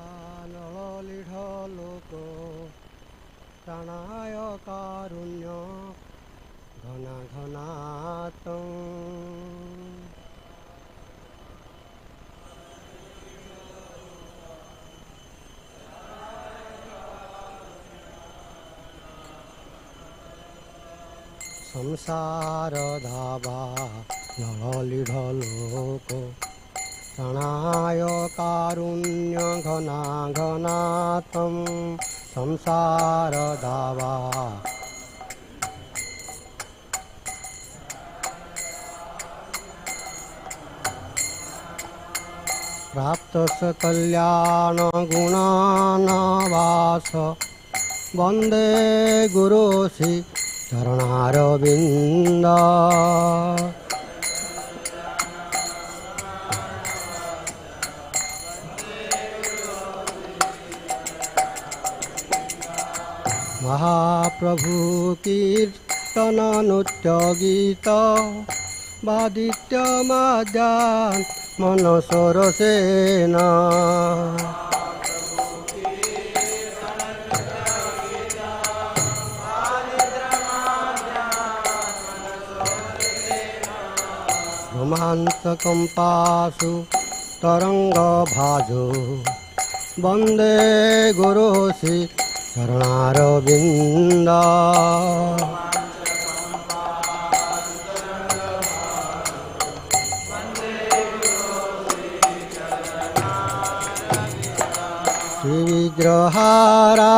संसारदावानलिढ लोको प्राणाय कारुण्य घना घनातं संसारधावा नलिढ लोको प्राणाय कारुण्य घना घनातं संसारधावा प्राप्तस कल्याण गुणानावास वन्दे गुरुश्री चरणारविन्द महाप्रभु कीर्तन नृत्य गीत वादित्य माद्यान् मनसरसेन रोमांसकम्पासु तरंगभाजो वन्दे गुरुश्री चरणारविन्द श्रीविग्रहारा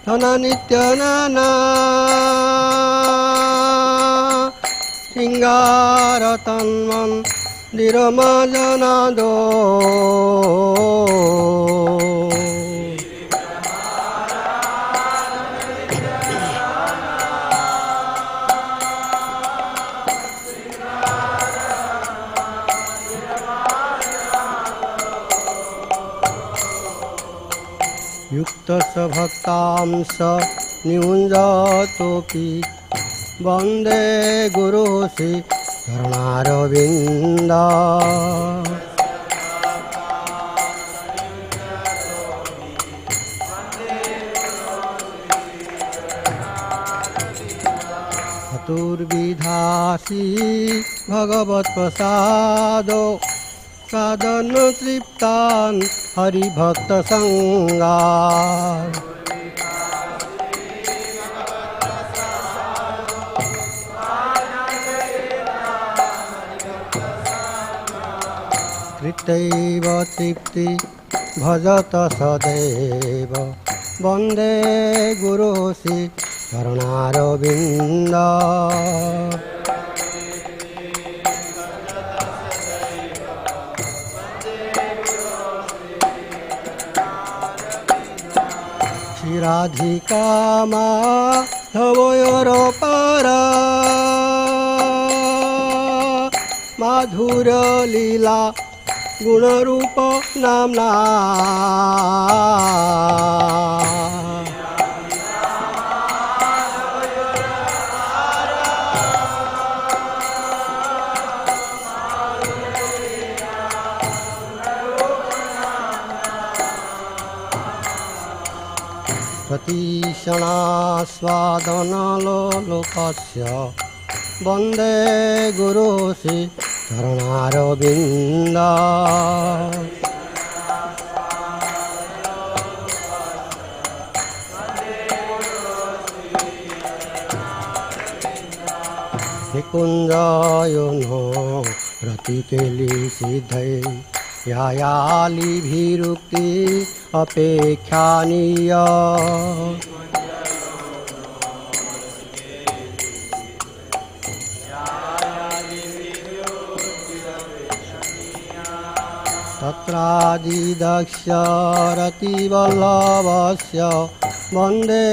धननित्यनाना सिंगारतन्मन्दिरमजनादो युक्तस भक्तांस नियुञ्जतोऽपि वन्दे गुरुश्री चरणारविन्द चतुर्विधासी भगवत् प्रसादो साधन तृप्तान् हरिभक्त संगा कृतैव तृप्ति भजत सदैव वन्दे गुरुश्री चरणारविन्द राधिका माधवयोर पारा माधुर्य लीला गुणरूप नाम्ना प्रतीक्षणास्वादनलोलुपस्य वन्दे गुरु श्री चरणारविन्द निकुञ्जयुनो रतिकेली सिद्धै यायालिभिरुक्ति अपेक्षानीय तत्रादिदक्ष्य रतिवल्लभस्य वन्दे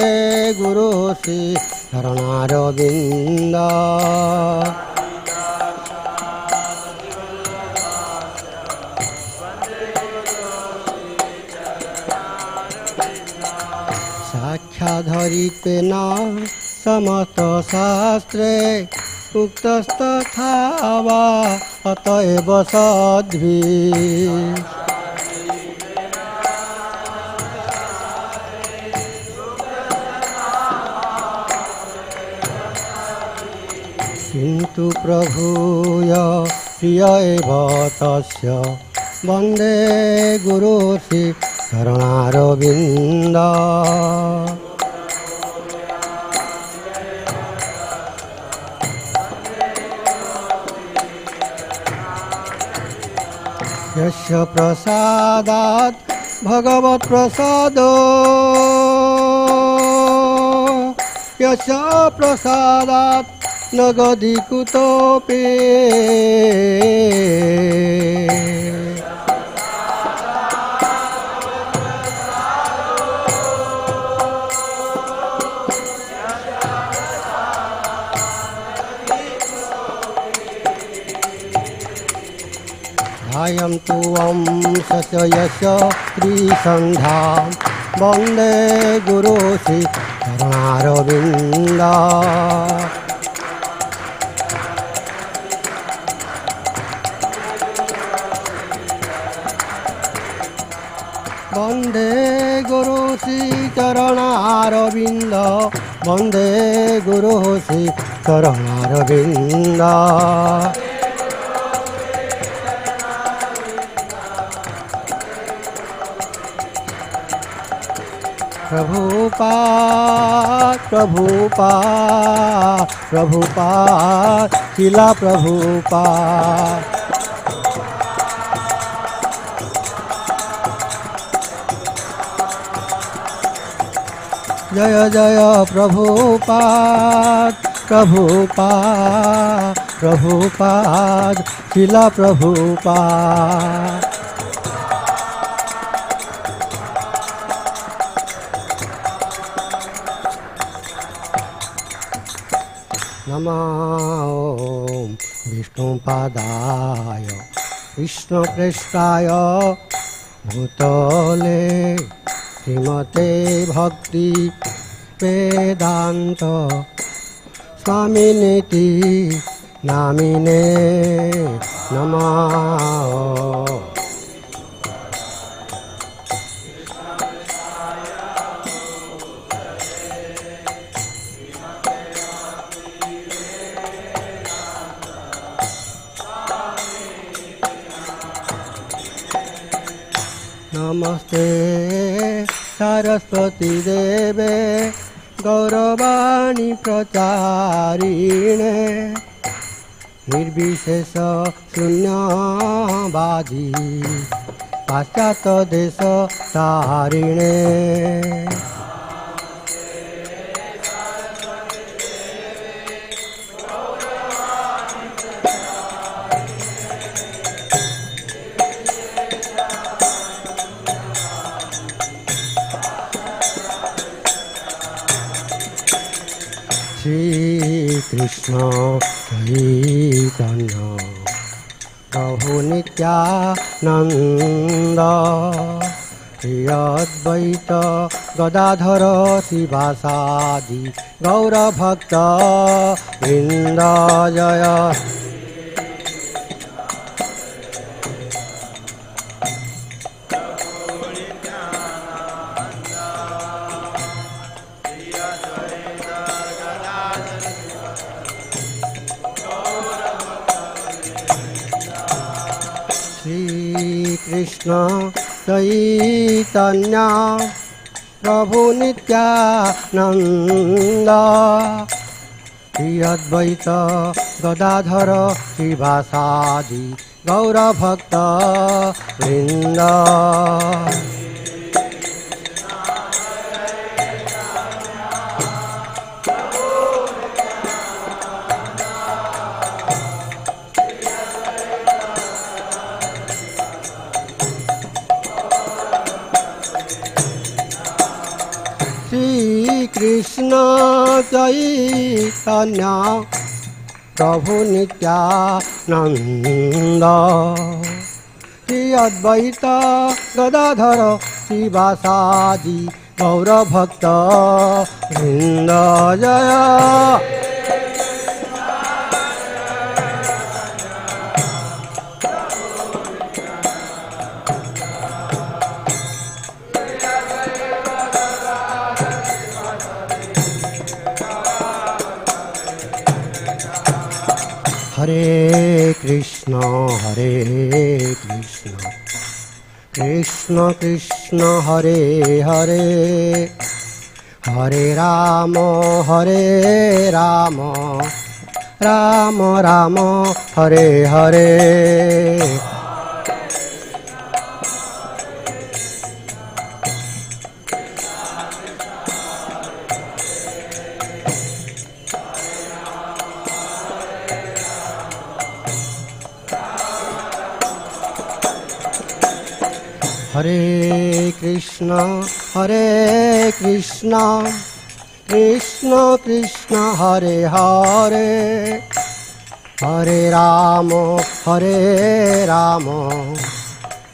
गुरु श्री चरणारविन्द साक्षाधरितेन समस्तशास्त्रे उक्तस्तथा वा अतएव सद्भिः किन्तु प्रभूय प्रिय एव तस्य वन्दे गुरु श्री चरणारविन्द यस्य प्रसादात् भगवत् प्रसादो यस्य प्रसादात् नगदी कुतोपि ध्यायन्तु वंशस्य यस्य त्रिसन्ध्यां वन्दे गुरु श्री चरणारविन्द वन्दे गुरु श्री चरणारविन्द वन्दे गुरु श्री चरणारविन्द प्रभुपाद प्रभुपाद प्रभुपाद शिला प्रभुपाद जय जय प्रभुपाद प्रभुपाद प्रभुपाद शिला प्रभुपाद नमो विष्णुपादाय विष्णुप्रेष्ठाय भूतले श्रीमते भक्ति वेदांत स्वामिनीति नामिने नमः। नमस्ते सरस्वती देवे गौरवाणी प्रचारिणे निर्विशेष शून्यवादी पाश्चात्य देश तारिणे श्री कृष्ण चैतन्य प्रभु नित्यानंद श्री अद्वैत गदाधर शिवासादि गौरभक्त वृंद जय। Shri Krishna Chaitanya Prabhu Nityananda Shri Advaita Gadadhara Srivasadi Gaura Bhakta Vrinda Shri Krishna Chaitanya Prabhu Nityananda Shri Advaita Gadadhara Srivasadi Gaura Bhakta Vrinda Jaya Hare Krishna, Krishna Krishna, Hare Hare, Hare Rama, Rama Rama, Hare Hare. Hare Krishna, Krishna Krishna, Hare Hare, Hare Rama,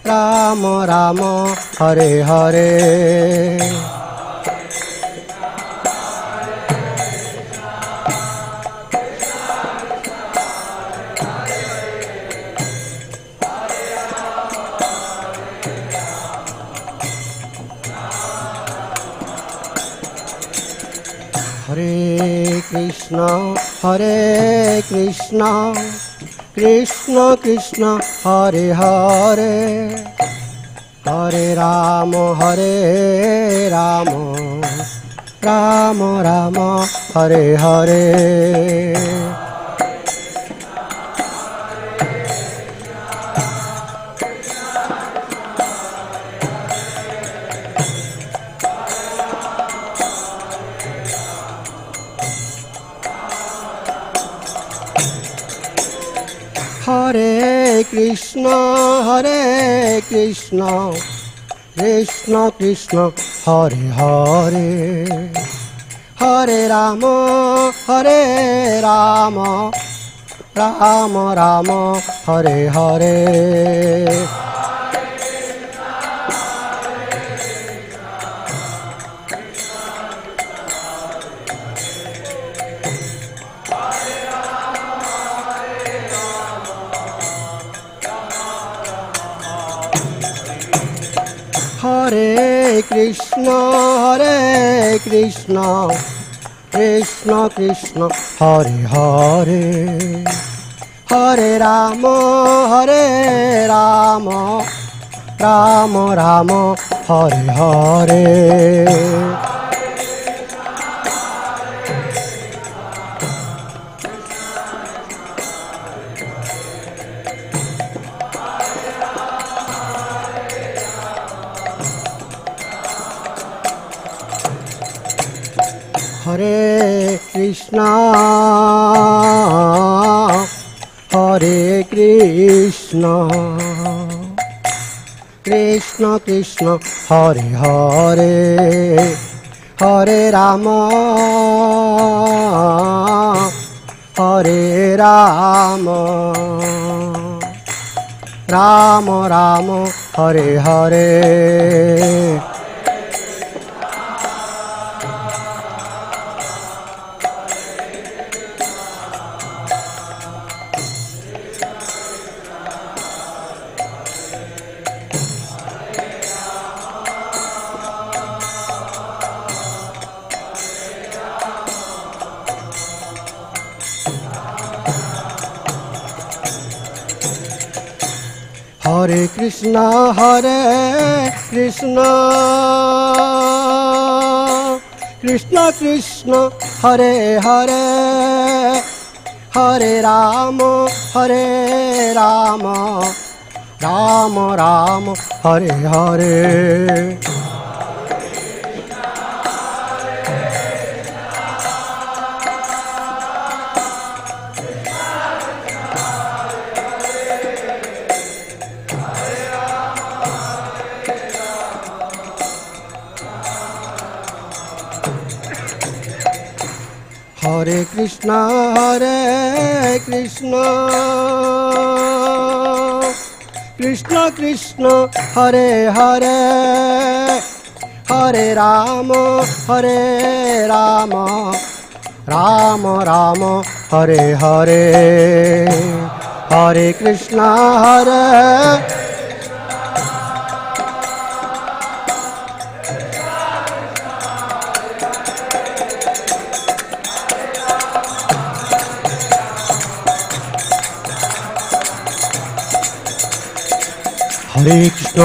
Rama Rama, Hare Hare. Hare Krishna, Krishna Krishna, Hare Hare, Hare Rama, Rama Rama, Hare Hare. Hare Krishna, Krishna Krishna, Hare Hare, Hare Rama, Rama Rama, Hare Hare. Hare Krishna, Krishna Krishna, Hare Hare, Hare Rama, Rama Rama, Hare Hare. Hare Krishna, Krishna Krishna, Hare Hare, Hare Rama, Rama Rama, Hare Hare. Hare Krishna Krishna Krishna Hare Hare Hare Rama Rama Rama Hare Hare Hare Krishna Krishna Krishna Hare Hare Hare Rama Rama Rama Hare Hare Hare Krishna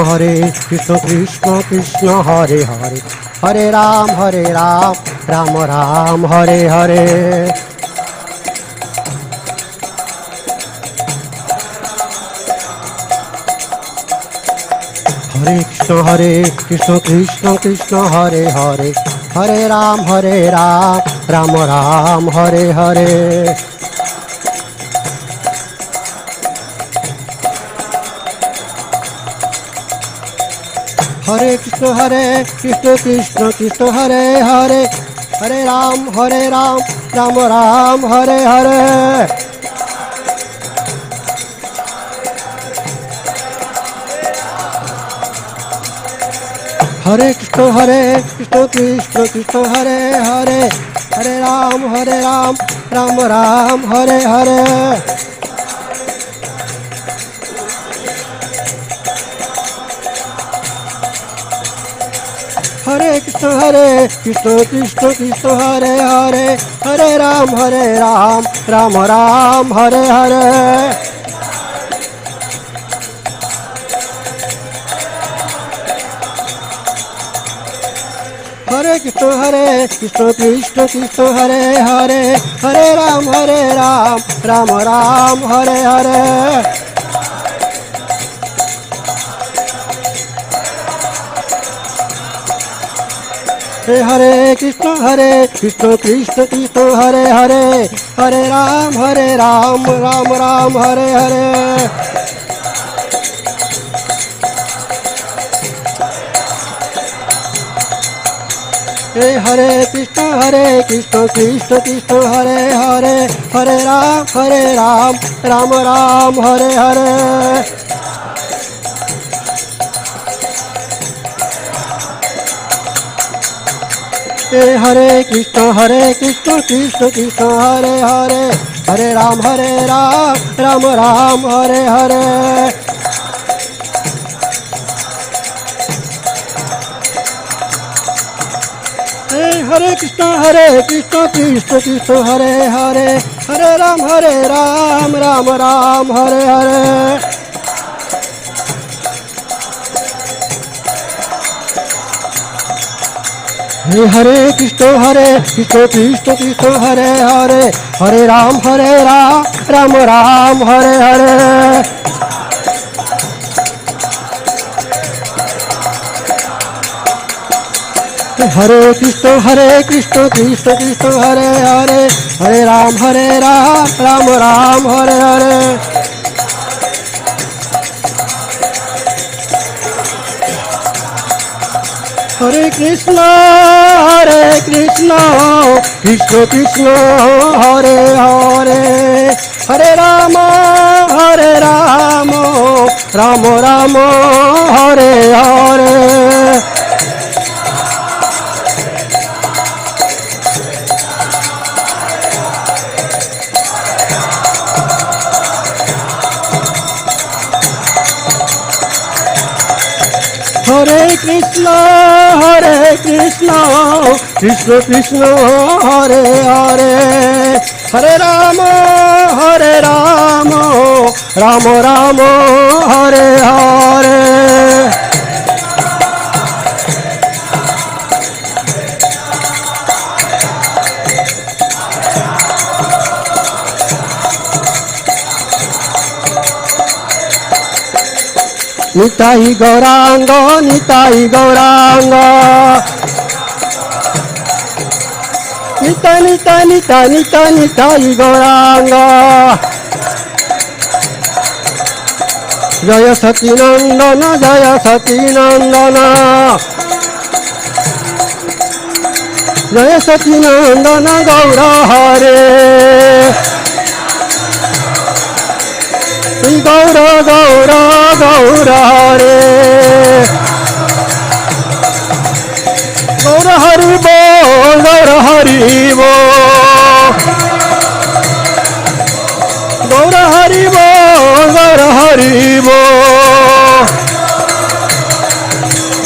Hare Krishna Krishna Krishna Hare Hare Hare Ram Ram Ram Hare Hare Hare Krishna Krishna Krishna Hare Hare Hare Ram Ram Ram Hare Hare Hare Krishna Krishna Krishna Hare Hare Hare Ram Ram Ram Hare Hare Hare Krishna Krishna Krishna Hare Hare Hare Ram Ram Ram Hare Hare Hare Krishna Krishna Krishna Hare Hare Hare Ram Ram Ram Hare Hare Hare Krishna Krishna Krishna Hare Hare Hare Ram Ram Ram Hare Hare Hare Krishna Krishna Krishna Hare Hare Hare Ram Ram Ram Hare Hare Hare Krishna Krishna Krishna Hare Hare Hare Ram Ram Ram Hare Hare Hare Krishna Krishna Krishna Hare Hare Hare Ram Ram Ram Hare Hare Hare Krishna Krishna Hare Hare Hare Ram Ram Ram Hare Hare Hare Krishna Krishna Hare Hare Hare Ram Ram Ram Hare Hare Hare Krishna Krishna Hare Hare Hare Ram Ram Ram Hare Hare Hare Krishna Krishna Krishna Hare Hare Hare Rama Rama Rama Hare Hare Hare Krishna Krishna Krishna Hare Hare Hare Rama, Hare Rama, Rama Rama, Hare Hare. Nitai Gauranga, Nitai Gauranga. Nita, Nita, Nita, Nita, Nitai Gauranga. Jaya Sati Nandana, Jaya Sati Nandana. Jaya Sati Nandana, Gaura Hare. Gaura, Gaura, Gaura Hare. Gaura Hari Bol, Gaura Hari Bol. Gaura Hari Bol, Gaura Hari Bol.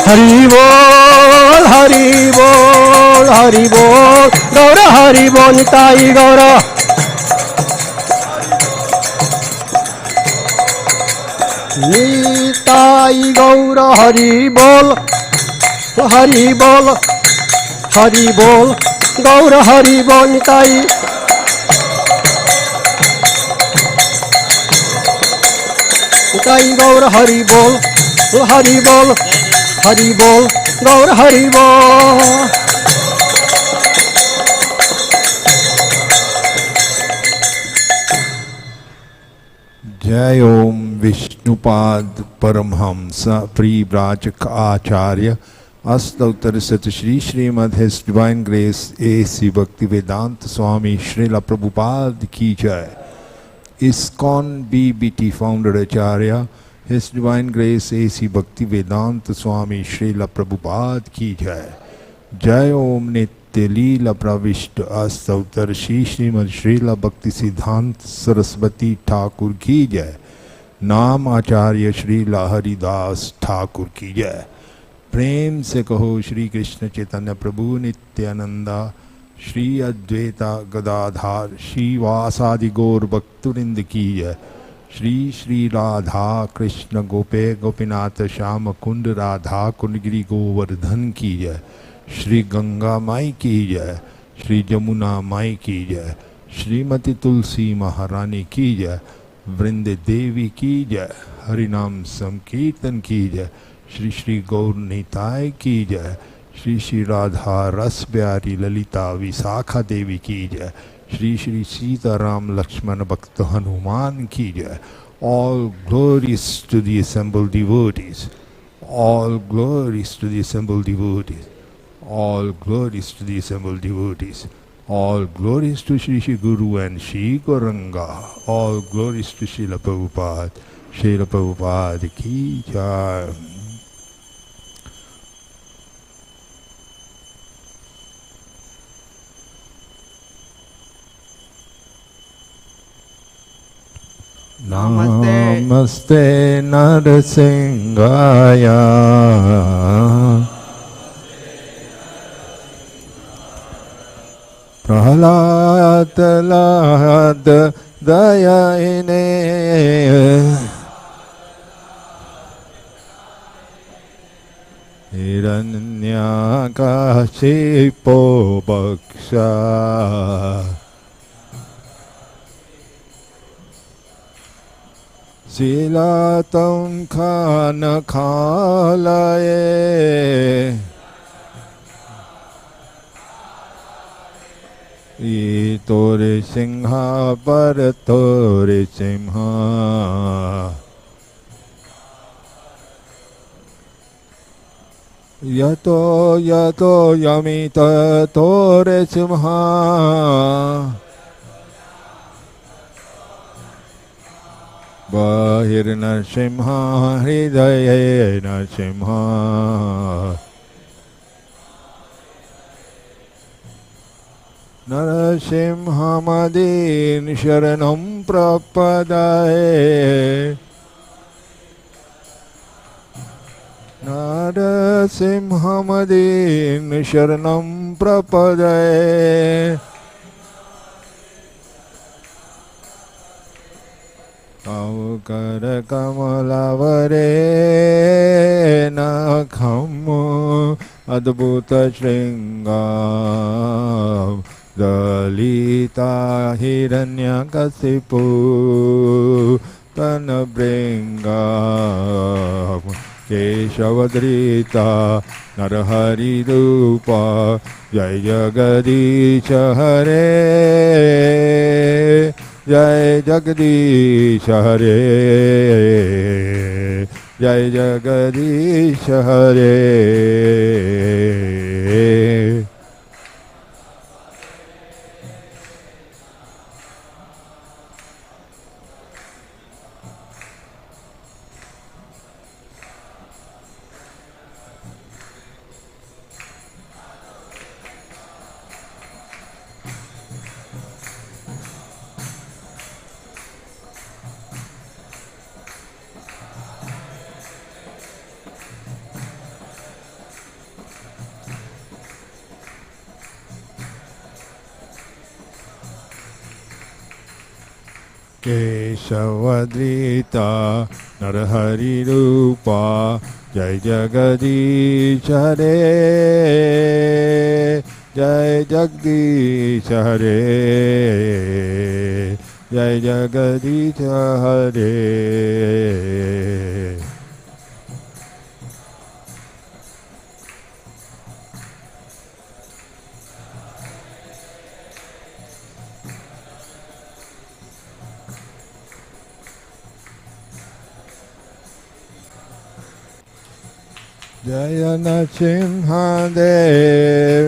Hari Bol, Hari Bol, Hari Bol. Gaura Hari Bol, Nitai Gaura. Nitai Gaura Hari Bol, Hari Bol, Hari Bol, Gaura Hari Bol Nitai. Nitai Gaura Hari Bol, Hari Bol, Hari Bol, Gaura Hari Bol. जय ओम विष्णुपाद परमहंस परिव्राजक आचार्य अष्टोत्तर सत Shri Shrimad his divine grace AC भक्ति वेदांत स्वामी श्रीला प्रभुपाद की जय। ISKCON BBT founder आचार्य his divine grace AC भक्ति वेदांत स्वामी श्रीला प्रभुपाद की जय। जय ओम नित्य लीला प्रविष्ट अष्टोत्तर श्री श्रीमद श्रीला भक्ति सिद्धांत सरस्वती ठाकुर की जय। नाम आचार्य श्रीला हरिदास ठाकुर की जय। प्रेम से कहो श्री कृष्ण चैतन्य प्रभु नित्यानंदा श्री अद्वैता गदाधार श्रीवासादि गौर भक्तवृंद की जय। श्री श्री राधा कृष्ण गोपे गोपीनाथ श्याम कुंड राधा कुंडगिरी गोवर्धन की जय। श्री गंगा माई की जय। श्री जमुना माई की जय। श्रीमती तुलसी महारानी की जय। वृंद देवी की जय। हरिनाम संकीर्तन की जय। श्री श्री गौर निताय की जय। श्री श्री राधा रस प्यारी ललिता विशाखा देवी की जय। श्री श्री सीताराम लक्ष्मण भक्त हनुमान की जय। All glories to the assembled devotees. All glories to the assembled devotees. All glories to the assembled devotees. All glories to Shri Shri Guru and Shri Gauranga. All glories to Srila Prabhupada. Srila Prabhupada ki jai. Namaste Narasimhaya. Prahlad Dayayine. Hiranyakashipo Bhaksha. Silatam khana khalaye. Tore Singha par Tore Simha. Yato Yato Yamita Tore Simha. Bahir Narsimha Hridaye Narsimha. Narasimhamadin Sharanam Prapadaye. Narasimhamadin Sharanam Prapadaye. कर कमलवरे नखमु अद्भुत श्रृंगार दलिता हिरण्यकशिपु तनभृंगा केशवधृता नरहरिरूपा जय जगदीश हरे जय जगदीश हरे जय जगदीश हरे केशवधृता नरहरिरूपा जय जगदीश हरे जय जगदीश हरे जय जगदीश हरे जय नरसिंहदेव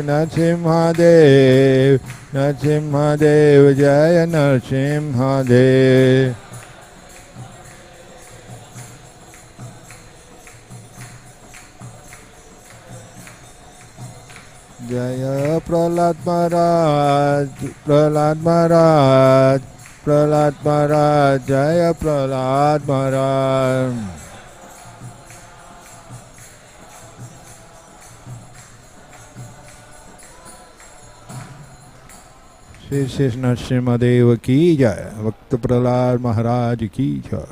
नरसिंहदेव नरसिंहदेव जय नरसिंहदेव जय प्रहलाद महाराज प्रहलाद महाराज प्रहलाद महाराज जय प्रहलाद महाराज श्री श्री नरसिंहदेव की जय भक्त प्रहलाद महाराज की जय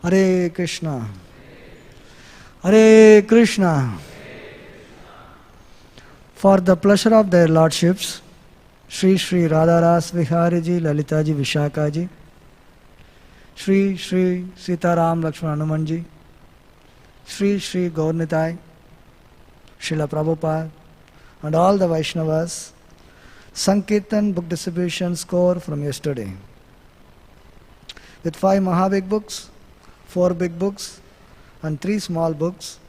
Hare Krishna, Hare Krishna. For the pleasure of their lordships, Shri Shri Radharas Vihari Ji, Lalita Ji, Vishaka Ji, Shri Shri Sitaram Lakshman Hanuman Ji, Shri Shri Gaurnitai, Srila Prabhupada, and all the Vaishnavas, Sankirtan book distribution score from yesterday. With 5 Mahabig books, 4 big books, and 3 small books,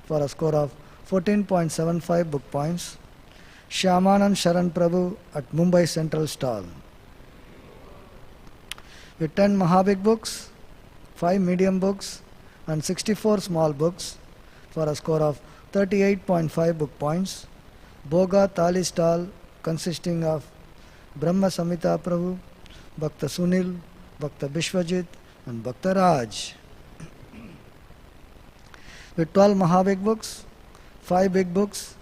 for a score of 14.75 book points. Shyamanand Sharan Prabhu at Mumbai Central Stall. With 10 Mahabig books, 5 medium books, and 64 small books, for a score of 38.5 book points. Boga Tali Stall consisting of Brahma Samhita Prabhu, Bhakta Sunil, Bhakta Bishwajit, and Bhakta Raj. With 12 Mahabig books, 5 big books,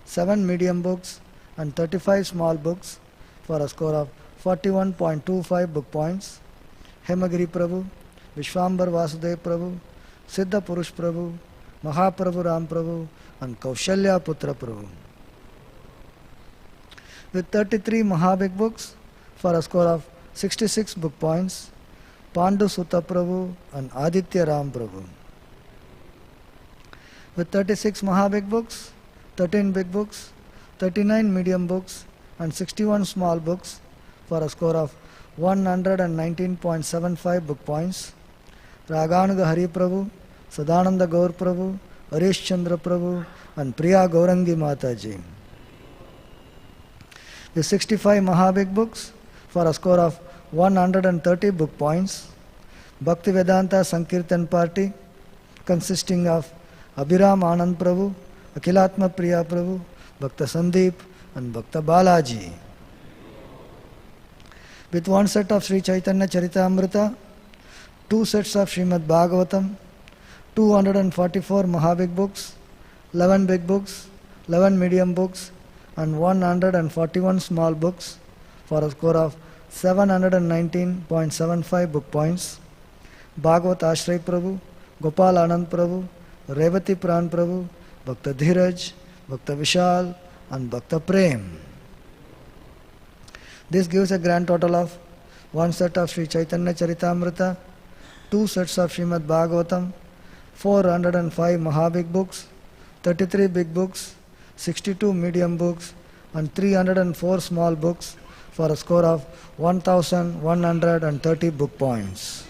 7 medium books, and 35 small books, for a score of 41.25 book points. Hemagiri Prabhu, Vishwambar Vasudev Prabhu, Siddha Purush Prabhu, Mahaprabhu Ram Prabhu, and Kaushalya Putra Prabhu. With 33 Mahabig books, for a score of 66 book points, Pandu Sutta Prabhu and Aditya Ram Prabhu. With 36 Mahabig books, 13 big books, 39 medium books, and 61 small books, for a score of 119.75 book points, Raganuga Hari Prabhu, Sadananda Gaur Prabhu, Harish Chandra Prabhu, and Priya Gaurangi Mataji. With 65 Mahabig books, for a score of 130 book points, Bhaktivedanta Sankirtan Party, consisting of Abhiram Anand Prabhu, Akhilatma Priya Prabhu, Bhakta Sandeep, and Bhakta Balaji. With 1 set of Sri Chaitanya Charitamrita, 2 sets of Srimad Bhagavatam, 244 Mahabig books, 11 big books, 11 medium books, and 141 small books for a score of 719.75 book points. Bhagavat Ashray Prabhu, Gopal Anand Prabhu, Revati Pran Prabhu, Bhakta Dhiraj, Bhakta Vishal, and Bhakta Prem. This gives a grand total of 1 set of Sri Chaitanya Charitamrita, 2 sets of Srimad Bhagavatam, 405 Mahabig books, 33 big books, 62 medium books, and 304 small books for a score of 1130 book points.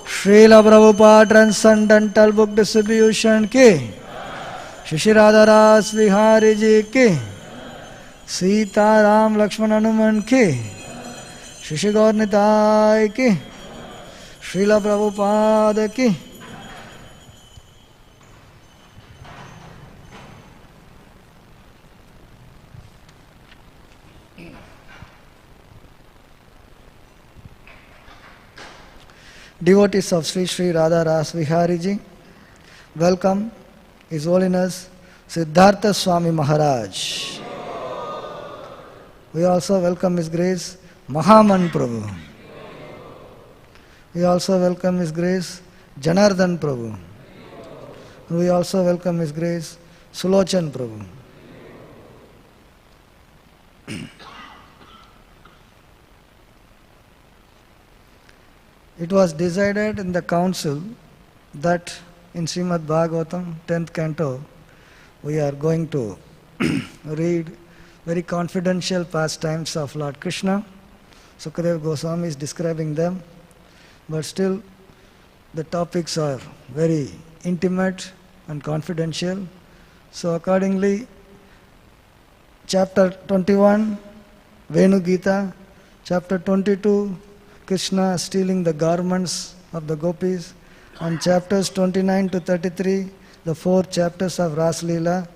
Srila Prabhupada Transcendental Book Distribution ki, Shri Radharas Vihari ji ki, Sita Ram Lakshman Hanuman ki, Shri Gaur Nitai ki, Srila Prabhupada ki. Devotees of Sri Sri Radha Ras Vihari ji, welcome His Holiness Siddhartha Swami Maharaj. We also welcome His Grace Mahaman Prabhu. We also welcome His Grace Janardhan Prabhu. We also welcome His Grace Sulochan Prabhu. It was decided in the council that in Srimad Bhagavatam, 10th canto, we are going to read very confidential pastimes of Lord Krishna. Sukadeva Goswami is describing them, but still the topics are very intimate and confidential. So accordingly, chapter 21, Venu Gita, chapter 22, Krishna stealing the garments of the gopis, and chapters 29 to 33, the 4 chapters of Ras Leela.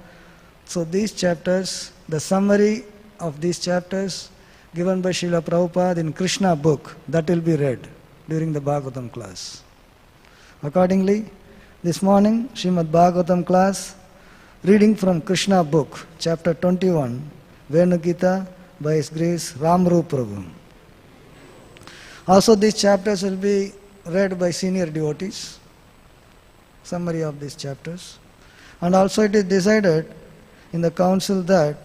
So these chapters, the summary of these chapters given by Srila Prabhupada in Krishna book, that will be read during the Bhagavatam class. Accordingly, this morning, Srimad Bhagavatam class, reading from Krishna book, chapter 21, Venu Gita, by His Grace Ramru Prabhu. Also these chapters will be read by senior devotees, summary of these chapters. And also it is decided in the council that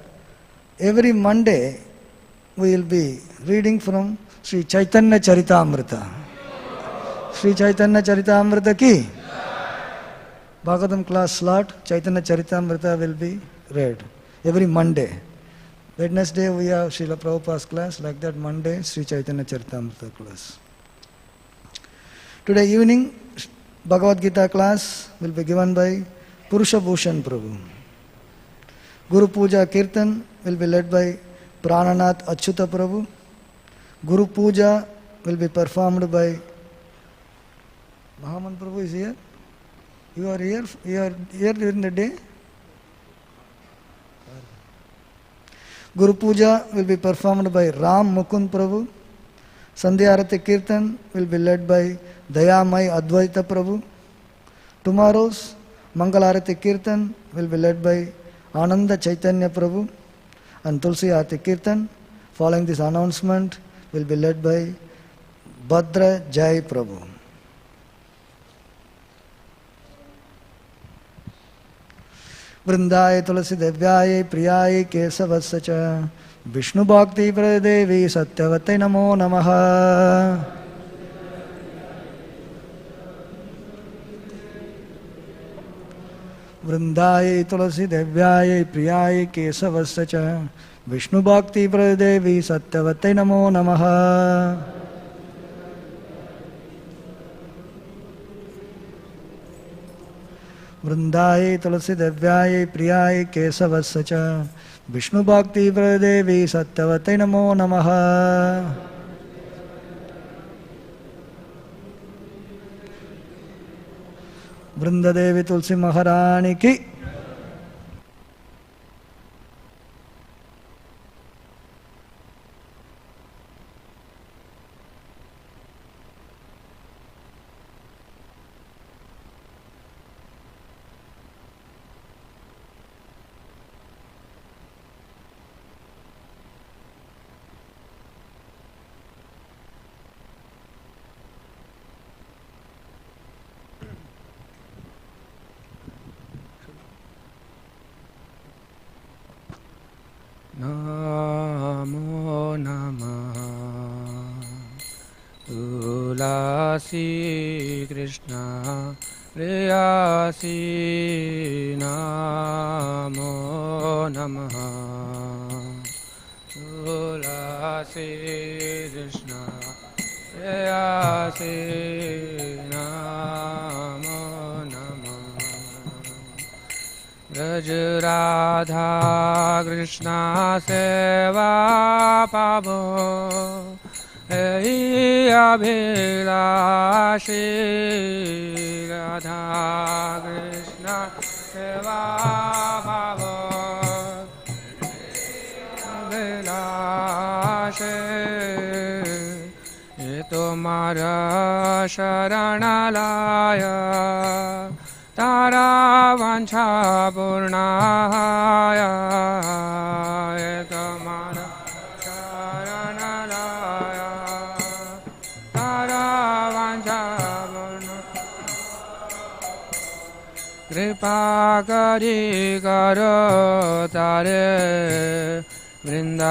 every Monday we will be reading from Sri Chaitanya Charitamrita. Sri Chaitanya Charitamrita ki Bhagavatam class slot, Chaitanya Charitamrita will be read every Monday. Wednesday we have Srila Prabhupada's class, like that Monday Sri Chaitanya Charitamrita class. Today evening Bhagavad Gita class will be given by Purusha Bhushan Prabhu. Guru Puja Kirtan will be led by Prananath Achyuta Prabhu. Guru Puja will be performed by Mahaman Prabhu is here. You are here during the day. Guru Puja will be performed by Ram Mukund Prabhu. Sandhya Arati Kirtan will be led by Dayamai Advaita Prabhu. Tomorrow's Mangalarati Kirtan will be led by Ananda Chaitanya Prabhu. And Tulsi Arati Kirtan, following this announcement, will be led by Bhadra Jai Prabhu. Vrindaye Tulasi Devyaye Priyaye Kesavasya Vishnu Bhakti Pradevi Satyavate Namo Namaha. Vrindaye Tulasi Devyaye Priyaye Kesavasya Vishnu Bhakti Pradevi Satyavate Namo Namaha. Vrindaye Tulasi Devyaye Priyaye Kesavasya Vishnu Bhakti Pradevi Satyavate Namo Namaha. Vrindadevi Tulsi Maharani ki. Krishna Preyasi Namo Namaha Tulasi Krishna Preyasi Namo Namaha Braj Radha Krishna Seva Pavo Hey Abhilashi Radha Krishna Seva Bhavo Abhilashi Ye Tumhara Sharanalaya Tara Vancha Purnaya Ye Tumhara कृपा करी करो तारे वृंदावनवासी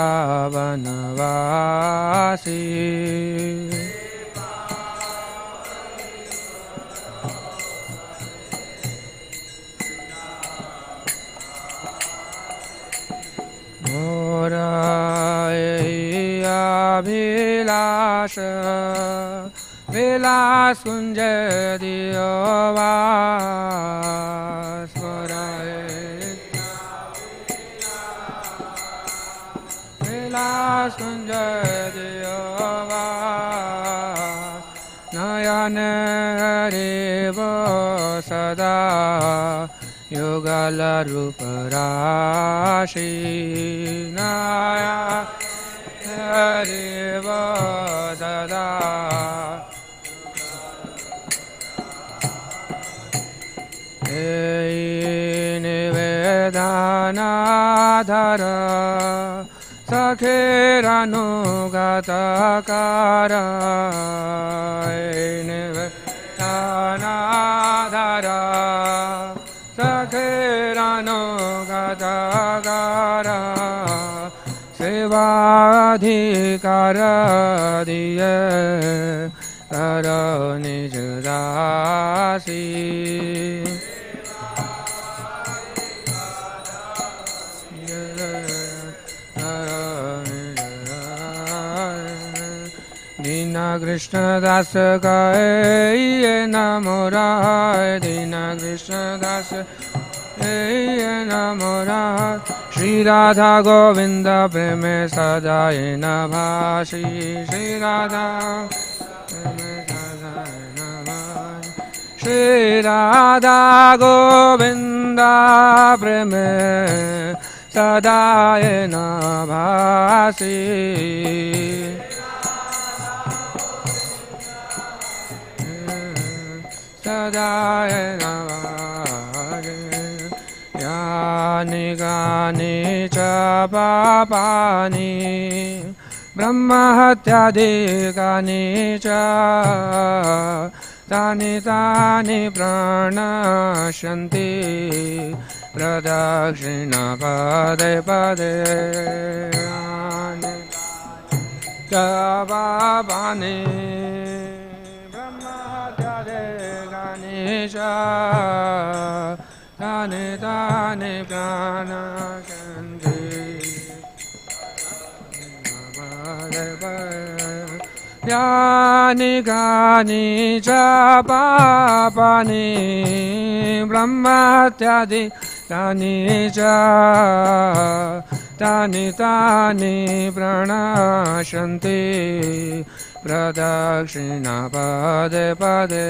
मोरा अभिलाष विलास कुंज दियो वास विलास कुंज दियो वास नयन हरिव सदा युगल रूप राशि नया हरिव सदा निवेदनाधर सखेरनुगतकार निवेदनाधर सखेरनुगतकार सेवाधिकार दिए कर निज दासी दीना कृष्ण दास कहे नमोरा दीना कृष्ण दास नमोरा श्री राधा गोविंद प्रेम सदा न भाषी श्री राधा श्री राधा गोविंद प्रेम सदा न भाषी सदा न यानि गानि च पापानि ब्रह्महत्यादिकानि च तानि तानि प्रणश्यन्ति प्रदक्षिणा पदे पदे च पापानि ब्रह्महत्यादिकानि च तानि तानि प्रणश्यन्ति यानि कानि च पापानि ब्रह्महत्यादिकानि च तानि तानि प्रणश्यन्ति प्रदक्षिणा पदे पदे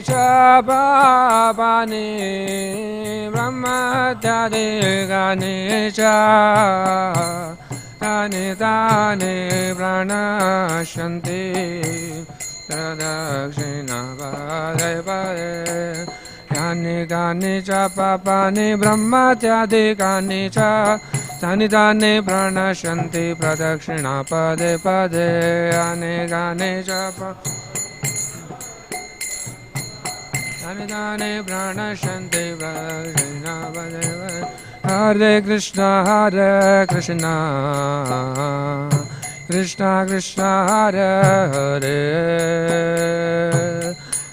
च पापानि ब्रह्महत्यादिकानि च तानि तानि प्रणश्यन्ति प्रदक्षिणा पदे पदे यानि कानि च पापानि ब्रह्महत्यादिकानि च तानि तानि प्रणश्यन्ति प्रदक्षिणा पदे पदे यानि कानि च तानि तानि प्रणश्यन्ति प्रदक्षिणा पदे पदे हरे Krishna Krishna Krishna Hare Hare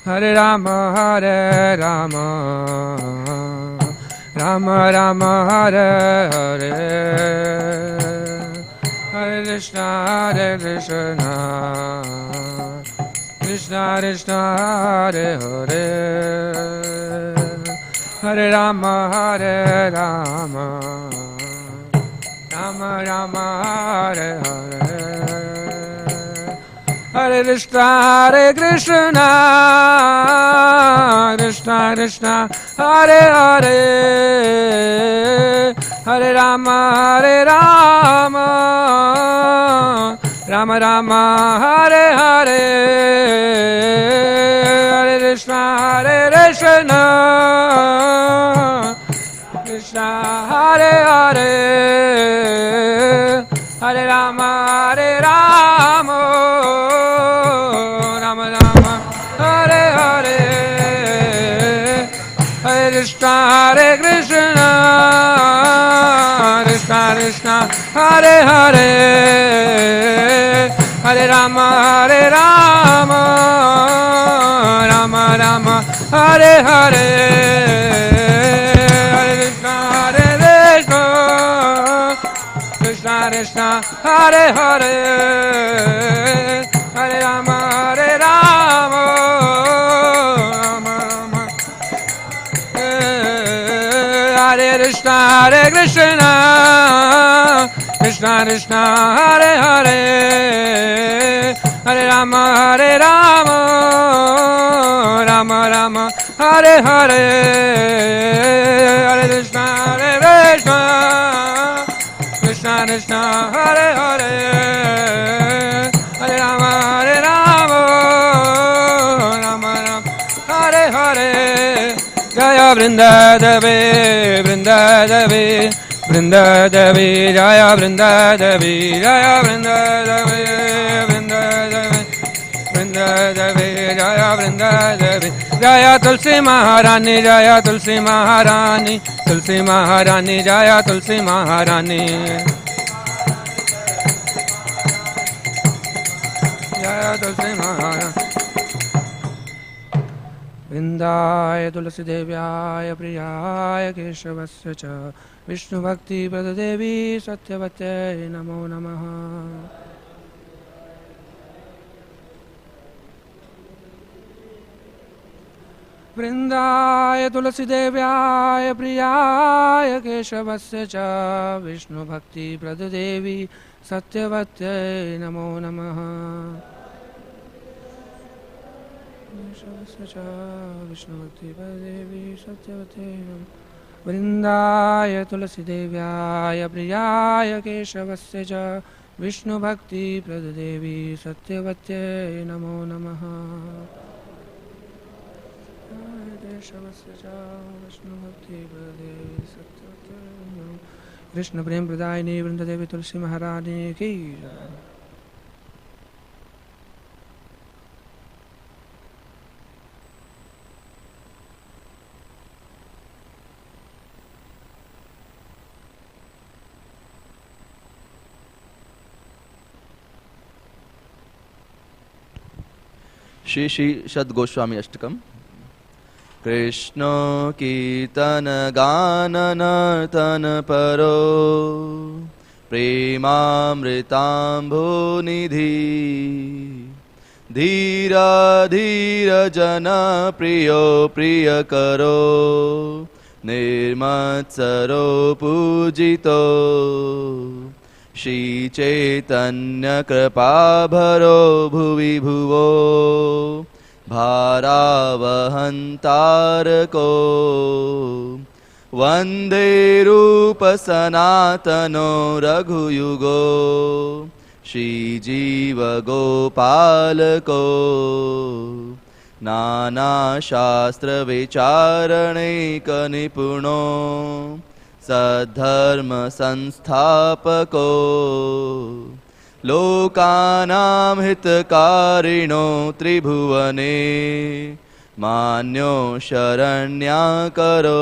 Hare Rama Hare Rama Rama Rama Hare Hare Hare Krishna Krishna Krishna Hare Hare Hare Rama Hare Rama Rama Rama Hare Hare Hare Krishna Krishna Krishna Hare Hare Hare Rama Rama Rama Hare Hare Hare Krishna Krishna Hare Hare Hare Rama Rama Rama Hare Hare Hare Krishna Krishna Krishna Hare Hare Hare Rama Rama Rama Hare Hare Krishna Krishna Hare Hare Hare Rama Rama Rama Hare Krishna Krishna Krishna Hare Hare Hare Rama Rama Rama Hare Hare Hare Krishna Krishna Krishna Hare Hare Hare Rama Rama Rama Hare Hare Jaya Vrindadevi Vrindadevi Vrindadevi Jaya Vrindadevi Jaya Vrindadevi Vrindadevi Vrindadevi Jaya Vrindadevi Jaya Tulsi Maharani Jaya Tulsi Maharani Tulsi Maharani Jaya Tulsi Maharani Jaya Tulsi Maharani Vrindaya Tulsi Devyaya Priyaya Keshavasya Cha Vishnu Bhakti Pradadevi Satyavate Namo Namaha Vrindaya Tulsi Devyaya Priyaya Keshavasya Cha Vishnu Bhakti Pradadevi Satyavate Namo Namaha Vishnu Bhakti Pradadevi Satyavate Namo Vrindaya Tulsi Devyaya Priyaya Keshavasya Cha Vishnu Bhakti Pradadevi Satyavate Namo Namaha Krishna Prem Pradayini Vrindadevi Tulsi Maharani Ki Shri Shri Shad Goswami Ashtakam. Krishna Kirtana Gana Nartana Paro Premamritambo Nidhi Dhira Dhira Jana Priyo Priya Karo Nirmatsaro Pujito Shri Chaitanya Kripa Bharo Bhuvi Bhuvo Bharavahantārako Vande Rupa Sanatano Raghuyugo Shri Jiva Gopalako Nana Shastra Vicharane Kanipuno Sadharma Sanstapako Lokanam Hitakarino Tribhuvane Manyo Sharanyakaro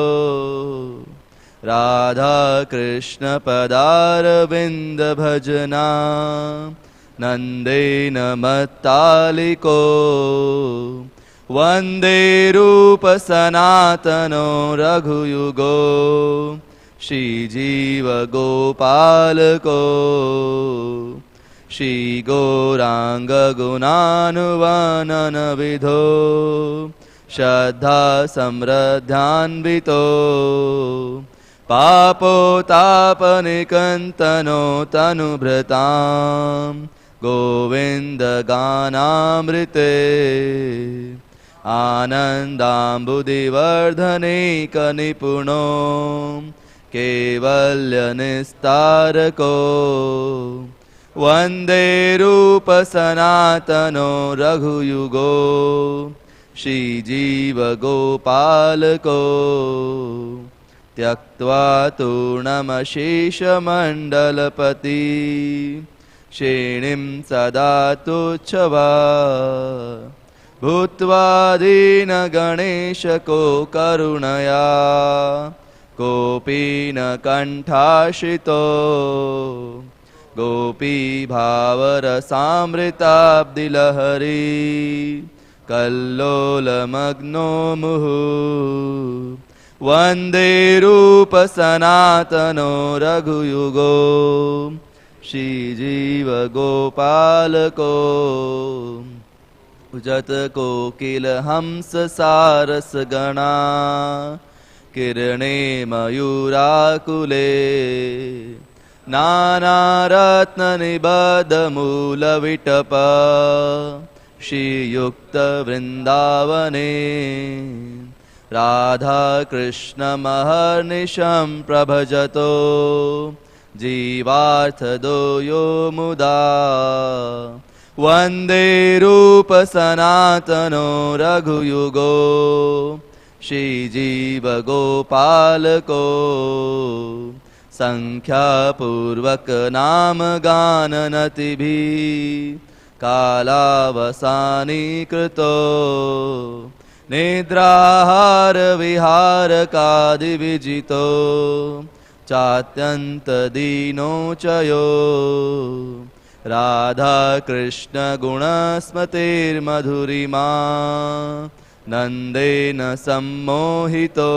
Radha Krishna Padaravinda Bhajana नन्देन मत्तालिको वन्दे रूपसनातनो रघुयुगो श्रीजीवगोपालको श्रीगौराङ्गगुणानुवाननविधो श्रद्धा समृद्ध्यान्वितो पापोतापनिकन्तनो तनुभृतां गोविन्दगानामृते आनन्दाम्बुदिवर्धनेकनिपुणो कैवल्यनिस्तारको वन्दे रूपसनातनो रघुयुगो श्रीजीवगोपालको त्यक्त्वा तूर्णमशेषमण्डलपति श्रेणिं सदा तुच्छवा भूत्वा दीनगणेशको करुणया कोऽपि न कण्ठाश्रितो गोपीभावरसामृताब्धिलहरी कल्लोलमग्नो मुहुः वन्दे रूपसनातनो रघुयुगो श्रीजीवगोपालको जतकोकिलहंससारसगणा किरणे मयूराकुले नानारत्ननिबद्धमूलविटप श्रीयुक्तवृन्दावने राधाकृष्णमहर्निशं प्रभजतो जीवार्थदो यो मुदा वन्दे रूपसनातनो रघुयुगो श्रीजीवगोपालको संख्यापूर्वक नामगाननतिभिः कालावसानीकृतो निद्राहारविहारकादिविजितो चात्यन्तदीनो च यो राधाकृष्णगुणस्मतेर्मधुरिमा नन्देन सम्मोहितो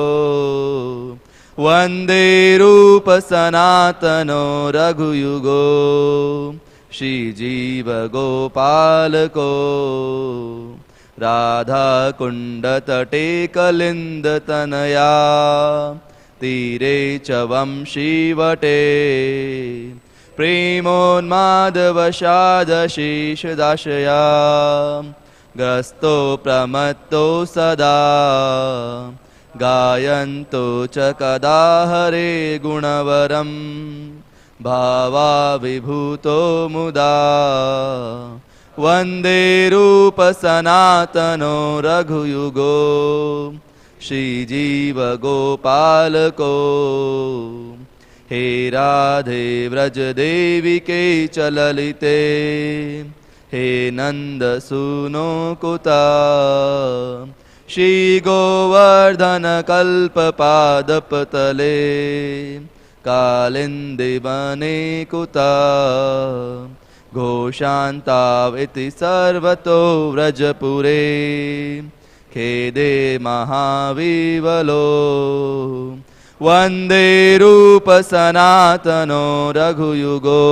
वन्दे रूपसनातनो रघुयुगो श्रीजीवगोपालको राधाकुण्डतटे कलिन्दतनया तीरे च वंशीवटे प्रेमोन्मादवशादशेषदाशया ग्रस्तो प्रमत्तो सदा गायन्तो च कदा हरे गुणवरं भावाविभूतो मुदा वन्दे रूपसनातनो रघुयुगो श्रीजीवगोपालको हे राधे व्रजदेविके च ललिते हे नन्दसूनो कुता श्रीगोवर्धनकल्पपादपतले कालिन्दीवने कुता घोषान्ताविति सर्वतो व्रजपुरे खेदे महाविवलो वन्दे रूपसनातनो रघुयुगो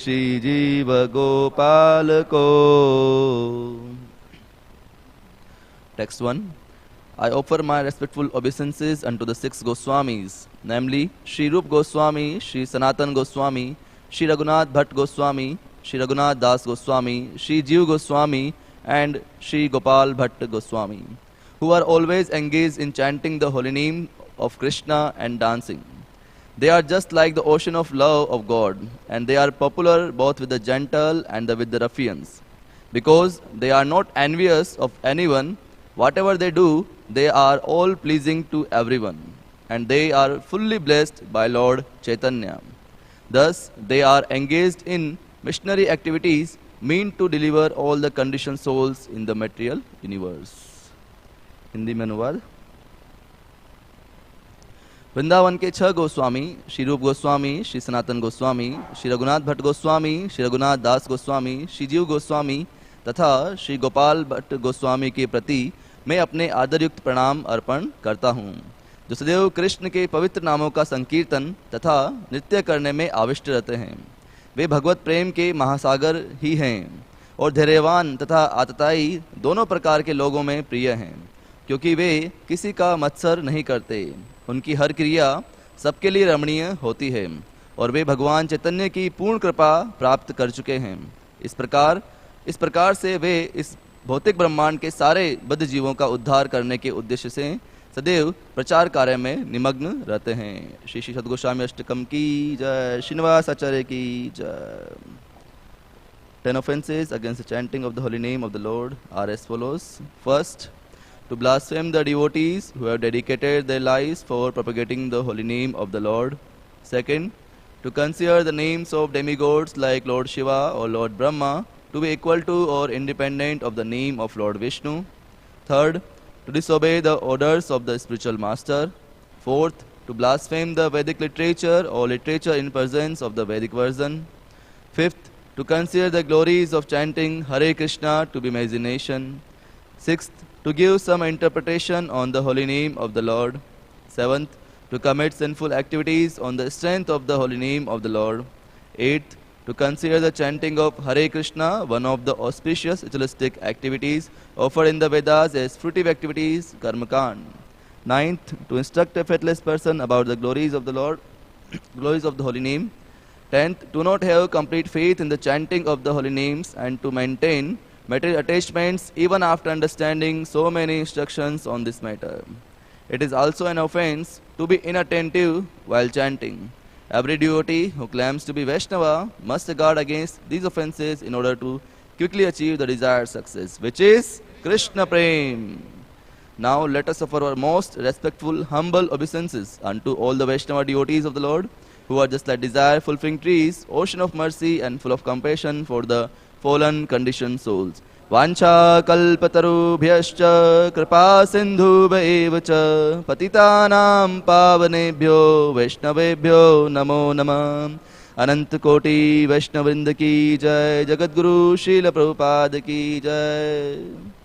श्रीजीवगोपालको. Text 1. I offer my respectful obeisances unto the 6 Goswamis, namely Sri Rup Goswami, Sri Sanatan Goswami, Sri Raghunath Bhatt Goswami, Sri Raghunath Das Goswami, Sri Jiv Goswami and Sri Gopal Bhatt Goswami, who are always engaged in chanting the holy name of Krishna and dancing. They are just like the ocean of love of God, and they are popular both with the gentle and with the ruffians, because they are not envious of anyone. Whatever they do, they are all pleasing to everyone, and they are fully blessed by Lord Chaitanya. Thus, they are engaged in missionary activities meant to deliver all the conditioned souls in the material universe. Hindi में अनुवाद. वृंदावन के 6 गोस्वामी श्री रूप गोस्वामी, श्री सनातन गोस्वामी, श्री रघुनाथ भट्ट गोस्वामी, श्री रघुनाथ दास गोस्वामी, श्री जीव गोस्वामी तथा श्री गोपाल भट्ट गोस्वामी के प्रति मैं अपने आदरयुक्त प्रणाम अर्पण करता हूँ, जो सदैव कृष्ण के पवित्र नामों का संकीर्तन तथा नृत्य करने में आविष्ट रहते हैं। वे भगवत प्रेम के महासागर ही हैं और धैर्यवान तथा आतताई दोनों प्रकार के लोगों में प्रिय हैं, क्योंकि वे किसी का मत्सर नहीं करते। उनकी हर क्रिया सबके लिए रमणीय होती है और वे भगवान चैतन्य की पूर्ण कृपा प्राप्त कर चुके हैं। इस प्रकार से वे इस भौतिक ब्रह्मांड के सारे बद्ध जीवों का उद्धार करने के उद्देश्य से सदैव प्रचार कार्य में निमग्न रहते हैं। श्री श्री सद्गोस्वामी अष्टकम की जय। श्रीनिवास आचार्य की जय। 10 offenses against the chanting of the holy name of the Lord are as follows. First, to blaspheme the devotees who have dedicated their lives for propagating the holy name of the Lord. Second, to consider the names of demigods like Lord Shiva or Lord Brahma to be equal to or independent of the name of Lord Vishnu. Third, to disobey the orders of the spiritual master. Fourth, to blaspheme the Vedic literature or literature in presence of the Vedic version. Fifth, to consider the glories of chanting Hare Krishna to be imagination. Sixth, to give some interpretation on the holy name of the Lord. Seventh, to commit sinful activities on the strength of the holy name of the Lord. Eighth, to consider the chanting of Hare Krishna one of the auspicious ritualistic activities offered in the Vedas as fruitive activities, karmakand. Ninth, to instruct a faithless person about the glories of the Lord, glories of the holy name. 10th, to not have complete faith in the chanting of the holy names and to maintain material attachments even after understanding so many instructions on this matter. It is also an offense to be inattentive while chanting. Every devotee who claims to be Vaishnava must guard against these offenses in order to quickly achieve the desired success, which is Krishna Prem. Now let us offer our most respectful, humble obeisances unto all the Vaishnava devotees of the Lord, who are just like desire-fulfilling trees, ocean of mercy and full of compassion for the fallen conditioned souls. Vancha kalpatarubhyascha kripa sindhubhaiva cha patitanam pavanebhyo vaishnavebhyo namo namah. Anant koti Vaishnavrinda ki jai. Jagadguru Srila Prabhupada ki jai.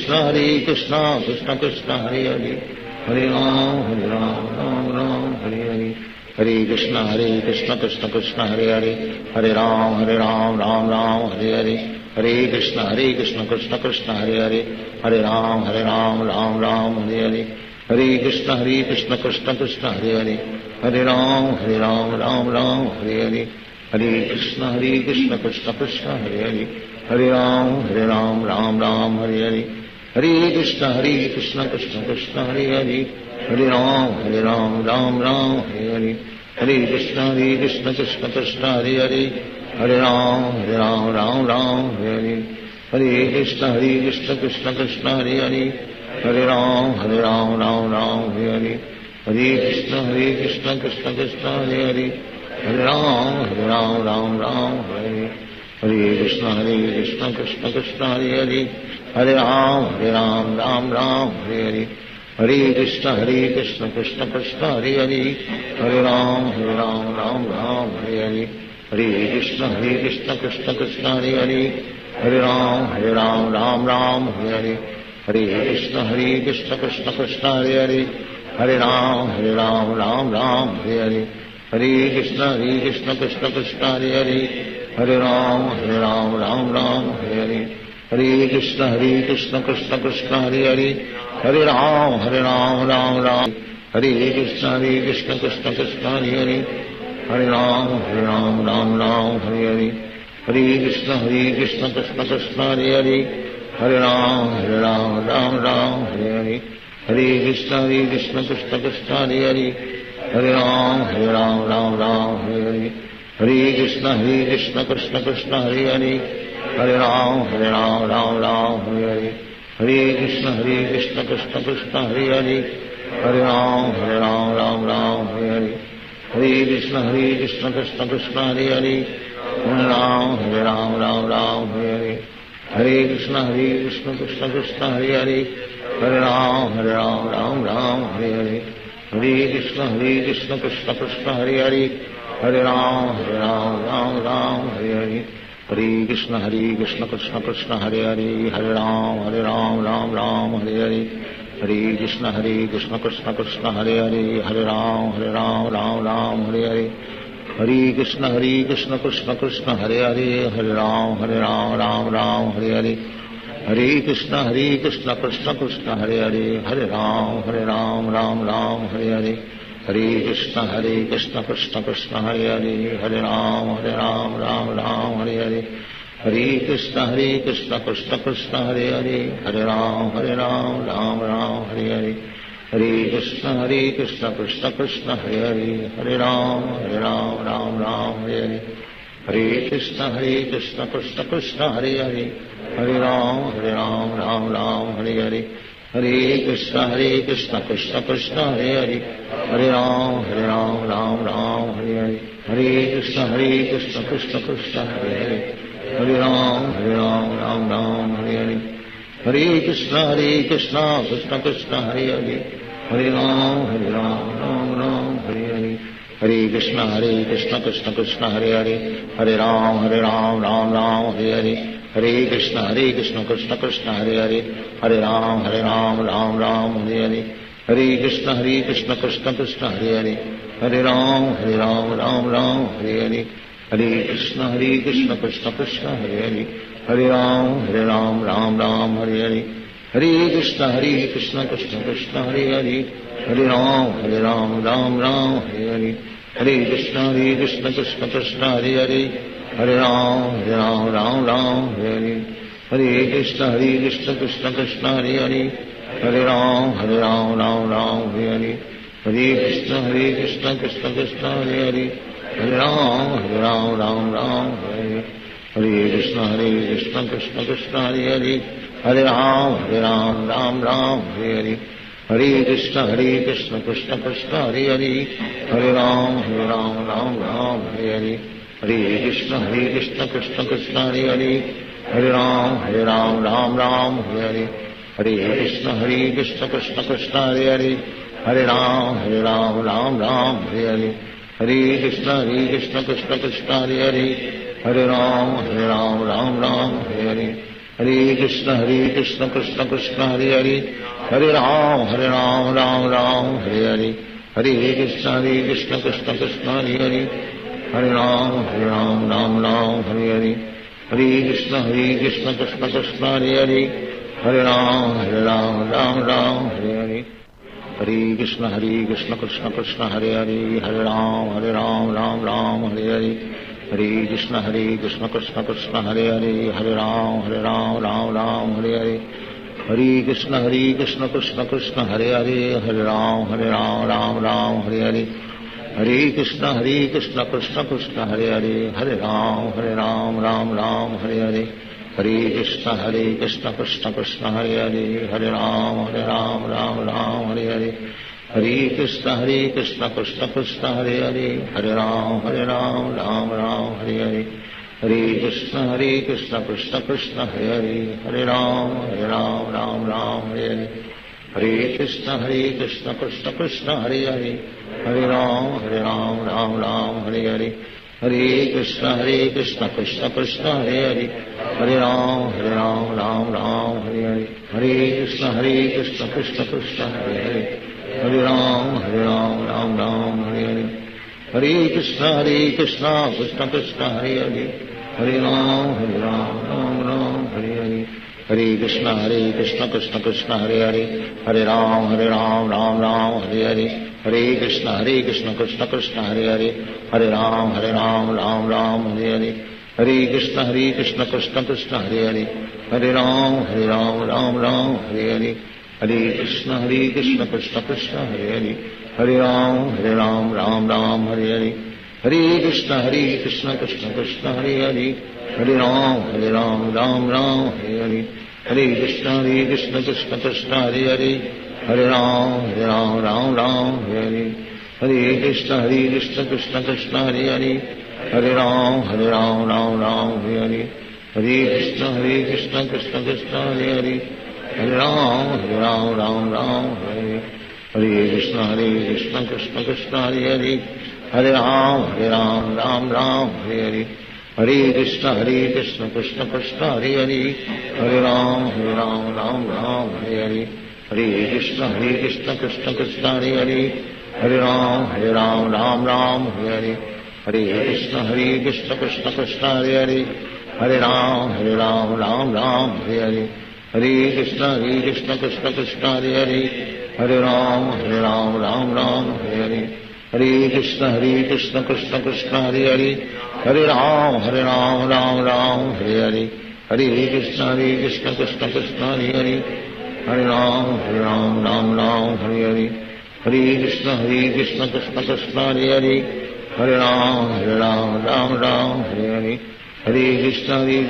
Hare Krishna, Krishna Krishna, Hare Hare, Hare Ram, Ram Ram, Hare Hare, Hare Krishna, Krishna Krishna, Hare Hare, Hare Ram, Ram Ram, Hare Hare, Hare Krishna, Krishna Krishna, Hare Hare, Hare Ram, Ram Ram, Hare Hare, Hare Krishna, Krishna Krishna, Hare Hare, Hare Ram, Ram Ram, Hare Hare, Hare Krishna, Krishna Krishna, Hare Hare, Hare Ram, Ram Ram, Hare Hare, Hare Krishna, Krishna Krishna, Hare Hare, Hare Ram, Ram Ram, Hare Hare, Hare Krishna, Krishna Krishna, Hare Hare, Hare Ram, Ram, Hare Hare, Hare Krishna, Krishna Krishna, Hare Hare, Hare Ram, Ram, Hare Hare, Hare Krishna, Krishna Krishna, Hare Hare, Hare Ram, Ram, Hare Hare, Hare Krishna, Krishna Krishna, Hare Hare, Hare Ram, Ram, Hare Hare, Hare Krishna, Krishna Krishna, Hare Hare, Hare Ram, Ram, Hare Hare, Hare Krishna, Krishna Krishna, Hare Hare, Hare Ram, Ram, Hare Hare, Hare Krishna Krishna Krishna Hare Hare, Hare Ram Ram Ram Hare Hare, Hare Krishna Krishna Krishna Hare Hare, Hare Ram Ram Ram Hare Hare, Hare Krishna Krishna Krishna Hare Hare, Hare Ram Ram Ram, Hare Krishna Krishna Krishna Hare Hare, Hare Ram Ram Ram Hare Hare, Hare Krishna Krishna Krishna Hare Hare, Hare Ram Ram Ram Hare Hare, Hare Krishna Krishna Krishna Hare Hare, Hare Ram Ram Ram Hare Hare, Hare Krishna Krishna Krishna Hare Hare, Hare Ram Ram Ram Hare Hare, Hare Krishna Krishna Krishna Hare Hare, Hare Ram Ram Ram Hare Hare, Hare Krishna Krishna Krishna Hare Hare, Hare Ram Ram Ram Hare Hare, Hare Krishna Krishna Krishna Hare Hare, Hare Ram Ram Ram Hare Hare, Hare Krishna Krishna Krishna Hare Hare, Hare Ram Ram Hare Hare, Hare Krishna Krishna Krishna Hare Hare, Hare Ram Ram Hare Hare, Hare Krishna Krishna Krishna Hare Hare, Hare Ram Ram Hare Hare, Hare Krishna Krishna Krishna Hare Hare, Hare Ram Ram Hare Hare, Hare Krishna Krishna Krishna Hare Hare, Hare Ram Ram Hare Hare, Hare Krishna Krishna Krishna Hare Hare, Hare Ram Ram Hare Hare, Hare Krishna Krishna Krishna Hare Hare, Hare Ram Ram Hare Hare, Hare Krishna Krishna Krishna Hare Hare, Hare Ram Ram Hare Hare, Hare Krishna Krishna Krishna Hare Hare, Hare Ram Ram Hare Hare, Hare Krishna Krishna Krishna Hare Hare, Hare Ram Ram Hare Hare, Hare Krishna Krishna Krishna Hare Hare, Hare Ram Ram Hare Hare, Hare Krishna Krishna Krishna Hare Hare, Hare Ram Ram Hare Hare, Hare Krishna Krishna Krishna Hare Hare, Hare Ram Ram Hare Hare, Hare Krishna Krishna Krishna Hare Hare, Hare Ram Ram Hare Hare, Hare Krishna Krishna Krishna Hare Hare, Hare Ram Ram Hare Hare, Hare Krishna Krishna Krishna Hare Hare, Hare Ram Ram Hare Hare, Hare Krishna Krishna Krishna Hare Hare, Hare Ram Ram Hare Hare, Hare Krishna Krishna Krishna Hare Hare, Hare Ram Ram Hare Hare, Hare Krishna Krishna Krishna Hare Hare, Hare Ram Ram Hare Hare, Hare Krishna Krishna Krishna Hare Hare, Hare Ram Ram Hare, Hare Krishna Krishna Krishna Hare Hare, Hare Ram Ram Hare Hare, Hare Krishna Krishna Krishna Hare Hare, Hare Ram Ram Hare Hare, Hare Krishna Krishna Krishna Hare Hare, Hare Ram Ram Hare Hare, Hare Krishna Krishna Krishna Hare Hare, Hare Ram Ram Hare Hare, Hare Krishna Krishna Krishna Hare Hare, Hare Ram Ram Hare Hare, Hare Krishna Krishna Krishna Hare Hare, Hare Ram Ram Hare Hare, Hare Krishna Krishna Krishna Hare Hare, Hare Ram Hare Hare, Hare Krishna Krishna Krishna Hare Hare, Hare Ram Hare Hare, Hare Krishna Krishna Krishna Hare Hare, Hare Ram Hare Hare, Hare Krishna Krishna Krishna Hare Hare, Hare Ram Hare Hare, Hare Krishna Krishna Krishna Hare Hare, Hare Ram Hare Hare, Hare Krishna Krishna Krishna Hare Hare, Hare Ram Hare Hare, Hare Krishna Krishna Krishna Hare Hare, Hare Ram Hare Hare, Hare Krishna Krishna Krishna Hare Hare, Hare Ram Hare Hare, Hare Krishna Krishna Krishna Hare Hare, Hare Ram Hare Hare, Hare Krishna Krishna Krishna Hare Hare, Hare Ram Hare Hare, Hare Krishna Krishna Krishna Hare Hare, Hare Ram Ram Ram Hare Hare, Hare Krishna Krishna Krishna Hare Hare, Hare Ram Ram Ram Hare Hare, Hare Krishna Krishna Krishna Hare Hare, Hare Ram Ram Ram Hare Hare, Hare Krishna Krishna Krishna Hare Hare, Hare Ram Ram Ram Hare Hare, Hare Krishna Krishna Krishna Hare Hare, Hare Ram Ram Hare Hare, Hare Krishna Krishna Krishna Hare Hare, Hare Ram Ram Hare Hare, Hare Krishna Krishna Krishna Hare Hare, Hare Ram Ram Hare Hare, Hare Krishna Krishna Krishna Hare Hare, Hare Ram Ram Hare Hare, Hare Krishna Krishna Krishna Hare Hare, Hare Ram Ram Hare Hare, Hare Krishna Krishna Krishna Hare Hare, Hare Ram Ram Hare Hare, Hare Krishna Krishna Krishna Hare Hare, Hare Ram Ram Hare Hare, Hare Krishna Krishna Krishna Hare Hare, Hare Ram Ram Hare Hare, Hare Krishna Krishna Krishna Hare Hare, Hare Ram Ram Hare Hare, Hare Krishna Krishna Krishna Hare Hare, Hare Ram Ram Hare Hare, Hare Krishna Krishna Krishna Hare Hare, Hare Ram Ram Hare Hare, Hare Krishna Krishna Krishna Hare Hare, Hare Ram Ram Hare Hare, Hare Krishna Krishna Krishna Hare Hare, Hare Ram Ram Hare Hare, Hare Krishna Krishna Krishna Hare Hare, Hare Ram Ram Hare Hare, Hare Krishna Krishna Krishna Hare Hare, Hare Ram Ram Hare Hare, Hare Krishna Krishna Krishna Hare Hare, Hare Ram Ram Hare Hare, Hare Krishna Krishna Krishna Hare Hare, Hare Ram Hare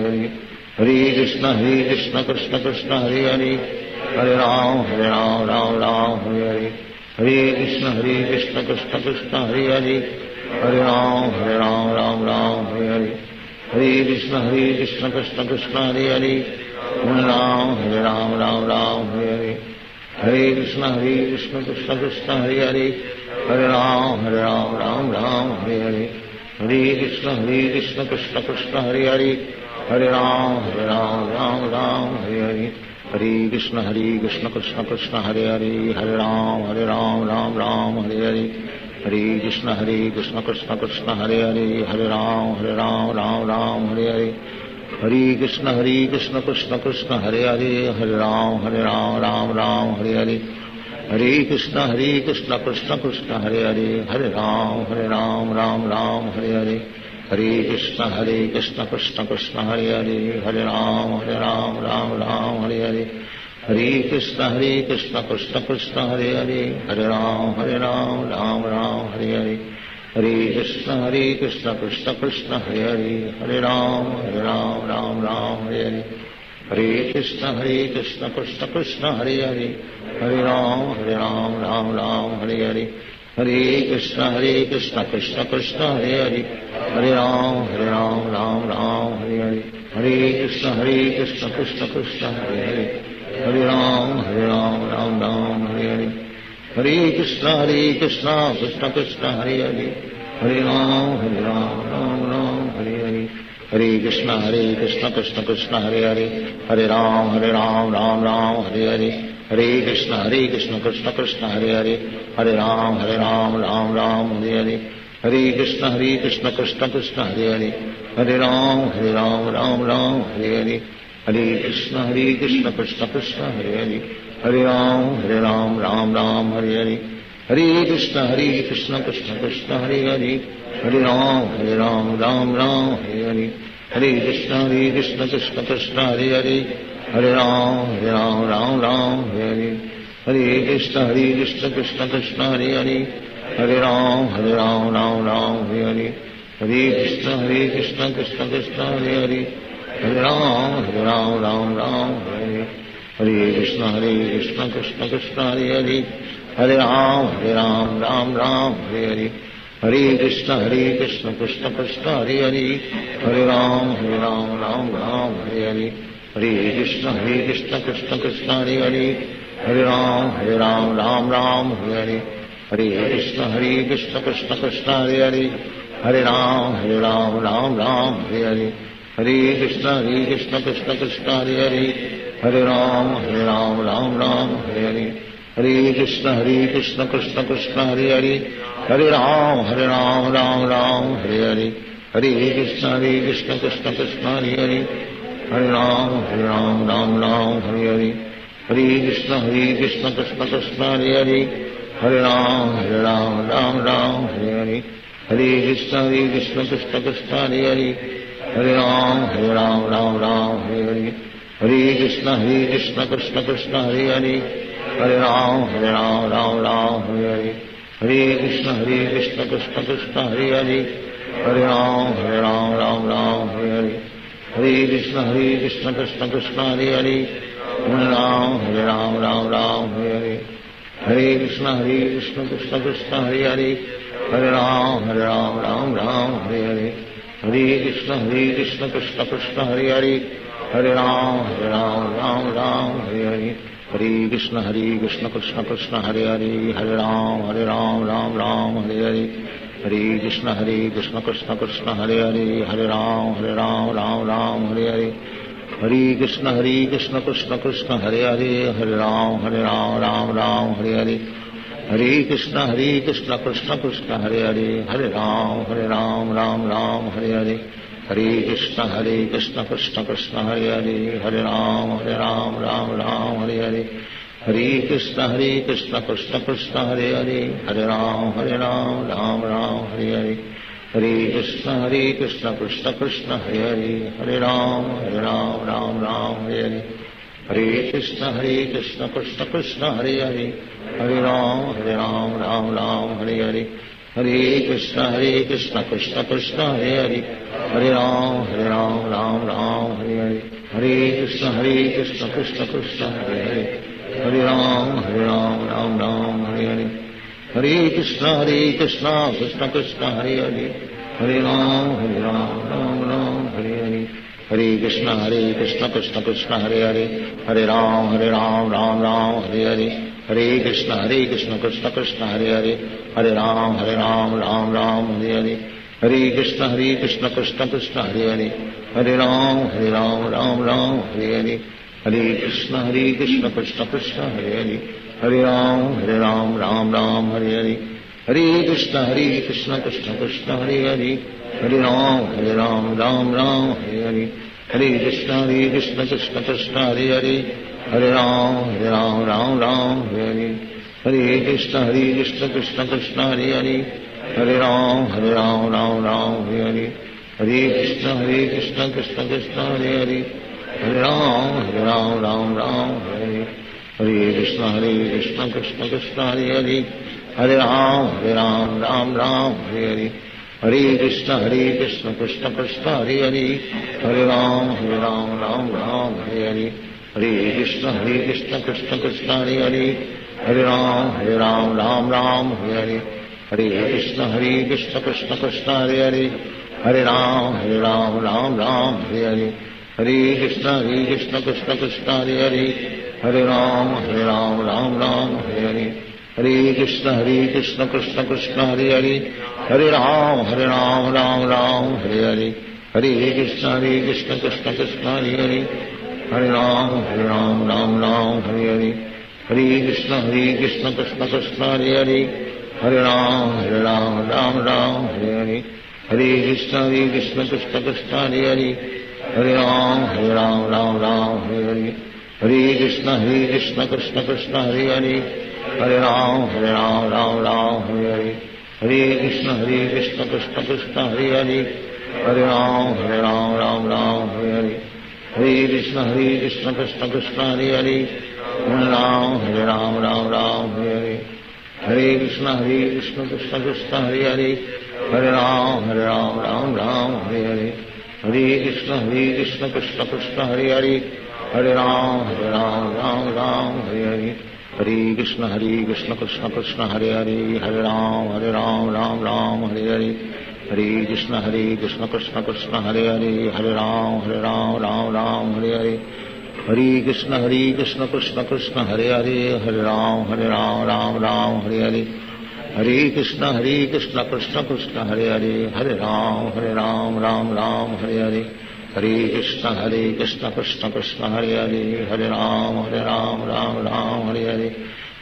Hare, Hare Krishna Krishna Krishna Hare Hare, Hare Ram Hare Hare, Hare Krishna Krishna Krishna Hare Hare, Hare Ram Hare Hare, Hare Krishna Krishna Krishna Hare Hare, Hare Ram Hare Hare, Hare Krishna Krishna Krishna Hare Hare, Hare Ram Hare Hare, Hare Krishna Krishna Krishna Hare Hare, Hare Ram Hare Hare, Hare Krishna Krishna Krishna Hare Hare, Hare Ram Hare Hare, Hare Krishna Krishna Krishna Hare Hare, Hare Ram Hare Hare, Hare Krishna Krishna Krishna Hare Hare, Hare Ram Hare Hare, Hare Krishna Krishna Krishna Hare Hare, Hare Ram Hare Hare, Hare Krishna Krishna Krishna Hare Hare, Hare Ram Hare Hare, Hare Krishna Krishna Krishna Hare Hare, Hare Ram Hare Hare, Hare Krishna Krishna Krishna Hare Hare, Hare Ram Hare Hare, Hare Krishna Krishna Krishna Hare Hare, Hare Ram Hare Hare, Hare Krishna Krishna Krishna Hare Hare, Hare Ram Hare Hare, Hare Krishna Krishna Krishna Hare Hare, Hare Ram Hare Hare, Hare Krishna Krishna Krishna Hare Hare, Hare Ram Hare Hare, Hare Krishna Krishna Krishna Hare Hare, Hare Ram Hare Hare, Hare Krishna Krishna Krishna Hare Hare, Hare Ram Hare Hare, Hare Krishna Krishna Krishna Hare Hare, Hare Ram Hare Hare, Hare Krishna Krishna Krishna Hare Hare, Hare Ram Hare Hare, Hare Krishna Krishna Krishna Hare Hare, Hare Ram Hare Hare, Hare Krishna Krishna Krishna Hare Hare, Hare Ram Hare Hare, Hare Krishna Krishna Krishna Hare Hare, Hare Ram Hare Hare, Hare Krishna Krishna Krishna Hare Hare, Hare Ram Hare Hare, Hare Krishna Krishna Krishna Hare Hare, Hare Ram Hare Hare, Hare Krishna Krishna Krishna Hare Hare, Hare Ram Hare Hare, Hare Krishna Krishna Krishna Hare Hare, Hare Ram Ram Ram Hare Hare, Hare Krishna Krishna Krishna Hare Hare, Hare Ram Ram Ram Hare Hare, Hare Krishna Krishna Krishna Hare Hare, Hare Ram Ram Ram Hare Hare, Hare Krishna Krishna Krishna Hare Hare, Hare Ram Ram Ram Hare Hare, Hare Krishna Krishna Krishna Hare Hare, Hare Ram Ram Ram Hare Hare, Hare Krishna Krishna Krishna Hare Hare, Hare Ram Ram Ram Hare Hare, Hare Krishna Krishna Krishna Hare Hare, Hare Ram Ram Ram Hare Hare, Hare Krishna Krishna Krishna Hare Hare, Hare Ram Ram Ram Hare Hare, Hare Krishna Krishna Krishna Hare Hare, Hare Ram Ram Hare Hare, Hare Krishna Krishna Krishna Hare Hare, Hare Ram Ram Hare Hare, Hare Krishna Krishna Krishna Hare Hare, Hare Ram Ram Hare Hare, Hare Krishna Krishna Krishna Hare Hare, Hare Ram Ram Hare Hare, Hare Krishna Krishna Krishna Hare Hare, Hare Ram Ram Hare Hare, Hare Krishna Krishna Krishna Hare Hare, Hare Ram Ram Hare Hare, Hare Krishna Krishna Krishna Hare Hare, Hare Ram Ram Hare Hare, Hare Krishna Krishna Krishna Hare Hare, Hare Ram Ram Hare Hare, Hare Krishna Krishna Krishna Hare Hare, Hare Ram Ram Hare Hare, Hare Krishna Krishna Krishna Hare Hare, Hare Ram Ram Hare Hare, Hare Krishna Krishna Krishna Hare Hare, Hare Ram Ram Hare Hare, Hare Krishna Krishna Krishna Hare Hare, Hare Ram Ram Hare Hare, Hare Krishna Krishna Krishna Hare Hare, Hare Ram Ram Hare Hare, Hare Krishna Krishna Krishna Hare Hare, Hare Ram Ram Hare Hare, Hare Krishna Krishna Krishna Hare Hare, Hare Ram Ram Hare Hare, Hare Krishna Krishna Krishna Hare Hare, Hare Ram Ram Hare Hare, Hare Krishna Krishna Krishna Hare Hare, Hare Ram Ram Hare Hare, Hare Krishna Krishna Krishna Hare Hare, Hare Ram Ram Hare Hare, Hare Krishna Krishna Krishna Hare Hare, Hare Ram Ram Hare Hare, Hare Krishna Krishna Krishna Hare Hare, Hare Ram Ram Hare Hare, Hare Krishna Krishna Krishna Hare Hare, Hare Ram Ram Hare Hare, Hare Krishna Krishna Krishna Hare Hare, Hare Ram Ram Hare Hare, Hare Krishna Krishna Krishna Hare Hare, Hare Ram Ram Hare Hare, Hare Krishna Krishna Krishna Hare Hare, Hare Ram Ram Hare Hare, Hare Krishna Krishna Krishna Hare Hare, Hare Ram Ram Hare Hare, Hare Krishna Krishna Krishna Hare Hare, Hare Ram Ram Hare Hare, Hare Krishna Krishna Krishna Hare Hare, Hare Ram Ram Hare Hare, Hare Krishna Krishna Krishna Hare Hare, Hare Ram Ram Hare Hare, Hare Krishna Krishna Krishna Hare Hare, Hare Ram Hare Hare, Hare Krishna Krishna Krishna Hare Hare, Hare Ram Hare Hare, Hare Krishna Krishna Krishna Hare Hare, Hare Ram Hare Hare, Hare Krishna Krishna Krishna Hare Hare, Hare Ram Hare Hare, Hare Krishna Krishna Krishna Hare Hare, Hare Ram Hare Hare, Hare Krishna Krishna Krishna Hare Hare, Hare Ram Hare Hare, Hare Krishna Krishna Krishna Hare Hare, Hare Ram Hare Hare, Hare Krishna Krishna Krishna Hare Hare, Hare Ram Hare Hare, Hare Krishna Krishna Krishna Hare Hare, Hare Ram Hare Hare, Hare Krishna Krishna Krishna Hare Hare, Hare Ram Hare Hare, Hare Krishna Krishna Krishna Hare Hare, Hare Ram Hare Hare, Hare Krishna Krishna Krishna Hare Hare, Hare Ram Ram Ram Hare Hare, Hare Krishna Krishna Krishna Hare Hare, Hare Ram Ram Ram Hare Hare,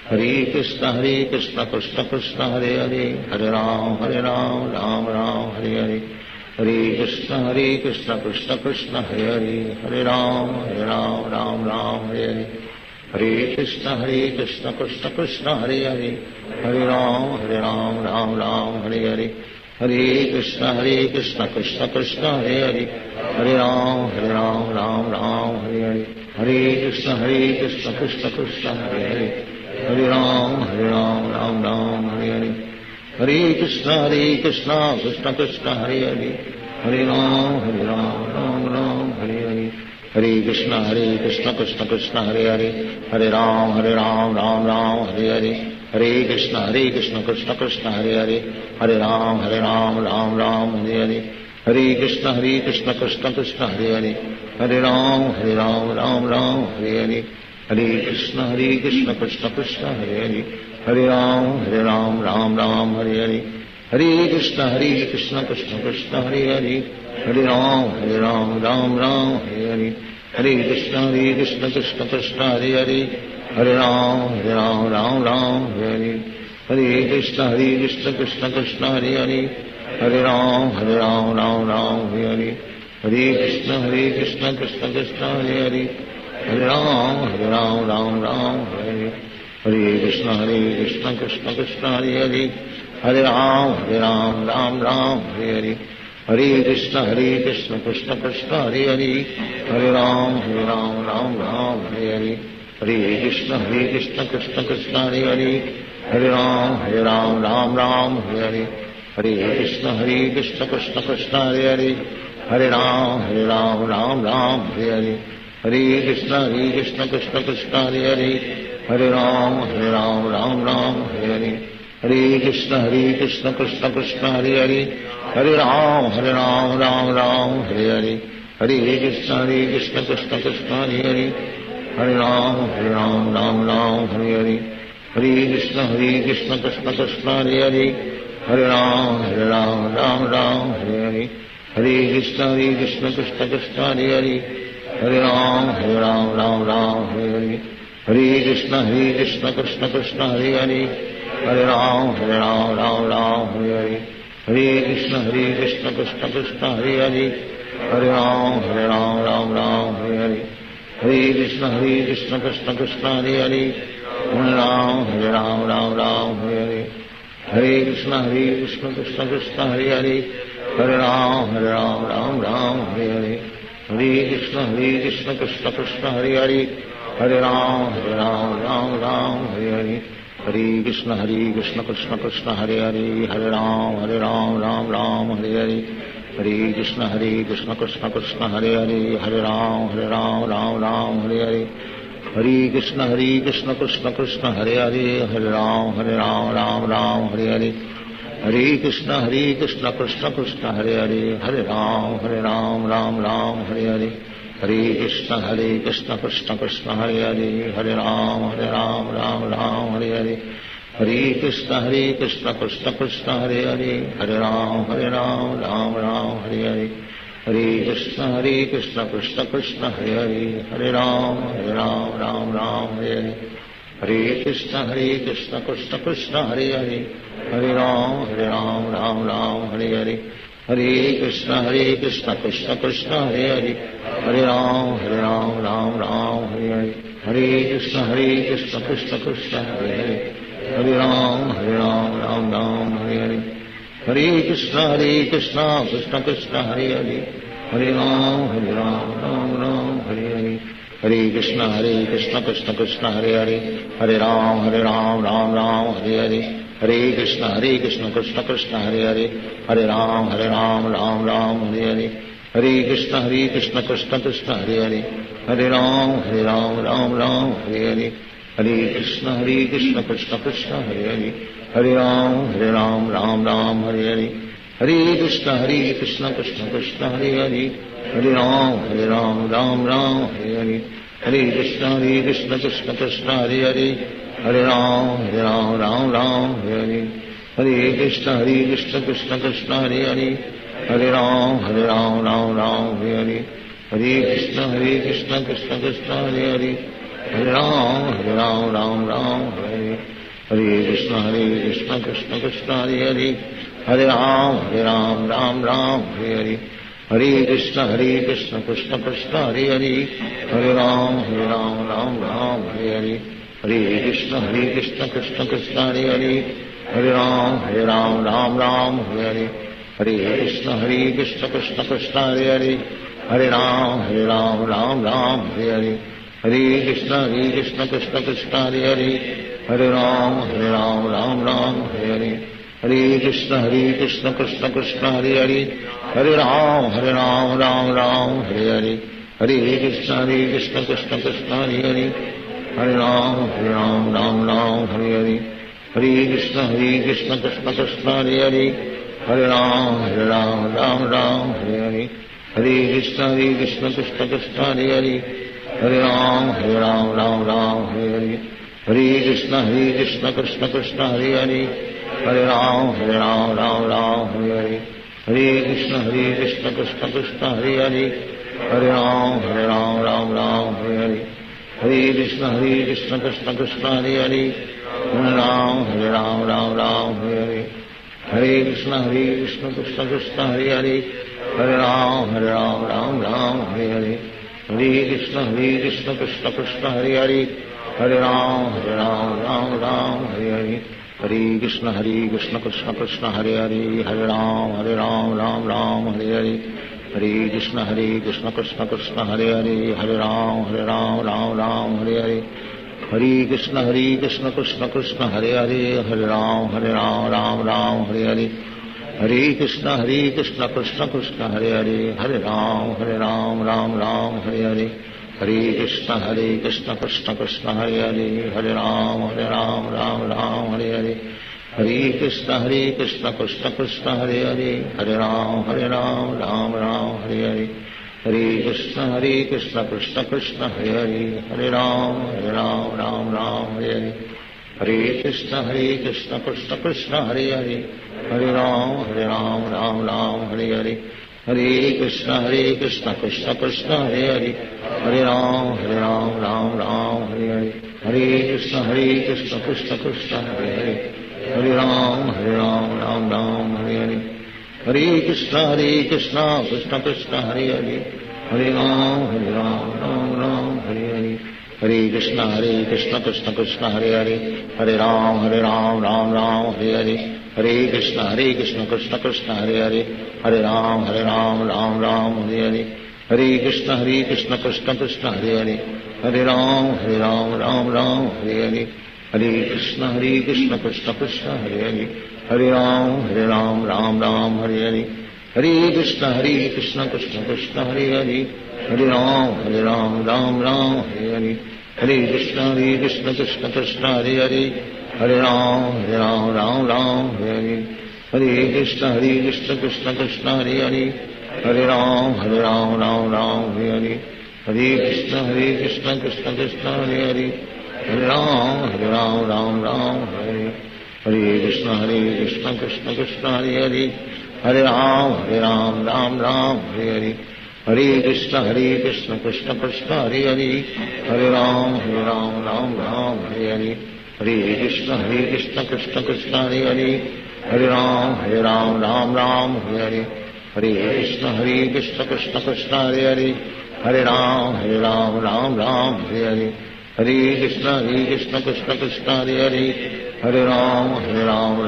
Hare Krishna Krishna Krishna Hare Hare, Hare Ram Ram Hare Hare, Hare Krishna Krishna Krishna Hare Hare, Hare Ram Ram Hare Hare, Hare Krishna Krishna Krishna Hare Hare, Hare Ram Ram Hare Hare, Hare Krishna Krishna Krishna Hare Hare, Hare Ram Ram Hare Hare, Hare Krishna Krishna Krishna Hare Hare, Hare Ram Ram Hare Hare, Hare Krishna Krishna Krishna Hare Hare, Hare Ram Ram Hare Hare, Hare Krishna Krishna Krishna Hare Hare, Hare Ram Ram Hare Hare, Hare Krishna Krishna Krishna Hare Hare, Hare Ram Ram Hare Hare, Hare Krishna Krishna Krishna Hare Hare, Hare Ram Ram Hare Hare, Hare Krishna Krishna Krishna Hare Hare, Hare Ram Ram Hare Hare, Hare Krishna Krishna Krishna Hare Hare, Hare Ram Ram Hare Hare, Hare Krishna Krishna Krishna Hare Hare, Hare Ram Ram Hare Hare, Hare Krishna Krishna Krishna Hare Hare, Hare Ram Ram Hare Hare, Hare Krishna Krishna Krishna Hare Hare, Hare Ram Ram Hare Hare, Hare Krishna Krishna Krishna Hare Hare, Hare Ram Ram Hare Hare, Hare Krishna Krishna Krishna Hare Hare, Hare Ram Ram Hare Hare, Hare Krishna Krishna Krishna Hare Hare, Hare Ram Ram Hare Hare, Hare Krishna Krishna Krishna Hare Hare, Hare Ram Ram Hare Hare, Hare Krishna Krishna Krishna Hare Hare, Hare Ram Ram Hare Hare, Hare Krishna Krishna Krishna Hare Hare, Hare Ram Ram Hare Hare, Hare Krishna Krishna Krishna Hare Hare, Hare Ram Ram Hare Hare, Hare Krishna Krishna Krishna Hare Hare, Hare Ram Ram Hare Hare, Hare Krishna Krishna Krishna Hare Hare, Hare Ram Ram Hare Hare, Hare Krishna Krishna Krishna Hare Hare, Hare Ram Ram Hare Hare, Hare Krishna Krishna Krishna Hare Hare, Hare Ram Ram Hare Hare, Hare Krishna Krishna Krishna Hare Hare, Hare Ram Hare Hare, Hare Krishna Krishna Krishna Hare Hare, Hare Ram Hare Hare, Hare Krishna Krishna Krishna Hare Hare, Hare Ram Hare Hare, Hare Krishna Krishna Krishna Hare Hare, Hare Ram Hare Hare, Hare Krishna Krishna Krishna Hare Hare, Hare Ram Hare Hare, Hare Krishna Krishna Krishna Hare Hare, Hare Ram Hare Hare, Hare Krishna Krishna Krishna Hare Hare, Hare Ram Hare Hare, Hare Krishna Krishna Krishna Hare Hare, Hare Ram Hare Hare, Hare Krishna Krishna Krishna Hare Hare, Hare Ram Hare Hare, Hare Krishna Krishna Krishna Hare Hare, Hare Ram Hare Hare, Hare Krishna Krishna Krishna Hare Hare, Hare Ram Hare Hare, Hare Krishna Krishna Krishna Hare Hare, Hare Ram Hare Hare, Hare Krishna Krishna Krishna Hare Hare, Hare Ram Hare Hare, Hare Krishna Krishna Krishna Hare Hare, Hare Ram Hare Hare, Hare Krishna Krishna Krishna Hare Hare, Hare Ram Hare Hare, Hare Krishna Krishna Krishna Hare Hare, Hare Ram Hare Hare, Hare Krishna Krishna Krishna Hare Hare, Hare Ram Hare Hare, Hare Krishna Krishna Krishna Hare Hare, Hare Ram Hare Hare, Hare Krishna Krishna Krishna Hare Hare, Hare Ram Hare Hare, Hare Krishna Krishna Krishna Hare Hare, Hare Ram Hare Hare, Hare Krishna Krishna Krishna Hare Hare, Hare Ram Ram Ram Hare Hare, Hare Krishna Krishna Krishna Hare Hare, Hare Ram Ram Ram Hare Hare, Hare Krishna Krishna Krishna Hare Hare, Hare Ram Ram Ram Hare Hare, Hare Krishna Krishna Krishna Hare Hare, Hare Ram Ram Ram Hare Hare, Hare Krishna Krishna Krishna Hare Hare, Hare Ram Ram Ram Hare Hare, Hare Krishna Krishna Krishna Hare Hare, Hare Ram Ram Ram Hare Hare, Hare Krishna Krishna Krishna Hare Hare, Hare Ram Ram Ram Hare Hare, Hare Krishna Krishna Krishna Hare Hare, Hare Ram Ram Hare Hare, Hare Krishna Krishna Krishna Hare Hare, Hare Ram Ram Hare Hare, Hare Krishna Krishna Krishna Hare Hare, Hare Ram Ram Hare Hare, Hare Krishna Krishna Krishna Hare Hare, Hare Ram Ram Hare Hare, Hare Krishna Krishna Krishna Hare Hare, Hare Ram Ram Hare Hare, Hare Krishna Krishna Krishna Hare Hare, Hare Ram Ram Hare Hare, Hare Krishna Krishna Krishna Hare Hare, Hare Ram Ram Hare Hare, Hare Krishna Krishna Krishna Hare Hare, Hare Ram Ram Hare Hare, Hare Krishna Krishna Krishna Hare Hare, Hare Ram Ram Hare Hare, Hare Krishna Krishna Krishna Hare Hare, Hare Ram Ram Hare Hare, Hare Krishna Krishna Krishna Hare Hare, Hare Ram Ram Hare Hare, Hare Krishna Krishna Krishna Hare Hare, Hare Ram Ram Hare Hare, Hare Krishna Krishna Krishna Hare Hare, Hare Ram Ram Hare Hare, Hare Krishna Krishna Krishna Hare Hare, Hare Ram Ram Hare Hare, Hare Krishna Krishna Krishna Hare Hare, Hare Ram Ram Hare Hare, Hare Krishna Krishna Krishna Hare Hare, Hare Ram Ram Hare Hare, Hare Krishna Krishna Krishna Hare Hare, Hare Ram Hare Hare, Hare Krishna Krishna Krishna Hare Hare, Hare Ram Hare Hare, Hare Krishna Krishna Krishna Hare Hare, Hare Ram Hare Hare, Hare Krishna Krishna Krishna Hare Hare, Hare Ram Hare Hare, Hare Krishna Krishna Krishna Hare Hare, Hare Ram Hare Hare, Hare Krishna Krishna Krishna Hare Hare, Hare Ram Hare Hare, Hare Krishna Krishna Krishna Hare Hare, Hare Ram Hare Hare, Hare Krishna Krishna Krishna Hare Hare, Hare Ram Hare Hare, Hare Krishna Krishna Krishna Hare Hare, Hare Ram Hare Hare, Hare Krishna Krishna Krishna Hare Hare, Hare Ram Hare Hare, Hare Krishna Krishna Krishna Hare Hare, Hare Ram Hare Hare, Hare Krishna Krishna Krishna Hare Hare, Hare Ram Hare Hare, Hare Krishna Krishna Krishna Hare Hare, Hare Ram Hare Hare, Hare Krishna Krishna Krishna Hare Hare, Hare Ram Hare Hare, Hare Krishna Krishna Krishna Hare Hare, Hare Ram Hare Hare, Hare Krishna Krishna Krishna Hare Hare, Hare Ram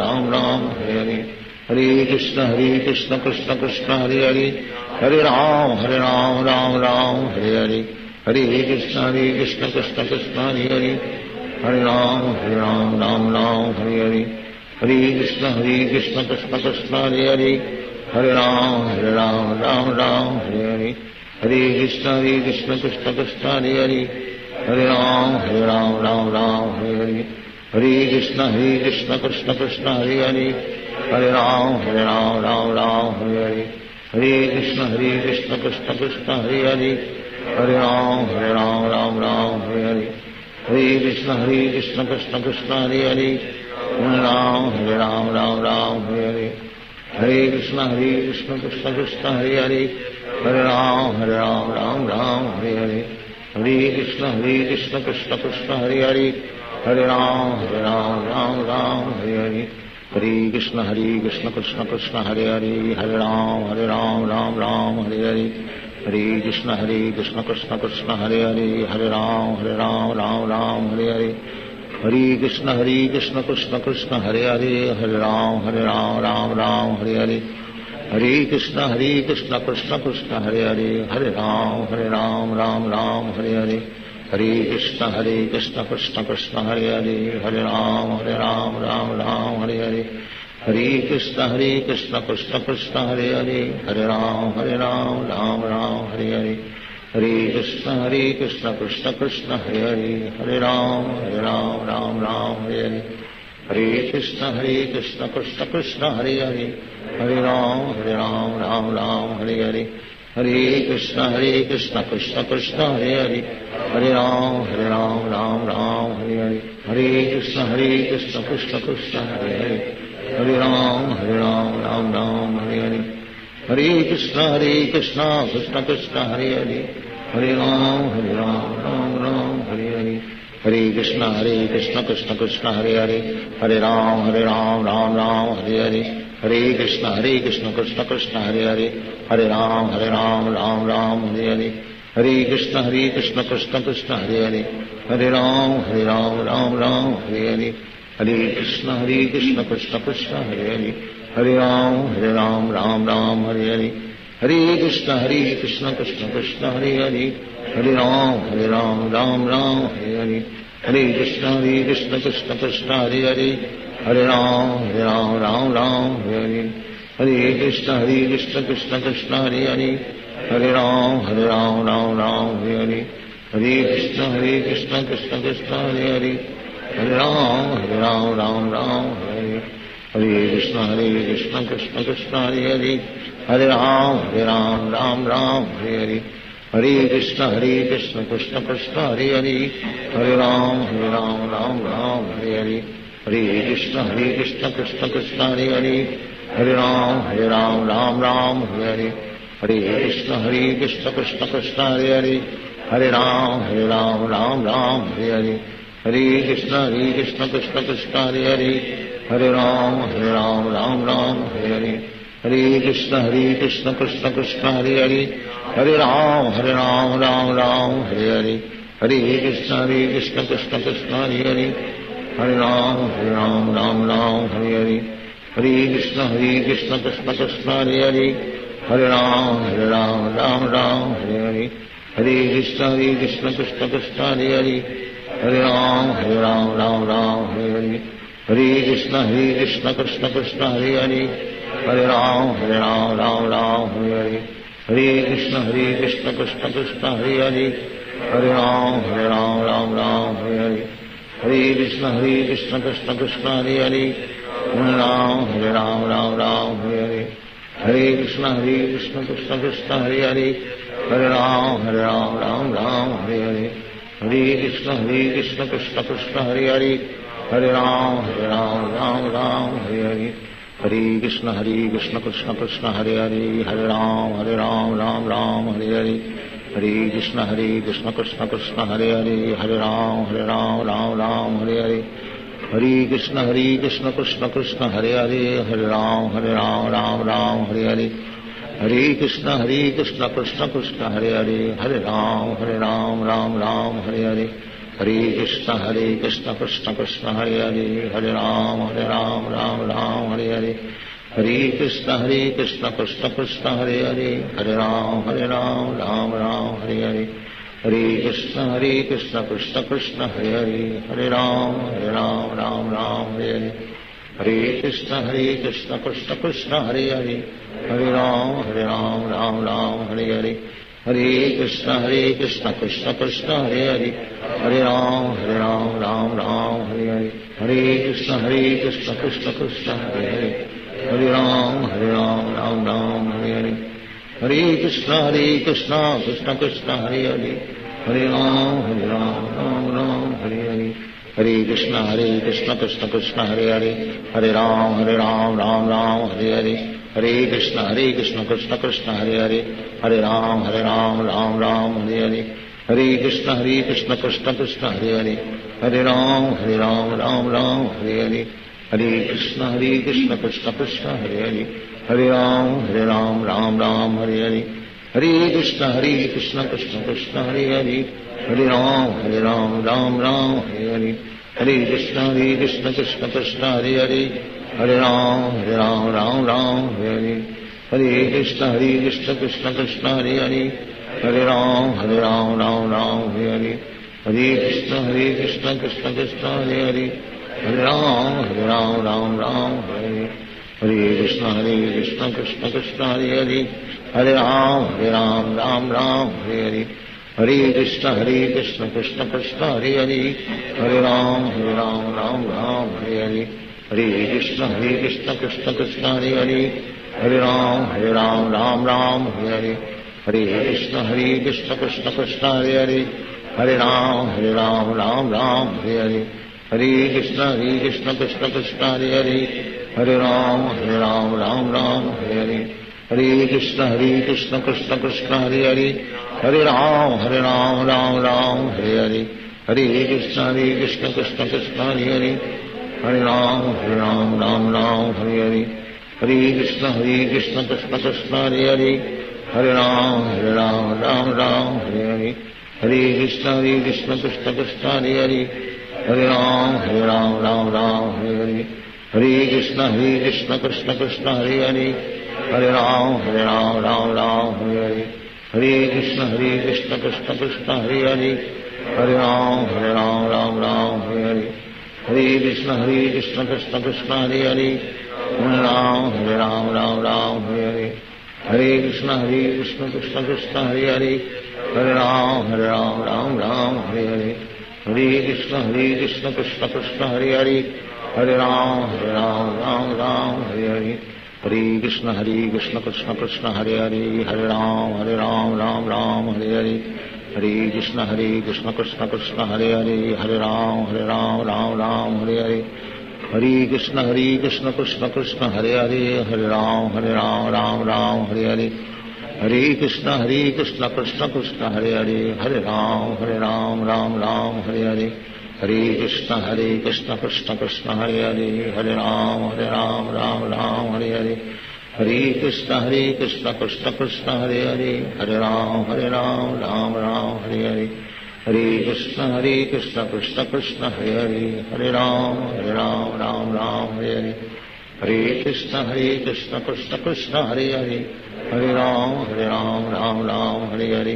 Hare Hare, Hare Krishna Krishna Krishna Hare Hare, Hare Ram Hare Hare, Hare Krishna Krishna Krishna Hare Hare, Hare Ram Hare Hare, Hare Krishna Krishna Krishna Hare Hare, Hare Ram Hare Hare, Hare Krishna Krishna Krishna Hare Hare, Hare Ram Hare Hare, Hare Krishna Krishna Krishna Hare Hare, Hare Ram Hare Hare, Hare Krishna Krishna Krishna Hare Hare, Hare Ram Hare Hare, Hare Krishna Krishna Krishna Hare Hare, Hare Ram Hare Hare, Hare Krishna Krishna Krishna Hare Hare, Hare Ram, Ram Ram, Hare Hare. Hare Krishna, Krishna Krishna, Hare Hare. Hare Ram, Ram Ram, Hare Hare. Hare Krishna, Krishna Krishna, Hare Hare. Hare Ram, Ram Hare Hare. Hare Krishna, Krishna Krishna, Hare Hare. Hare Ram, Ram Hare Hare. Hare Krishna, Krishna Krishna, Hare Hare. Hare Ram, Hare Hare. Hare Krishna, Krishna Krishna, Hare Hare. Hare Ram, Ram Hare Hare. Hare Krishna, Krishna Krishna, Hare Hare. Hare Ram, Ram Hare Hare. Hare Krishna, Krishna Krishna, Hare Hare. Hare Ram, Ram Hare Hare. Hare Krishna, Krishna Krishna, Hare Hare. Hare Ram, Ram Hare Hare. Hare Krishna, Krishna Krishna, Hare Hare. Hare Ram, Ram Hare Hare. Hare Krishna, Krishna Krishna, Hare Hare. Hare Ram, Ram Hare Hare. Hare Krishna, Krishna Krishna, Hare Hare. Hare Ram, Ram Hare Hare. Hare Krishna, Krishna Krishna, Hare Hare. Hare Ram, Ram Hare Hare. Hare Krishna, Krishna Krishna, Hare Hare. Hare Ram, Hare Hare. Hare Krishna, Krishna Krishna, Hare Hare. Hare Ram, Ram Hare Hare. Hare Krishna, Krishna Krishna, Hare Hare. Hare Ram, Ram Hare Hare. Hare Krishna, Krishna Krishna, Hare Hare. Hare Ram, Hare Hare. Hare Krishna, Krishna Krishna, Hare Hare. Hare Ram, Ram Hare Hare. Hare Krishna, Krishna Krishna, Hare Hare. Hare Ram, Ram Hare Hare. Hare Krishna, Krishna Krishna, Hare Hare. Hare Ram, Ram Hare Hare. Hare Krishna, Krishna Krishna, Hare Hare. Hare Ram, Ram Hare Hare. Hare Krishna, Krishna Krishna, Hare Hare. Hare Ram, Ram Hare Hare. Hare Krishna, Krishna Krishna, Hare Hare. Hare Ram, Ram Hare Hare. Hare Krishna, Krishna Krishna, Hare Hare. Hare Ram, Hare Hare. Hare Krishna, Krishna Krishna, Hare Hare. Hare Ram, Hare Hare. Hare Krishna, Krishna Krishna, Hare Hare. Hare Ram, Hare Hare. Hare Krishna, Krishna Krishna, Hare Hare. Hare Ram, Hare Hare. Hare Krishna, Krishna Krishna, Hare Hare. Hare Ram, Hare Hare. Hare Krishna, Krishna Krishna, Hare Hare. Hare Ram, Hare Hare. Hare Krishna, Krishna Krishna, Hare Hare. Hare Ram, Hare Hare. Hare Krishna, Krishna Krishna, Hare Hare. Hare Ram, Hare Hare. Hare Krishna, Krishna Krishna, Hare Hare. Hare Ram, Hare Hare. Hare Krishna, Krishna Krishna, Hare Hare. Hare Ram, Hare Hare. Hare Krishna, Krishna Krishna, Hare Hare. Hare Ram, Hare Hare. Hare Krishna, Krishna Krishna, Hare Hare. Hare Ram, Hare Hare. Hare Krishna, Krishna Krishna, Hare Hare. Hare Ram, Hare Hare. Hare Krishna, Krishna Krishna, Hare Hare. Hare Ram, Hare Hare. Hare Krishna, Krishna Krishna, Hare Hare. Hare Ram, Hare Hare. Hare Krishna, Krishna Krishna, Hare Hare. Hare Ram, Hare Hare. Hare Krishna, Krishna Krishna, Hare Hare. Hare Ram, Hare Hare. Hare Krishna, Krishna Krishna, Hare Hare. Hare Ram, Hare Hare. Hare Krishna, Krishna Krishna, Hare Hare. Hare Ram, Hare Hare. Hare Krishna, Krishna Krishna, Hare Hare. Hare Ram, Hare Hare. Hare Krishna, Krishna Krishna, Hare Hare. Hare Ram, Hare Hare. Hare Krishna, Krishna Krishna, Hare Hare. Hare Ram, Hare Hare. Hare Krishna, Krishna Krishna, Hare Hare. Hare Ram, Hare Hare. Hare Krishna, Krishna Krishna, Hare Hare. Hare Ram, Hare Hare. Hare Krishna Krishna Krishna Hare Hare, Hare Ram Ram Ram Hare Hare, Hare Krishna Krishna Krishna Hare Hare, Hare Ram Ram Ram Hare Hare, Hare Krishna Krishna Krishna Hare Hare, Hare Ram Ram Ram Hare Hare, Hare Krishna Krishna Krishna Hare Hare, Hare Ram Ram Ram Hare Hare, Hare Krishna Krishna Krishna Hare Hare, Hare Ram Ram Ram Hare Hare, Hare Krishna Krishna Krishna Hare Hare, Hare Ram Ram Ram Hare Hare, Hare Krishna Krishna Krishna Hare Hare, Hare Ram Ram Ram Hare Hare, Hare Krishna Krishna Krishna Hare Hare, Hare Ram Ram Ram Hare Hare, Hare Krishna Krishna Krishna Hare Hare, Hare Ram Ram Ram Hare Hare, Hare Krishna Krishna Krishna Hare Hare, Hare Ram Ram Ram Hare Hare, Hare Krishna Krishna Krishna Hare Hare, Hare Ram Ram Hare Hare, Hare Krishna Krishna Krishna Hare Hare, Hare Ram Ram Hare Hare, Hare Krishna Krishna Krishna Hare Hare, Hare Ram Ram Hare Hare, Hare Krishna Krishna Krishna Hare Hare, Hare Ram Ram Hare Hare, Hare Krishna Krishna Krishna Hare Hare, Hare Ram Ram Hare Hare, Hare Krishna Krishna Krishna Hare Hare, Hare Ram Ram Hare Hare, Hare Krishna Krishna Krishna Hare Hare, Hare Ram Ram Hare Hare, Hare Krishna Krishna Krishna Hare Hare, Hare Ram Ram Hare Hare, Hare Krishna Krishna Krishna Hare Hare, Hare Ram Ram Hare Hare, Hare Krishna Krishna Krishna Hare Hare, Hare Ram Ram Hare Hare, Hare Krishna Krishna Krishna Hare Hare, Hare Ram Ram Hare Hare, Hare Krishna Krishna Krishna Hare Hare, Hare Ram Ram Hare Hare, Hare Krishna Krishna Krishna Hare Hare, Hare Ram Ram Hare Hare, Hare Krishna Krishna Krishna Hare Hare, Hare Ram Ram Hare Hare, Hare Krishna Krishna Krishna Hare Hare, Hare Ram Ram Hare Hare, Hare Krishna Krishna Krishna Hare Hare, Hare Ram Ram Hare Hare, Hare Krishna Krishna Krishna Hare Hare, Hare Ram Ram Hare Hare, Hare Krishna Krishna Krishna Hare Hare, Hare Ram Ram Hare Hare, Hare Krishna Krishna Krishna Hare Hare, Hare Ram Ram Hare Hare, Hare Krishna Krishna Krishna Hare Hare, Hare Ram Ram Hare Hare, Hare Krishna Krishna Krishna Hare Hare, Hare Ram Ram Hare Hare, Hare Krishna Krishna Krishna Hare Hare, Hare Ram Ram Hare Hare,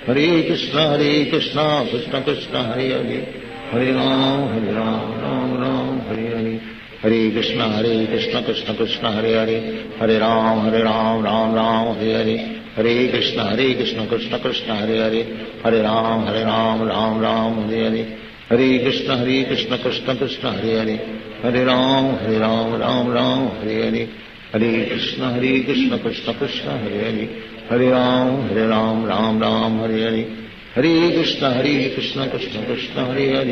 Hare Krishna Krishna Krishna Hare Hare, Hare Ram Ram Hare Hare, Hare Krishna Krishna Krishna Hare Hare, Hare Ram Ram Hare Hare, Hare Krishna Krishna Krishna Hare Hare, Hare Ram Ram Hare Hare, Hare Krishna Krishna Krishna Hare Hare, Hare Ram Ram Hare Hare, Hare Krishna Krishna Krishna Hare Hare, Hare Ram Ram Hare Hare, Hare Krishna Krishna Krishna Hare Hare,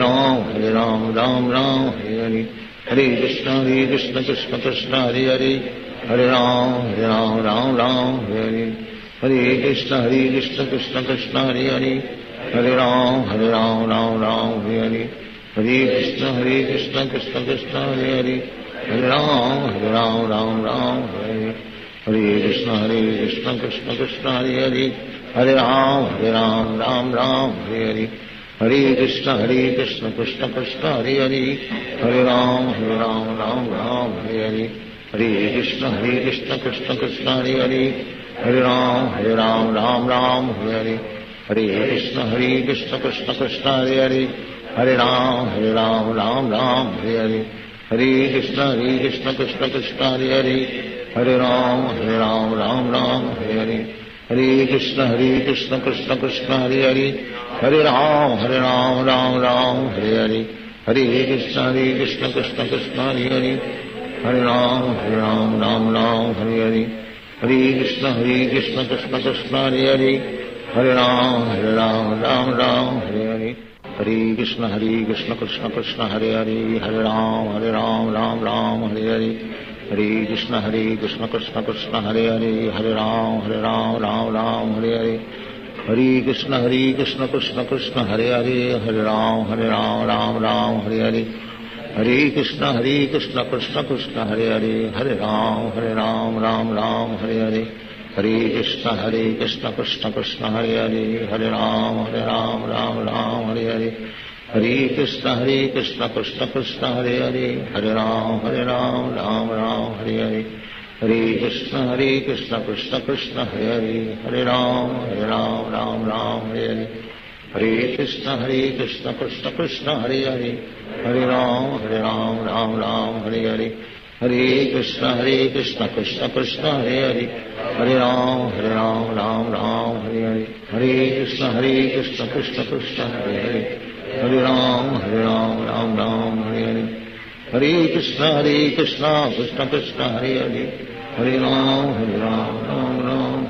Hare Ram Ram Hare Hare, Hare Krishna Krishna Krishna Hare Hare, Hare Ram Ram Hare Hare, Hare Krishna Krishna Krishna Hare Hare, Hare Ram Ram Hare Hare, Hare Krishna Krishna Krishna Hare Hare, Hare Ram Ram Hare Hare, Hare Krishna Krishna Krishna Hare Hare, Hare Ram Ram Hare Hare, Hare Krishna Krishna Krishna Hare Hare, Hare Ram Hare Hare, Hare Krishna Krishna Krishna Hare Hare, Hare Ram Hare Hare, Hare Krishna Krishna Krishna Hare Hare, Hare Ram Hare Hare, Hare Krishna Krishna Krishna Hare Hare, Hare Ram Hare Hare, Hare Krishna Krishna Krishna Hare Hare, Hare Ram Hare Hare, Hare Krishna Krishna Krishna Hare Hare, Hare Ram Ram Ram Hare Hare, Hare Krishna Krishna Krishna Hare Hare, Hare Ram Ram Hare Hare, Hare Krishna Krishna Krishna Hare Hare, Hare Ram Ram Hare Hare, Hare Krishna Krishna Krishna Hare Hare, Hare Ram Ram Hare Hare, Hare Krishna Krishna Krishna Hare Hare, Hare Ram Ram Hare Hare, Hare Krishna Krishna Krishna Hare Hare, Hare Ram Ram Hare Hare, Hare Krishna Krishna Krishna Hare Hare, Hare Ram Ram Hare Hare, Hare Krishna Krishna Krishna Hare Hare, Hare Ram Ram Hare Hare, Hare Krishna Krishna Krishna Hare Hare, Hare Ram Ram Hare Hare, Hare Krishna Krishna Krishna Hare Hare, Hare Ram Hare Hare, Hare Krishna Krishna Krishna Hare Hare, Hare Ram Hare Hare, Hare Krishna Krishna Krishna Hare Hare, Hare Ram Hare Hare, Hare Krishna Krishna Krishna Hare Hare, Hare Ram Hare Hare, Hare Krishna Krishna Krishna Hare Hare, Hare Ram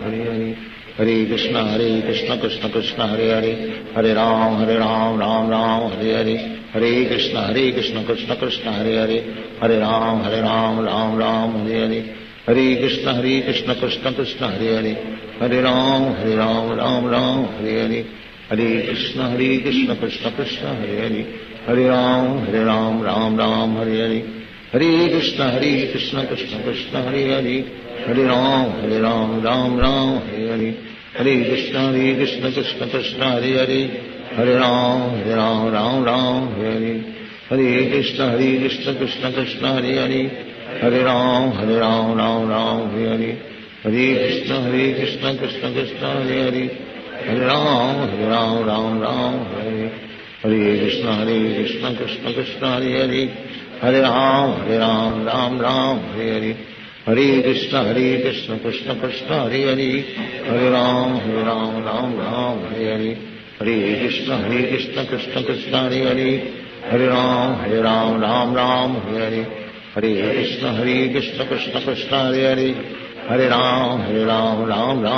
Hare Hare, Hare Krishna Krishna Krishna Hare Hare, Hare Ram Hare Hare, Hare Krishna Krishna Krishna Hare Hare, Hare Ram Hare Hare, Hare Krishna Krishna Krishna Hare Hare, Hare Ram Hare Hare, Hare Krishna Krishna Krishna Hare Hare, Hare Ram Hare Hare, Hare Krishna Krishna Krishna Hare Hare, Hare Ram Hare Hare, Hare Krishna Krishna Krishna Hare Hare, Hare Ram Hare Hare, Hare Krishna Krishna Krishna Hare Hare, Hare Ram Hare Hare, Hare Krishna Krishna Krishna Hare Hare, Hare Ram Hare Hare, Hare Krishna Krishna Krishna Hare Hare, Hare Ram Hare Hare, Hare Krishna Krishna Krishna Hare Hare, Hare Ram Hare Hare, Hare Krishna Krishna Krishna Hare Hare, Hare Ram Hare Hare, Hare Krishna Krishna Krishna Hare Hare, Hare Ram Hare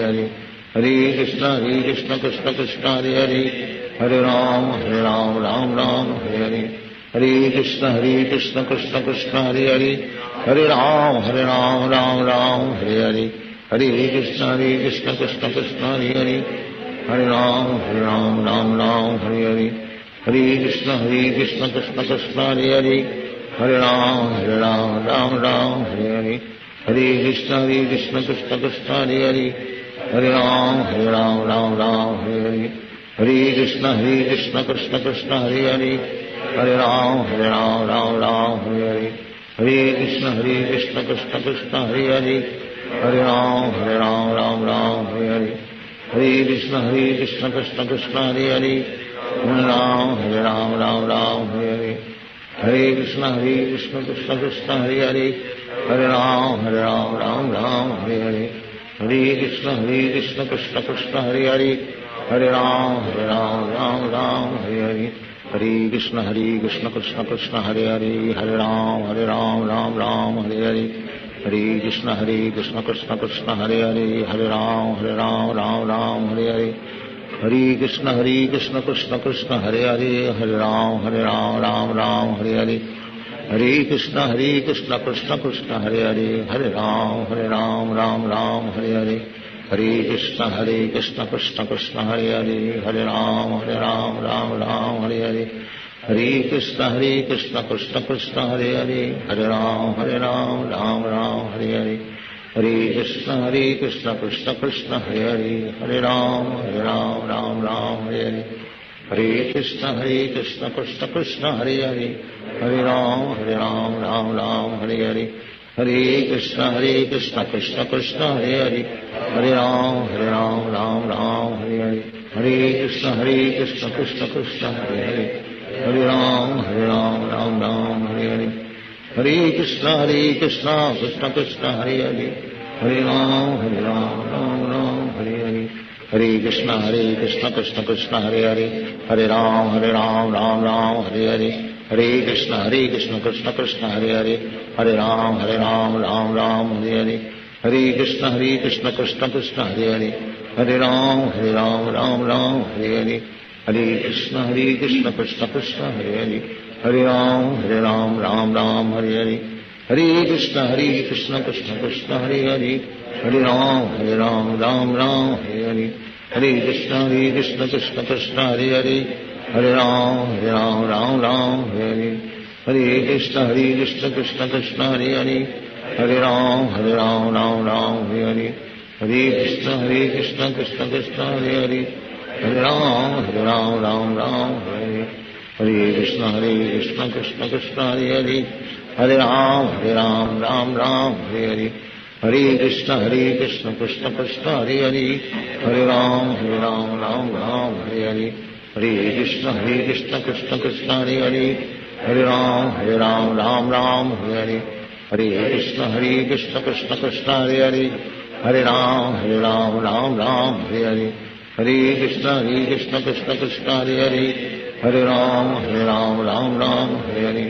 Hare, Hare Krishna Krishna Krishna Hare Hare, Hare Ram Hare Hare, Hare Krishna Krishna Krishna Hare Hare, Hare Ram Hare Hare, Hare Krishna Krishna Krishna Hare Hare, Hare Ram Hare Hare, Hare Krishna Krishna Krishna Hare Hare, Hare Ram Hare Hare, Hare Krishna Krishna Krishna Hare Hare, Hare Ram Hare Hare, Hare Krishna Krishna Krishna Hare Hare, Hare Ram Hare Hare, Hare Krishna Krishna Krishna Hare Hare, Hare Ram Hare Hare, Hare Krishna Krishna Krishna Hare Hare, Hare Ram Hare Hare, Hare Krishna Krishna Krishna Hare Hare, Hare Ram Hare Hare, Hare Krishna Krishna Krishna Hare Hare, Hare Ram Hare Hare, Hare Krishna Krishna Krishna Hare Hare, Hare Ram Hare Hare, Hare Krishna Krishna Krishna Hare Hare, Hare Ram Hare Hare, Hare Krishna Krishna Krishna Hare Hare, Hare Ram Hare Hare, Hare Krishna Krishna Krishna Hare Hare, Hare Ram Hare Hare, Hare Krishna Krishna Krishna Hare Hare, Hare Ram Hare Hare, Hare Krishna Krishna Krishna Hare Hare, Hare Ram Hare Hare, Hare Krishna Krishna Krishna Hare Hare, Hare Ram Hare Hare, Hare Krishna Krishna Krishna Hare Hare, Hare Ram Hare Hare, Hare Krishna Krishna Krishna Hare Hare, Hare Ram Hare Hare, Hare Krishna Krishna Krishna Hare Hare, Hare Ram Hare Hare, Hare Krishna Krishna Krishna Hare Hare, Hare Ram Ram Ram Hare Hare, Hare Krishna Krishna Krishna Hare Hare, Hare Ram Ram Ram Hare Hare, Hare Krishna Krishna Krishna Hare Hare, Hare Ram Ram Hare Hare, Hare Krishna Krishna Krishna Hare Hare, Hare Ram Ram Hare Hare, Hare Krishna Krishna Krishna Hare Hare, Hare Ram Ram Hare Hare, Hare Krishna Krishna Krishna Hare Hare, Hare Ram Ram Hare Hare, Hare Krishna Krishna Krishna Hare Hare, Hare Ram Ram Hare Hare, Hare Krishna Krishna Krishna Hare Hare, Hare Ram Ram Hare Hare, Hare Krishna Krishna Krishna Hare Hare, Hare Ram Ram Hare Hare, Hare Krishna Krishna Krishna Hare Hare, Hare Ram Ram Hare Hare, Hare Krishna Krishna Krishna Hare Hare, Hare Ram Ram Hare Hare, Hare Krishna Krishna Krishna Hare Hare, Hare Ram Ram Hare Hare, Hare Krishna Krishna Krishna Hare Hare, Hare Ram Ram Hare Hare, Hare Krishna Krishna Krishna Hare Hare, Hare Ram Hare Hare,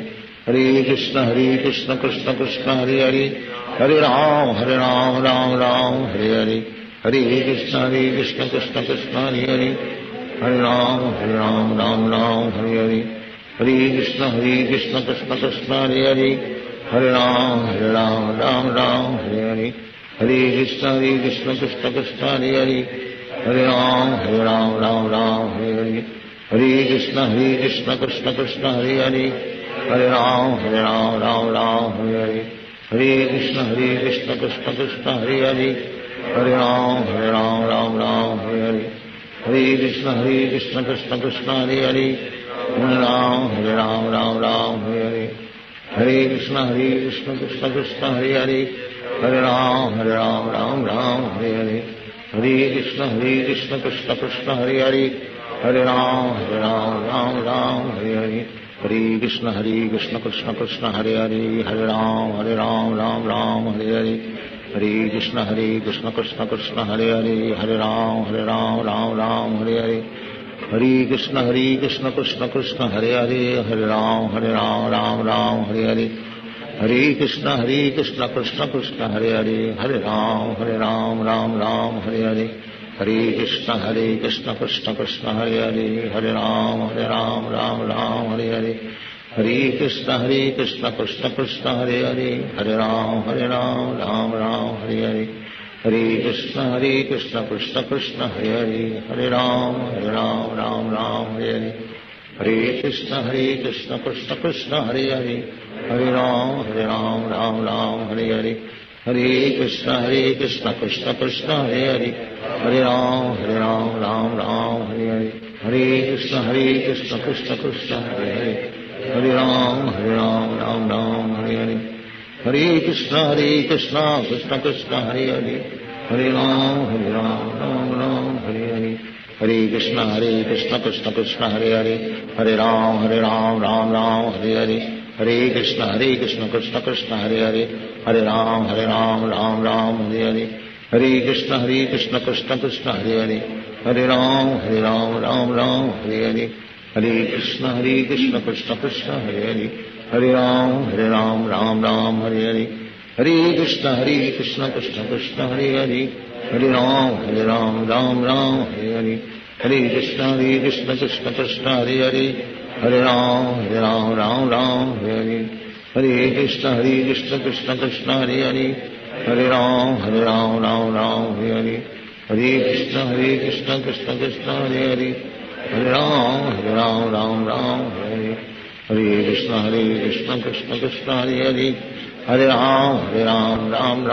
Hare Krishna Krishna Krishna Hare Hare, Hare Ram Hare Hare, Hare Krishna Krishna Krishna Hare Hare, Hare Ram Hare Hare, Hare Krishna Krishna Krishna Hare Hare, Hare Ram Hare Hare, Hare Krishna Krishna Krishna Hare Hare, Hare Ram Hare Hare, Hare Krishna Krishna Krishna Hare Hare, Hare Ram Hare Hare, Hare Krishna Krishna Krishna Hare Hare, Hare Ram Hare Hare, Hare Krishna Krishna Krishna Hare Hare, Hare Ram Hare Hare, Hare Krishna Krishna Krishna Hare Hare, Hare Ram Hare Hare, Hare Krishna Krishna Krishna Hare Hare, Hare Ram Hare Hare, Hare Krishna Krishna Krishna Hare Hare, Hare Ram Hare Hare, Hare Krishna Krishna Krishna Hare Hare, Hare Ram Hare Hare, Hare Krishna Krishna Krishna Hare Hare, Hare Ram Hare Hare, Hare Krishna Krishna Krishna Hare Hare, Hare Ram Hare Hare, Hare Krishna Krishna Krishna Hare Hare, Hare Ram Hare Hare, Hare Krishna Krishna Krishna Hare Hare, Hare Ram Hare Hare, Hare Krishna Krishna Krishna Hare Hare, Hare Ram Hare Hare, Hare Krishna Krishna Krishna Hare Hare, Hare Ram Hare Hare, Hare Krishna Krishna Krishna Hare Hare, Hare Ram Hare Hare, Hare Krishna Krishna Krishna Hare Hare, Hare Ram Hare Hare, Hare Krishna Krishna Krishna Hare Hare, Hare Ram Hare Hare, Hare Krishna Krishna Krishna Hare Hare, Hare Ram Hare Hare, Hare Krishna Krishna Krishna Hare Hare, Hare Ram Hare Hare, Hare Krishna Krishna Krishna Hare Hare, Hare Ram Hare Hare, Hare Krishna Krishna Krishna Hare Hare, Hare Ram Hare Hare, Hare Krishna Krishna Krishna Hare Hare, Hare Ram Hare Hare, Hare Krishna Krishna Krishna Hare Hare, Hare Ram Hare Hare, Hare Krishna Krishna Krishna Hare Hare, Hare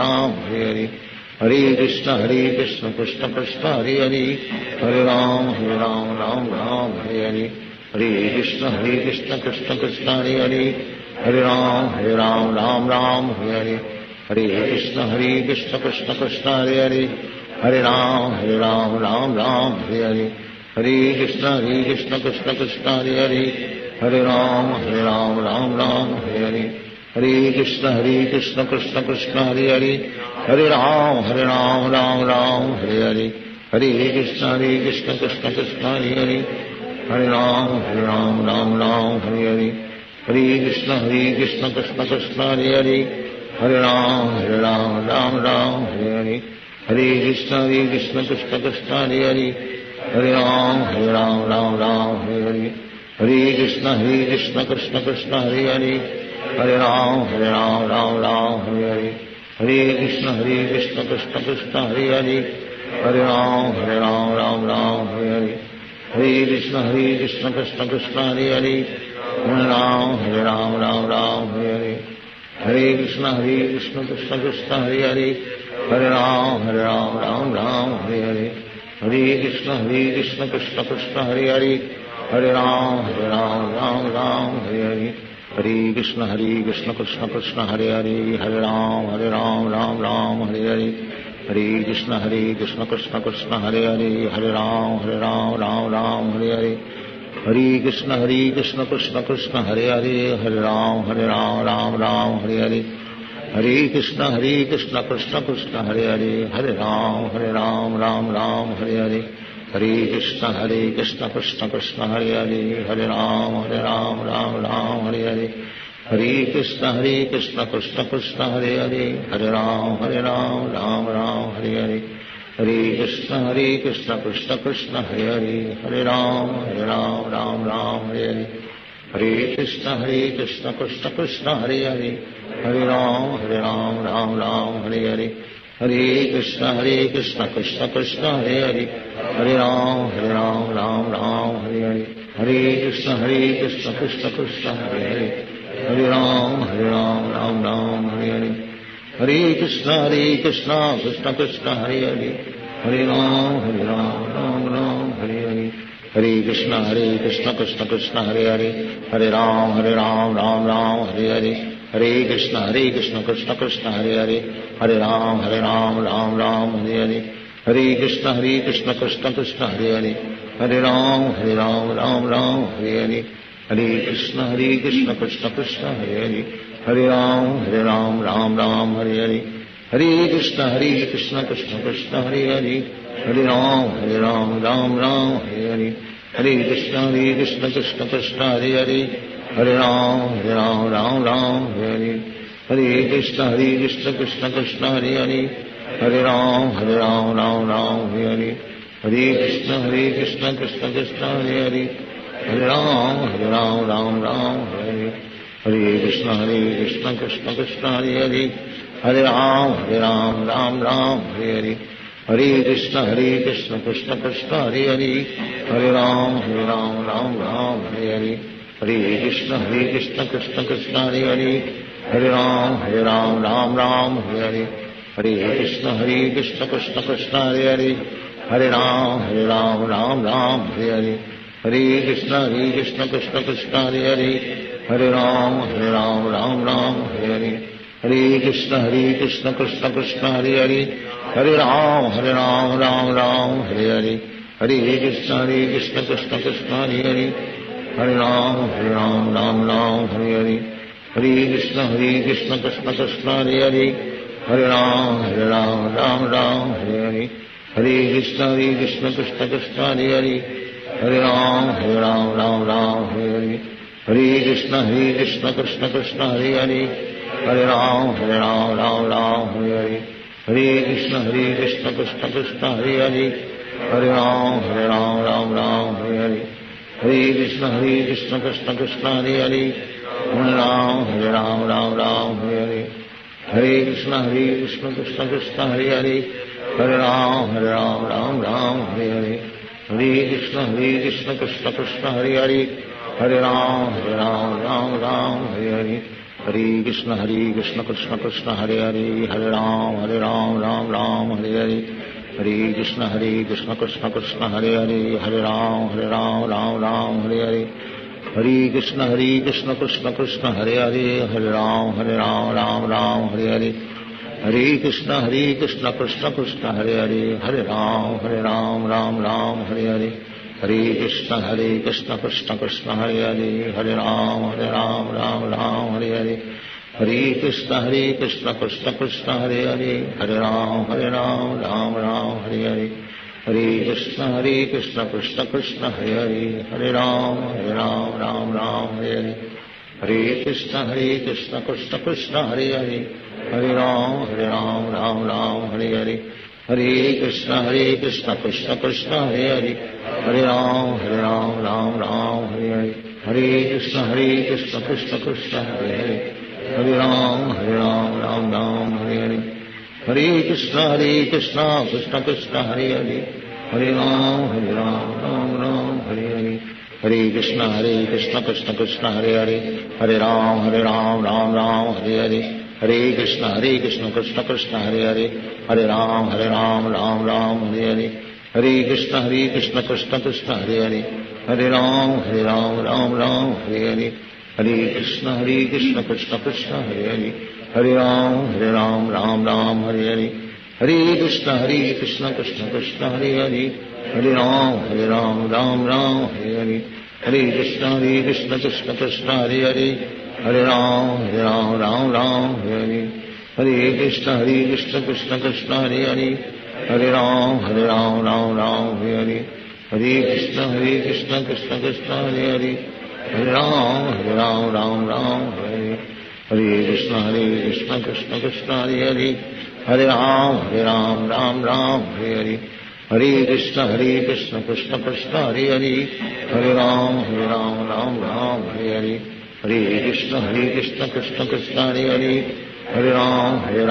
Ram Hare Hare, Hare Krishna Krishna Krishna Hare Hare, Hare Ram Hare Hare, Hare Krishna Krishna Krishna Hare Hare, Hare Ram Hare Hare, Hare Krishna Krishna Krishna Hare Hare, Hare Ram Hare Hare, Hare Krishna Krishna Krishna Hare Hare, Hare Ram Hare Hare, Hare Krishna Krishna Krishna Hare Hare, Hare Ram Hare Hare, Hare Krishna Krishna Krishna Hare Hare, Hare Ram Hare Hare, Hare Krishna Krishna Krishna Hare Hare, Hare Ram Ram Ram Hare Hare, Hare Krishna Krishna Krishna Hare Hare, Hare Ram Ram Hare Hare, Hare Krishna Krishna Krishna Hare Hare, Hare Ram Ram Hare Hare, Hare Krishna Krishna Krishna Hare Hare, Hare Ram Hare Hare, Hare Krishna Krishna Krishna Hare Hare, Hare Ram Hare Hare, Hare Krishna Krishna Krishna Hare Hare, Hare Ram Hare Hare, Hare Krishna Krishna Krishna Hare Hare, Hare Ram Hare Hare, Hare Krishna Krishna Krishna Hare Hare, Hare Ram Hare Hare, Hare Krishna Krishna Krishna Hare Hare, Hare Ram Hare Hare, Hare Krishna Krishna Krishna Hare Hare, Hare Ram Hare Hare, Hare Krishna Krishna Krishna Hare Hare, Hare Ram Hare Hare, Hare Krishna Krishna Krishna Hare Hare, Hare Ram Hare Hare, Hare Krishna Krishna Krishna Hare Hare, Hare Ram Hare Hare, Hare Krishna Krishna Krishna Hare Hare, Hare Ram Hare Hare, Hare Krishna Krishna Krishna Hare Hare, Hare Ram Hare Hare, Hare Krishna Krishna Krishna Hare Hare, Hare Ram Hare Hare, Hare Krishna Krishna Krishna Hare Hare, Hare Ram Hare Hare, Hare Krishna Krishna Krishna Hare Hare, Hare Ram Hare Hare, Hare Krishna Krishna Krishna Hare Hare, Hare Ram Hare Hare, Hare Krishna Krishna Krishna Hare Hare, Hare Ram Hare Hare, Hare Krishna Krishna Krishna Hare Hare, Hare Ram Hare Hare, Hare Krishna Krishna Krishna Hare Hare, Hare Ram Hare Hare, Hare Krishna Krishna Krishna Hare Hare, Hare Ram Hare Hare, Hare Krishna Krishna Krishna Hare Hare, Hare Ram Hare Hare, Hare Krishna Krishna Krishna Hare Hare, Hare Ram Hare Hare, Hare Krishna Krishna Krishna Hare Hare, Hare Ram Hare Hare, Hare Krishna Krishna Krishna Hare Hare, Hare Ram Hare Hare, Hare Krishna Krishna Krishna Hare Hare, Hare Ram Hare Hare, Hare Krishna Krishna Krishna Hare Hare, Hare Ram Hare Hare, Hare Krishna Krishna Krishna Hare Hare, Hare Ram Hare Hare, Hare Krishna Krishna Krishna Hare Hare, Hare Ram Hare Hare, Hare Krishna Krishna Krishna Hare Hare, Hare Ram Hare Hare, Hare Krishna Krishna Krishna Hare Hare, Hare Ram Hare Hare, Hare Krishna Krishna Krishna Hare Hare, Hare Ram Hare Hare, Hare Krishna Krishna Krishna Hare Hare, Hare Ram Hare Hare, Hare Krishna Krishna Krishna Hare Hare, Hare Ram Hare Hare, Hare Krishna Krishna Krishna Hare Hare, Hare Ram Hare Hare, Hare Krishna Krishna Krishna Hare Hare, Hare Ram Hare Hare, Hare Krishna Krishna Krishna Hare Hare, Hare Ram Hare Hare, Hare Krishna Krishna Krishna Hare Hare, Hare Ram Hare Hare, Hare Krishna Krishna Krishna Hare Hare, Hare Ram Hare Hare, Hare Krishna Krishna Krishna Hare Hare, Hare Ram Hare Hare, Hare Krishna Krishna Krishna Hare Hare, Hare Ram Hare Hare, Hare Krishna Krishna Krishna Hare Hare, Hare Ram Hare Hare, Hare Krishna Krishna Krishna Hare Hare, Hare Ram Hare Hare, Hare Krishna Krishna Krishna Hare Hare, Hare Ram Hare Hare, Hare Krishna Krishna Krishna Hare Hare, Hare Ram Hare Hare, Hare Krishna Krishna Krishna Hare Hare, Hare Ram Ram Ram Hare Hare, Hare Krishna Krishna Krishna Hare Hare, Hare Ram Ram Hare Hare, Hare Krishna Krishna Krishna Hare Hare, Hare Ram Ram Hare Hare, Hare Krishna Krishna Krishna Hare Hare, Hare Ram Ram Hare Hare, Hare Krishna Krishna Krishna Hare Hare, Hare Ram Hare Hare, Hare Krishna Krishna Krishna Hare Hare, Hare Ram Hare Hare, Hare Krishna Krishna Krishna Hare Hare, Hare Ram Hare Hare, Hare Krishna Krishna Krishna Hare Hare, Hare Ram Hare Hare, Hare Krishna Krishna Krishna Hare Hare, Hare Ram Hare Hare, Hare Krishna Krishna Krishna Hare Hare, Hare Ram Hare Hare, Hare Krishna Krishna Krishna Hare Hare, Hare Ram Hare Hare, Hare Krishna Krishna Krishna Hare Hare, Hare Ram Hare Hare, Hare Krishna Krishna Krishna Hare Hare, Hare Ram Hare Hare, Hare Krishna Krishna Krishna Hare Hare, Hare Ram Hare Hare, Hare Krishna Krishna Krishna Hare Hare, Hare Ram Hare Hare, Hare Krishna Krishna Krishna Hare Hare, Hare Ram Hare Hare, Hare Krishna Krishna Krishna Hare Hare, Hare Ram Hare Hare, Hare Krishna Krishna Krishna Hare Hare, Hare Ram Hare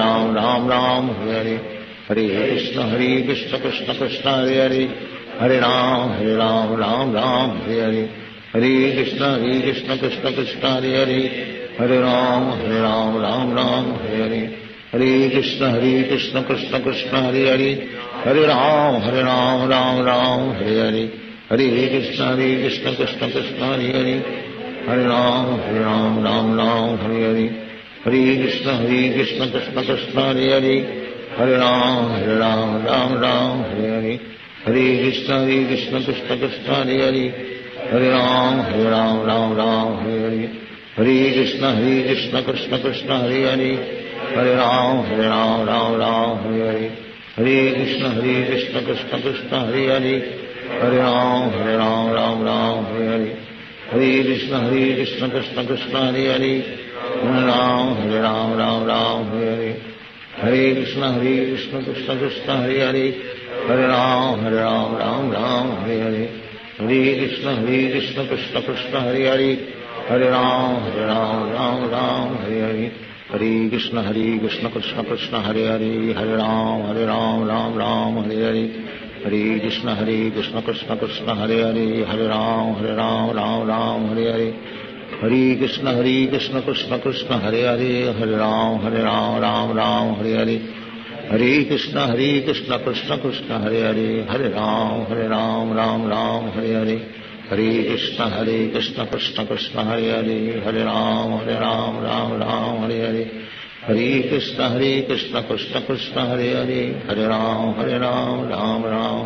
Hare, Hare Krishna Krishna Krishna Hare Hare, Hare Ram Hare Hare, Hare Krishna Krishna Krishna Hare Hare, Hare Ram Hare Hare, Hare Krishna Krishna Krishna Hare Hare, Hare Ram Hare Hare, Hare Krishna Krishna Krishna Hare Hare, Hare Ram Hare Hare, Hare Krishna Krishna Krishna Hare Hare, Hare Ram Hare Hare, Hare Krishna Krishna Krishna Hare Hare, Hare Ram Hare Hare, Hare Krishna Krishna Krishna Hare Hare, Hare Ram Hare Hare, Hare Krishna Krishna Krishna Hare Hare, Hare Ram Hare Hare, Hare Krishna Krishna Krishna Hare Hare, Hare Ram Hare Hare, Hare Krishna Krishna Krishna Hare Hare, Hare Ram Hare Hare, Hare Krishna Krishna Krishna Hare Hare, Hare Ram Hare Hare, Hare Krishna Krishna Krishna Hare Hare, Hare Ram Hare Hare, Hare Krishna Krishna Krishna Hare Hare, Hare Ram Hare Hare, Hare Krishna Krishna Krishna Hare Hare, Hare Ram Hare Hare, Hare Krishna Krishna Krishna Hare Hare, Hare Ram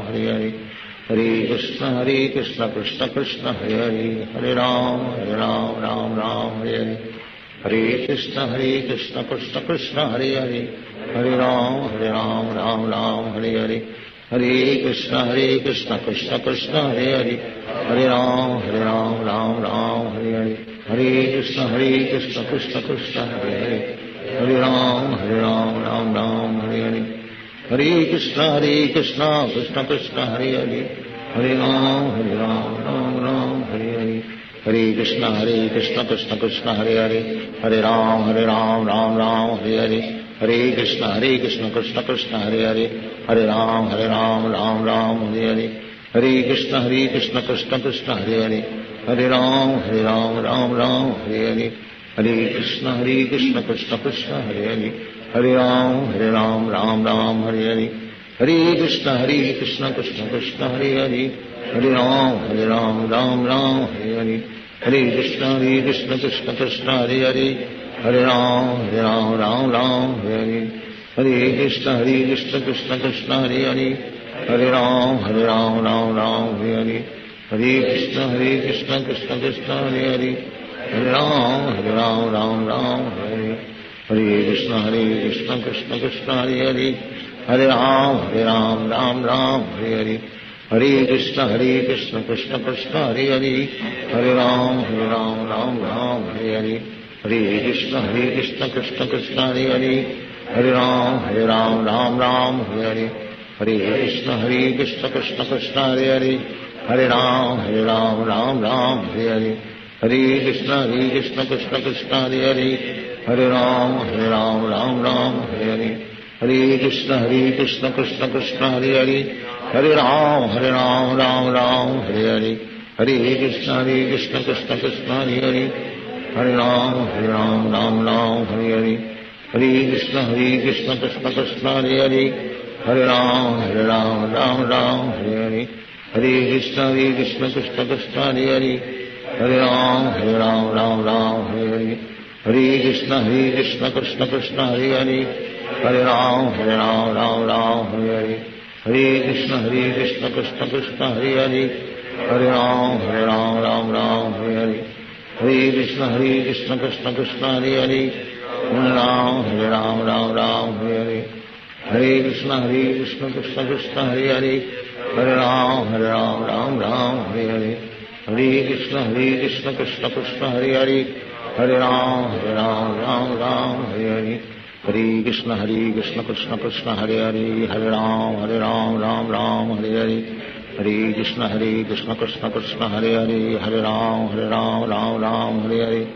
Hare Hare, Hare Krishna Krishna Krishna Hare Hare, Hare Ram Hare Hare, Hare Krishna Krishna Krishna Hare Hare, Hare Ram Hare Hare, Hare Krishna Krishna Krishna Hare Hare, Hare Ram Hare Hare, Hare Krishna Krishna Krishna Hare Hare, Hare Ram Hare Hare, Hare Krishna Krishna Krishna Hare Hare, Hare Ram Hare Hare, Hare Krishna Krishna Krishna Hare Hare, Hare Ram Hare Hare, Hare Krishna Krishna Krishna Hare Hare, Hare Ram Hare Hare, Hare Krishna Krishna Krishna Hare Hare, Hare Ram Hare Hare, Hare Krishna Krishna Krishna Hare Hare, Hare Ram Hare Hare, Hare Krishna Krishna Krishna Hare Hare, Hare Ram Hare Hare, Hare Krishna Krishna Krishna Hare Hare, Hare Ram Hare Hare, Hare Krishna Krishna Krishna Hare Hare, Hare Ram Hare Hare, Hare Krishna Krishna Krishna Hare Hare, Hare Ram Hare Hare, Hare Krishna Krishna Krishna Hare Hare, Hare Ram, Ram Ram, Hare Hare. Hare Krishna, Krishna Krishna, Hare Hare. Hare Ram, Ram Ram, Hare Hare. Hare Krishna, Krishna Krishna, Hare Hare. Hare Ram, Ram Ram, Hare Hare. Hare Krishna, Krishna Krishna, Hare Hare. Hare Ram, Ram Ram, Hare Hare. Hare Krishna, Krishna Krishna, Hare Hare. Hare Ram, Ram Ram, Hare Hare. Hare Krishna, Krishna Krishna, Hare Hare. Hare Ram, Ram Ram, Hare Hare. Hare Krishna, Krishna Krishna, Hare Hare. Hare Ram, Ram Ram, Hare Hare. Hare Krishna, Krishna Krishna, Hare Hare. Hare Ram, Ram Ram, Hare Hare. Hare Krishna, Krishna Krishna, Hare Hare. Hare Ram, Ram Ram, Hare Hare. Hare Krishna, Krishna Krishna, Hare Hare. Hare Ram, Ram Ram, Hare Hare. Hare Krishna, Krishna Krishna, Hare Hare. Hare Ram, Ram Ram, Hare Hare. Hare Krishna, Krishna Krishna, Hare Hare. Hare Ram, Ram Ram, Hare Hare. Hare Krishna, Krishna Krishna, Hare Hare. Hare Ram, Ram Ram, Hare Hare. Hare Krishna, Krishna Krishna, Hare Hare. Hare Ram, Ram Ram, Hare Hare. Hare Krishna, Krishna Krishna, Hare Hare. Hare Ram, Ram Ram, Hare Hare. Hare Krishna, Krishna Krishna, Hare Hare. Hare Ram, Ram Ram, Hare Hare. Hare Krishna, Krishna Krishna, Hare Hare. Hare Ram, Ram Ram, Hare Hare.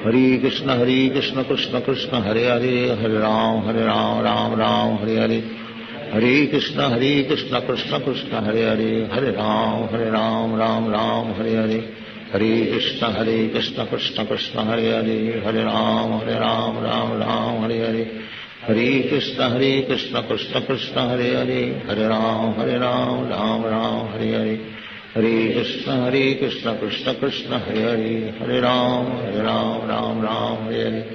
Hare Krishna, Krishna Krishna, Hare Hare. Hare Ram, Ram Ram, Hare Hare. Hare Krishna, Krishna Krishna, Hare Hare. Hare Ram, Ram Ram, Hare Hare. Hare Krishna, Krishna Krishna, Hare Hare. Hare Ram, Ram Ram, Hare Hare. Hare Krishna, Krishna Krishna, Hare Hare. Hare Ram, Ram Ram, Hare Hare. Hare Krishna, Krishna Krishna, Hare Hare. Hare Ram, Ram Ram, Hare Hare. Hare Krishna, Krishna Krishna, Hare Hare. Hare Ram, Ram Ram, Hare Hare.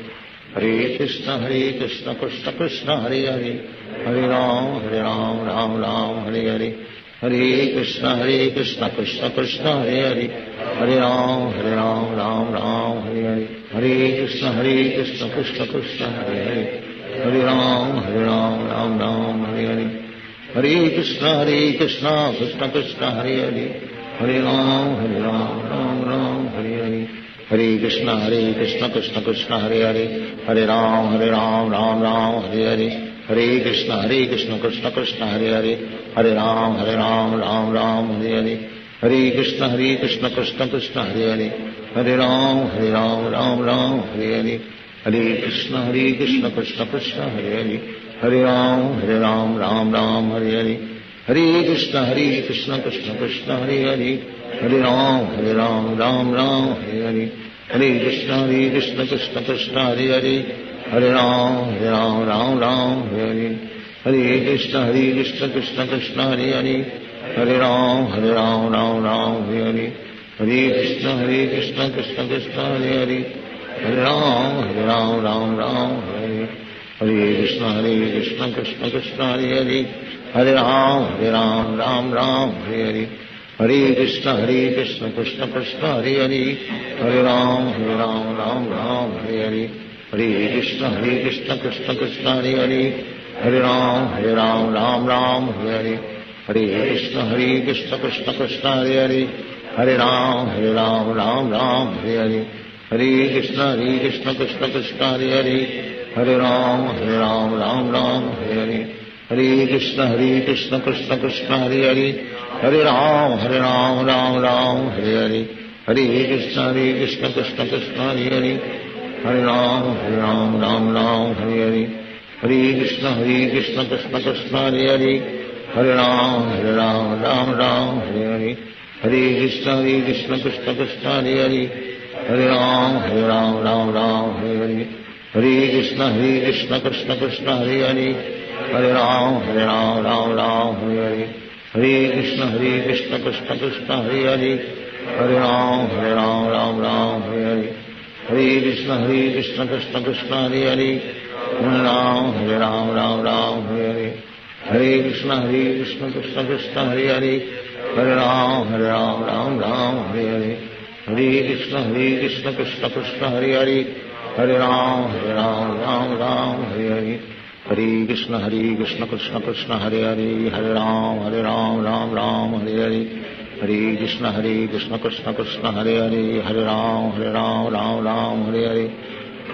Hare Krishna, Krishna Krishna, Hare Hare. Hare Ram, Ram Ram, Hare Hare. Hare Krishna, Krishna Krishna, Hare Hare. Hare Ram, Ram Ram, Hare Hare. Hare Krishna, Krishna Krishna, Hare Hare. Hare Ram, Ram Ram, Hare Hare. Hare Krishna, Krishna Krishna, Hare Hare. Hare Ram, Ram Ram, Hare Hare. Hare Krishna, Krishna Krishna, Hare Hare. Hare Ram, Ram Ram, Hare Hare. Hare Krishna, Krishna Krishna, Hare Hare. Hare Ram, Ram Ram, Hare Hare. Hare Krishna, Krishna Krishna, Hare Hare. Hare Ram, Ram Ram, Hare Hare. Hare Krishna, Krishna Krishna, Hare Hare. Hare Ram, Ram Ram, Hare Hare. Hare Krishna, Krishna Krishna, Hare Hare. Hare Ram, Ram Ram, Hare Hare. Hare Krishna, Krishna Krishna, Hare Hare. Hare Ram, Ram Ram, Hare Hare. Hare Krishna, Krishna Krishna, Hare Hare. Hare Ram, Ram Ram, Hare Hare. Hare Krishna, Krishna Krishna, Hare Hare. Hare Ram, Ram Ram, Hare Hare. Hare Krishna, Krishna Krishna, Hare Hare. Hare Ram, Ram Ram, Hare Hare. Hare Krishna, Krishna Krishna, Hare Hare. Hare Ram, Ram Ram, Hare Hare. Hare Krishna, Krishna Krishna, Hare Hare. Hare Ram, Ram Ram, Hare Hare. Hare Krishna, Krishna Krishna, Hare Hare. Hare Ram, Ram Ram, Hare Hare. Hare Krishna, Krishna Krishna, Hare Hare. Hare Ram, Ram Ram, Hare Hare. Hare Krishna, Krishna Krishna, Hare Hare. Hare Ram, Ram Ram, Hare Hare. Hare Krishna, Krishna Krishna, Hare Hare. Hare Ram, Ram Ram, Hare Hare. Hare Krishna, Krishna Krishna, Hare Hare. Hare Ram, Ram Ram, Hare Hare. Hare Krishna, Krishna Krishna, Hare Hare. Hare Ram, Ram Ram, Hare Hare. Hare Krishna, Krishna Krishna, Hare Hare. Hare Ram, Ram Ram, Hare Hare. Hare Krishna, Krishna Krishna, Hare Hare. Hare Ram, Ram Ram, Hare Hare. Hare Krishna, Krishna Krishna, Hare Hare. Hare Ram, Ram Ram, Hare Hare. Hare Krishna Krishna Krishna Hare Hare, Hare Ram Ram Ram Hare Hare, Hare Krishna Krishna Krishna Hare Hare, Hare Ram Ram Ram Hare Hare,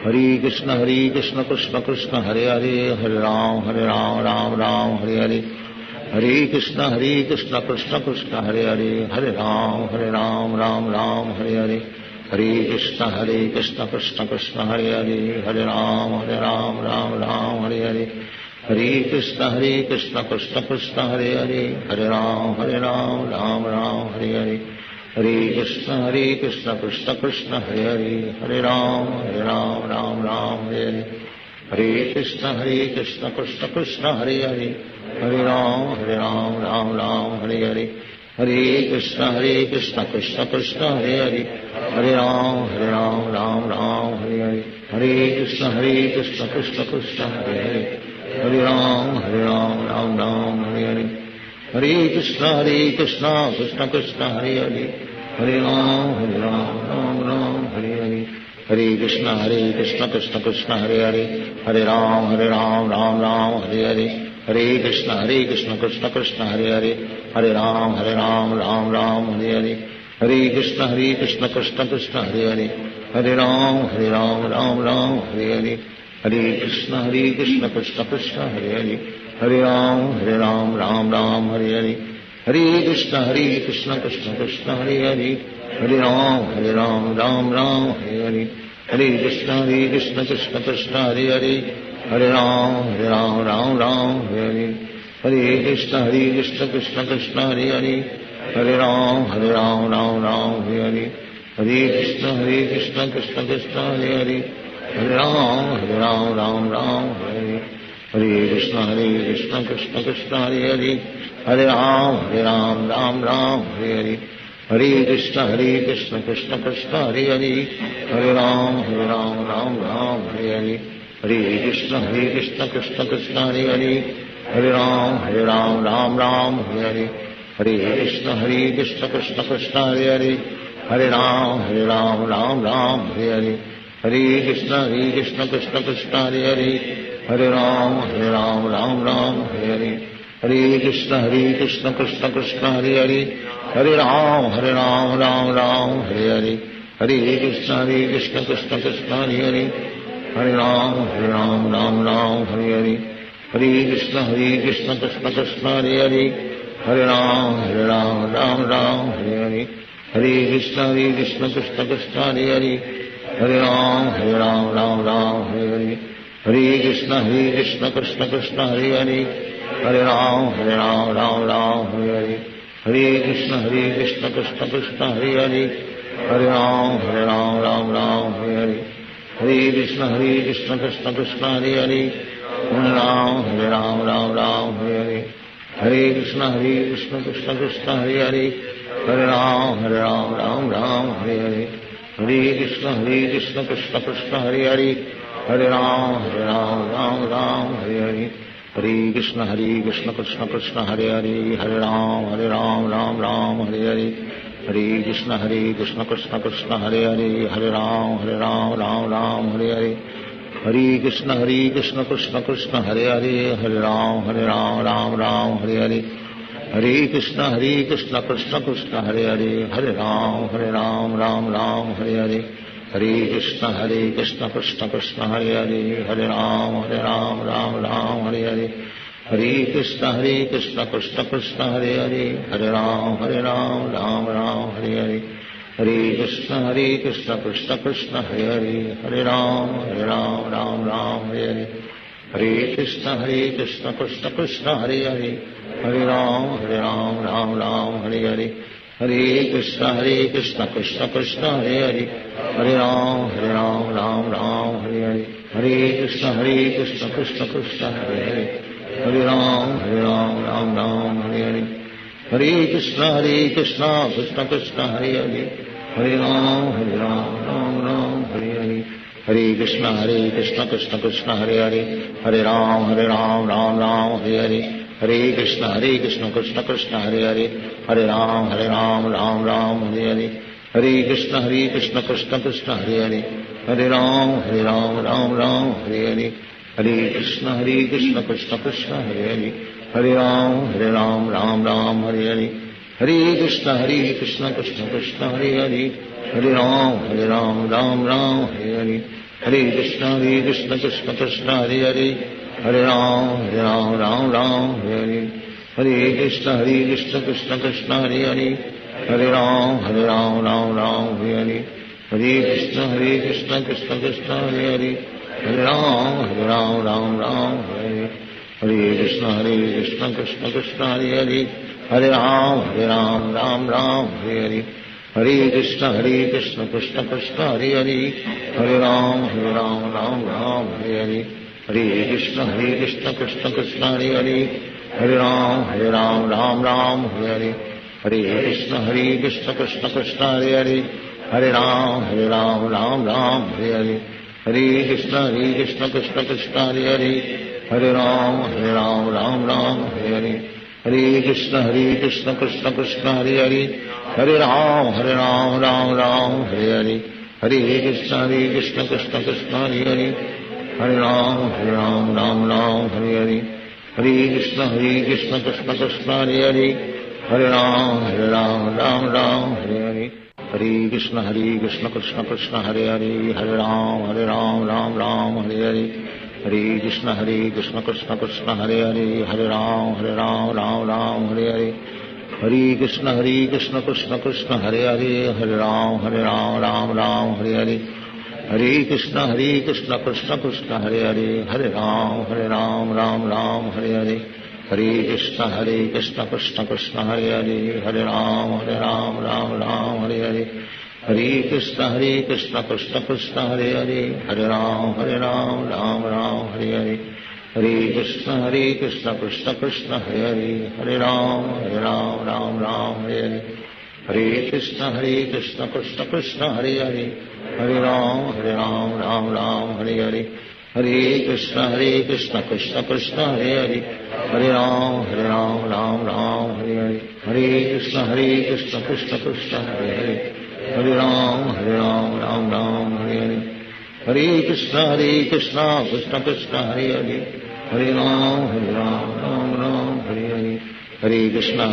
Hare Krishna Krishna Krishna Hare Hare, Hare Ram Ram Ram Hare Hare, Hare Krishna Krishna Krishna Hare Hare, Hare Ram Ram Ram Hare Hare, Hare Krishna Krishna Krishna Hare Hare, Hare Ram Ram Ram Hare Hare, Hare Krishna Krishna Krishna Hare Hare, Hare Ram Ram Ram Hare Hare, Hare Krishna Krishna Krishna Hare Hare, Hare Ram Ram Ram Hare Hare, Hare Krishna Krishna Krishna Hare Hare, Hare Ram Ram Ram Hare Hare, Hare Krishna Krishna Krishna Hare Hare, Hare Ram Ram Ram Hare Hare, Hare Krishna Krishna Krishna Hare Hare, Hare Ram Ram Ram Hare Hare, Hare Krishna Krishna Krishna Hare Hare, Hare Ram Ram Hare Hare, Hare Krishna Krishna Krishna Hare Hare, Hare Ram Ram Hare Hare, Hare Krishna Krishna Krishna Hare Hare, Hare Ram Ram Hare Hare, Hare Krishna Krishna Krishna Hare Hare, Hare Ram Ram Hare Hare, Hare Krishna Krishna Krishna Hare Hare, Hare Ram Ram Hare Hare, Hare Krishna Krishna Krishna Hare Hare, Hare Ram Ram Hare Hare, Hare Krishna Krishna Krishna Hare Hare, Hare Ram Ram Hare Hare, Hare Krishna Krishna Krishna Hare Hare, Hare Ram Ram Hare Hare, Hare Krishna Krishna Krishna Hare Hare, Hare Ram Ram Hare Hare, Hare Krishna Krishna Krishna Hare Hare, Hare Ram Ram Hare Hare, Hare Krishna Krishna Krishna Hare Hare, Hare Ram Ram Hare Hare, Hare Krishna Krishna Krishna Hare Hare, Hare Ram Ram Hare Hare, Hare Krishna Krishna Krishna Hare Hare, Hare Ram Ram Hare Hare, Hare Krishna Krishna Krishna Hare Hare, Hare Ram Ram Hare Hare, Hare Krishna Krishna Krishna Hare Hare, Hare Ram Ram Hare Hare, Hare Krishna Krishna Krishna Hare Hare, Hare Ram Ram Hare Hare, Hare Krishna Krishna Krishna Hare Hare, Hare Ram Ram Hare Hare, Hare Krishna Krishna Krishna Hare Hare, Hare Ram Ram Hare Hare, Hare Krishna Krishna Krishna Hare Hare, Hare Ram Ram Hare Hare, Hare Krishna Krishna Krishna Hare Hare, Hare Ram Ram Hare Hare, Hare Krishna Krishna Krishna Hare Hare, Hare Ram Ram Hare Hare, Hare Krishna Krishna Krishna Hare Hare, Hare Ram Ram Hare Hare, Hare Krishna Krishna Krishna Hare Hare, Hare Ram Ram Hare Hare, Hare Krishna Krishna Krishna Hare Hare, Hare Ram Ram Hare Hare, Hare Krishna Krishna Krishna Hare Hare, Hare Ram Ram Hare Hare, Hare Krishna Krishna Krishna Hare Hare, Hare Ram Ram Hare Hare, Hare Krishna Krishna Krishna Hare Hare, Hare Ram Ram Hare Hare, Hare Krishna Krishna Krishna Hare Hare, Hare Ram Ram Hare Hare, Hare Krishna Krishna Krishna Hare Hare, Hare Ram Ram Hare Hare, Hare Krishna Krishna Krishna Hare Hare, Hare Ram Ram Hare Hare, Hare Krishna Krishna Krishna Hare Hare, Hare Ram Hare Hare, Hare Krishna Krishna Krishna Hare Hare, Hare Ram Hare Hare, Hare Krishna Krishna Krishna Hare Hare, Hare Ram Hare Hare, Hare Krishna Krishna Krishna Hare Hare, Hare Ram Hare Hare, Hare Krishna Krishna Krishna Hare Hare, Hare Ram Hare Hare, Hare Krishna Krishna Krishna Hare Hare, Hare Ram Hare Hare, Hare Krishna Krishna Krishna Hare Hare, Hare Ram Hare Hare, Hare Krishna Krishna Krishna Hare Hare, Hare Ram Ram Ram Hare Hare, Hare Krishna Krishna Krishna Hare Hare, Hare Ram Ram Ram Hare Hare, Hare Krishna Krishna Krishna Hare Hare, Hare Ram Ram Ram Hare Hare, Hare Krishna Krishna Krishna Hare Hare, Hare Ram Ram Ram Hare Hare, Hare Krishna Krishna Krishna Hare Hare, Hare Ram Ram Ram Hare Hare, Hare Krishna Krishna Krishna Hare Hare, Hare Ram Ram Ram Hare Hare, Hare Krishna Krishna Krishna Hare Hare, Hare Ram Ram Ram Hare Hare, Hare Krishna Krishna Krishna Hare Hare, Hare Ram Ram Ram Hare Hare, Hare Krishna Krishna Krishna Hare Hare, Hare Ram Ram Ram Hare Hare, Hare Krishna Krishna Krishna Hare Hare, Hare Ram Ram Ram Hare Hare, Hare Krishna Krishna Krishna Hare Hare, Hare Ram Ram Hare Hare, Hare Krishna Krishna Krishna Hare Hare, Hare Ram Ram Hare Hare, Hare Krishna Krishna Krishna Hare Hare, Hare Ram Ram Hare Hare, Hare Krishna Krishna Krishna Hare Hare, Hare Ram Ram Hare Hare, Hare Krishna Krishna Krishna Hare Hare, Hare Ram Ram Hare Hare, Hare Krishna Krishna Krishna Hare Hare, Hare Ram Ram Hare Hare, Hare Krishna Krishna Krishna Hare Hare, Hare Ram Ram Hare Hare, Hare Krishna Krishna Krishna Hare Hare, Hare Ram Ram Hare Hare, Hare Krishna Krishna Krishna Hare Hare, Hare Ram Ram Hare Hare, Hare Krishna Krishna Krishna Hare Hare, Hare Ram Ram Hare Hare, Hare Krishna Krishna Krishna Hare Hare, Hare Ram Ram Hare Hare, Hare Krishna Krishna Krishna Hare Hare, Hare Ram Ram Hare Hare, Hare Krishna Krishna Krishna Hare Hare, Hare Ram Ram Hare Hare, Hare Krishna Krishna Krishna Hare Hare, Hare Ram Ram Hare Hare, Hare Krishna Krishna Krishna Hare Hare, Hare Ram Ram Hare Hare, Hare Krishna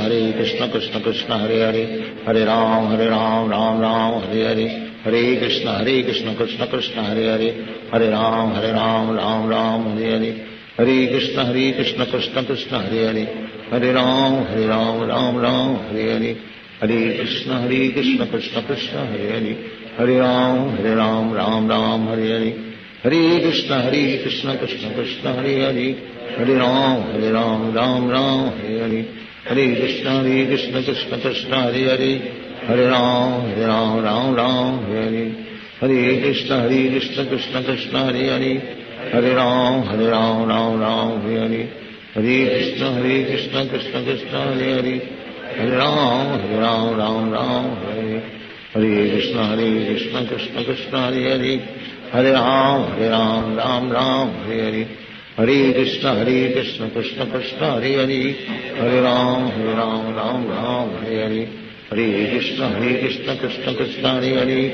Krishna Krishna Hare Hare, Hare Ram Ram Hare Hare, Hare Krishna Krishna Krishna Hare Hare, Hare Ram Ram Hare Hare, Hare Krishna Krishna Krishna Hare Hare, Hare Ram Ram Hare Hare, Hare Krishna Krishna Krishna Hare Hare, Hare Ram Ram Hare Hare, Hare Krishna Krishna Krishna Hare Hare, Hare Ram Ram Hare Hare, Hare Krishna Krishna Krishna Hare Hare, Hare Ram Ram Hare Hare, Hare Krishna Krishna Krishna Hare Hare, Hare Ram Ram Hare Hare, Hare Krishna Krishna Krishna Hare Hare, Hare Ram Ram Hare Hare, Hare Krishna Krishna Krishna Hare Hare, Hare Ram Ram Hare Hare, Hare Krishna Krishna Krishna Hare Hare,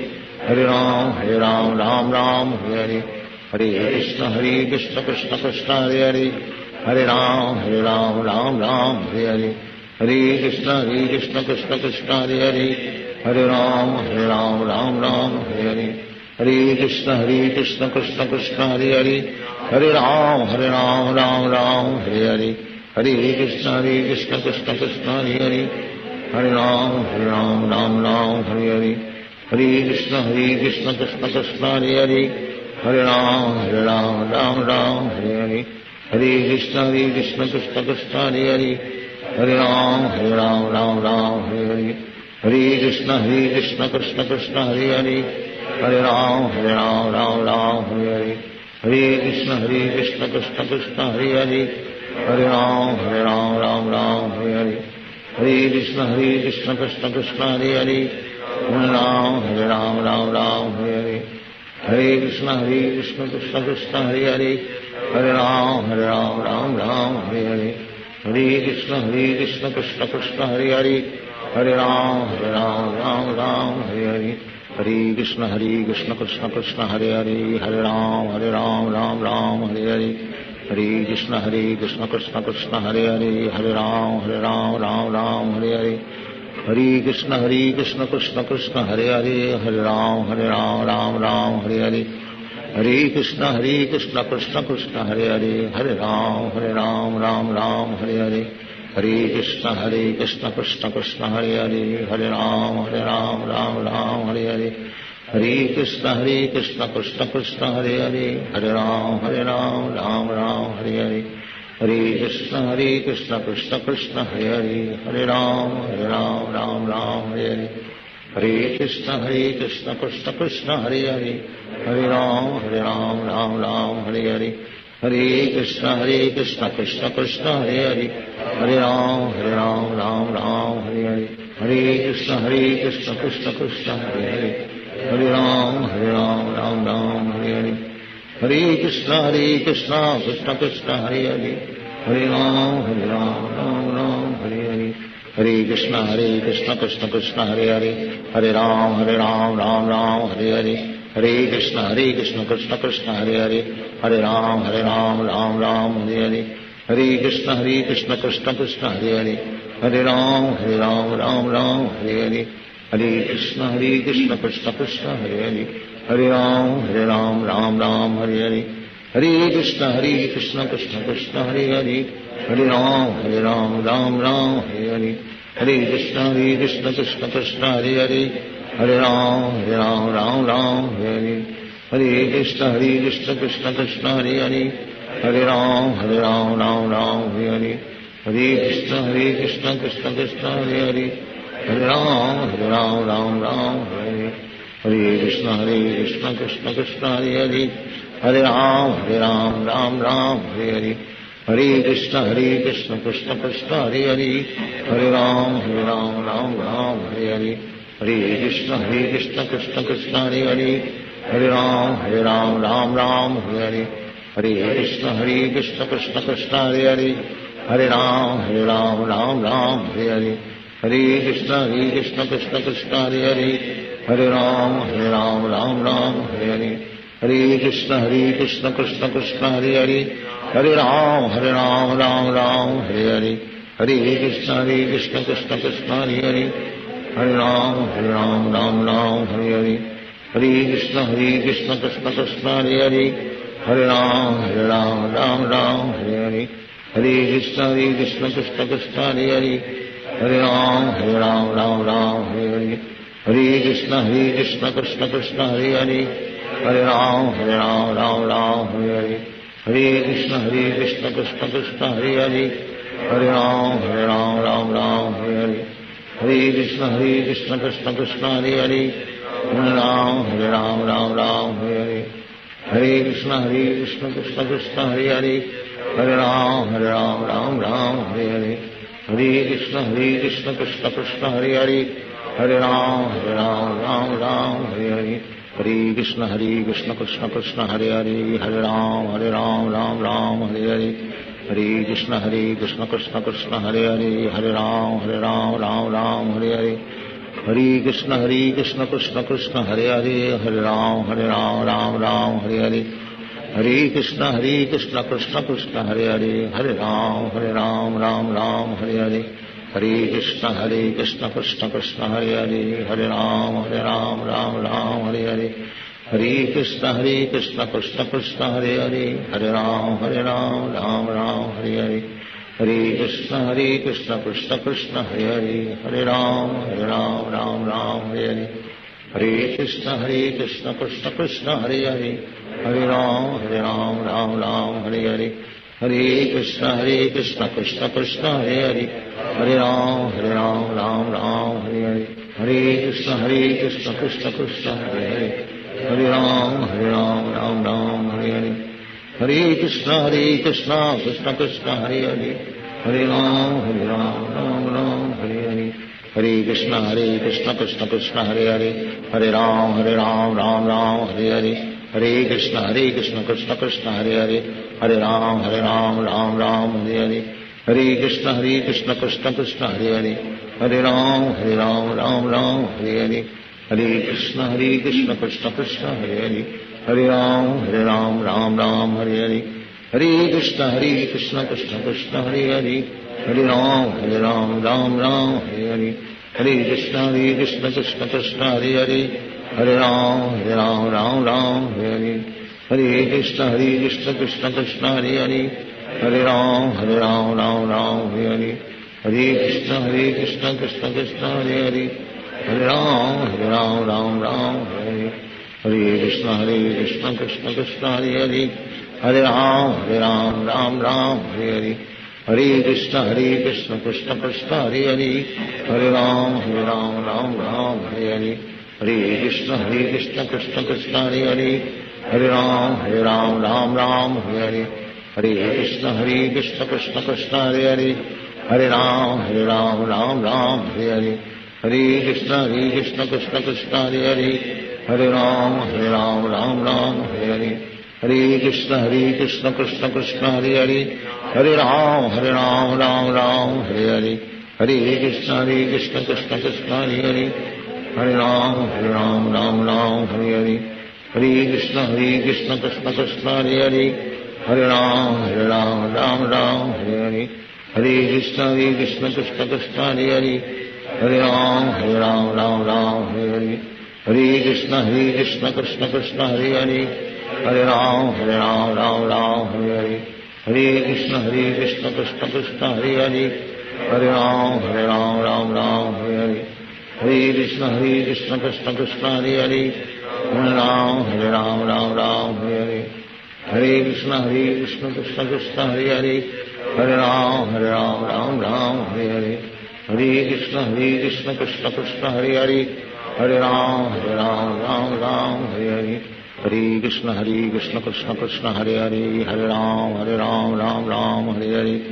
Hare Ram Ram Hare Hare, Hare Krishna Krishna Krishna Hare Hare, Hare Ram Ram Hare Hare, Hare Krishna Krishna Krishna Hare Hare, Hare Ram Ram Hare Hare, Hare Krishna Krishna Krishna Hare Hare, Hare Ram Hare Hare, Hare Krishna Krishna Krishna Hare Hare, Hare Ram Hare Hare, Hare Krishna Krishna Krishna Hare Hare, Hare Ram Hare Hare, Hare Krishna Krishna Krishna Hare Hare, Hare Ram Hare Hare, Hare Krishna Krishna Krishna Hare Hare, Hare Ram Hare Hare, Hare Krishna Krishna Krishna Hare Hare, Hare Ram Hare Hare, Hare Krishna Krishna Krishna Hare Hare, Hare Ram Hare Hare, Hare Krishna Krishna Krishna Hare Hare, Hare Ram Hare Hare, Hare Krishna Krishna Krishna Hare Hare, Hare Ram Hare Hare, Hare Krishna Krishna Krishna Hare Hare, Hare Ram Ram Ram Hare Hare, Hare Krishna Krishna Krishna Hare Hare, Hare Ram Ram Ram Hare Hare, Hare Krishna Krishna Krishna Hare Hare, Hare Ram Ram Hare Hare, Hare Krishna Krishna Krishna Hare Hare, Hare Ram Ram Hare Hare, Hare Krishna Krishna Krishna Hare Hare, Hare Ram Ram Hare Hare, Hare Krishna Krishna Krishna Hare Hare, Hare Ram Ram Hare Hare, Hare Krishna Krishna Krishna Hare Hare, Hare Ram Ram Hare Hare, Hare Krishna Krishna Krishna Hare Hare, Hare Ram Ram Hare Hare, Hare Krishna Krishna Krishna Hare Hare, Hare Ram Ram Hare Hare, Hare Krishna Krishna Krishna Hare Hare, Hare Ram Ram Hare Hare, Hare Krishna Krishna Krishna Hare Hare, Hare Ram Ram Hare Hare, Hare Krishna Krishna Krishna Hare Hare, Hare Ram Ram Hare Hare, Hare Krishna Krishna Krishna Hare Hare, Hare Ram Ram Hare Hare, Hare Krishna Krishna Krishna Hare Hare, Hare Ram Ram Hare Hare, Hare Krishna Krishna Krishna Hare Hare, Hare Ram Ram Hare Hare, Hare Krishna Krishna Krishna Hare Hare, Hare Ram Ram Hare Hare, Hare Krishna Krishna Krishna Hare Hare, Hare Ram Ram Hare Hare, Hare Krishna Krishna Krishna Hare Hare, Hare Ram Ram Hare Hare, Hare Krishna Krishna Krishna Hare Hare, Hare Ram Ram Hare Hare, Hare Krishna Krishna Krishna Hare Hare, Hare Ram Ram Hare Hare, Hare Krishna Krishna Krishna Hare Hare, Hare Ram Ram Hare Hare, Hare Krishna Krishna Krishna Hare Hare, Hare Ram Ram Hare Hare, Hare Krishna Krishna Krishna Hare Hare, Hare Ram Ram Hare Hare, Hare Krishna Krishna Krishna Hare Hare, Hare Ram Ram Hare Hare, Hare Krishna Krishna Krishna Hare Hare, Hare Ram Ram Hare Hare, Hare Krishna Krishna Krishna Hare Hare, Hare Ram Hare Hare, Hare Krishna Krishna Krishna Hare Hare, Hare Ram Hare Hare, Hare Krishna Krishna Krishna Hare Hare, Hare Ram Hare Hare, Hare Krishna Krishna Krishna Hare Hare, Hare Ram Hare Hare, Hare Krishna Krishna Krishna Hare Hare, Hare Ram Hare Hare, Hare Krishna Krishna Krishna Hare Hare, Hare Ram Hare Hare, Hare Krishna Krishna Krishna Hare Hare, Hare Ram Hare Hare, Hare Krishna Krishna Krishna Hare Hare, Hare Ram Hare Hare, Hare Krishna Krishna Krishna Hare Hare, Hare Ram Hare Hare, Hare Krishna Krishna Krishna Hare Hare, Hare Ram Hare Hare, Hare Krishna Krishna Krishna Hare Hare, Hare Ram Hare Hare, Hare Krishna Krishna Krishna Hare Hare, Hare Ram Hare Hare, Hare Krishna Krishna Krishna Hare Hare, Hare Ram Hare Hare, Hare Krishna Krishna Krishna Hare Hare, Hare Ram Hare Hare, Hare Krishna Krishna Krishna Hare Hare, Hare Ram Hare Hare, Hare Krishna Krishna Krishna Hare Hare, Hare Ram Hare Hare, Hare Krishna Krishna Krishna Hare Hare, Hare Ram Hare Hare, Hare Krishna Krishna Krishna Hare Hare, Hare Ram Hare Hare, Hare Krishna Krishna Krishna Hare Hare, Hare Ram Hare Hare, Hare Krishna Krishna Krishna Hare Hare, Hare Ram Hare Hare, Hare Krishna Krishna Krishna Hare Hare, Hare Ram Hare Hare, Hare Krishna Krishna Krishna Hare Hare, Hare Ram Hare Hare, Hare Krishna Krishna Krishna Hare Hare, Hare Ram Ram Ram Hare Hare, Hare Krishna Krishna Krishna Hare Hare, Hare Ram Ram Ram Hare Hare, Hare Krishna Krishna Krishna Hare Hare, Hare Ram Ram Ram Hare Hare, Hare Krishna Krishna Krishna Hare Hare, Hare Ram Ram Ram Hare Hare, Hare Krishna Krishna Krishna Hare Hare, Hare Ram Ram Ram Hare Hare, Hare Krishna Krishna Krishna Hare Hare, Hare Ram Ram Ram Hare Hare, Hare Krishna Krishna Krishna Hare Hare, Hare Ram Ram Ram Hare Hare, Hare Krishna Krishna Krishna Hare Hare, Hare Ram Ram Ram Hare Hare, Hare Krishna Krishna Krishna Hare Hare, Hare Ram Ram Ram Hare Hare, Hare Krishna Krishna Krishna Hare Hare, Hare Ram Ram Ram Hare Hare, Hare Krishna Krishna Krishna Hare Hare, Hare Ram Ram Ram Hare Hare, Hare Krishna Krishna Krishna Hare Hare, Hare Ram Ram Ram Hare Hare, Hare Krishna Krishna Krishna Hare Hare, Hare Ram Ram Ram Hare Hare, Hare Krishna Krishna Krishna Hare Hare, Hare Ram Ram Ram Hare Hare, Hare Krishna Krishna Krishna Hare Hare, Hare Ram Ram Hare Hare, Hare Krishna Krishna Krishna Hare Hare, Hare Ram Ram Hare Hare, Hare Krishna Krishna Krishna Hare Hare, Hare Ram Ram Hare Hare, Hare Krishna Krishna Krishna Hare Hare, Hare Ram Ram Hare Hare, Hare Krishna Krishna Krishna Hare Hare, Hare Ram Ram Hare Hare, Hare Krishna Krishna Krishna Hare Hare, Hare Ram Ram Hare Hare, Hare Krishna Krishna Krishna Hare Hare, Hare Ram Ram Hare Hare,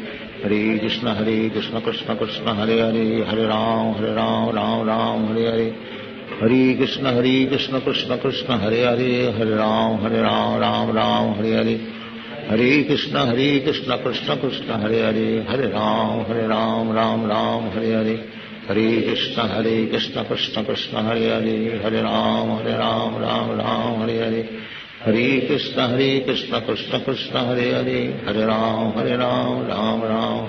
Hare Krishna Krishna Krishna Hare Hare, Hare Ram Ram Hare Hare, Hare Krishna Krishna Krishna Hare Hare, Hare Ram Ram Hare Hare, Hare Krishna Krishna Krishna Hare Hare, Hare Ram Ram Hare Hare, Hare Krishna Krishna Krishna Hare Hare, Hare Ram Ram Hare Hare, Hare Krishna Krishna Krishna Hare Hare, Hare Ram Ram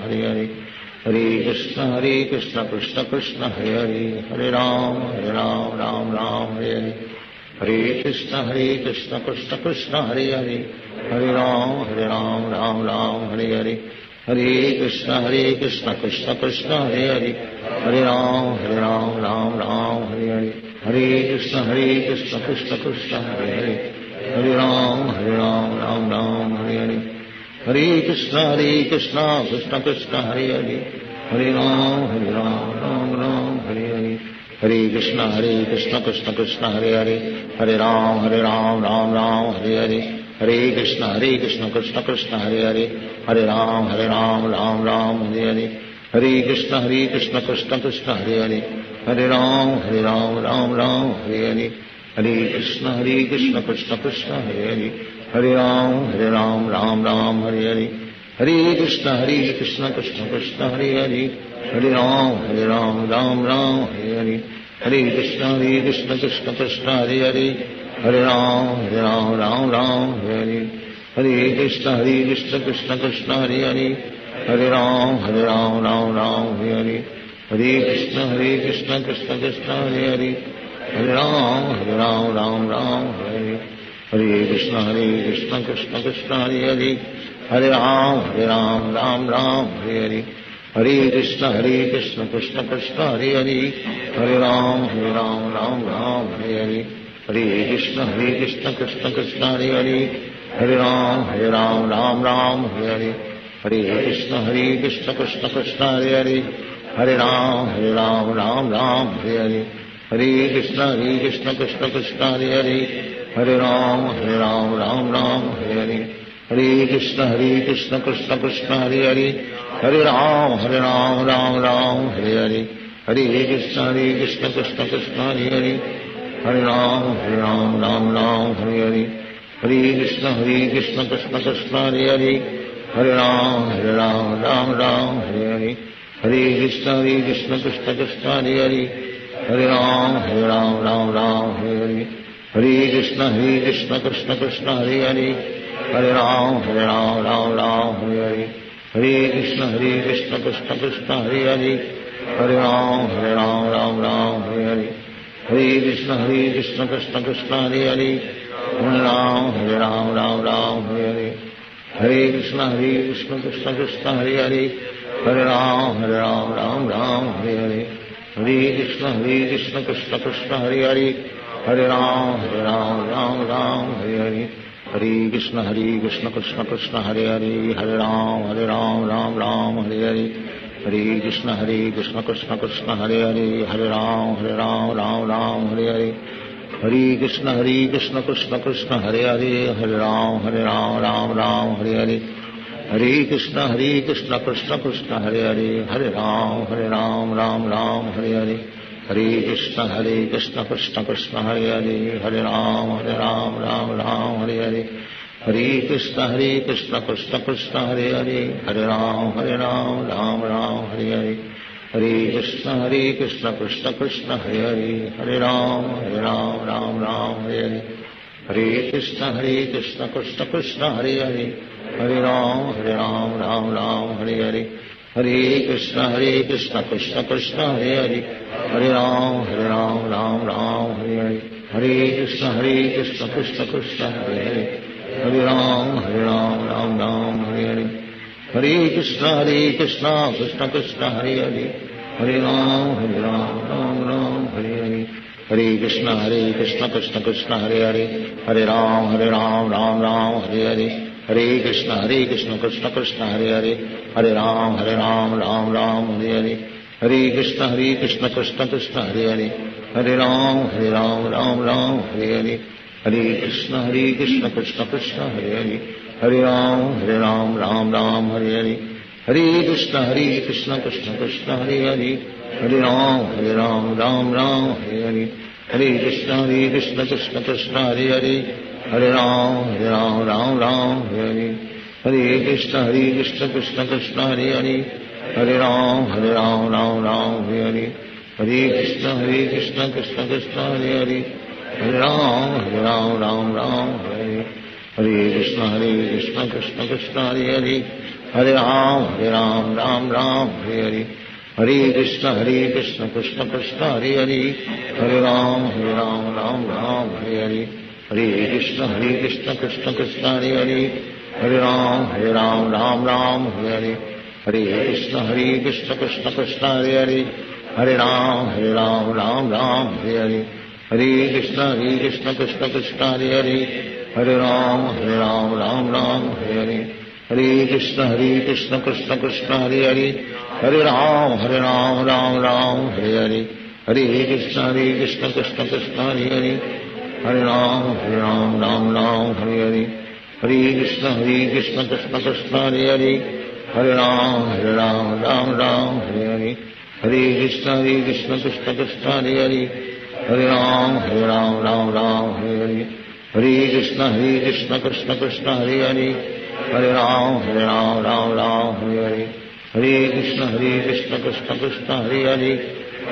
Hare Hare, Hare Krishna Krishna Krishna Hare Hare, Hare Ram Ram Hare Hare, Hare Krishna Krishna Krishna Hare Hare, Hare Ram Ram Hare Hare, Hare Krishna Krishna Krishna Hare Hare, Hare Ram Ram Hare Hare, Hare Krishna Krishna Krishna Hare Hare, Hare Ram Ram Hare Hare, Hare Krishna Krishna Krishna Hare Hare, Hare Ram Ram Hare Hare, Hare Krishna Krishna Krishna Hare Hare, Hare Ram Ram Hare Hare, Hare Krishna Krishna Krishna Hare Hare, Hare Ram Ram Hare Hare, Hare Krishna Krishna Krishna Hare Hare, Hare Ram Ram Hare Hare, Hare Krishna Krishna Krishna Hare Hare, Hare Ram Ram Hare Hare, Hare Krishna Krishna Krishna Hare Hare, Hare Ram Ram Hare Hare, Hare Krishna Krishna Krishna Hare Hare, Hare Ram Ram Hare Hare, Hare Krishna Krishna Krishna Hare Hare, Hare Ram Ram Hare Hare, Hare Krishna Krishna Krishna Hare Hare, Hare Ram Ram Hare Hare, Hare Krishna Krishna Krishna Hare Hare, Hare Ram Ram Hare Hare, Hare Krishna Krishna Krishna Hare Hare, Hare Ram Ram Hare Hare, Hare Krishna Krishna Krishna Hare Hare, Hare Ram Ram Hare Hare, Hare Krishna Krishna Krishna Hare Hare, Hare Ram Ram Hare Hare, Hare Krishna Krishna Krishna Hare Hare, Hare Ram Hare Hare, Hare Krishna Krishna Krishna Hare Hare, Hare Ram Hare Hare, Hare Krishna Krishna Krishna Hare Hare, Hare Ram Hare Hare, Hare Krishna Krishna Krishna Hare Hare, Hare Ram, Ram Ram, Hare Hare. Hare Krishna, Krishna Krishna, Hare Hare. Hare Ram, Ram Ram, Hare Hare. Hare Krishna, Krishna Krishna, Hare Hare. Hare Ram, Ram Ram, Hare Hare. Hare Krishna, Krishna Krishna, Hare Hare. Hare Ram, Ram Hare Hare. Hare Krishna, Krishna Krishna, Hare Hare. Hare Ram, Ram Hare Hare. Hare Krishna, Krishna Krishna, Hare Hare. Hare Ram, Ram Hare Hare. Hare Krishna, Krishna Krishna, Hare Hare. Hare Ram, Ram Hare Hare. Hare Krishna, Krishna Krishna, Hare Hare. Hare Ram, Ram Hare Hare. Hare Krishna, Krishna Krishna, Hare Hare. Hare Ram, Ram Hare Hare. Hare Krishna, Krishna Krishna, Hare Hare. Hare Ram, Ram Hare Hare. Hare Krishna, Krishna Krishna, Hare Hare. Hare Ram, Ram Hare Hare. Hare Krishna, Krishna Krishna, Hare Hare. Hare Ram, Ram Hare Hare. Hare Krishna, Krishna Krishna, Hare Hare. Hare Ram, Ram Hare Hare. Hare Krishna, Krishna Krishna, Hare Hare. Hare Ram, Ram Hare Hare. Hare Krishna, Krishna Krishna, Hare Hare. Hare Ram, Ram Hare Hare. Hare Krishna, Krishna Krishna, Hare Hare. Hare Ram, Ram Hare Hare. Hare Krishna, Krishna Krishna, Hare Hare. Hare Ram, Ram Hare Hare. Hare Krishna, Krishna Krishna, Hare Hare. Hare Ram, Ram Hare Hare. Hare Krishna, Krishna Krishna, Hare Hare. Hare Ram, Ram Hare Hare. Hare Krishna, Krishna Krishna, Hare Hare. Hare Ram, Ram Hare Hare. Hare Krishna, Krishna Krishna, Hare Hare. Hare Ram, Ram Hare Hare. Hare Krishna, Krishna Krishna, Hare Hare. Hare Ram, Ram Hare Hare. Hare Krishna, Krishna Krishna, Hare Hare. Hare Ram, Ram Hare Hare. Hare Krishna, Krishna Krishna, Hare Hare. Hare Ram, Ram Hare Hare. Hare Krishna, Krishna Krishna, Hare Hare. Hare Ram, Ram Hare Hare. Hare Krishna, Krishna Krishna, Hare Hare. Hare Ram, Ram Hare Hare. Hare Krishna, Krishna Krishna, Hare Hare. Hare Ram, Ram Hare Hare. Hare Krishna, Krishna Krishna, Hare Hare. Hare Ram, Ram Hare Hare. Hare Krishna, Krishna Krishna, Hare Hare. Hare Ram, Ram Hare Hare. Hare Krishna, Krishna Krishna, Hare Hare. Hare Ram, Ram Hare Hare. Hare Krishna, Krishna Krishna, Hare Hare. Hare Ram, Ram Hare Hare. Hare Krishna, Krishna Krishna, Hare Hare. Hare Ram, Ram Hare Hare. Hare Krishna, Krishna Krishna, Hare Hare. Hare Ram, Ram Hare Hare. Hare Krishna, Krishna Krishna, Hare Hare. Hare Ram, Ram Hare Hare. Hare Krishna, Krishna Krishna, Hare Hare. Hare Ram, Ram Hare Hare. Hare Krishna, Krishna Krishna, Hare Hare.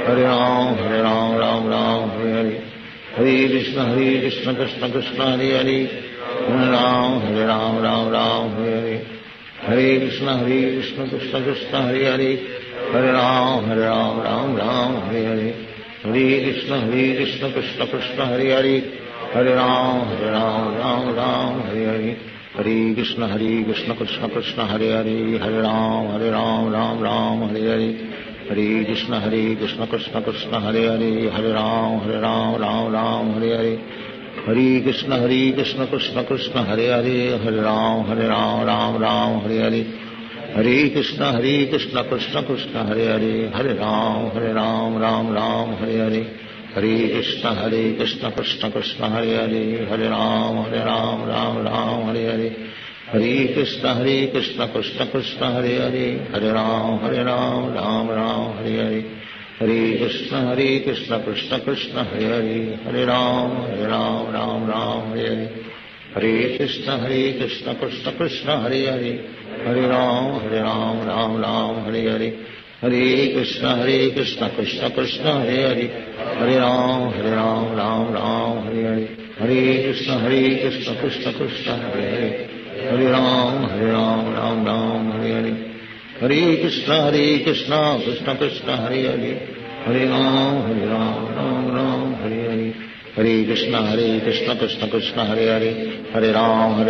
Hare Ram, Ram Hare Hare. Hare Krishna, Krishna Krishna, Hare Hare. Hare Ram, Ram Hare Hare. Hare Krishna, Krishna Krishna, Hare Hare. Hare Ram, Ram Hare Hare. Hare Krishna, Krishna Krishna, Hare Hare. Hare Ram, Ram Hare Hare. Hare Krishna, Krishna Krishna, Hare Hare. Hare Ram, Ram Hare Hare. Hare Krishna, Krishna Krishna, Hare Hare. Hare Ram, Ram Hare Hare. Hare Krishna, Krishna Krishna, Hare Hare. Hare Ram, Ram Hare Hare. Hare Krishna, Krishna Krishna, Hare Hare. Hare Ram, Ram Hare Hare. Hare Krishna, Krishna Krishna, Hare Hare. Hare Ram, Ram Hare Hare. Hare Krishna, Krishna Krishna, Hare Hare. Hare Ram, Ram Hare Hare. Hare Krishna, Krishna Krishna, Hare Hare. Hare Ram, Ram Hare Hare. Hare Krishna, Krishna Krishna, Hare Hare. Hare Ram, Ram Hare Hare. Hare Krishna Krishna Krishna Hare Hare Hare Ram Ram Ram Hare Hare Hare Krishna Krishna Krishna Hare Hare Hare Ram Ram Ram Hare Hare Hare Krishna Krishna Krishna Hare Hare Hare Ram Ram Hare Hare Hare Krishna Krishna Krishna Hare Hare Hare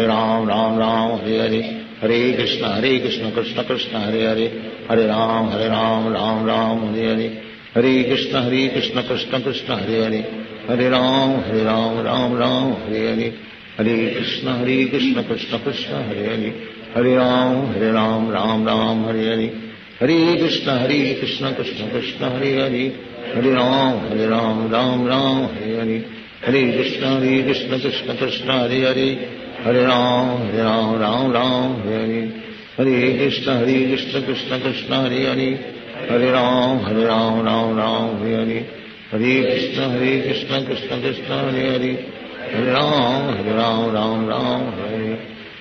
Ram Ram Hare Hare Hare Krishna Krishna Krishna Hare Hare Hare Ram Ram Hare Hare Hare Krishna Krishna Krishna Hare Hare Hare Ram Ram Hare Hare Hare Krishna Krishna Krishna Hare Hare Hare Ram Ram Hare Hare Hare Krishna Krishna Krishna Hare Hare Hare Ram Ram Hare Hare Hare Krishna Krishna Krishna Hare Hare Hare Ram Ram Hare Hare Hare Krishna Krishna Krishna Hare Hare Hare Ram Ram Hare Hare Hare Krishna Krishna Krishna Hare Hare Hare Ram Ram Hare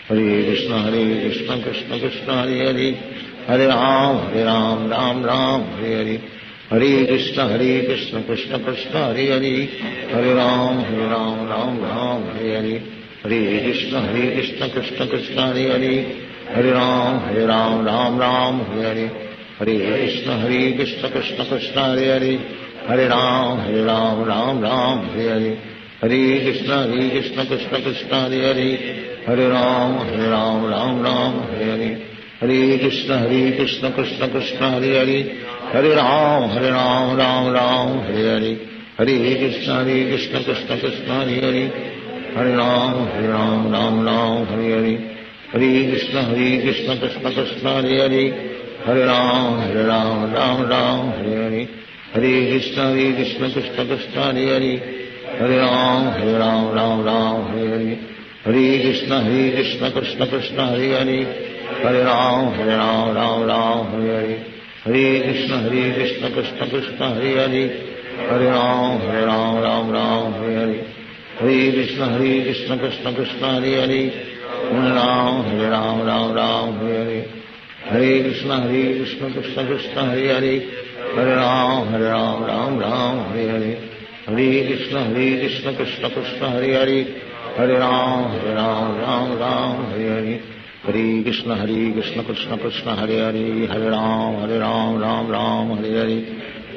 Hare Krishna Krishna Krishna Hare Hare Hare Ram Ram Hare Hare Hare Krishna Krishna Krishna Hare Hare Hare Ram Ram Hare Hare Hare Krishna Krishna Krishna Hare Hare Hare Ram Ram Hare Hare Hare Krishna Krishna Krishna Hare Hare Hare Ram Ram Hare Hare Hare Krishna Krishna Krishna Hare Hare Hare Ram Ram Hare Hare Hare Krishna Krishna Krishna Hare Hare Hare Ram Hare Hare Hare Krishna Krishna Krishna Hare Hare Hare Ram Hare Hare Hare Krishna Krishna Krishna Hare Hare Hare Ram Hare Hare Hare Krishna Krishna Krishna Hare Hare Hare Ram Hare Hare Hare Krishna Krishna Krishna Hare Hare Hare Ram Hare Hare Hare Krishna Krishna Krishna Hare Hare Hare Ram Hare Hare Hare Krishna Krishna Krishna Hare Hare Hare Ram Hare Hare Hare Krishna Krishna Krishna Hare Hare Hare Ram Hare Hare Hare Krishna Krishna Krishna Hare Hare Hare Ram Hare Hare Hare Krishna Krishna Krishna Hare Hare Hare Ram Hare Hare Hare Krishna Krishna Krishna Hare Hare Hare Ram Hare Hare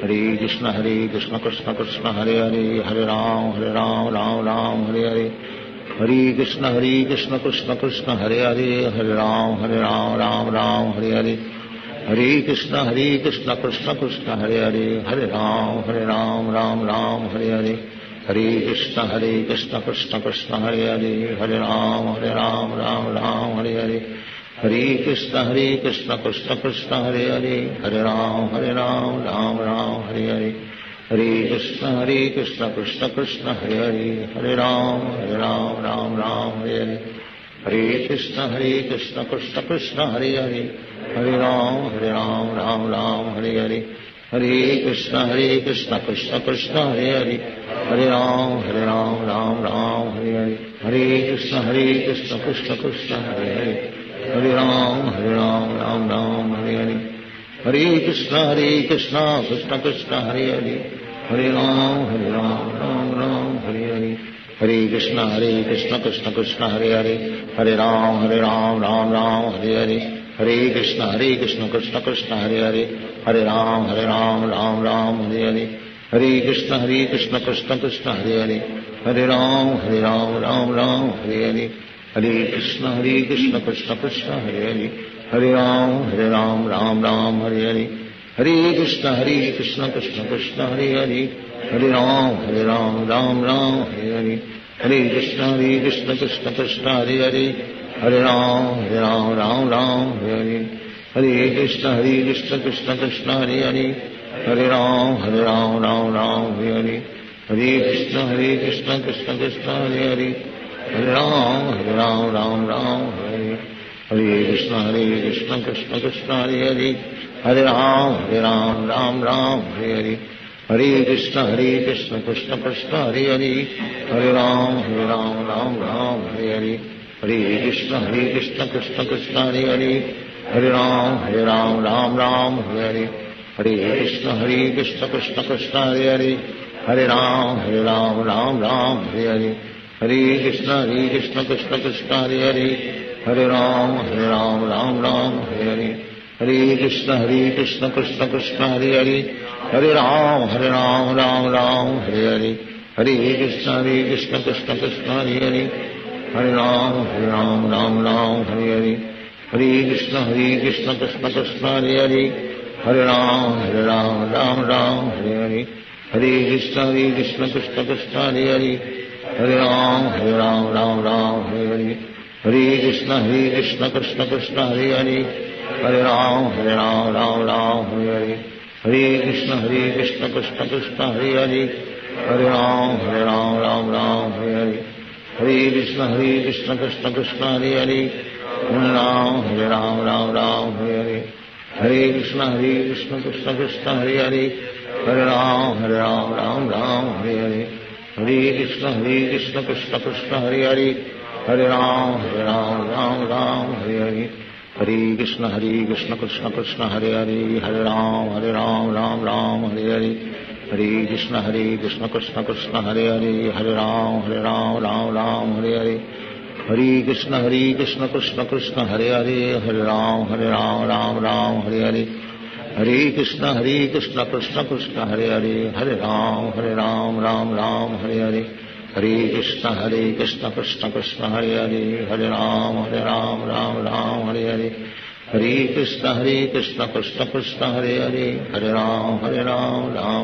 Hare Krishna Krishna Krishna Hare Hare Hare Ram Hare Hare Hare Krishna Krishna Krishna Hare Hare Hare Ram Hare Hare Hare Krishna Krishna Krishna Hare Hare Hare Ram Hare Hare Hare Krishna Krishna Krishna Hare Hare Hare Ram Hare Hare Hare Krishna Krishna Krishna Hare Hare Hare Ram Hare Hare Hare Krishna Krishna Krishna Hare Hare Hare Ram Hare Hare Hare Krishna Krishna Krishna Hare Hare Hare Ram Hare Hare Hare Krishna Krishna Krishna Hare Hare Hare Ram Hare Hare Hare Krishna Krishna Krishna Hare Hare Hare Ram Hare Hare Hare Krishna Krishna Krishna Hare Hare Hare Ram Hare Hare Hare Krishna Krishna Krishna Hare Hare Hare Ram Hare Hare Hare Krishna Krishna Krishna Hare Hare Hare Ram Hare Hare Hare Krishna Krishna Krishna Hare Hare Hare Ram Hare Hare Hare Krishna Krishna Krishna Hare Hare Hare Ram Hare Hare Hare Krishna Krishna Krishna Hare Hare Hare Ram Hare Hare Hare Krishna Krishna Krishna Hare Hare Hare Ram Hare Hare Hare Krishna Krishna Krishna Hare Hare Hare Ram Hare Hare Hare Krishna Krishna Krishna Hare Hare Hare Ram Hare Hare Hare Krishna Krishna Krishna Hare Hare Hare Ram Hare Hare Hare Krishna Krishna Krishna Hare Hare Hare Ram Hare Hare Hare Krishna Krishna Krishna Hare Hare, Hare Ram Ram Ram Hare Hare, Hare Krishna Krishna Krishna Hare Hare, Hare Ram Ram Ram Hare Hare, Hare Krishna Krishna Krishna Hare Hare, Hare Ram Ram Ram Hare Hare, Hare Krishna Krishna Krishna Hare Hare, Hare Ram Ram Ram Hare Hare, Hare Krishna Krishna Krishna Hare Hare, Hare Ram Ram Hare Hare, Hare Krishna Krishna Krishna Hare Hare, Hare Ram Ram Hare Hare, Hare Krishna Krishna Krishna Hare Hare, Hare Ram Ram Hare Hare, Hare Krishna Krishna Krishna Hare Hare, Hare Ram Ram Hare Hare, Hare Krishna Krishna Krishna Hare Hare, Hare Ram Ram Hare Hare, Hare Krishna Krishna Krishna Hare Hare, Hare Ram Ram Hare Hare, Hare Krishna Krishna Krishna Hare Hare, Hare Ram Ram Hare Hare, Hare Krishna Krishna Krishna Hare Hare, Hare Ram Ram Hare Hare, Hare Krishna Krishna Krishna Hare Hare, Hare Ram Ram Hare Hare, Hare Krishna Krishna Krishna Hare Hare, Hare Ram Ram Hare Hare, Hare Krishna Krishna Krishna Hare Hare, Hare Ram Ram Hare Hare, Hare Krishna Krishna Krishna Hare Hare, Hare Ram Ram Hare Hare, Hare Krishna Krishna Krishna Hare Hare, Hare Ram Ram Hare Hare, Hare Krishna Krishna Krishna Hare Hare, Hare Ram Ram Hare Hare, Hare Krishna Krishna Krishna Hare Hare, Hare Ram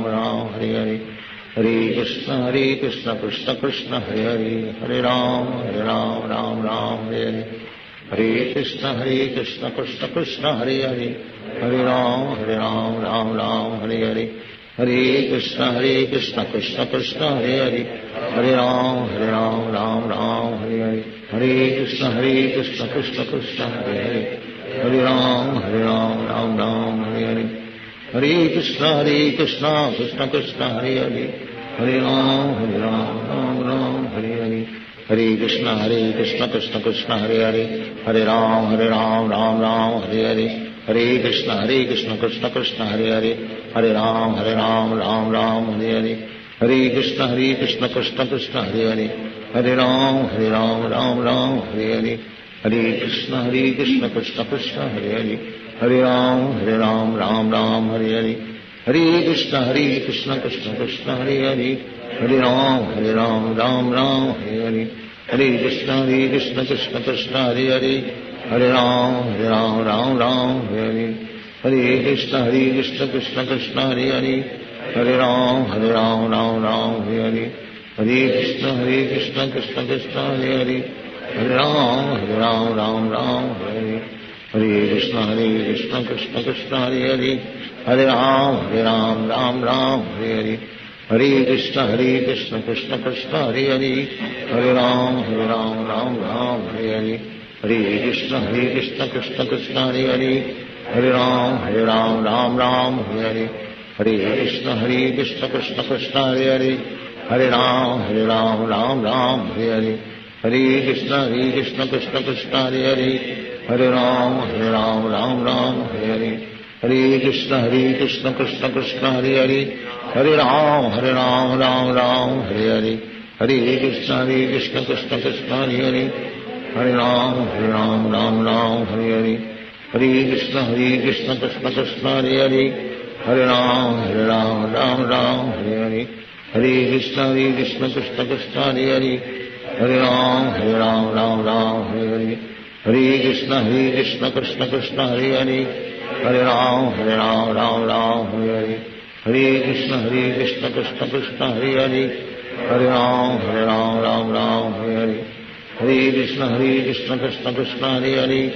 Ram Hare Hare, Hare Krishna Krishna Krishna Hare Hare, Hare Ram Ram Hare Hare, Hare Krishna Krishna Krishna Hare Hare, Hare Ram Ram Hare Hare, Hare Krishna Krishna Krishna Hare Hare, Hare Ram Ram Hare Hare, Hare Krishna Krishna Krishna Hare Hare, Hare Ram Ram Hare Hare, Hare Krishna Krishna Krishna Hare Hare, Hare Ram Ram Hare Hare, Hare Krishna Krishna Krishna Hare Hare, Hare Ram Ram Hare Hare, Hare Krishna Krishna Krishna Hare Hare, Hare Ram Ram Hare Hare, Hare Krishna Krishna Krishna Hare Hare, Hare Ram Ram Hare Hare, Hare Krishna Krishna Krishna Hare Hare, Hare Ram Ram Hare Hare, Hare Krishna Krishna Krishna Hare Hare, Hare Ram Ram Hare Hare, Hare Krishna Krishna Krishna Hare Hare, Hare Ram Ram Hare Hare, Hare Krishna Krishna Krishna Hare Hare, Hare Ram Ram Hare Hare, Hare Krishna Krishna Krishna Hare Hare, Hare Ram Hare Hare, Hare Krishna Krishna Krishna Hare Hare, Hare Ram Hare Hare, Hare Krishna Krishna Krishna Hare Hare, Hare Ram Hare Hare, Hare Krishna Krishna Krishna Hare Hare, Hare Ram Hare Hare, Hare Krishna Krishna Krishna Hare Hare, Hare Ram Hare Hare, Hare Krishna Krishna Krishna Hare Hare, Hare Ram Hare Hare, Hare Krishna Krishna Krishna Hare Hare, Hare Ram Hare Hare, Hare Krishna Krishna Krishna Hare Hare, Hare Ram Hare Hare, Hare Krishna Krishna Krishna Hare Hare, Hare Ram Hare Hare, Hare Krishna Krishna Krishna Hare Hare,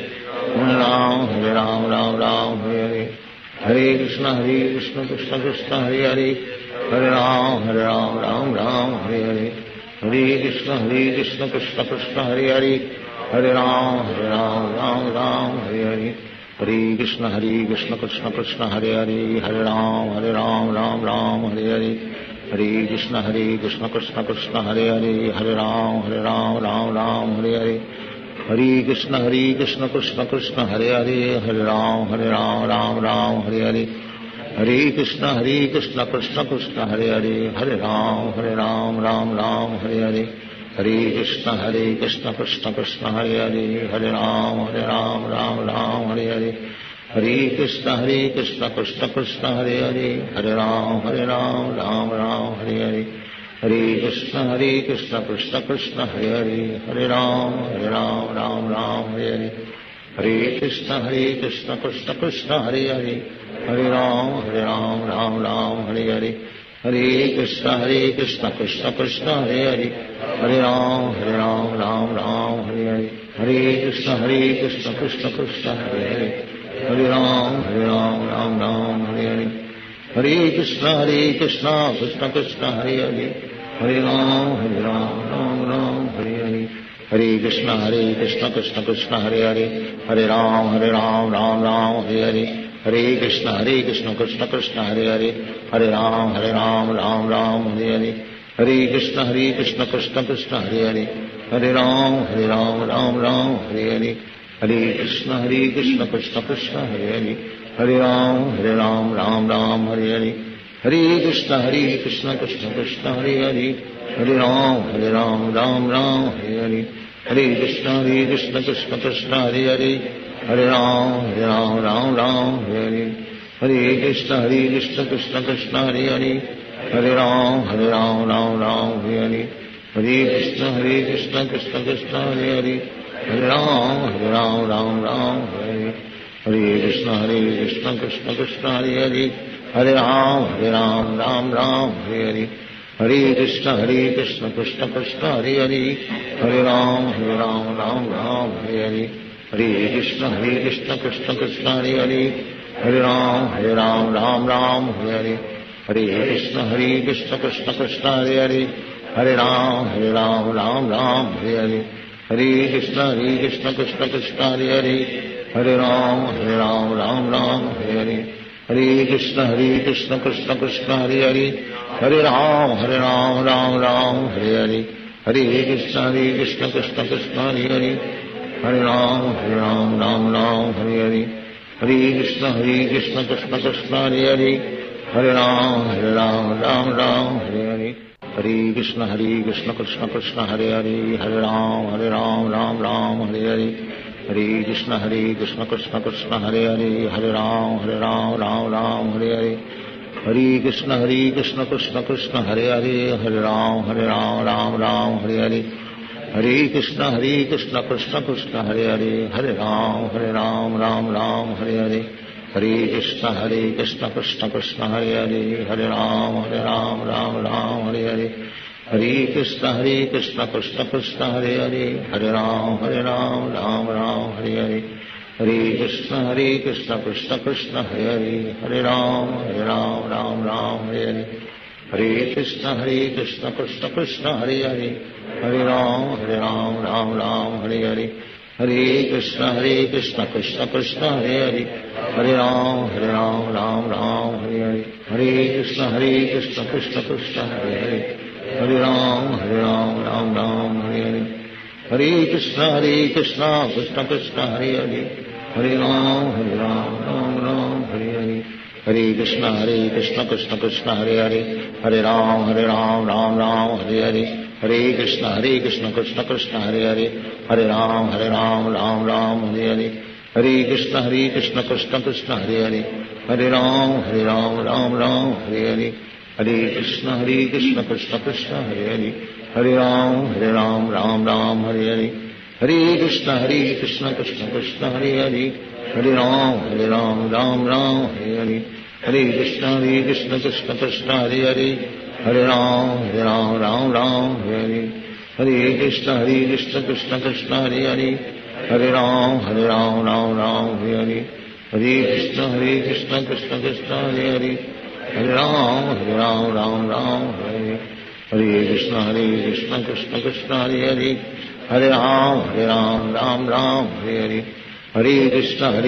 Hare Ram Hare Hare, Hare Krishna Krishna Krishna Hare Hare, Hare Ram Hare Hare, Hare Krishna Krishna Krishna Hare Hare, Hare Ram Hare Hare, Hare Krishna Krishna Krishna Hare Hare, Hare Ram Hare Hare, Hare Krishna Krishna Krishna Hare Hare, Hare Ram Hare Hare, Hare Krishna Krishna Krishna Hare Hare, Hare Ram Hare Hare, Hare Krishna Krishna Krishna Hare Hare, Hare Ram Hare Hare, Hare Krishna Krishna Krishna Hare Hare, Hare Ram Ram Ram Hare Hare, Hare Krishna Krishna Krishna Hare Hare, Hare Ram Ram Ram Hare Hare, Hare Krishna Krishna Krishna Hare Hare, Hare Ram Ram Hare Hare, Hare Krishna Krishna Krishna Hare Hare, Hare Ram Ram Hare Hare, Hare Krishna Krishna Krishna Hare Hare, Hare Ram Ram Hare Hare, Hare Krishna Krishna Krishna Hare Hare, Hare Ram Ram Hare Hare, Hare Krishna Krishna Krishna Hare Hare, Hare Ram Ram Hare Hare, Hare Krishna Krishna Krishna Hare Hare, Hare Ram Ram Hare Hare, Hare Krishna Krishna Krishna Hare Hare, Hare Ram Ram Hare Hare, Hare Krishna Krishna Krishna Hare Hare, Hare Ram Ram Hare Hare, Hare Krishna Krishna Krishna Hare Hare, Hare Ram Ram Hare Hare, Hare Krishna Krishna Krishna Hare Hare, Hare Ram Ram Hare Hare, Hare Krishna Krishna Krishna Hare Hare, Hare Ram Ram Hare Hare, Hare Krishna Krishna Krishna Hare Hare, Hare Ram Ram Hare Hare, Hare Krishna Krishna Krishna Hare Hare, Hare Ram Ram Hare Hare, Hare Krishna Krishna Krishna Hare Hare, Hare Ram Ram Hare Hare, Hare Krishna Krishna Krishna Hare Hare, Hare Ram Ram Hare Hare, Hare Krishna Krishna Krishna Hare Hare, Hare Ram Ram Hare Hare, Hare Krishna Krishna Krishna Hare Hare, Hare Ram Ram Hare Hare, Hare Krishna Krishna Krishna Hare Hare, Hare Ram Ram Hare Hare, Hare Krishna Krishna Krishna Hare Hare, Hare Ram Ram Hare Hare, Hare Krishna Krishna Krishna Hare Hare, Hare Ram Hare Hare, Hare Krishna Krishna Krishna Hare Hare, Hare Ram Hare Hare, Hare Krishna Krishna Krishna Hare Hare, Hare Ram Hare Hare, Hare Krishna Krishna Krishna Hare Hare, Hare Ram Hare Hare, Hare Krishna Krishna Krishna Hare Hare, Hare Ram Hare Hare, Hare Krishna Krishna Krishna Hare Hare, Hare Ram Hare Hare, Hare Krishna Krishna Krishna Hare Hare, Hare Ram Hare Hare, Hare Krishna Krishna Krishna Hare Hare, Hare Ram Hare Hare, Hare Krishna Krishna Krishna Hare Hare, Hare Ram Hare Hare, Hare Krishna Krishna Krishna Hare Hare, Hare Ram Hare Hare, Hare Krishna Krishna Krishna Hare Hare, Hare Ram Hare Hare, Hare Krishna Krishna Krishna Hare Hare, Hare Ram Hare Hare, Hare Krishna Krishna Krishna Hare Hare, Hare Ram Hare Hare, Hare Krishna Krishna Krishna Hare Hare, Hare Ram Hare Hare, Hare Krishna Krishna Krishna Hare Hare, Hare Ram Hare Hare, Hare Krishna Krishna Krishna Hare Hare, Hare Ram Hare Hare, Hare Krishna Krishna Krishna Hare Hare, Hare Ram Hare Hare, Hare Krishna Krishna Krishna Hare Hare, Hare Ram Hare Hare, Hare Krishna Krishna Krishna Hare Hare, Hare Ram Hare Hare, Hare Krishna Krishna Krishna Hare Hare, Hare Ram Hare Hare, Hare Krishna Krishna Krishna Hare Hare, Hare Ram Hare Hare, Hare Krishna Krishna Krishna Hare Hare, Hare Ram Hare Hare, Hare Krishna Krishna Krishna Hare Hare, Hare Ram Hare Hare, Hare Krishna Krishna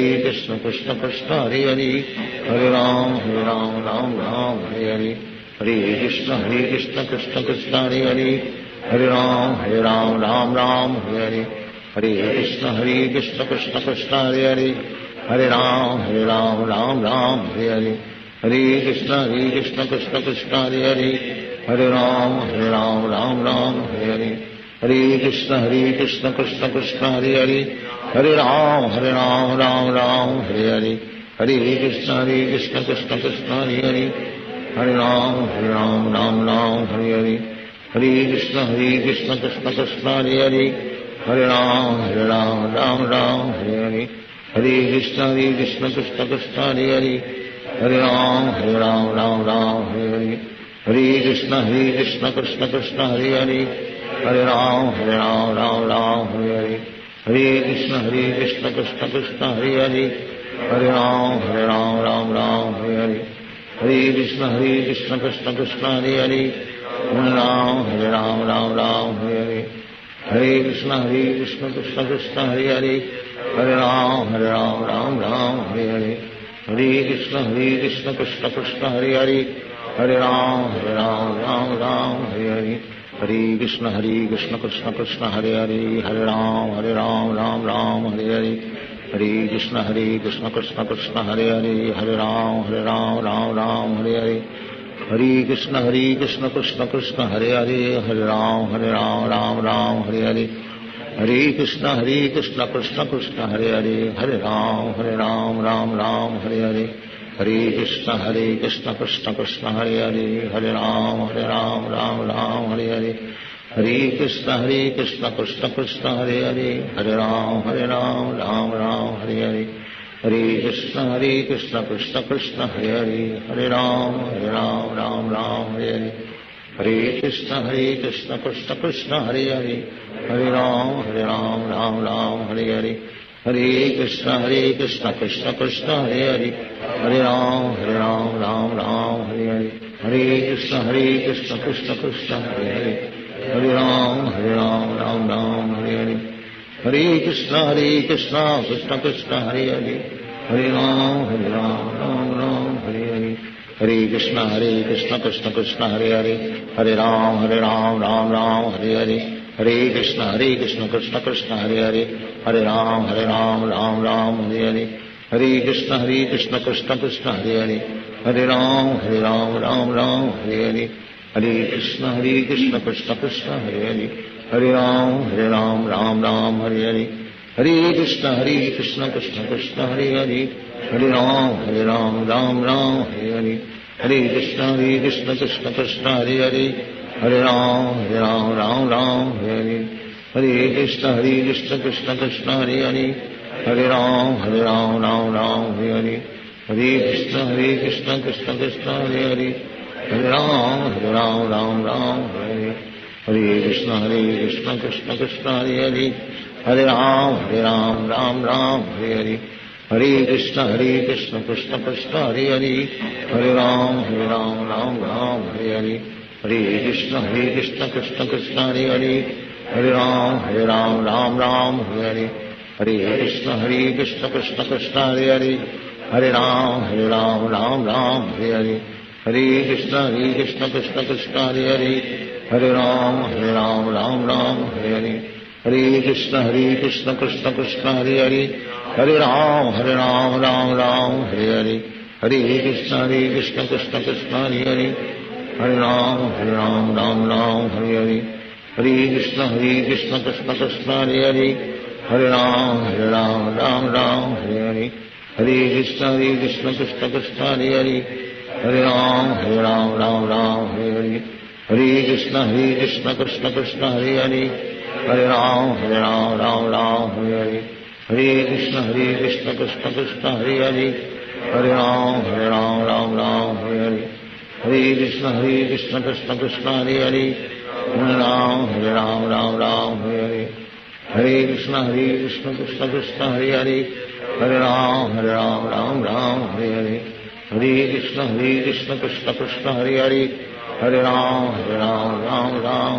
Krishna Hare Hare, Hare Ram Hare Hare, Hare Krishna Krishna Krishna Hare Hare, Hare Ram Hare Hare, Hare Krishna Krishna Krishna Hare Hare, Hare Ram Hare Hare, Hare Hare Krishna Krishna Krishna Hare Hare, Hare Ram Ram Ram Hare Hare, Hare Krishna Krishna Krishna Hare Hare, Hare Ram Ram Hare Hare, Hare Krishna Krishna Krishna Hare Hare, Hare Ram Ram Hare Hare, Hare Krishna Krishna Krishna Hare Hare, Hare Ram Ram Hare Hare, Hare Krishna Krishna Krishna Hare Hare, Hare Ram Ram Hare Hare, Hare Krishna Krishna Krishna Hare Hare, Hare Ram Ram Hare Hare, Hare Krishna Krishna Krishna Hare Hare, Hare Ram Ram Hare Hare, Hare Krishna Krishna Krishna Hare Hare, Hare Ram Ram Hare Hare, Hare Krishna Krishna Krishna Hare Hare, Hare Ram Ram Hare Hare, Hare Krishna Krishna Krishna Hare Hare, Hare Ram Ram Hare Hare, Hare Krishna Krishna Krishna Hare Hare, Hare Ram Ram Hare Hare, Hare Krishna Krishna Krishna Hare Hare, Hare Ram Ram Hare Hare, Hare Krishna Krishna Krishna Hare Hare, Hare Ram Ram Hare Hare, Hare Krishna Krishna Krishna Hare Hare, Hare Ram Ram Hare Hare, Hare Krishna Krishna Krishna Hare Hare, Hare Ram Ram Hare Hare, Hare Krishna Krishna Krishna Hare Hare, Hare Ram Ram Hare Hare, Hare Krishna Krishna Krishna Hare Hare, Hare Ram Ram Hare Hare, Hare Krishna Krishna Krishna Hare Hare, Hare Ram Hare Hare, Hare Krishna Krishna Krishna Hare Hare, Hare Ram Hare Hare, Hare Krishna Krishna Krishna Hare Hare, Hare Ram Hare Hare, Hare Krishna Krishna Krishna Hare Hare, Hare Ram Hare Hare, Hare Krishna Krishna Krishna Hare Hare, Hare Ram Hare Hare, Hare Krishna Krishna Krishna Hare Hare, Hare Ram Hare Hare, Hare Krishna Krishna Krishna Hare Hare, Hare Ram Hare Hare, Hare Krishna Krishna Krishna Hare Hare, Hare Ram Hare Hare, Hare Krishna Krishna Krishna Hare Hare, Hare Ram Hare Hare, Hare Krishna Krishna Krishna Hare Hare, Hare Ram Hare Hare, Hare Krishna Krishna Krishna Hare Hare, Hare Ram Hare Hare, Hare Krishna Krishna Krishna Hare Hare, Hare Ram Hare Hare, Hare Krishna Krishna Krishna Hare Hare, Hare Ram Hare Hare, Hare Krishna Krishna Krishna Hare Hare, Hare Ram Hare Hare, Hare Krishna Krishna Krishna Hare Hare, Hare Ram Hare Hare, Hare Krishna Krishna Krishna Hare Hare, Hare Ram Hare Hare, Hare Krishna Krishna Krishna Hare Hare, Hare Ram Hare Hare, Hare Krishna Krishna Krishna Hare Hare, Hare Ram Hare Hare, Hare Krishna Krishna Krishna Hare Hare, Hare Ram Hare Hare, Hare Krishna Krishna Krishna Hare Hare, Hare Ram Hare Hare, Hare Krishna Krishna Krishna Hare Hare, Hare Ram Hare Hare, Hare Krishna Krishna Krishna Hare Hare, Hare Ram Hare Hare, Hare Krishna Krishna Krishna Hare Hare, Hare Ram Hare Hare, Hare Krishna Krishna Krishna Hare Hare, Hare Ram Hare Hare, Hare Krishna Krishna Krishna Hare Hare, Hare Ram Hare Hare, Hare Krishna Krishna Krishna Hare Hare, Hare Ram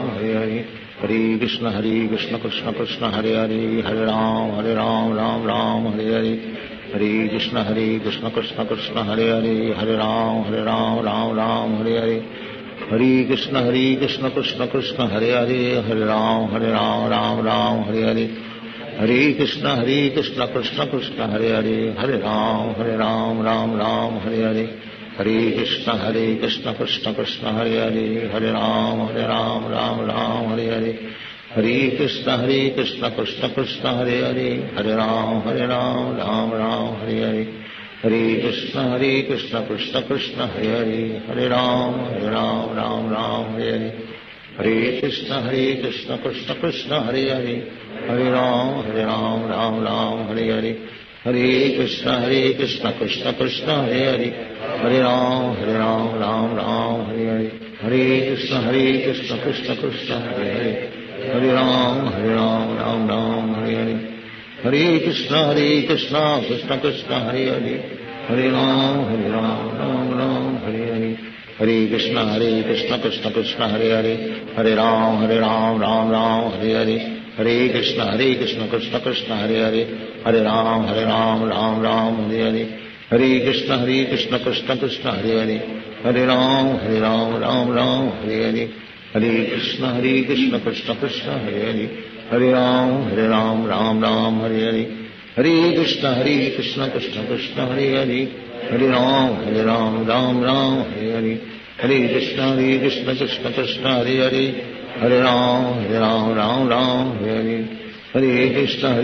Hare Hare, Hare Krishna Krishna Krishna Hare Hare, Hare Ram Hare Hare, Hare Krishna Krishna Krishna Hare Hare, Hare Ram Hare Hare, Hare Krishna Krishna Krishna Hare Hare, Hare Ram Hare Hare, Hare Krishna Krishna Krishna Hare Hare, Hare Ram Hare Hare, Hare Krishna Krishna Krishna Hare Hare, Hare Ram Ram Ram Hare Hare, Hare Krishna Krishna Krishna Hare Hare, Hare Ram Ram Hare Hare, Hare Krishna Krishna Krishna Hare Hare, Hare Ram Ram Hare Hare, Hare Krishna Krishna Krishna Hare Hare, Hare Ram Ram Hare Hare, Hare Krishna Krishna Krishna Hare Hare, Hare Ram Ram Hare Hare, Hare Krishna Krishna Krishna Hare Hare, Hare Ram Ram Hare Hare, Hare Krishna Krishna Krishna Hare Hare, Hare Ram Ram Hare Hare, Hare Krishna Krishna Krishna Hare Hare, Hare Ram Ram Hare Hare, Hare Krishna Krishna Krishna Hare Hare, Hare Ram Ram Hare Hare, Hare Krishna Krishna Krishna Hare Hare, Hare Ram Ram Hare Hare, Hare Krishna Krishna Krishna Hare Hare, Hare Ram Ram Hare Hare, Hare Krishna Krishna Krishna Hare Hare, Hare Ram Ram Hare Hare, Hare Krishna Krishna Krishna Hare Hare, Hare Ram Ram Hare Hare, Hare Krishna Krishna Krishna Hare Hare, Hare Ram Ram Hare Hare, Hare Krishna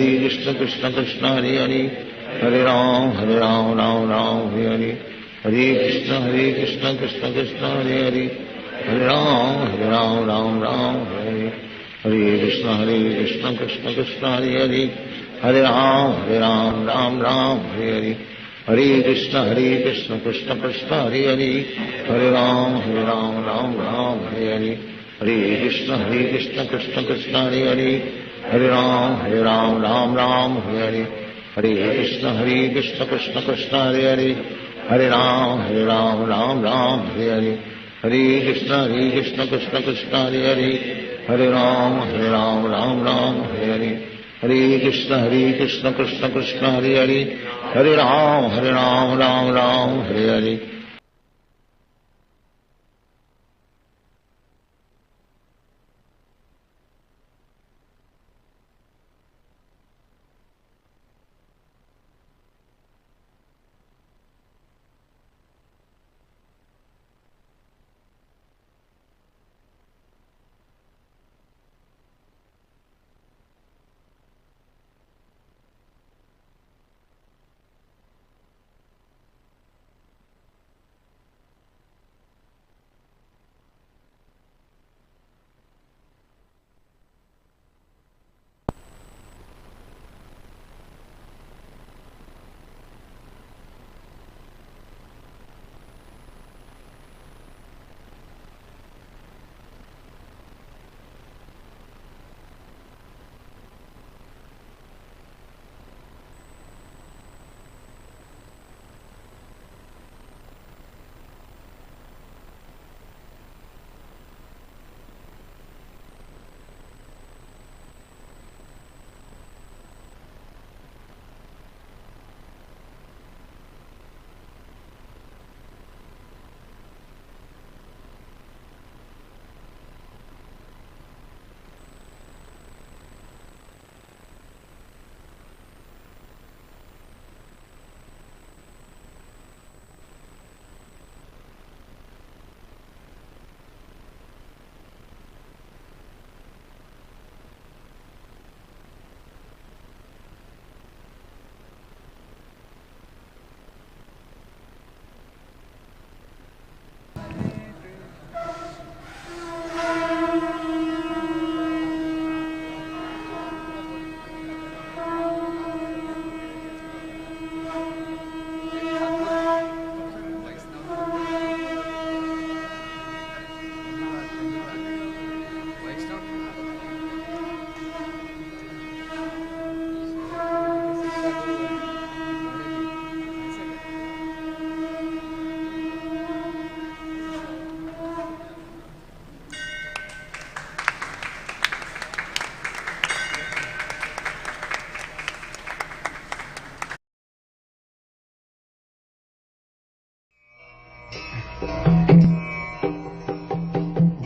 Krishna Krishna Hare Hare, Hare Ram Ram Hare Hare, Hare Krishna Krishna Krishna Hare Hare, Hare Ram Ram Hare Hare, Hare Krishna Krishna Krishna Hare Hare, Hare Ram Hare Hare, Hare Krishna Krishna Krishna Hare Hare, Hare Ram Hare Hare, Hare Krishna Krishna Krishna Hare Hare, Hare Ram Hare Hare, Hare Krishna Krishna Krishna Hare Hare, Hare Ram Hare Hare, Hare Krishna Krishna Krishna Hare Hare, Hare Ram Hare Hare.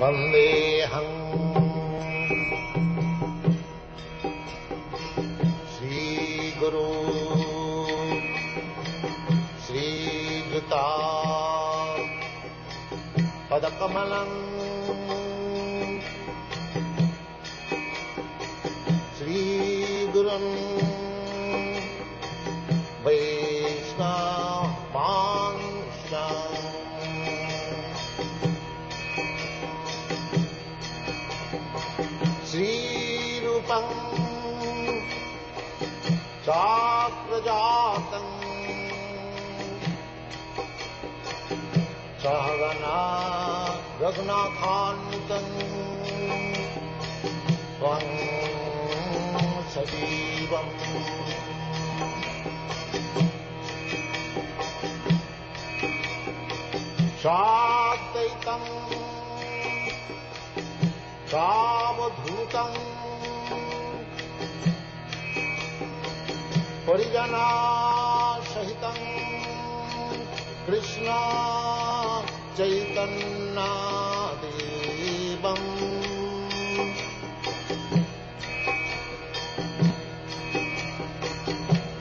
वन्देऽहं श्रीगुरु श्रीयुता कमलं श्रीगुरुं वैष्णवांश्च श्रीरूपं चाप्रजातं सहगना रघुनाथान्वितं त्वं सजीवम् साद्वैतं सावधूतं परिजनासहितं कृष्ण चैतन्यदेवम्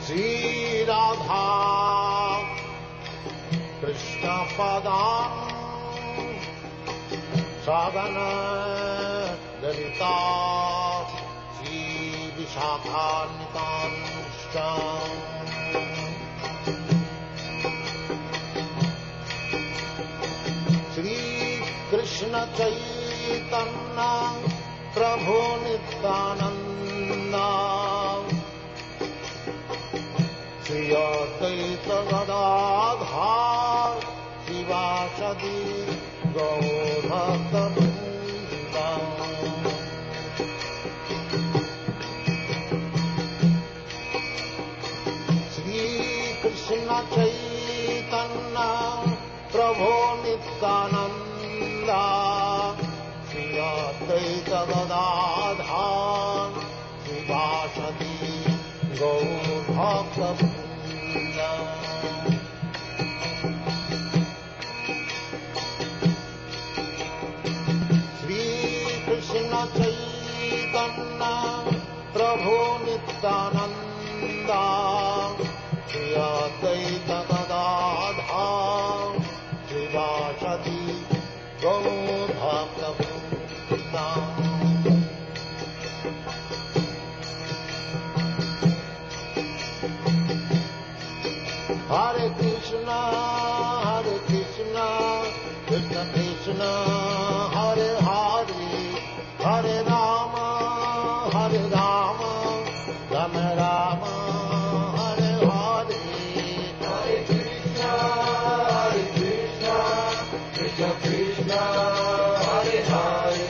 श्रीराधा कृष्णपदान् सगन ललिता श्रीविशाखान्वितांश्च श्रीकृष्ण चैतन्य प्रभु नित्यानन्द श्री अद्वैत गदाधर शिवासदि गौरभक्तवृन्द श्रीकृष्ण चैतन्य प्रभु नित्यानन्द श्री अद्वैत गदाधर शिवासदि गौरभक्तवृन्द श्रीकृष्ण चैतन्य प्रभु Nityanand Shri Advaita Gadadhar शिवासदि गौरभक्तवृन्द Hare Krishna, Krishna Krishna, Hare Hare, Hare Rama, Rama Rama, Hare Hare. Hare Krishna, Krishna Krishna, Hare Hare,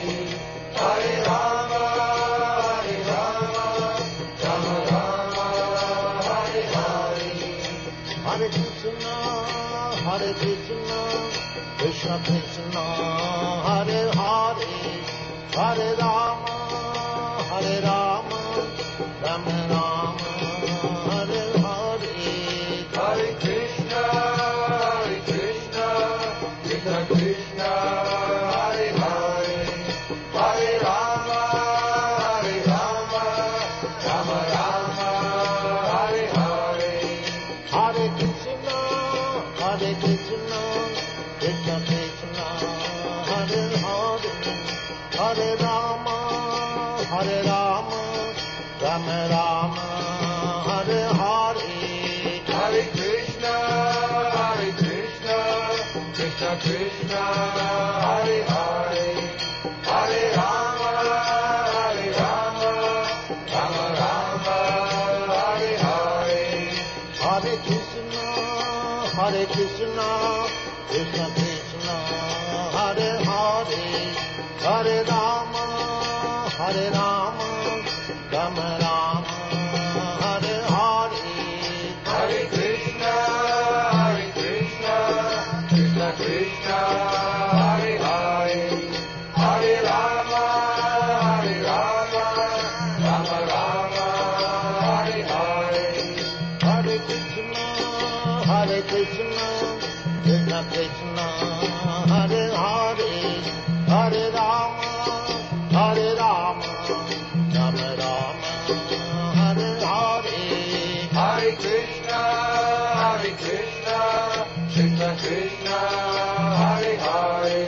Hare Rama, Rama Rama, Hare Hare. Hare Krishna, Krishna Krishna, Hare Hare, Hare Rama, Rama Rama, Hare Hare. Hare Krishna, Krishna Krishna, Hare Hare, Hare Rama, Rama Rama, Hare Hare. Hare Krishna, Krishna Krishna, Hare Hare, Hare Rama, Rama Rama, Hare Hare. Hare Krishna, Krishna Krishna, Hare Hare, Hare Rama, Rama Rama, Hare Hare. Hare Krishna, Krishna Krishna, Hare Hare, Hare Rama, Rama Rama, Hare Hare. Hare Krishna, Krishna Krishna, Hare Hare, Hare Rama, Rama Rama, Hare Hare. Hare Krishna, Krishna Krishna, Hare Hare, Hare Rama, Rama Rama, Hare Hare. Hare Krishna, Krishna Krishna, Hare Hare,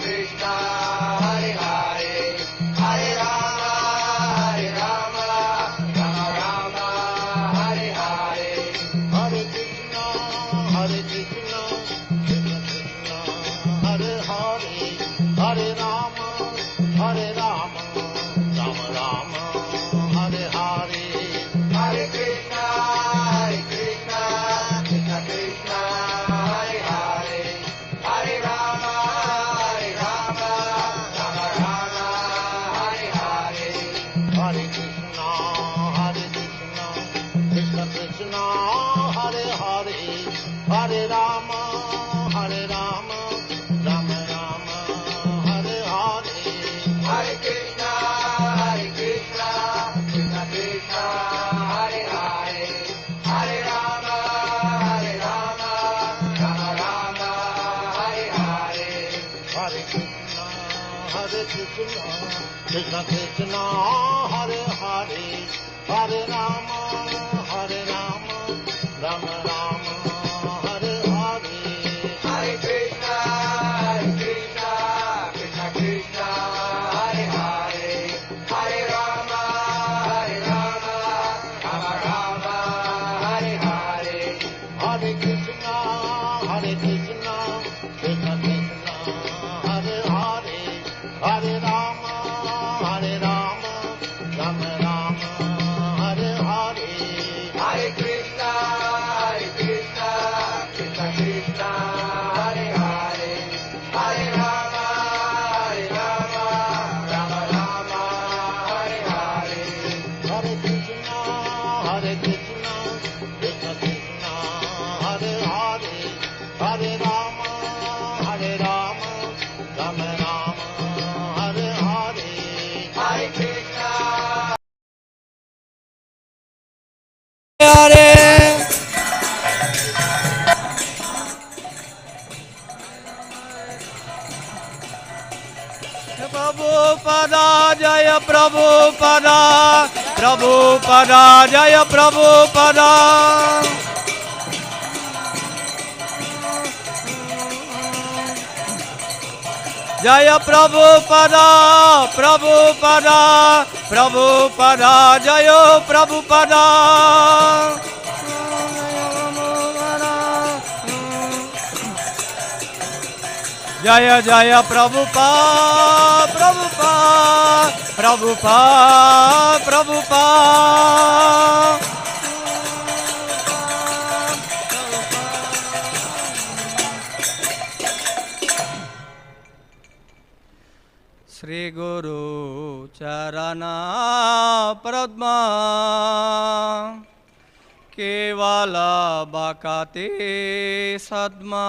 Krishna, Hare Hare, Hare Rama, Hare Rama, Hare Krishna, Krishna Krishna, Hare Hare, Hare Rama, Rama Rama, Hare Hare. Hare Krishna, Krishna Krishna, Hare Hare, Hare Rama, Rama Rama, Hare Hare. Hare Krishna, Krishna Krishna, Hare Hare, Hare Rama, Rama Rama, Hare Hare. Hare Krishna, Krishna Krishna, Hare Hare, Hare Rama, Rama Rama, Hare Hare. Hare Krishna, Krishna Krishna, Hare Hare, Hare Rama, Rama Rama, Hare Hare. Hare Krishna, Krishna Krishna, Hare Hare, Hare Rama, Rama Rama, Hare Hare. Hare Krishna, Krishna Krishna, Hare Hare, Hare Rama, Rama Rama, Hare Hare. Hare Krishna. Hare Prabhupada Jaya Prabhupada, Prabhupada Jaya Prabhupada. Jaya Prabhupada, Prabhupada, Prabhupada, Jaya Prabhupada. Jaya Jaya Prabhupada, Prabhupada, Prabhupada, Prabhupada. Shri Guru Charana Pradma Kevala Bhakati Sadma.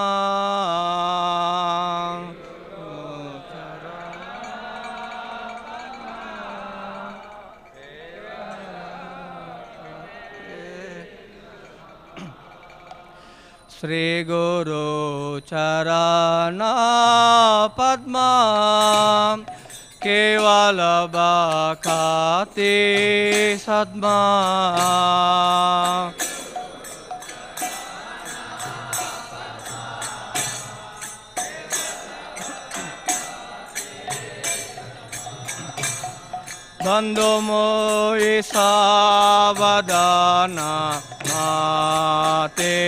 Shri Guru Charana Padma Kevala Bhakati Sadma. Bandhomo Isavadana Mate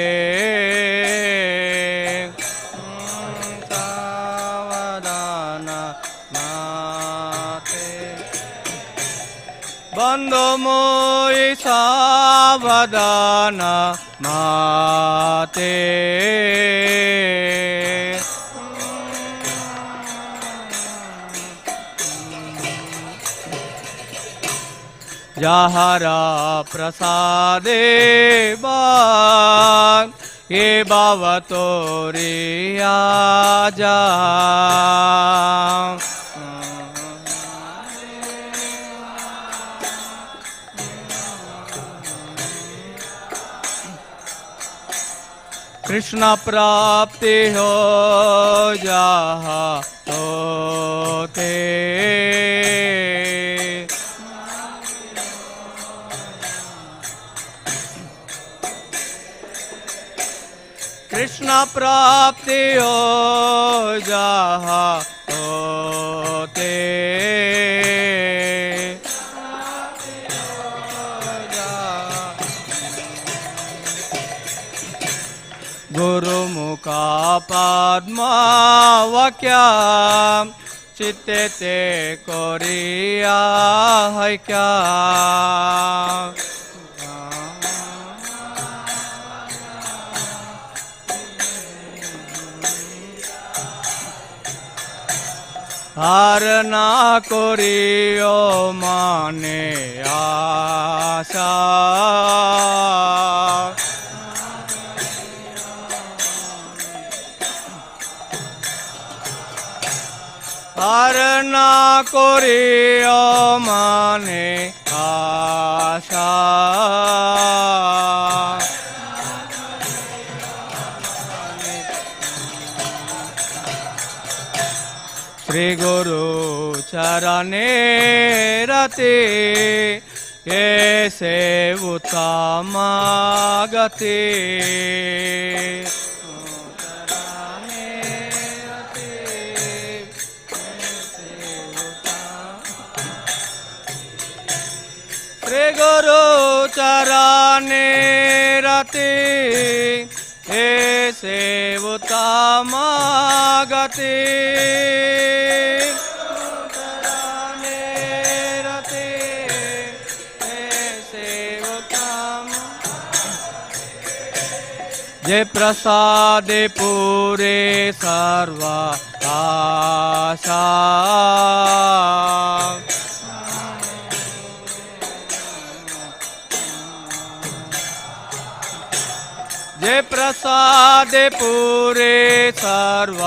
Savadana Mate Bandhomo Isavadana Mate Jahara prasade bhav ye bhavatori aja. Krishna prapti ho jaha hote. Krishna prapti ho jaha hote. Guru mukha padma vakya chitte te koriya hai kya. আর না করিও মানে আশা, আর না করিও মানে আশা। শ্রী গুরু চরণে রতে এসে উত্তম গতি, শ্রী গুরু চরণে রতে এসে উত্তম গতি, যে প্রসাদে পুরে সর্ব আশা, যে প্রসাদে পুরে সর্ব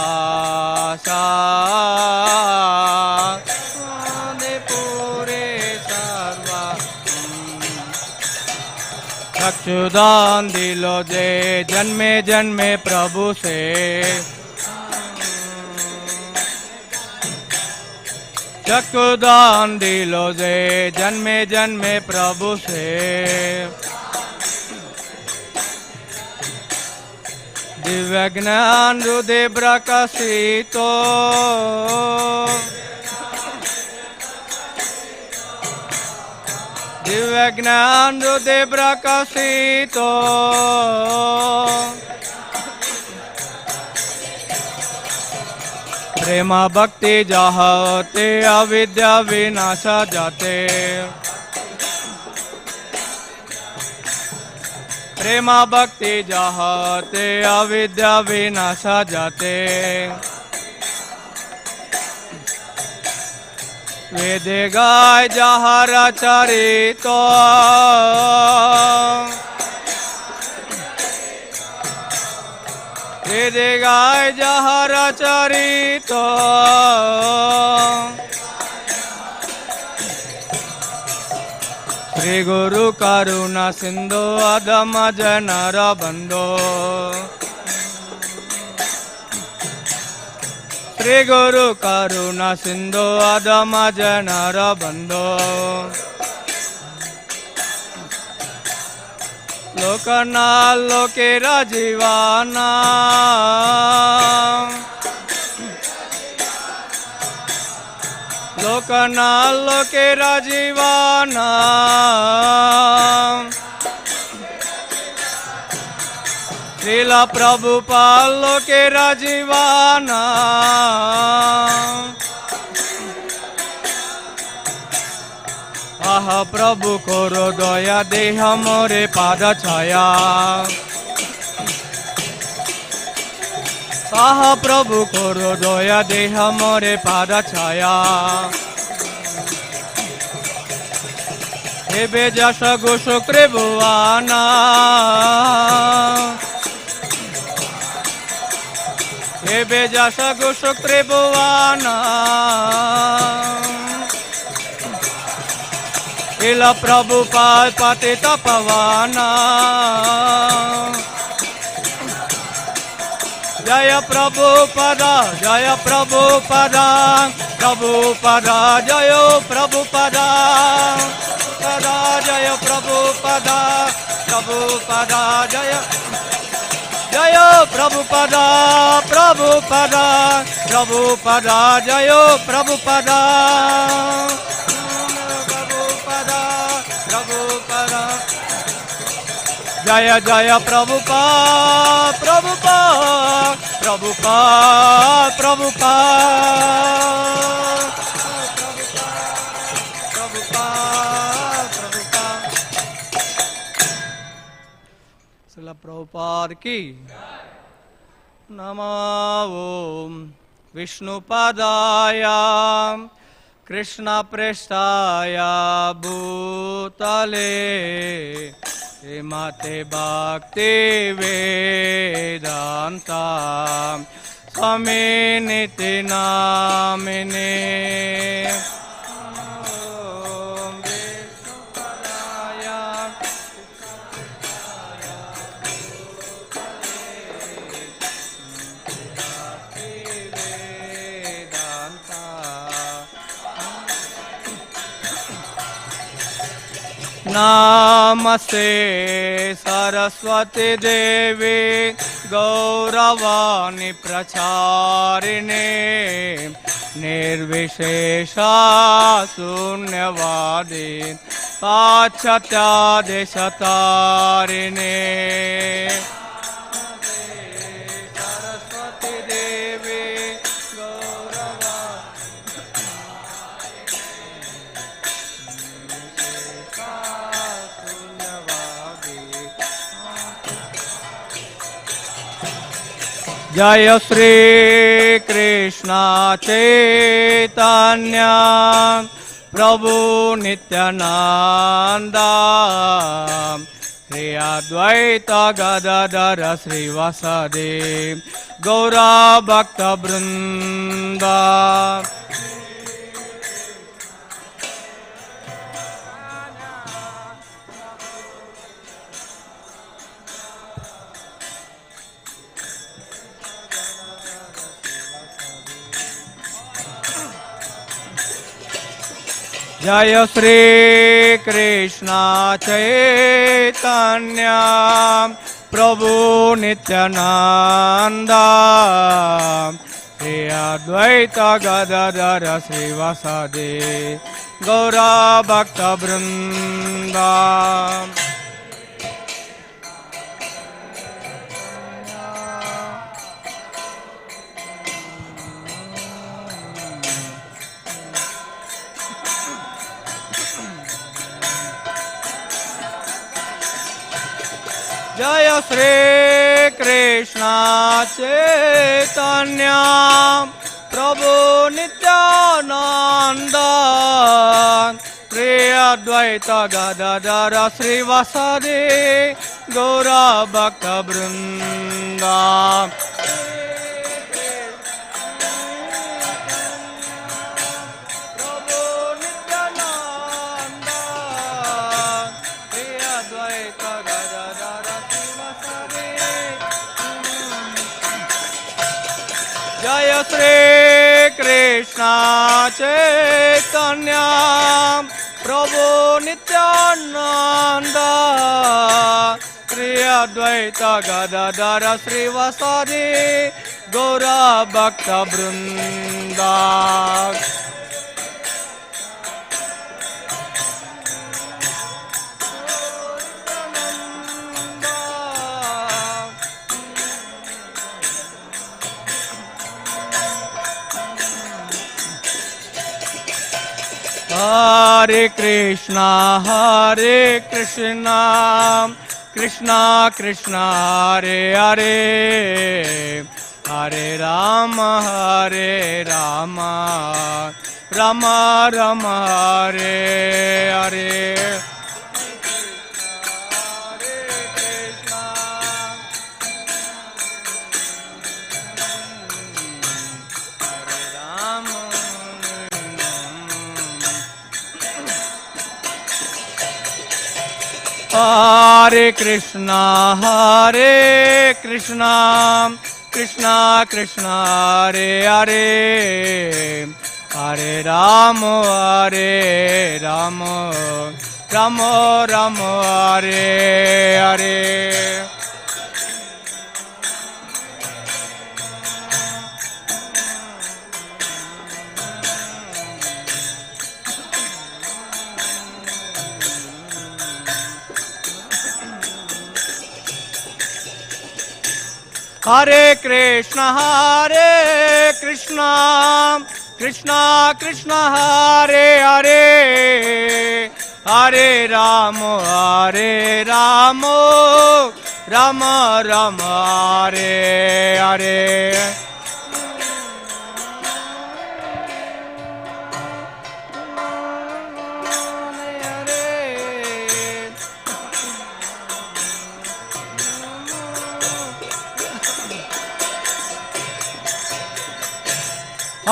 আশা, পুরে সর্ব चक्षुदान दिलो जे जन्मे जन्मे प्रभु से, चक्षुदान दिलो जे जन्मे जन्मे प्रभु से, दिव्य ज्ञान हृदय प्रकाशितो, दिव्य ज्ञान हृदय प्रकाशितो, प्रेम भक्ति जहाते अविद्या विनाश जाते, प्रेम भक्ति जहाते अविद्या विनाश जाते, वेद गाय जहर चरितो, वेद गाय जहर चरितो, श्री गुरु करुणा सिंधु अधम जनर बंधो, श्री गुरु करुणा सिंधु अधम जनर बंधो, लोकना लोकेरा जीवाना, लोकना लोकेरा जीवाना, श्रीला प्रभुपाल लोकेरा जीवाना, आह प्रभु करो दया देह मोरे पाद छाया, आह प्रभु करो दया देह मोरे पाद छाया, हे बेजा सगु शुक्र भुवाना, हे बेजा सगु शुक्र भुवाना, इला प्रभुपाल पतित पवाना, जय प्रभुपदा जय प्रभुपदा, प्रभुपदा जय प्रभुपदा, पदा जय प्रभुपदा, प्रभुपदा जय जय प्रभुपदा, प्रभुपदा प्रभुपदा जय प्रभुपदा, प्रभुपदा प्रभुपदा जय जय प्रभुपा प्रभुपा प्रभुपा प्रभुपा प्रभुपा प्रभुपा। श्रील प्रभुपाद की नमो। विष्णुपदाय कृष्णप्रेष्ठाय भूतले श्रीमते भक्तिवेदान्ता स्वामिनिति नामिने। नमस्ते सरस्वती देवी गौरवाणी प्रचारिणे निर्विशेषा शून्यवादी पाश्चात्यादेशतारिणे। सरस्वती देवी जय श्री कृष्ण चैतन्य प्रभु नित्यानंद श्री अद्वैत गदाधर श्रीवासदि गौरा भक्त वृंद। जय श्री कृष्ण चैतन्य प्रभु नित्यानंद श्री अद्वैत गदाधर श्रीवासदि गौरा भक्त वृंद। जय श्री कृष्ण चैतन्य प्रभु नित्यानंद श्री अद्वैत गदाधर श्रीवासदि गौरा भक्त वृंद। जय श्री कृष्ण चैतन्य प्रभु नित्यानंद श्री अद्वैत गदाधर श्रीवासदि गौरा भक्त वृंद। Hare Krishna Krishna Krishna Hare Hare Hare Rama Rama Rama Hare Hare। Hare Krishna Krishna Krishna Hare Hare Hare Rama Rama Rama Hare Hare। Hare Krishna Krishna Krishna Hare Hare Hare Rama Rama Rama Hare Hare।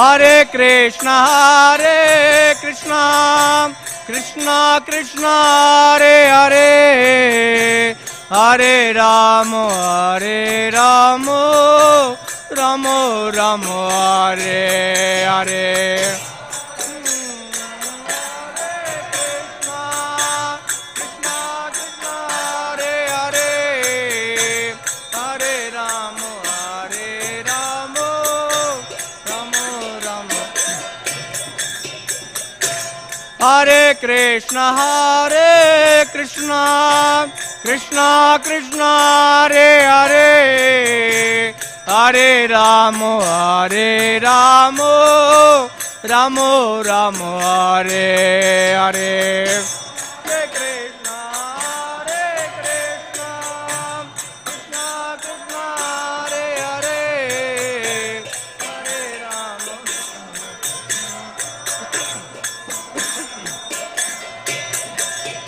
Hare Krishna Krishna Krishna Hare Hare Hare Rama Rama Rama Hare Hare Hare Krishna Krishna Krishna Hare Hare Hare Rama Rama Rama Hare Hare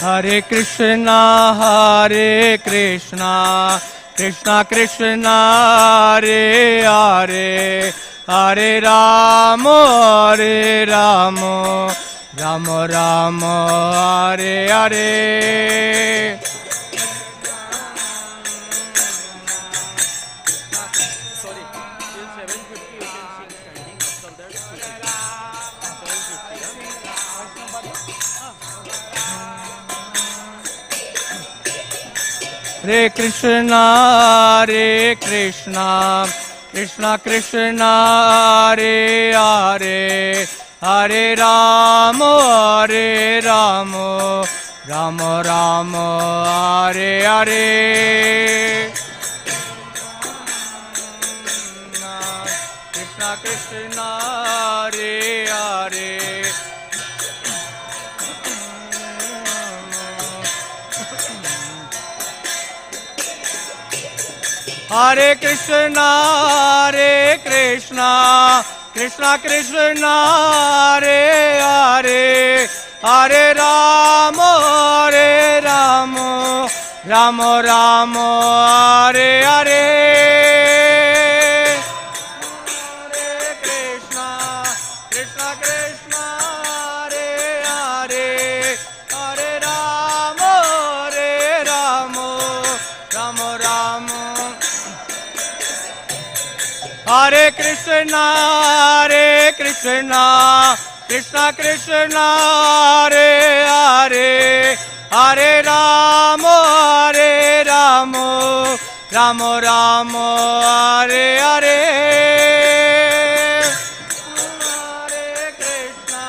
Hare Krishna Krishna Krishna Hare Hare Hare Rama Hare Krishna Krishna Krishna Hare Hare Hare Rama Rama Rama Hare Hare Hare Krishna Krishna Krishna Hare Hare Hare Rama Rama Rama Hare Hare Krishna Krishna Hare Hare Hare Krishna Krishna Krishna Hare Hare Hare Rama Rama Rama Hare Hare Hare Krishna Krishna Krishna Hare Hare Hare Rama Rama Rama Hare Krishna Krishna Krishna Hare Hare Hare Rama Rama Rama Hare Hare Hare Krishna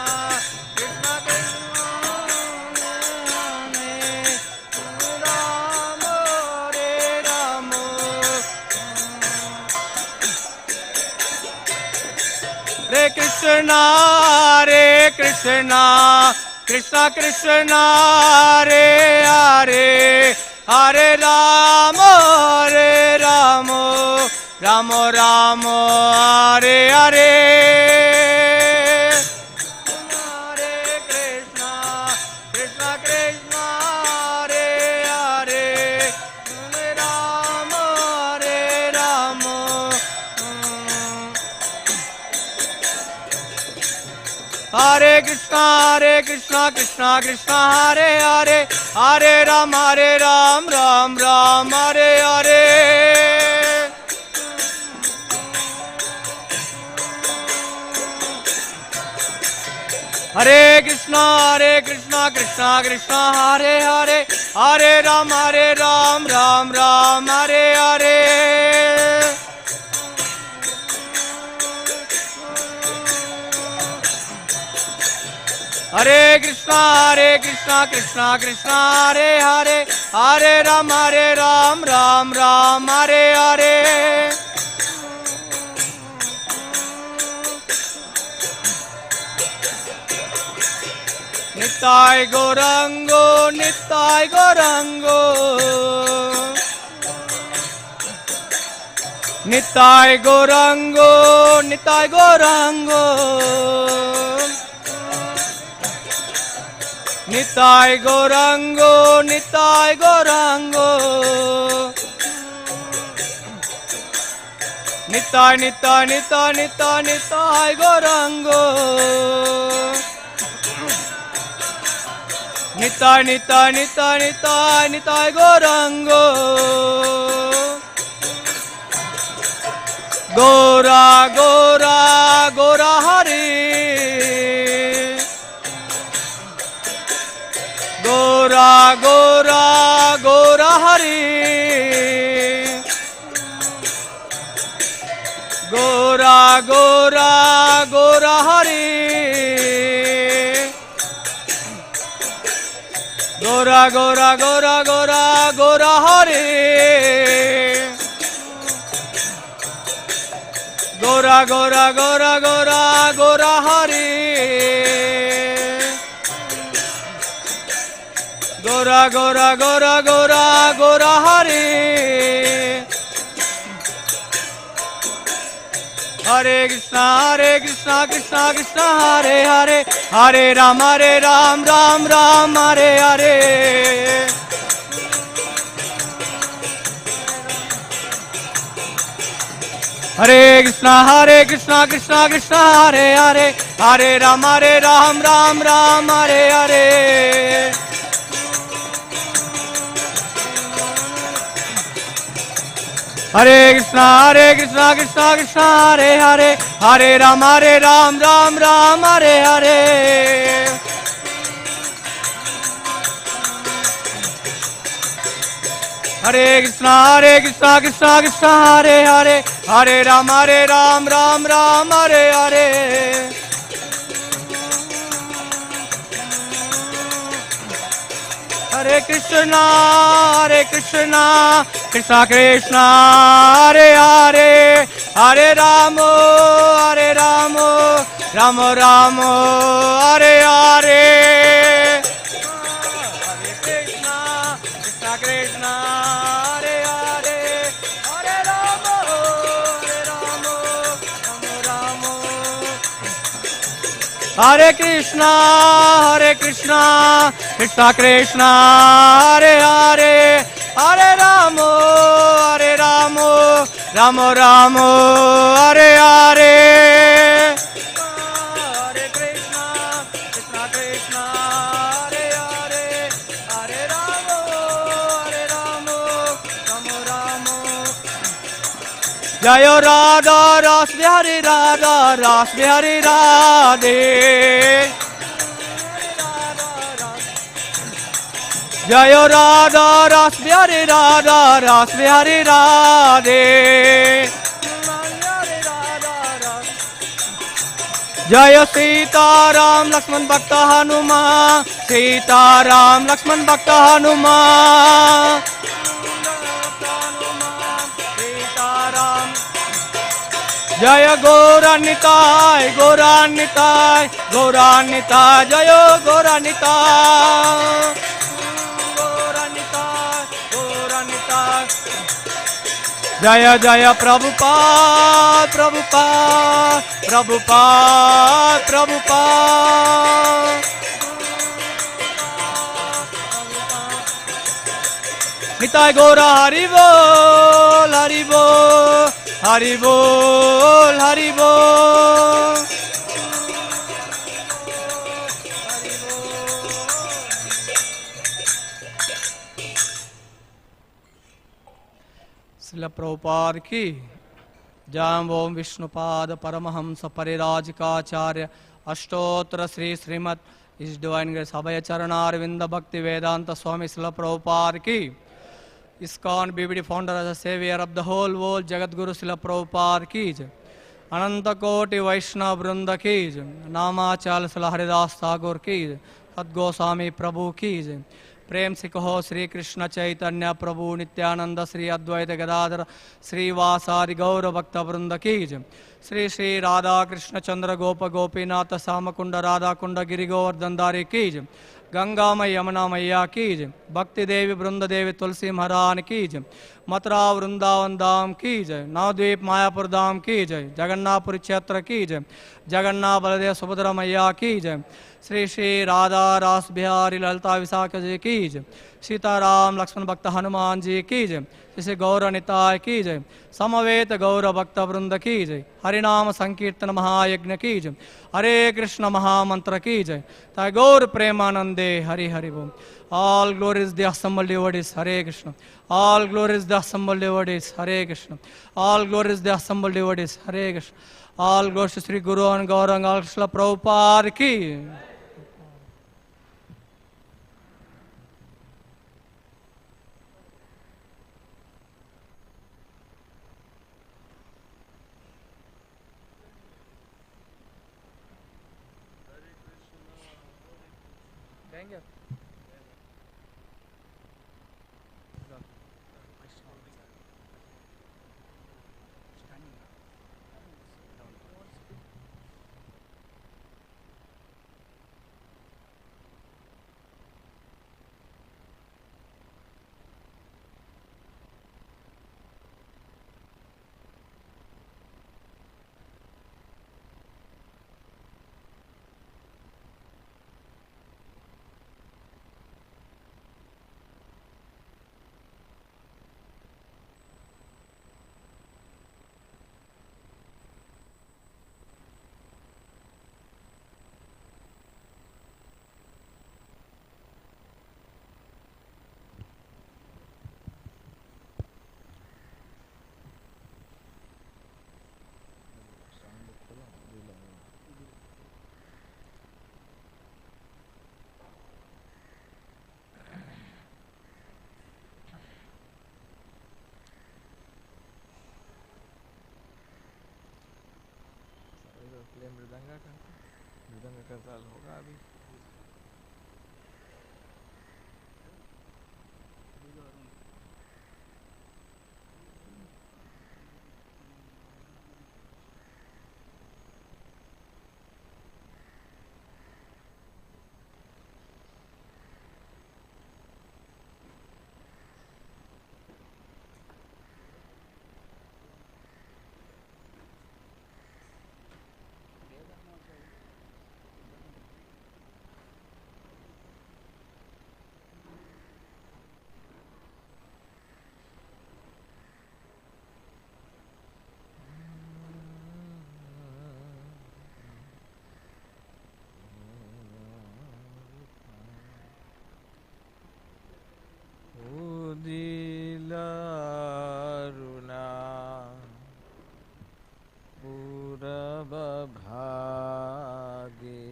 Krishna Krishna Rama Rama Hare Krishna Krishna Krishna Hare Hare Hare Rama Rama Rama Hare Hare Hare Krishna Krishna Krishna Hare Hare Hare Rama Hare Krishna Krishna Krishna Hare Hare Hare Ram Ram Ram Hare Hare Hare Krishna Krishna Krishna Hare Hare Hare Ram Ram Ram Hare Hare Hare Krishna Krishna Krishna Hare Hare Hare Ram Ram Ram Hare Hare Nitai Gaurango Nitai Gaurango Nitai Gaurango Nitai Gaurango Nitai Gaurango Nitai Nitai Nitai Nitai Nitai Gauranga Nitai Nitai Nitai Nitai Nitai Gauranga Gaura Gaura Gaura हरे गौरा गौरा गौरा हरे गौरा गौरा गौरा हरे गौरा गौरा गौरा गौरा गौरा हरे गौरा गौरा गौरा गौरा गौरा हरे गौरा गौरा गौरा गौरा गौरा हरे हरे कृष्णा कृष्णा कृष्णा हरे हरे हरे राम राम राम हरे हरे हरे कृष्णा कृष्णा कृष्णा हरे हरे हरे राम राम हरे हरे हरे कृष्णा कृष्णा हरे हरे हरे राम राम हरे हरे हरे कृष्णा कृष्णा हरे हरे हरे राम राम हरे हरे हरे कृष्णा कृष्णा कृष्णा हरे हरे हरे राम राम राम हरे हरे हरे कृष्णा कृष्णा हरे हरे हरे राम राम राम हरे कृष्णा कृष्णा कृष्णा हरे हरे हरे राम राम राम हरे हरे हरे कृष्णा कृष्णा हरे हरे हरे राम राम जय राधा रास बिहारी राधा रास बिहारी राधे जय राधा रास बिहारी राधे जय सीताराम लक्ष्मण भक्त हनुमान सीताराम लक्ष्मण भक्त हनुमान सीताराम जय गौरान्विताय गौरान्विताय गौरान्विताय जय गौरान्विताय जय जय प्रभुपाद प्रभुपाद प्रभुपाद प्रभुपाद निताय गौरा हरि बोल हरि बोल हरि बोल हरि बोल श्रील प्रभुपाद की जय ओम विष्णुपाद परमहंस परिराजकाचार्य अष्टोत्तर श्री श्रीमद इस डिवाइन ग्रेस अभय चरणारविंद भक्ति वेदांत स्वामी श्रील प्रभुपाद की ISKCON BBD founder as a savior of the whole world Jagat Guru Srila Prabhupada ki jai Ananta Koti Vaishnava Vrinda ki jai Namachala Srila Haridas Thakur ki jai Sad Goswami Prabhu ki jai प्रेम से कहो श्री कृष्ण चैतन्य प्रभु नित्यानंद श्री अद्वैत गदाधर श्रीवासादि गौर भक्त वृंद की जय श्री श्री राधा कृष्ण चंद्र गोप गोपीनाथ श्याम कुंड राधा कुंड गिरि गोवर्धन धारी की जय गंगा मई यमुना मैया की जय भक्ति देवी वृंद देवी तुलसी महारानी की जय, मथुरा वृंदावन धाम की जय, नवद्वीप मायापुर धाम की जय, जगन्नाथपुरी क्षेत्र की जय, जगन्नाथ बलदेव सुभद्रा मैया की जय, श्री श्री राधा रास बिहारी ललिता विशाख जी की जय, सीताराम लक्ष्मण भक्त हनुमान जी की जय, श्री गौर निताय की जय, समवेत गौर भक्त वृंद की जय, हरिनाम संकीर्तन महायज्ञ की जय, हरे कृष्ण महामंत्र की जय, तय गौर प्रेमानंदे हरि हरि बोल. All glories the assembled devotees, Hare Krishna. All glories the assembled devotees, Hare Krishna. All glories the assembled devotees, Hare Krishna. All glories to Sri Guru and Gauranga Krishna Prabhupada ki. मृदंग का ताल होगा अभी. दिलारुना पूरब भागे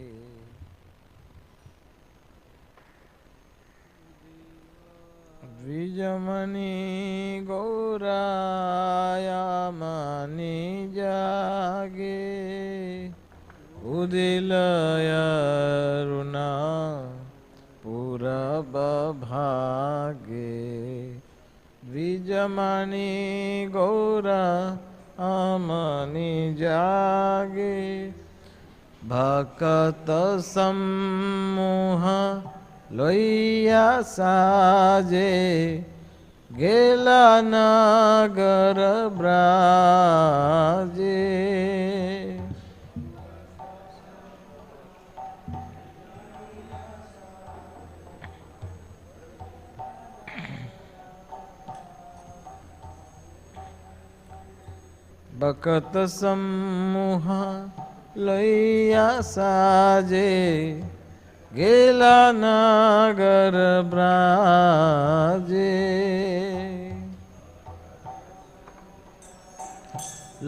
द्विजमणि गौरायामणि जागे उदिलयरुना पूरब भागे द्विजमणि गौरा आमनि जागे भक्त सम्मोह लोइया साजे गेला नगर ब्राजे भक्त सम्मोह लैया साजे गेला नगर ब्राजे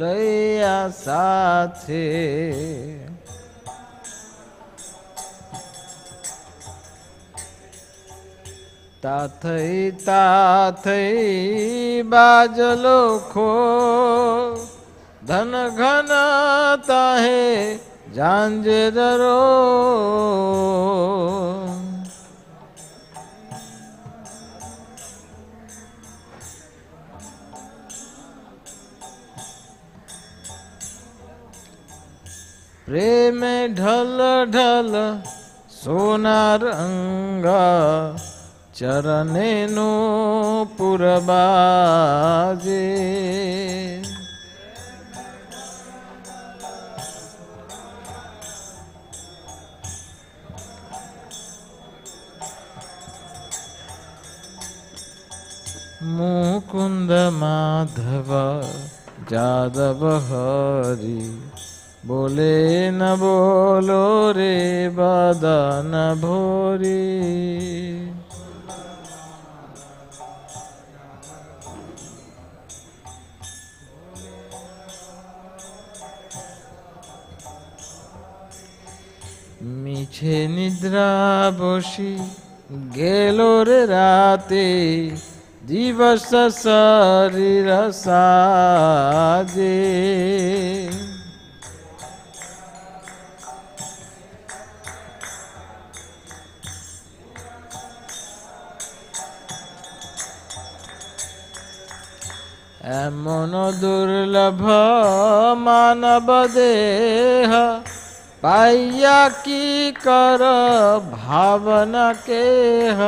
लैया साथे ताथै ताथै बाजलो खो धन घन ताहे झांझरो प्रेम ढल ढल सोना रंग ચરણેનો પુરબાજે. મુકુંદ માધવ જાદવ હરી બોલે ન બોલો રે બદન ભોરી. মিছে নিদ্রা বসি গেল রে রাতে দিবস শরীর সাজে. এমন দুর্লভ মানব দেহ পাইয়া কি কর ভাবনা কেহ.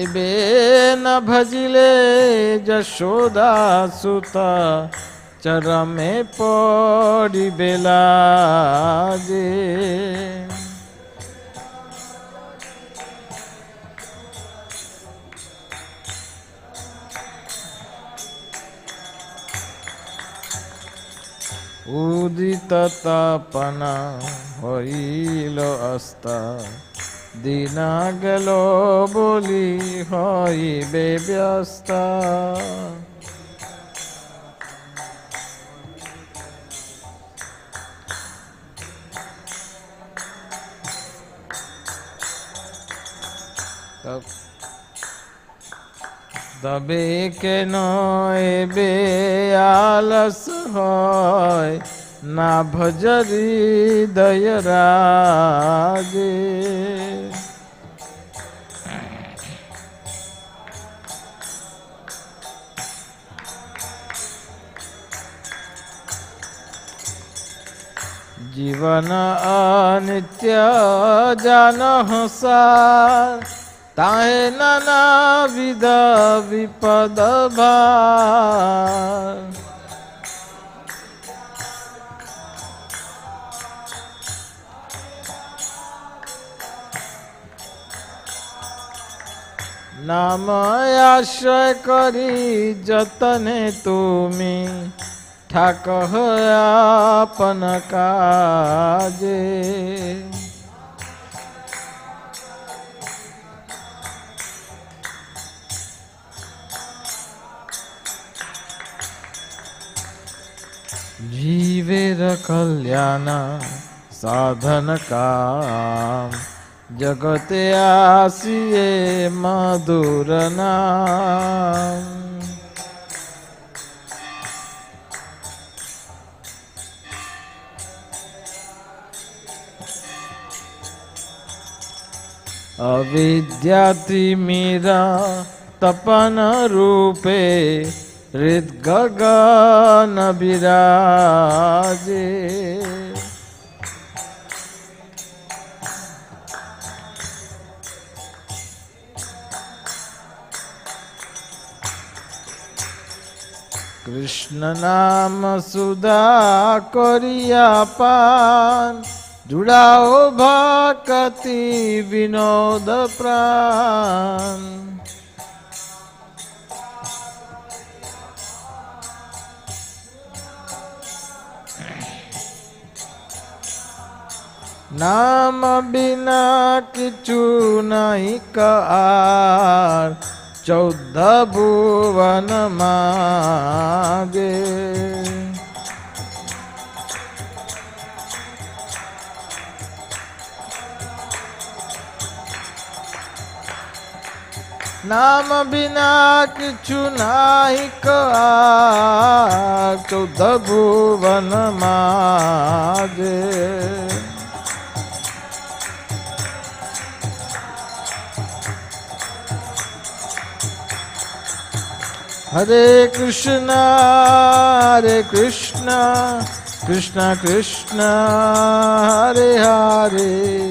এবে না ভজিলে যশোদা সুতা চরমে পড়িবে লাজে. উদিত তাপনা হইল অস্তা দিনা গেল বলি হইবে ব্যস্তা. তবে কেন এবে আলস হয় না ভজরি দয়রাজে. জীবন অনিত্য জান হসার তাহে নানাবিধ বিপদ ভার. নাম আশ্রয় করি যতনে তুমি ঠাক আপন কাজে. জীবের কল্যাণ সাধন কাম জগতে আসিয়ে মধুর নাম. अविद्यातिमिरा तपन रूपे हृद्गगन विराजे. कृष्ण नाम सुधा करिया पान जुड़ाओ भक्ति विनोद प्राण. नाम बिना किछु नहीं कार 14 भुवन मागे. नाम बिना किछु नाही कार 14 भुवन मागे. Hare Krishna, Krishna Krishna, Hare Hare,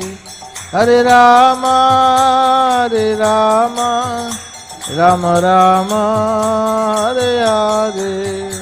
Hare Rama, Rama Rama, Hare Hare.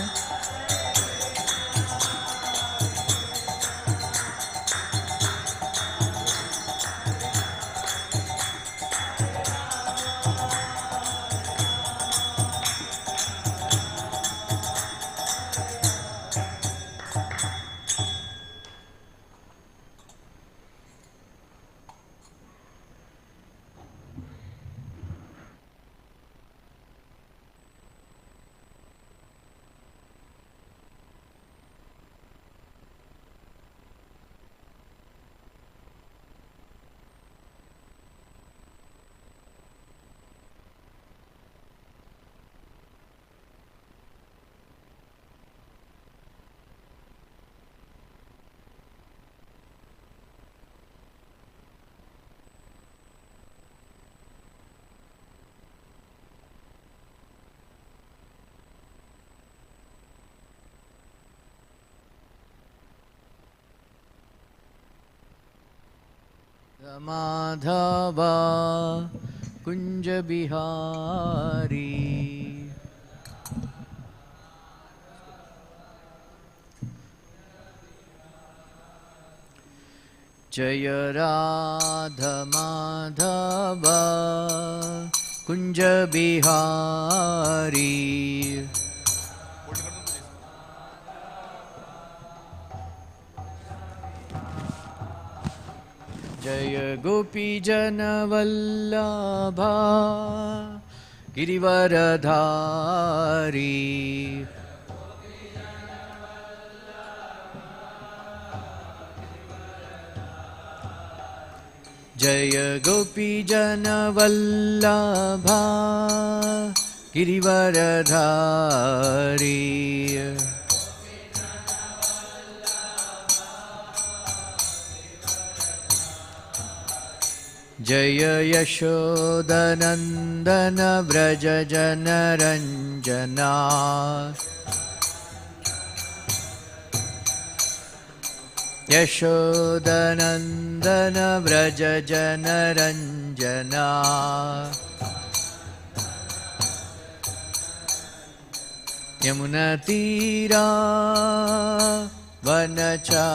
Madhava Kunja Bihari Jaya Radha Madhava Kunja Bihari Jaya Gopi Jana Vallabha Girivaradhari Jaya Gopi Jana Vallabha Girivaradhari Jaya Yashodanandana Vraja Janaranjana Yashodanandana Vraja Janaranjana Yamuna Tira Vanachari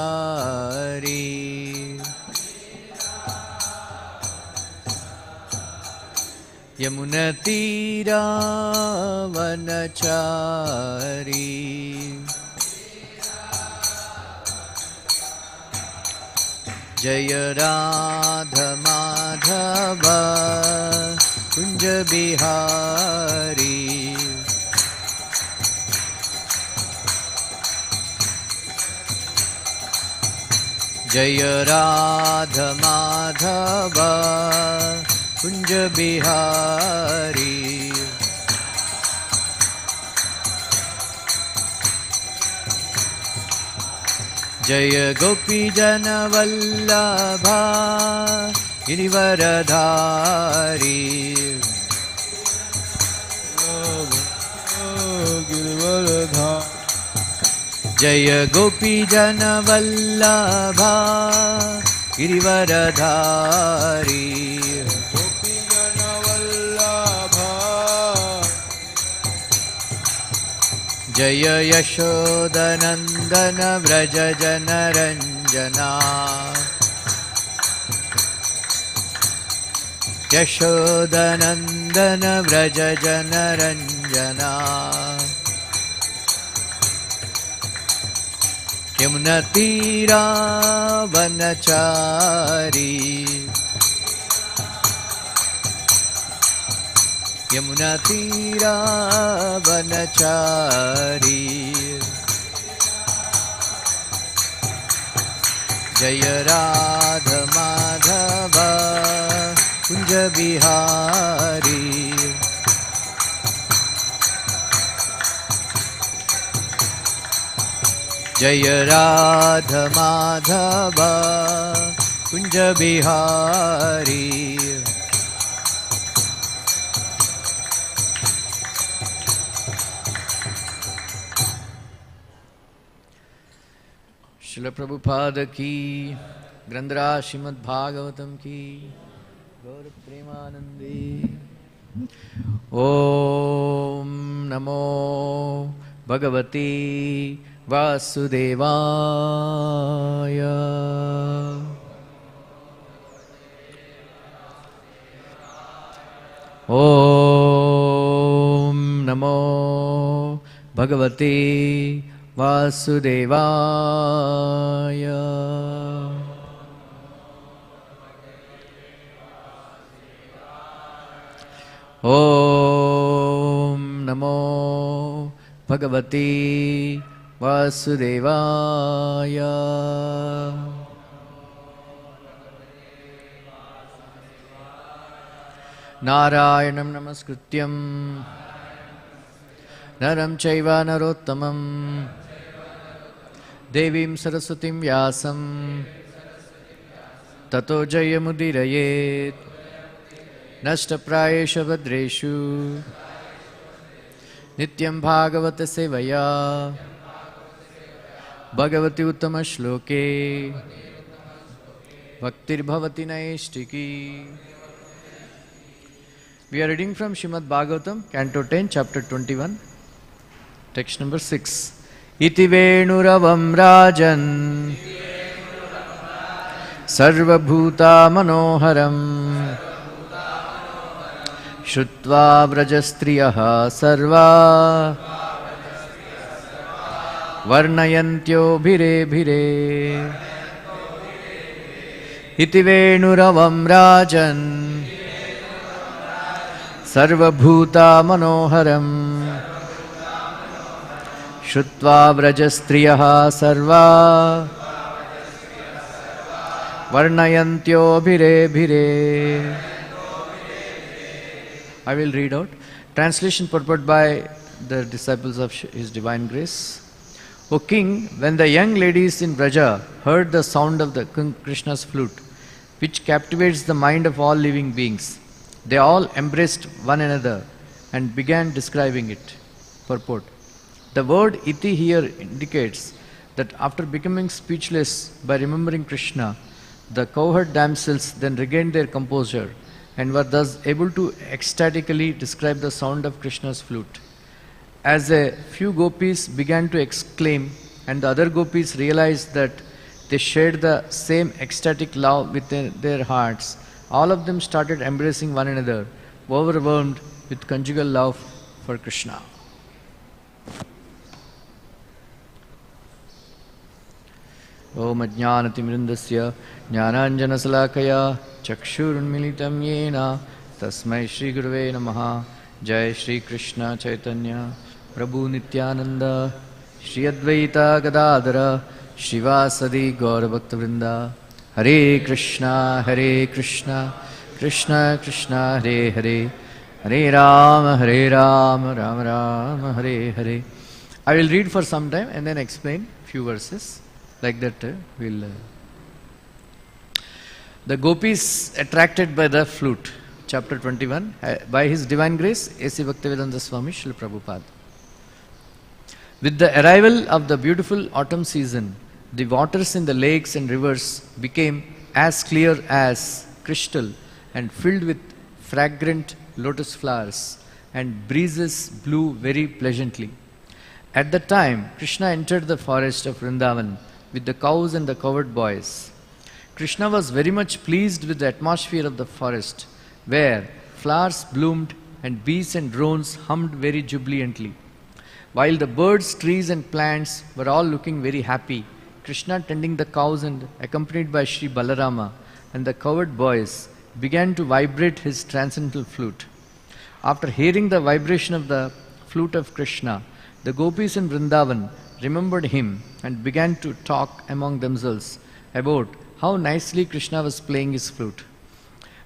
Yamuna Tira Vanachari Jaya Radha Madhava Kunja Bihari Jaya Radha Madhava Kunja Bihari Jaya Gopi Jana Vallabha Girivaradhari Jaya Gopi Jana Vallabha Girivaradhari Jaya Yashodanandana Vraja Janaranjana Yashodanandana Vraja Janaranjana Yamuna Tira Vanachari Yamuna Tira Vanachari Jaya Radha Madhava Kunja Bihari Jaya Radha Madhava Kunja Bihari Srila Prabhupada ki, Grandhara Srimad Bhagavatam ki, Gaur Premanande. Om Namo Bhagavati Vasudevaya. Om Namo Bhagavati Vasudevaya. Om Namo Bhagavati Vasudevaya. Narayanam Namaskrityam Naram Chaiva Narottamam Devim Saraswatim Vyasam Tato Jayamudirayet Nashtaprayesha Vadreshu Nityam Bhagavata Sevaya Bhagavati Uttama Shloke Bhaktir Bhavati Naishtiki. We are reading from Srimad Bhagavatam, Canto 10, Chapter 21, text number 6. Iti Venuravam Rajan Sarva Bhuta Manoharam Shutva Vrajastriyaha Sarva Varnayantyo Bhire Bhire. Iti Venuravam Rajan Sarva Bhuta Manoharam Shutva Vrajastriyaha Sarva Varnayantyo Bhire Bhire. I will read out. Translation purport by the disciples of His Divine Grace. O King, when the young ladies in Vraja heard the sound of the Krishna's flute, which captivates the mind of all living beings, they all embraced one another and began describing it. Purport. The word iti here indicates that after becoming speechless by remembering Krishna, the cowherd damsels then regained their composure and were thus able to ecstatically describe the sound of Krishna's flute. As a few gopis began to exclaim and the other gopis realized that they shared the same ecstatic love within their hearts, all of them started embracing one another, overwhelmed with conjugal love for Krishna. Om Ajnanatimrindasya Jnananjanasalakaya Chakshurunmilitam Yena Tasmai Shri Gurave Namaha. Jai Shri Krishna Chaitanya Prabhu Nityananda Shri Advaita Gadadara Shivasadi Gaurabhakta Vrinda. Hare Krishna, Krishna Krishna, Hare Hare, Hare Rama, Rama Rama, Hare Hare. I will read for some time and then explain few verses. Like that The gopis attracted by the flute, chapter 21, by His Divine Grace, A.C. Bhaktivedanta Swami Srila Prabhupada. With the arrival of the beautiful autumn season, the waters in the lakes and rivers became as clear as crystal and filled with fragrant lotus flowers, and breezes blew very pleasantly. At that time, Krishna entered the forest of Vrindavan with the cows and the cowherd boys. Krishna was very much pleased with the atmosphere of the forest, where flowers bloomed and bees and drones hummed very jubilantly. While the birds, trees and plants were all looking very happy, Krishna, tending the cows and accompanied by Sri Balarama and the cowherd boys, began to vibrate his transcendental flute. After hearing the vibration of the flute of Krishna, the gopis in Vrindavan remembered him and began to talk among themselves about how nicely Krishna was playing his flute.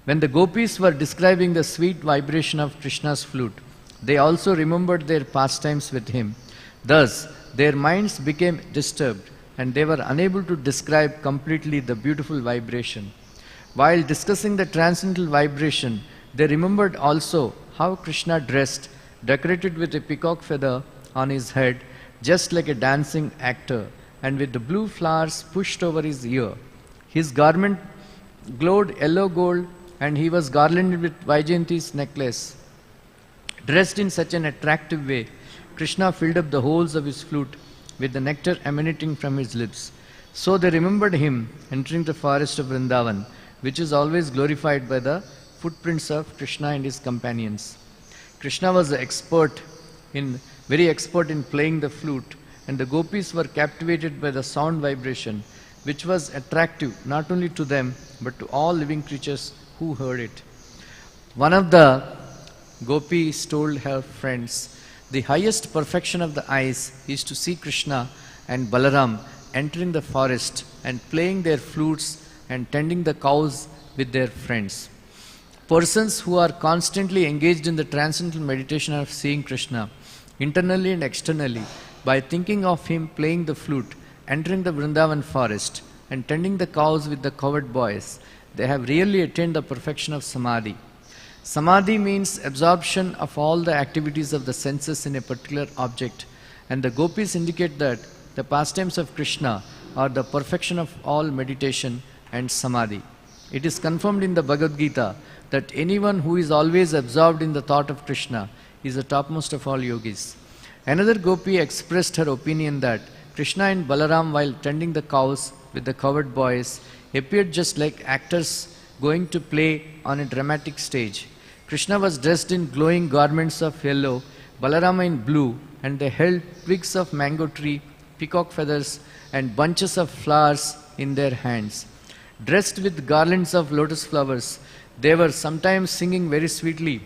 When the gopis were describing the sweet vibration of Krishna's flute, they also remembered their pastimes with him. Thus, their minds became disturbed and they were unable to describe completely the beautiful vibration. While discussing the transcendental vibration, they remembered also how Krishna dressed, decorated with a peacock feather on his head, just like a dancing actor, and with the blue flowers pushed over his ear. His garment glowed yellow gold, and he was garlanded with Vaijayanti's necklace. Dressed in such an attractive way, Krishna filled up the holes of his flute with the nectar emanating from his lips. So they remembered him entering the forest of Vrindavan, which is always glorified by the footprints of Krishna and his companions. Krishna was very expert in playing the flute, and the gopis were captivated by the sound vibration, which was attractive not only to them but to all living creatures who heard it. One of the gopis told her friends, "The highest perfection of the eyes is to see Krishna and Balaram entering the forest and playing their flutes and tending the cows with their friends." Persons who are constantly engaged in the transcendental meditation of seeing Krishna, internally and externally, by thinking of him playing the flute, entering the Vrindavan forest, and tending the cows with the cowherd boys, they have really attained the perfection of Samadhi. Samadhi means absorption of all the activities of the senses in a particular object, and the gopis indicate that the pastimes of Krishna are the perfection of all meditation and Samadhi. It is confirmed in the Bhagavad Gita that anyone who is always absorbed in the thought of Krishna is the topmost of all yogis. Another gopi expressed her opinion that Krishna and Balaram, while tending the cows with the cowherd boys, appeared just like actors going to play on a dramatic stage. Krishna was dressed in glowing garments of yellow, Balarama in blue, and they held twigs of mango tree, peacock feathers, and bunches of flowers in their hands. Dressed with garlands of lotus flowers, they were sometimes singing very sweetly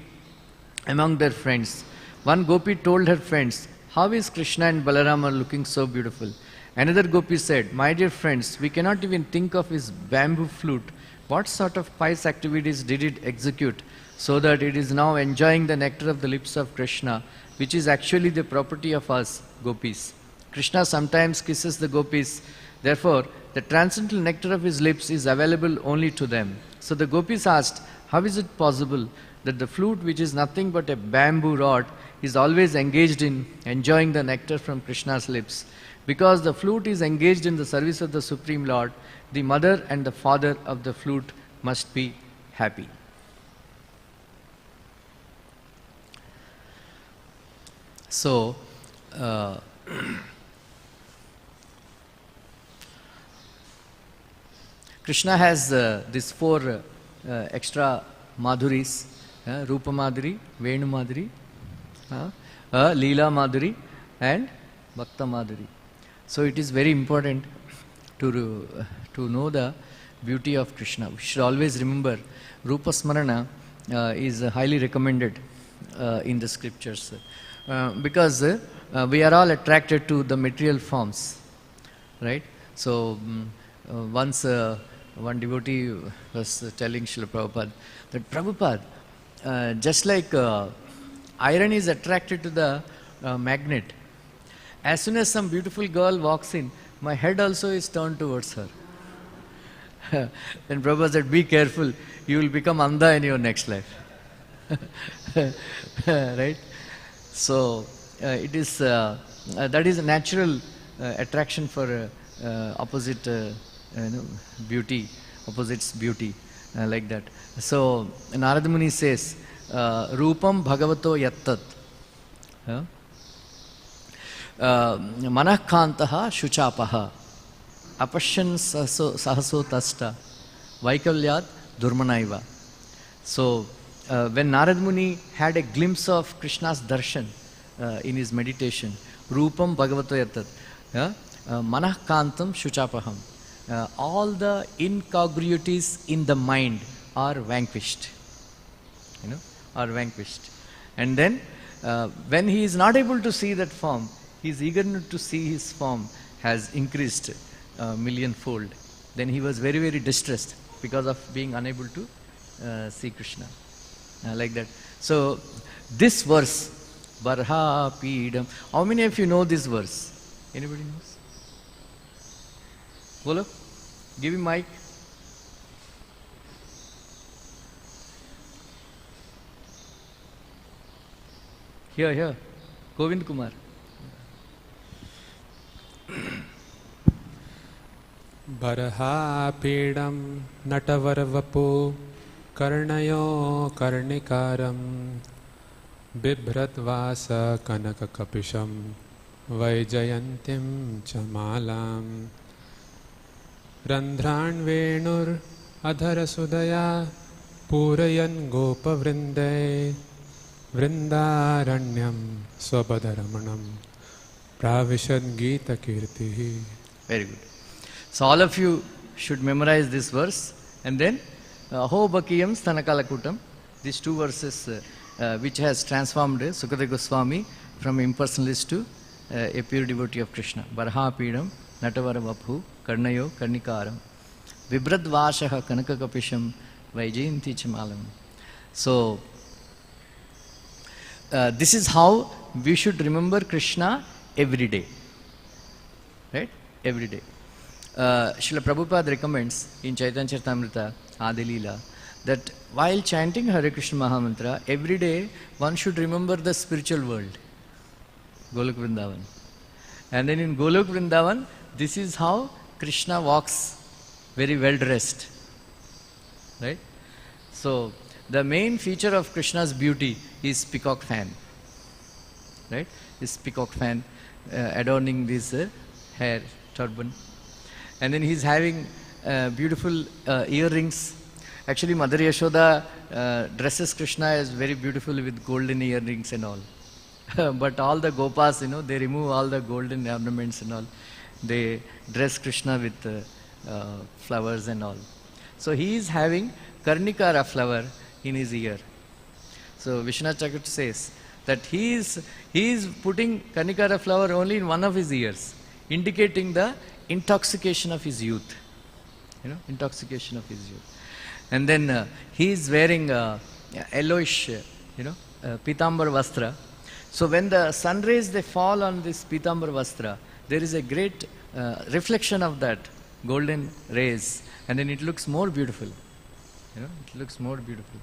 among their friends. One gopi told her friends, "How is Krishna and Balarama looking so beautiful?" Another gopi said, "My dear friends, we cannot even think of his bamboo flute. What sort of pious activities did it execute so that it is now enjoying the nectar of the lips of Krishna, which is actually the property of us, gopis? Krishna sometimes kisses the gopis. Therefore, the transcendental nectar of his lips is available only to them." So the gopis asked, "How is it possible that the flute, which is nothing but a bamboo rod, is always engaged in enjoying the nectar from Krishna's lips?" Because the flute is engaged in the service of the Supreme Lord, the mother and the father of the flute must be happy. So, Krishna has these four extra madhuris, Rupa Madhuri, Venu Madhuri, Leela Madhuri, and Bhakta Madhuri. So it is very important to know the beauty of Krishna. We should always remember Rupa Smarana is highly recommended in the scriptures because we are all attracted to the material forms, right? So once one devotee was telling Srila Prabhupada that, "Prabhupada, just like iron is attracted to the magnet, as soon as some beautiful girl walks in, my head also is turned towards her." Then Prabhupada said, "Be careful, you will become Andha in your next life." Right? So it is that is a natural attraction for opposite beauty, opposites beauty, like that. So Narada Muni says, "Rupam Bhagavato yattat manakkantaha shuchapaha apashyan sahaso tasta vaikalyat durmanaiva." So when Narada Muni had a glimpse of Krishna's darshan in his meditation, Rupam Bhagavato yattat manakkantam shuchapaham, all the incongruities in the mind are vanquished, are vanquished. And then when he is not able to see that form, his eagerness to see his form has increased millionfold. Then he was very, very distressed because of being unable to see Krishna, like that. So this verse, Barha Pidam, how many of you know this verse? Anybody knows? Bolo, give him mic. Here, Govind Kumar. बर्हापीडं नटवरवपु कर्णयो कर्णिकारं बिभ्रद्वास कनककपिशं वैजयन्तीं च मालां रन्ध्रान्वेणुरधरसुदया पूरयन् गोपवृन्दै वृन्दारण्यं स्वपदरमणं प्राविशद्गीतकीर्तिः. Very good. So all of you should memorize this verse, and then Ahobakiyam Stanakalakutam, these two verses which has transformed Sukadeva Goswami from impersonalist to a pure devotee of Krishna. Barhapidam Natavara Vaphu Karnayo Karnikaram Vibradvashaha Kanakakapisham Vaijayanti Chamalam. So this is how we should remember Krishna every day. Right? Every day. Srila Prabhupada recommends in Chaitanya Charitamrita Adi Leela that while chanting Hare Krishna Mahamantra, every day one should remember the spiritual world, Golok Vrindavan. And then in Golok Vrindavan, this is how Krishna walks very well dressed. Right? So the main feature of Krishna's beauty is peacock fan. Right? His peacock fan adorning this hair turban. And then he's having beautiful earrings. Actually, Mother Yashoda dresses Krishna as very beautiful with golden earrings and all. But all the gopas, they remove all the golden ornaments and all. They dress Krishna with flowers and all. So he is having Karnikara flower in his ear. So Vishwanath Chakravarti says that he is putting Karnikara flower only in one of his ears, indicating the intoxication of his youth. Intoxication of his youth. And then he is wearing yellowish, Pitambar Vastra. So when the sun rays, they fall on this Pitambar Vastra, there is a great reflection of that golden rays, and then it looks more beautiful. It looks more beautiful.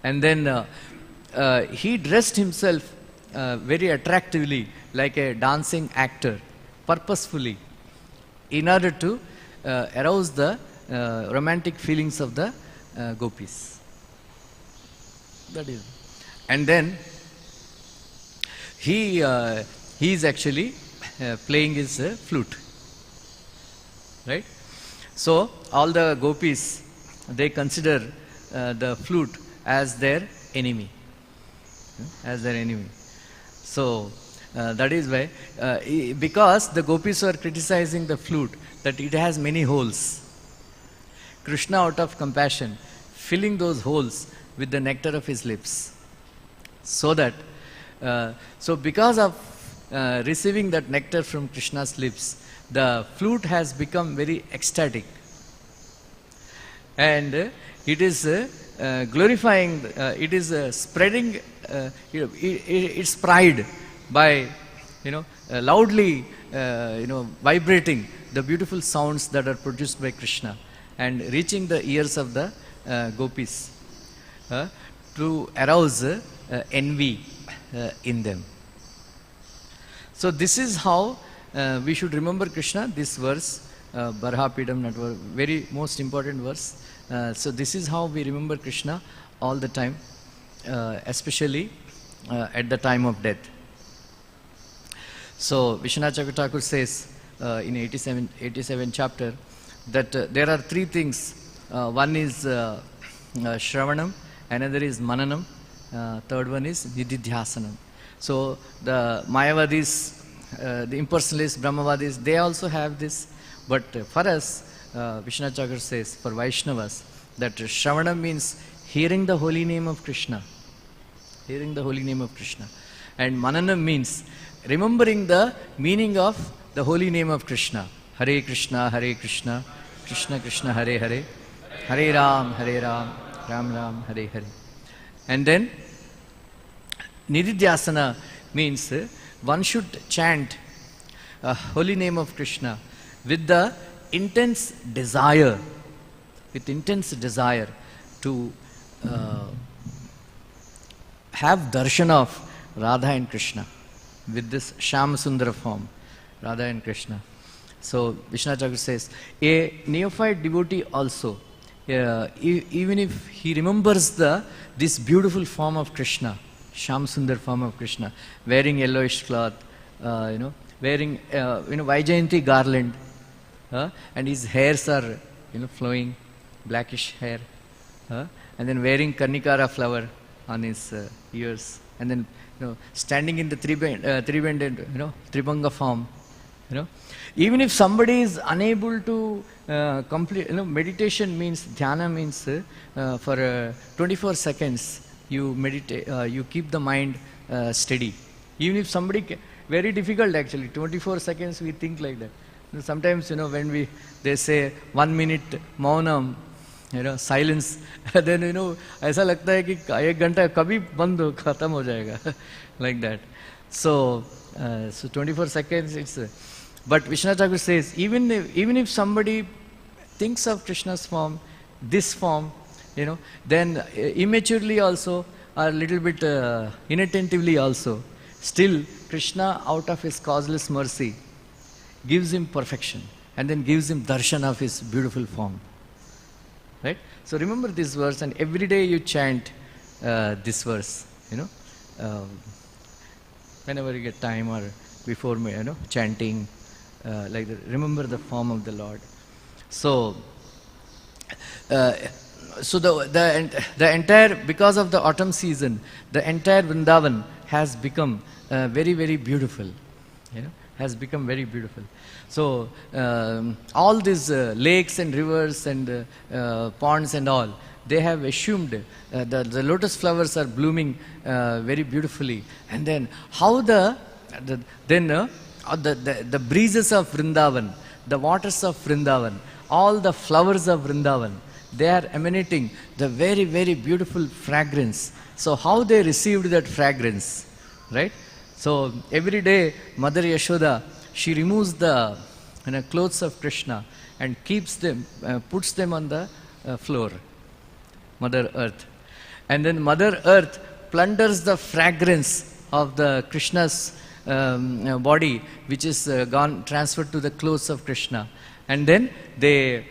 And then he dressed himself very attractively like a dancing actor, purposefully, in order to arouse the romantic feelings of the gopis. That is. And then he is actually playing his flute. Right? So all the gopis, they consider the flute as their enemy. As their enemy. So that is why, because the gopis were criticizing the flute, that it has many holes. Krishna, out of compassion, filling those holes with the nectar of his lips. So that, so because of receiving that nectar from Krishna's lips, the flute has become very ecstatic. And it is glorifying, it is spreading its pride by, loudly, vibrating the beautiful sounds that are produced by Krishna and reaching the ears of the gopis to arouse envy in them. So this is how we should remember Krishna. This verse, Barhapidam Natvar, very most important verse. So this is how we remember Krishna all the time, especially at the time of death. So Vishwanath Chakravarti says in 87 chapter that there are three things. One is Shravanam, another is Mananam, third one is Nididhyasanam. So the Mayavadis, the impersonalists, Brahmavadis, they also have this. But for us, Vishwanath Chakravarti says, for Vaishnavas, that Shravanam means hearing the holy name of Krishna. Hearing the holy name of Krishna. And Mananam means remembering the meaning of the holy name of Krishna. Hare Krishna, Krishna Krishna, Hare Hare, Hare Ram, Ram Ram, Hare Hare. And then Nididhyasana means one should chant a holy name of Krishna with the intense desire, to have darshan of Radha and Krishna with this Sham Sundara form, Radha and Krishna. So Vishnu Thakur says, a neophyte devotee also, even if he remembers this beautiful form of Krishna, Shyam Sundar form of Krishna, wearing yellowish cloth, wearing Vaijayanti garland, and his hairs are flowing, blackish hair, and then wearing Karnikara flower on his ears, and then standing in the Tribanga form. Even if somebody is unable to complete, meditation means, dhyana means for 24 seconds you meditate, you keep the mind steady. Even if somebody, very difficult actually, 24 seconds we think like that. Sometimes, when they say 1 minute maunam, silence, then, ऐसा लगता है कि 1 घंटा कभी बंद हो, खत्म हो जाएगा, like that. So 24 seconds, it's... But Vishnu Thakur says, even if somebody thinks of Krishna's form, this form, then immaturely also, or a little bit inattentively also, still Krishna, out of his causeless mercy, gives him perfection and then gives him darshan of his beautiful form. Right? So remember this verse, and every day you chant this verse, whenever you get time or before chanting, like that, remember the form of the Lord. So, the entire, because of the autumn season, the entire Vrindavan has become very, very beautiful. Has become very beautiful. So, all these lakes and rivers and ponds and all, they have assumed the lotus flowers are blooming very beautifully. And then how the breezes of Vrindavan, the waters of Vrindavan, all the flowers of Vrindavan, they are emanating the very, very beautiful fragrance. So how they received that fragrance, right? So every day Mother Yashoda, she removes the clothes of Krishna and keeps them, puts them on the floor, Mother Earth. And then Mother Earth plunders the fragrance of the Krishna's body, which is transferred to the clothes of Krishna. And then the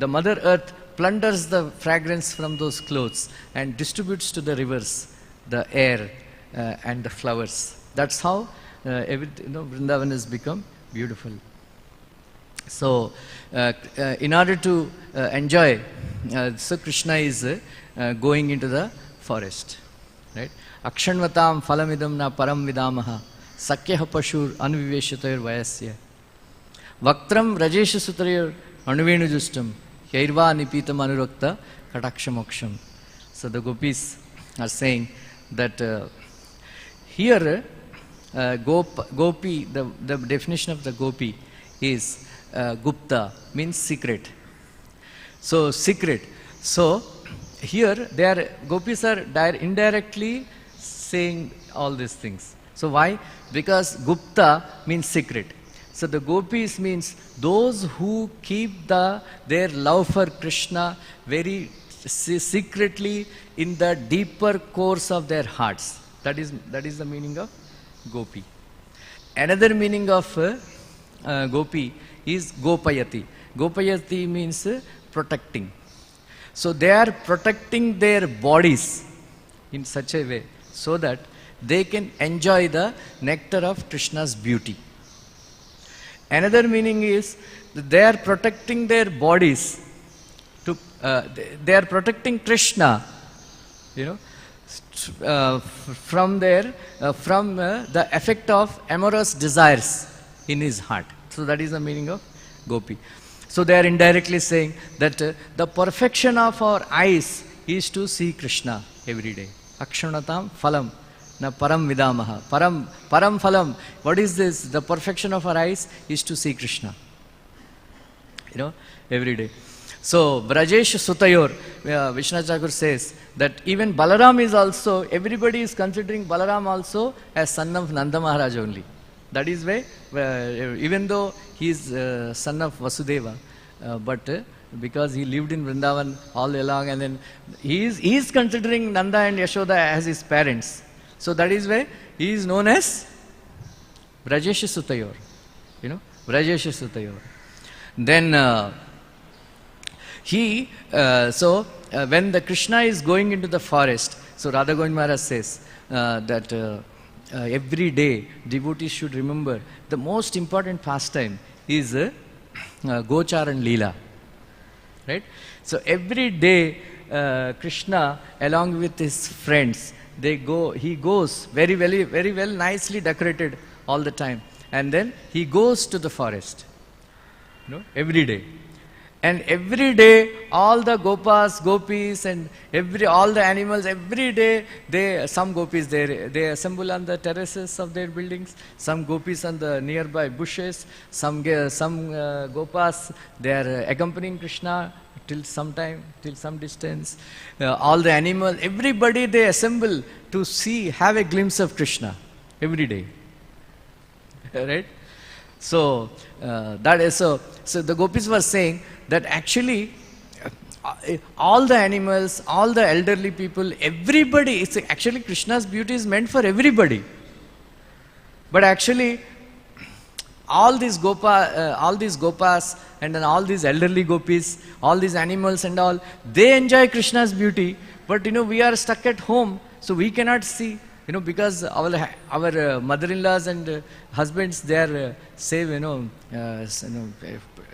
Mother Earth plunders the fragrance from those clothes and distributes to the rivers, the air, and the flowers. That's how Vrindavan has become beautiful. So, in order to enjoy, so Krishna is going into the forest, right? Akshanvatam phalamidam na param vidamaha sakyah pashur anviveshatayor vayasya vaktram rajesha sutrayor anuvenu justam yairva nipitam anurakta katakshamoksham. So the gopis are saying that here gopi, the definition of the gopi is gupta, means secret. So secret. So here gopis are indirectly saying all these things. So why? Because gupta means secret. So the gopis means those who keep their love for Krishna very secretly in the deeper cores of their hearts. That is the meaning of gopi. Another meaning of gopi is gopayati. Gopayati means protecting. So they are protecting their bodies in such a way so that they can enjoy the nectar of Krishna's beauty. Another meaning is that they are protecting their bodies to they are protecting Krishna, from the effect of amorous desires in his heart. So that is the meaning of gopi. So they are indirectly saying that the perfection of our eyes is to see Krishna every day. Akshanatam phalam na param vidamaha. Param phalam. What is this? The perfection of our eyes is to see Krishna. Every day. So Brajesh Sutayor, Vishnu Thakur says that even Balaram is also, everybody is considering Balaram also as son of Nanda Maharaj only. That is why, even though he is son of Vasudeva, but because he lived in Vrindavan all along, and then he is considering Nanda and Yashoda as his parents. So that is why he is known as Brajesh Sutayor, Vrajesha Sutayor. Then when the Krishna is going into the forest, so Radha Govind Maharaj says that every day devotees should remember the most important pastime is Gochar and Leela. Right? So every day Krishna along with his friends, he goes very well nicely decorated all the time, and then he goes to the forest, every day. And every day all the gopis and all the animals, every day some gopis they assemble on the terraces of their buildings, some gopis on the nearby bushes, some gopas they are accompanying Krishna till some distance. All the animals, everybody they assemble to have a glimpse of Krishna every day. Right? So that is so the gopis were saying that actually all the animals, all the elderly people, everybody, it's actually Krishna's beauty is meant for everybody. But actually all these gopas and then all these elderly gopis, all these animals and all, they enjoy Krishna's beauty, but we are stuck at home, so we cannot see, because our mother-in-laws and husbands, they are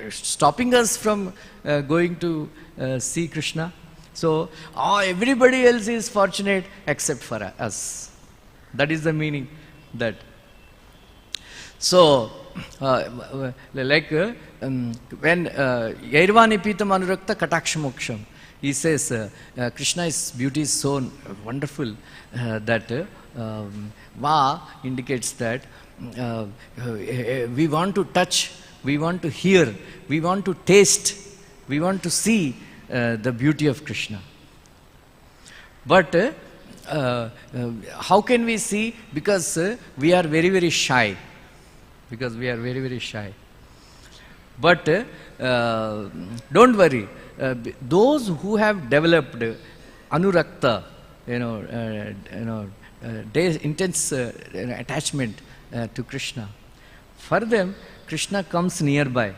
stopping us from going to see Krishna. So everybody else is fortunate except for us. That is the meaning. That. So when Yairvani Pitam Anurakta Katakshmoksham, he says Krishna's beauty is so wonderful that Va indicates that we want to touch, we want to hear, we want to taste, we want to see the beauty of Krishna. But how can we see? Because we are very shy. Because we are very shy. But don't worry. Those who have developed anurakta, intense attachment to Krishna, for them Krishna comes nearby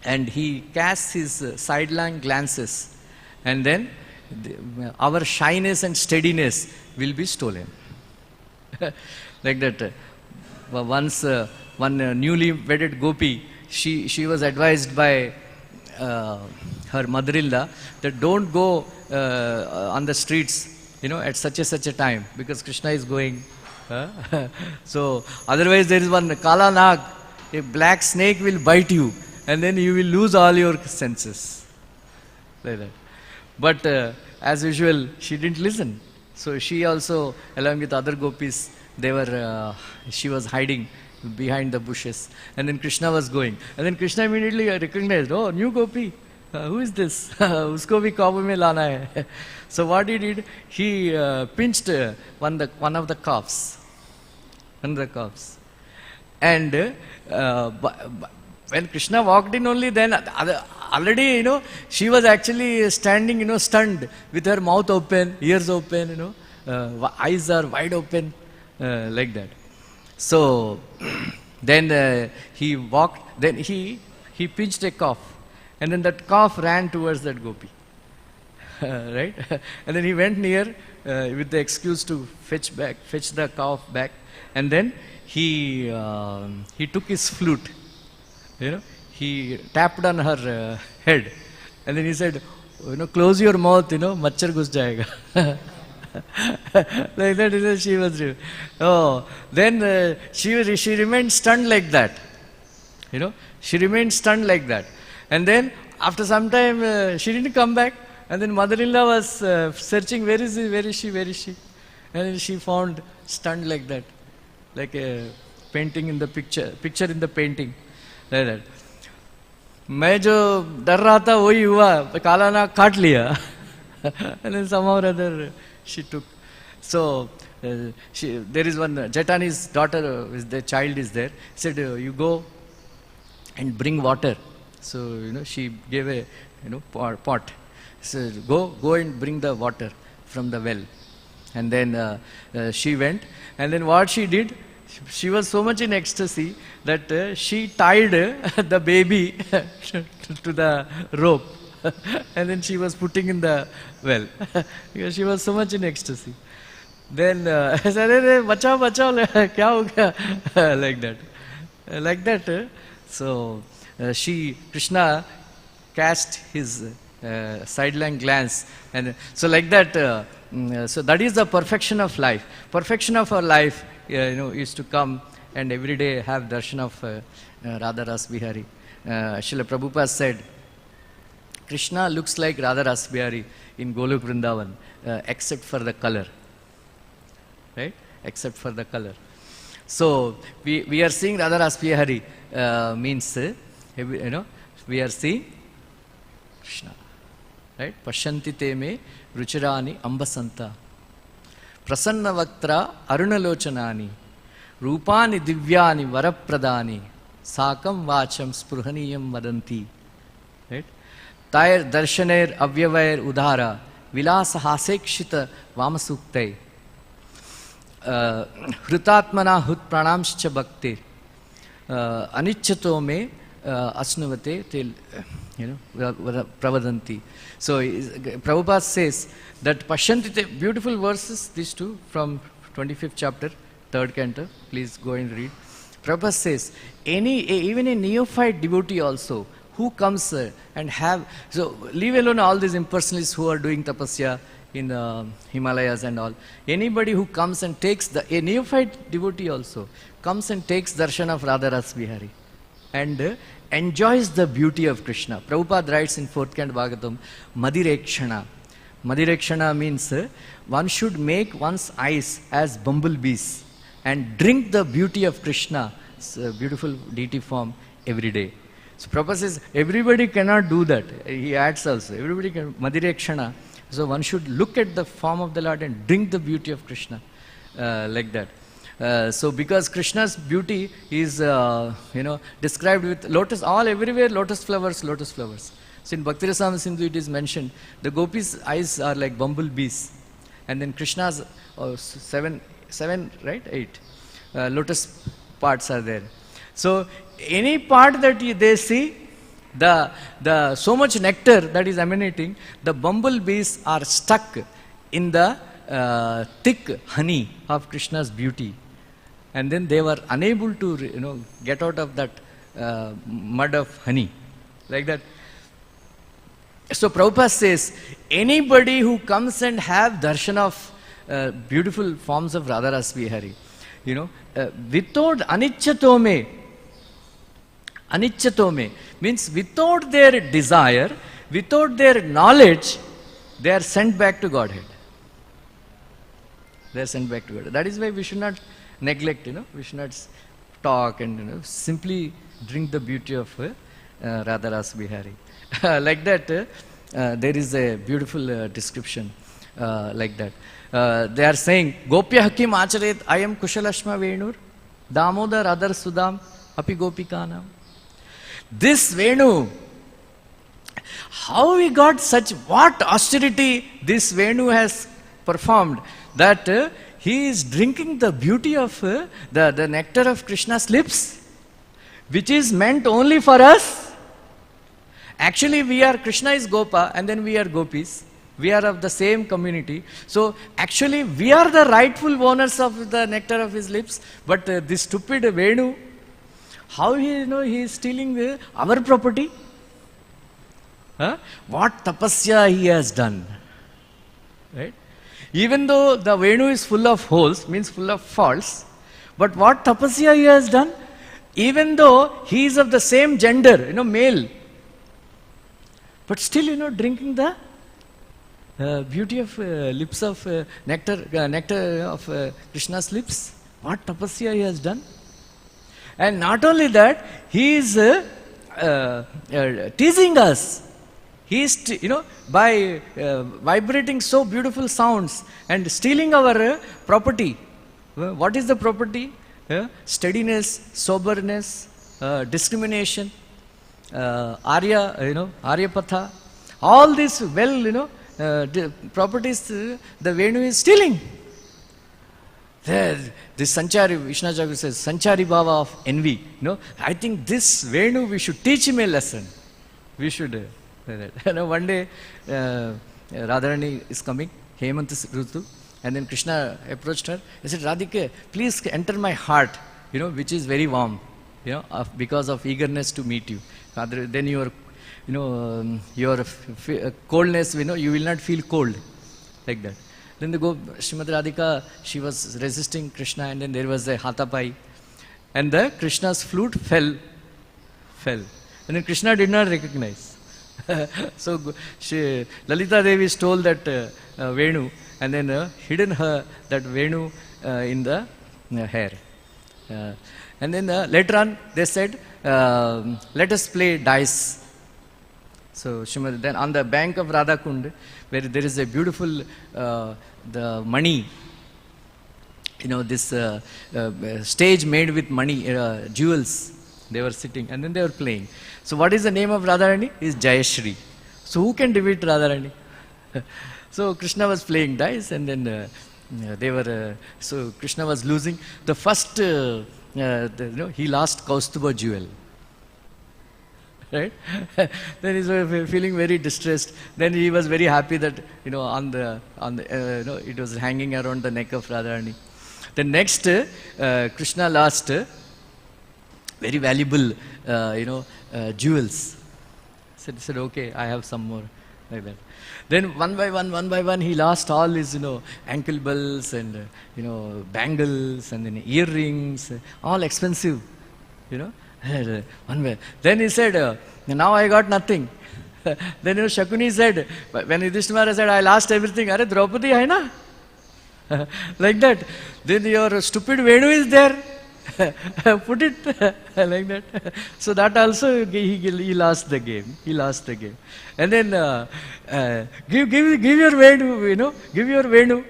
and he casts his sidelong glances, and then our shyness and steadiness will be stolen. Like that. Once one newly wedded gopi, she was advised by her mother-in-law that don't go on the streets, at such a time, because Krishna is going. So otherwise there is one Kala Nag, a black snake will bite you, and then you will lose all your senses. Like that. But as usual, she didn't listen. So she also, along with other gopis, she was hiding behind the bushes, and then Krishna was going, and then Krishna immediately recognized, oh, new gopi, who is this? Usko bhi kabu mein lana hai. So what he did, he pinched one of the calves, and when Krishna walked in, only then already she was actually standing stunned, with her mouth open, ears open, eyes are wide open. Like that. So then he walked, then he pinched a calf, and then that calf ran towards that gopi. Right? And then he went near with the excuse to fetch the calf back, and then he took his flute, he tapped on her head, and then he said, close your mouth, machhar ghus jayega. Like that, she was doing. Oh, then she remained stunned like that. She remained stunned like that. And then after some time, she didn't come back. And then mother-in-law was searching, where is she? And then she found stunned like that, like a painting in the picture in the painting, like that. मैं जो डर रहा था वही हुआ, काला नाग काट लिया. And then somehow or other she took. So there is one Jetani's daughter, the child is there. Said, you go and bring water. So she gave a pot. Said, go and bring the water from the well. And then she went. And then what she did, she was so much in ecstasy that she tied the baby to the rope and then she was putting in the well because she was so much in ecstasy. Then I said, bachao, bachao, kya ho gaya? Like that. So Krishna cast his sidelong glance, and so like that. So that is the perfection of life. Perfection of our life, is to come and every day have darshan of Radha Ras Bihari. Srila Prabhupada said, Krishna looks like Radha Ras Bihari in Golok Vrindavan, except for the color. Right? Except for the color. So we are seeing Radha Ras Bihari means, we are seeing Krishna. Right? Pashanti te me ruchirani ambasanta. Prasanna vaktra arunalochanani. Rupani divyani varapradani. Sakam vacham spruhaniyam vadanti. Right? Tair darshaner avyavair udhara. Vilasa hasekshita vamasuktai. Hrutatmana hut pranamscha bhakti. Anichato me asnuvate till pravadanti. So Prabhupada says that Pashanti, beautiful verses, these two from 25th chapter, 3rd canto. Please go and read. Prabhupada says, even a neophyte devotee also who comes and have, so leave alone all these impersonalists who are doing tapasya in the Himalayas and all. Anybody who comes and takes a neophyte devotee also comes and takes darshan of Radha Ras Bihari and enjoys the beauty of Krishna. Prabhupada writes in 4th canto Bhagavatam, Madirekshana. Madirekshana means one should make one's eyes as bumblebees and drink the beauty of Krishna, beautiful deity form, every day. So Prabhupada says, everybody cannot do that. He adds also, everybody can, Madirekshana. So one should look at the form of the Lord and drink the beauty of Krishna, like that. So because Krishna's beauty is, described with lotus, everywhere lotus flowers, lotus flowers. So in Bhakti Rasamrita Sindhu it is mentioned, the gopis' eyes are like bumblebees. And then Krishna's 7, right? 8 lotus parts are there. So any part that they see, the so much nectar that is emanating, the bumblebees are stuck in the thick honey of Krishna's beauty. And then they were unable to, get out of that mud of honey, like that. So Prabhupada says, anybody who comes and have darshan of beautiful forms of Radha Ras Bihari, without anichatome means without their desire, without their knowledge, they are sent back to Godhead. They are sent back to Godhead. That is why we should not neglect, we should not talk and simply drink the beauty of Radha Ras Bihari. Like that, there is a beautiful description like that. They are saying, Gopya Hakim Acharet Ayam Kushalashma Venur Damodar Adar Sudam Api Gopikanam. This Venu, how we got such, what austerity this Venu has performed, that he is drinking the beauty of the nectar of Krishna's lips, which is meant only for us. Actually, Krishna is Gopa and then we are Gopis. We are of the same community. So, actually, we are the rightful owners of the nectar of his lips. But this stupid Venu, how he is stealing our property? What tapasya he has done. Right? Even though the Venu is full of holes, means full of faults, but what tapasya he has done? Even though he is of the same gender, male, but still, drinking the beauty of lips of nectar of Krishna's lips. What tapasya he has done? And not only that, he is teasing us. He is, by vibrating so beautiful sounds and stealing our property. What is the property? Steadiness, soberness, discrimination, Aryapatha. All these properties the Venu is stealing This Sanchari, Vishnu Chakravarti says, Sanchari Baba of envy. I think this Venu, we should teach him a lesson. We should. One day, Radharani is coming, Hemant Rutu, and then Krishna approached her. He said, Radhike, please enter my heart, which is very warm, because of eagerness to meet you. Then your coldness, you will not feel cold, like that. Then Srimati Radhika, she was resisting Krishna, and then there was a hatapai, and the Krishna's flute fell, and then Krishna did not recognize. So Lalita Devi stole that Venu, and then hidden that Venu in the hair. And then later on they said, let us play dice. So then on the bank of Radhakund, where there is a beautiful the money, this stage made with money, jewels, they were sitting, and then they were playing. So what is the name of Radharani? Is Jayashri. So who can defeat Radharani? So Krishna was playing dice, and then so Krishna was losing. The first, he lost Kaustuba jewel. Right? Then he was feeling very distressed. Then he was very happy that it was hanging around the neck of Radharani. The next, Krishna lost very valuable, jewels. So he said, okay, I have some more, like that. Then one by one, he lost all his, ankle bells and, bangles and then earrings, all expensive, one way. Then he said, now I got nothing. Then Shakuni said, when Yudhishthira said, I lost everything, Are Draupadi hai na? Like that. Then your stupid Venu is there. Put it like that. So that also he lost the game. He lost the game. And then give your Venu, give your Venu,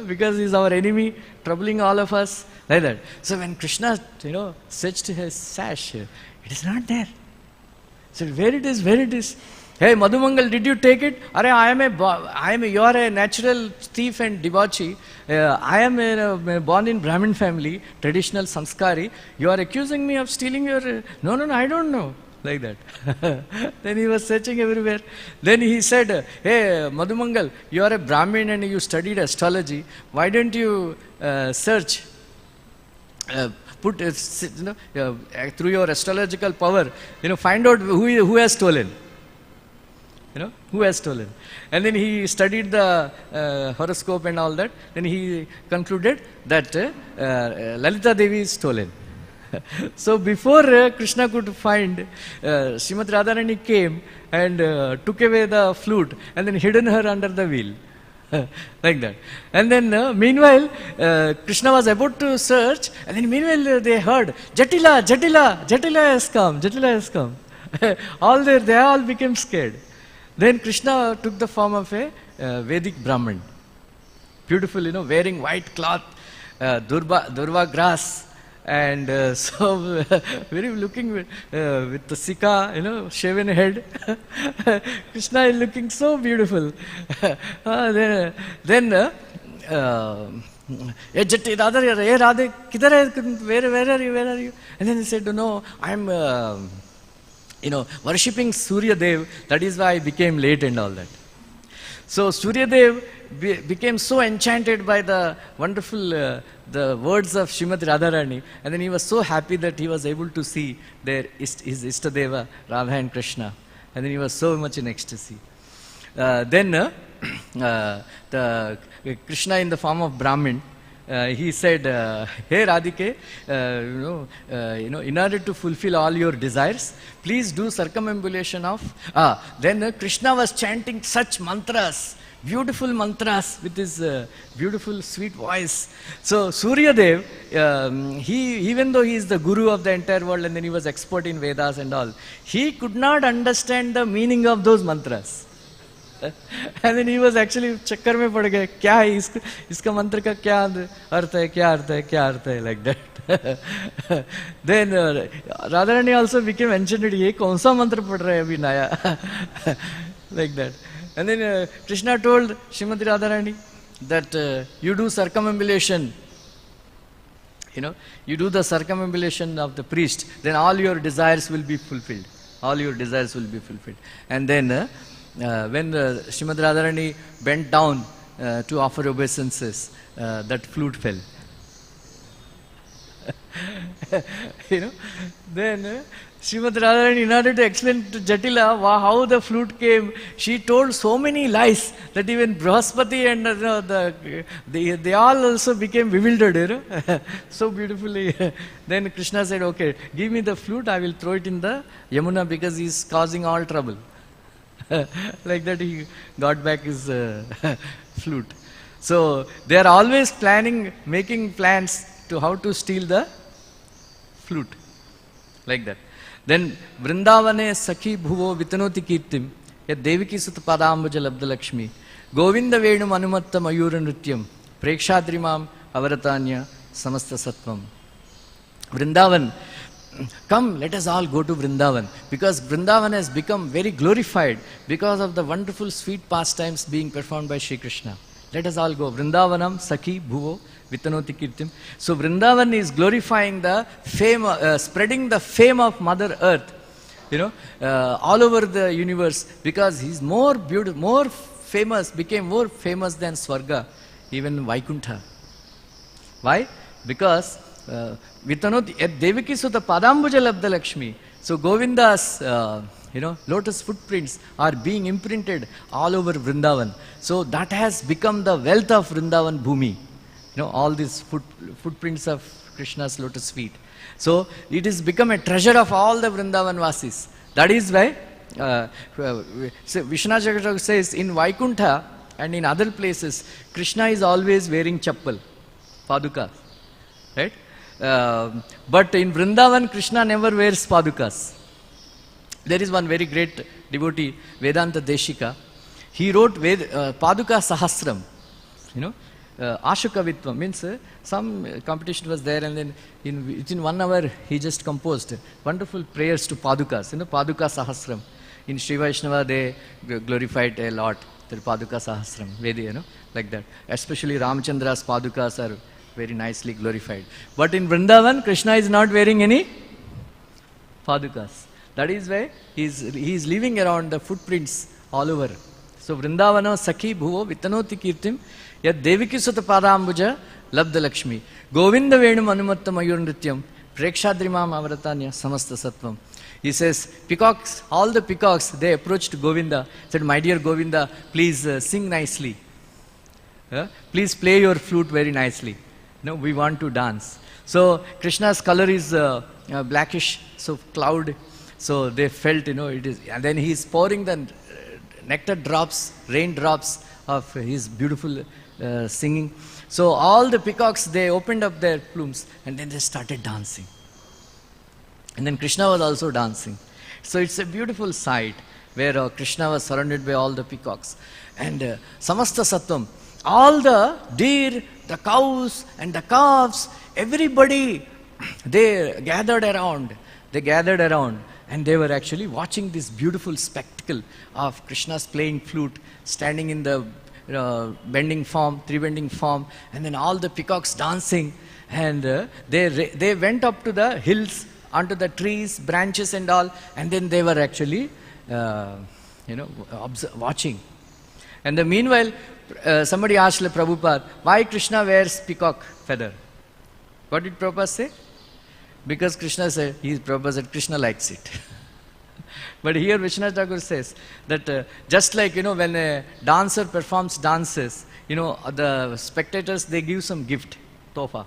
because he's our enemy, troubling all of us, like that. So when Krishna, searched his sash, it is not there. So where it is, where it is? Hey, Madhumangal, did you take it? Are you are a natural thief and debauchee. I am born in Brahmin family, traditional sanskari. You are accusing me of stealing your... No, I don't know. Like that. Then he was searching everywhere. Then he said, hey, Madhumangal, you are a Brahmin and you studied astrology. Why don't you search? Put through your astrological power, find out who has stolen. Who has stolen. And then he studied the horoscope and all that. Then he concluded that Lalita Devi is stolen. So before Krishna could find, Srimati Radharani came and took away the flute and then hidden her under the wheel. Like that. And then meanwhile, Krishna was about to search, and then meanwhile they heard, Jatila has come, Jatila has come. They all became scared. Then Krishna took the form of a Vedic Brahmin. Beautiful, wearing white cloth, durva grass, and so very looking with the sika, shaven head. Krishna is looking so beautiful. Then Jatti, Radhe, kidhar hai? Where are you? And then he said, no, I'm worshipping Surya Dev. That is why I became late and all that. So Surya Dev became so enchanted by the wonderful the words of Srimati Radharani, and then he was so happy that he was able to see his Ishtadeva, Radha and Krishna, and then he was so much in ecstasy. Then the Krishna in the form of Brahmin, he said, hey Radhike, in order to fulfill all your desires, please do circumambulation of... Then Krishna was chanting such mantras, beautiful mantras with his beautiful sweet voice. So Surya Dev, even though he is the guru of the entire world and then he was expert in Vedas and all, he could not understand the meaning of those mantras. And then he was actually chakkar mein pad gaya, kya hai iska mantra ka kya arth hai, like that. Then Radharani also became enchanted, ye kaun sa mantra pad raha hai abhi naya, like that. And then Krishna told Srimati Radharani that you do circumambulation You do the circumambulation of the priest, then all your desires will be fulfilled. All your desires will be fulfilled. And then when Srimad Radharani bent down to offer obeisances, that flute fell. Then Srimad Radharani, in order to explain to Jatila how the flute came, she told so many lies that even Brahaspati and they all also became bewildered, so beautifully. Then Krishna said, okay, give me the flute, I will throw it in the Yamuna because he is causing all trouble. Like that he got back his flute. So they are always making plans to how to steal the flute. Like that. Then Vrindavane Sakhi Bhuvo Vitanoti Kirtim Yat Devaki Sut Padambuja Labda Lakshmi Govinda Venu Manumatta Mayura Nrityam Prekshadrimam Avaratanya Samasta Sattvam. Vrindavan, come, let us all go to Vrindavan, because Vrindavan has become very glorified because of the wonderful sweet pastimes being performed by Shri Krishna. Let us all go. Vrindavanam Sakhi Bhuvo Vitanoti Kirtim. So Vrindavan is glorifying the fame, spreading the fame of Mother Earth, all over the universe, because he's more beautiful, more famous, became more famous than Swarga, even Vaikuntha. Why? Because Vitanoti Devaki Sutta Padambuja Labda Lakshmi. So Govinda's lotus footprints are being imprinted all over Vrindavan. So that has become the wealth of Vrindavan Bhumi. All these footprints of Krishna's lotus feet. So it has become a treasure of all the Vrindavan Vasis. That is why Vishwanath Chakravarti says in Vaikuntha and in other places, Krishna is always wearing chappal, paduka. Right? But in Vrindavan, Krishna never wears padukas. There is one very great devotee, Vedanta Deshika. He wrote Paduka Sahasram. Ashukavitvam means some competition was there, and then within 1 hour he just composed wonderful prayers to Padukas. Paduka Sahasram. In Sri Vaishnava they glorified a lot the Paduka Sahasram, Vedi, like that. Especially Ramachandra's Padukas are very nicely glorified. But in Vrindavan, Krishna is not wearing any Padukas. That is why he is leaving around the footprints all over. So Vrindavana Sakhi Bhuvo Vitanoti Kirtim Yat Devaki Sutta Padambuja Labda Lakshmi Govinda Venu Manumatta Mayur Nrityam Prekshadrimam Avaratanya Samasta Sattvam. He says, peacocks, all the peacocks, they approached Govinda, said, my dear Govinda, please sing nicely. Please play your flute very nicely. We want to dance. So Krishna's color is blackish, so cloud. So they felt, it is, and then he is pouring the nectar drops, raindrops of his beautiful singing. So all the peacocks, they opened up their plumes and then they started dancing. And then Krishna was also dancing. So it's a beautiful sight where Krishna was surrounded by all the peacocks. And Samasta Sattvam, all the deer, the cows and the calves, everybody, they gathered around. And they were actually watching this beautiful spectacle of Krishna's playing flute, standing in the bending form, three-bending form, and then all the peacocks dancing. And they went up to the hills, onto the trees, branches and all, and then they were actually, watching. And then meanwhile, somebody asked Prabhupada, why Krishna wears peacock feather? What did Prabhupada say? Because Krishna said, Prabhupada said, Krishna likes it. But here Vishwanath Thakur says that just like, when a dancer performs dances, the spectators, they give some gift, tofa,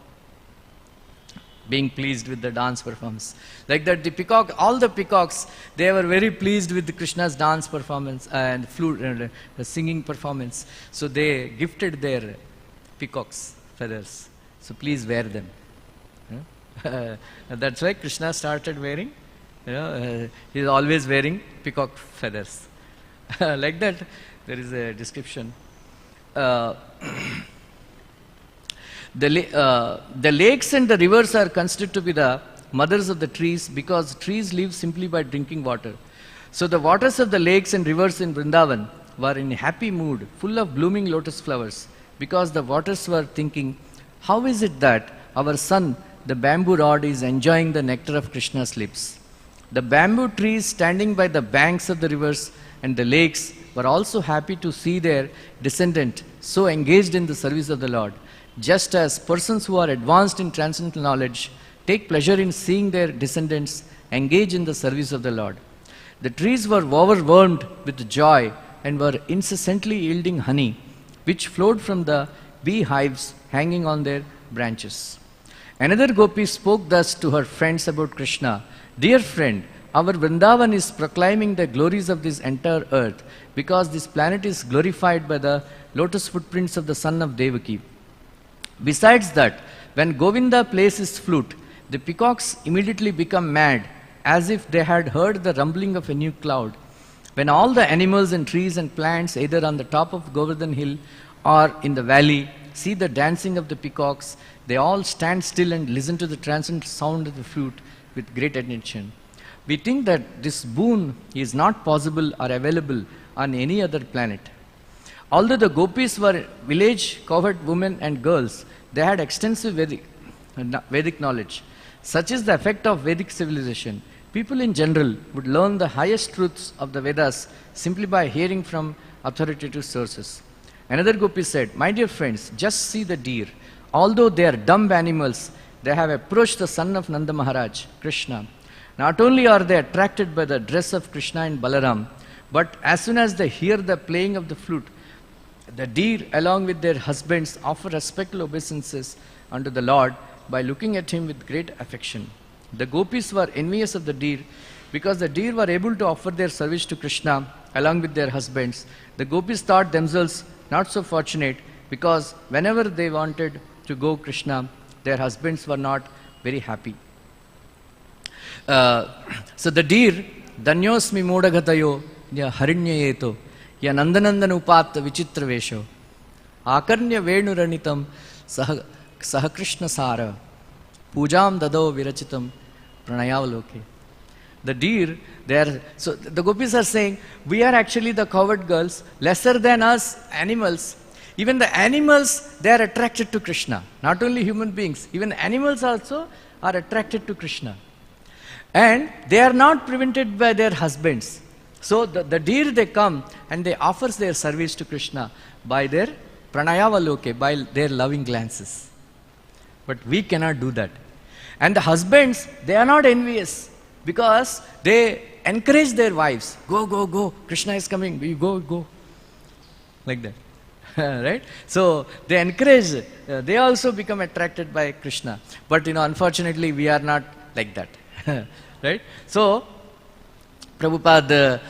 being pleased with the dance performance. Like that, the peacock, all the peacocks, they were very pleased with Krishna's dance performance and flute, the singing performance. So they gifted their peacocks feathers. So please wear them. That's why Krishna started wearing, he is always wearing peacock feathers. Like that, there is a description. The lakes and the rivers are considered to be the mothers of the trees because trees live simply by drinking water. So the waters of the lakes and rivers in Vrindavan were in a happy mood, full of blooming lotus flowers, because the waters were thinking, how is it that our son the bamboo rod is enjoying the nectar of Krishna's lips. The bamboo trees standing by the banks of the rivers and the lakes were also happy to see their descendant so engaged in the service of the Lord, just as persons who are advanced in transcendental knowledge take pleasure in seeing their descendants engage in the service of the Lord. The trees were overwhelmed with joy and were incessantly yielding honey, which flowed from the beehives hanging on their branches. Another gopi spoke thus to her friends about Krishna. Dear friend, our Vrindavan is proclaiming the glories of this entire earth because this planet is glorified by the lotus footprints of the son of Devaki. Besides that, when Govinda plays his flute, the peacocks immediately become mad as if they had heard the rumbling of a new cloud. When all the animals and trees and plants, either on the top of Govardhan hill or in the valley, see the dancing of the peacocks, they all stand still and listen to the transcendent sound of the flute with great attention. We think that this boon is not possible or available on any other planet. Although the gopis were village-covered women and girls, they had extensive Vedic knowledge. Such is the effect of Vedic civilization. People in general would learn the highest truths of the Vedas simply by hearing from authoritative sources. Another gopi said, my dear friends, just see the deer. Although they are dumb animals, they have approached the son of Nanda Maharaj, Krishna. Not only are they attracted by the dress of Krishna and Balaram, but as soon as they hear the playing of the flute, the deer, along with their husbands, offer respectful obeisances unto the Lord by looking at him with great affection. The gopis were envious of the deer because the deer were able to offer their service to Krishna along with their husbands. The gopis thought themselves not so fortunate because whenever they wanted to go Krishna, their husbands were not very happy. So the deer, Danyosmi Modagatayo, Ya Harinyayeto, Ya Nandanandan Upat Vichitra Vesho, Akarnya Venuranitam Saha Krishna Sara, Pujam Dado Virachitam Pranayavaloke. The deer, so the gopis are saying, we are actually the coward girls, lesser than us animals. Even the animals, they are attracted to Krishna. Not only human beings, even animals also are attracted to Krishna. And they are not prevented by their husbands. So the deer, they come and they offer their service to Krishna by their pranayavaloke, by their loving glances. But we cannot do that. And the husbands, they are not envious because they encourage their wives. Go, go, go. Krishna is coming. We go. Like that. Right? So they encourage, they also become attracted by Krishna. But unfortunately, we are not like that. Right? So, Prabhupada,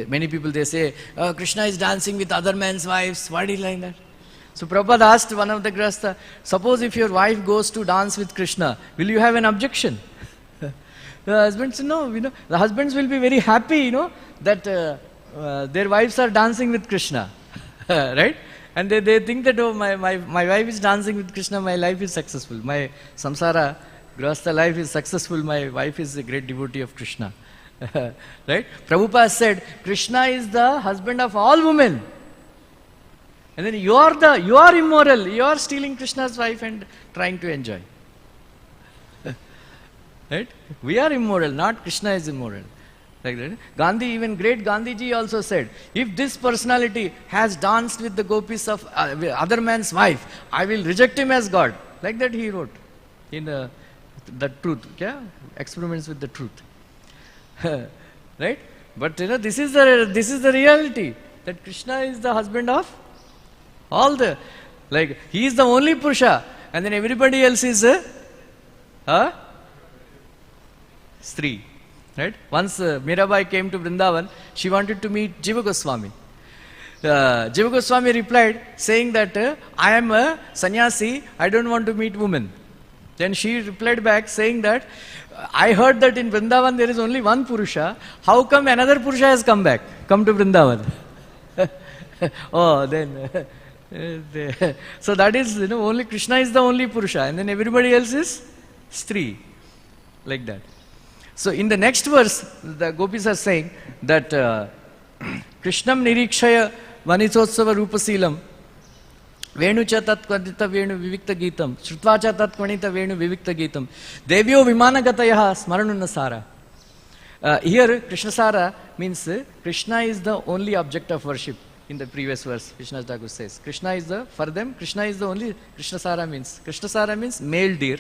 many people, they say, Krishna is dancing with other men's wives. Why do you like that? So Prabhupada asked one of the Grihastha, suppose if your wife goes to dance with Krishna, will you have an objection? The husband said, no, the husbands will be very happy, that their wives are dancing with Krishna. Right? And they think that, oh, my wife is dancing with Krishna, my life is successful. My samsara, Grihastha life is successful, my wife is a great devotee of Krishna. Right? Prabhupada said, Krishna is the husband of all women. And then you are immoral, you are stealing Krishna's wife and trying to enjoy. Right? We are immoral, not Krishna is immoral. Like that. Gandhi, even great Gandhiji also said, if this personality has danced with the gopis of other man's wife, I will reject him as God. Like that he wrote in the truth, experiments with the truth. Right? But this is the reality, that Krishna is the husband of all he is the only Purusha, and then everybody else is Stree. Right? Once Mirabai came to Vrindavan, she wanted to meet Jiva Goswami. Jiva Goswami replied, saying that I am a sannyasi, I don't want to meet women. Then she replied back, saying that I heard that in Vrindavan there is only one Purusha. How come another Purusha has come to Vrindavan? Oh, then so that is, only Krishna is the only Purusha, and then everybody else is Stree. Like that. So in the next verse, the gopis are saying that Krishnam nirikshaya vanitotsava rupaseelam Venu cha tat kvadita venu vivikta geetam, Shrutva cha tat kvanita venu vivikta geetam, Devyo vimanagatayah smaranunasara. Here, Krishna Sara means Krishna is the only object of worship. In the previous verse, Krishna Thakur says, Krishna is the, for them, Krishna is the only, Krishna Sara means male deer.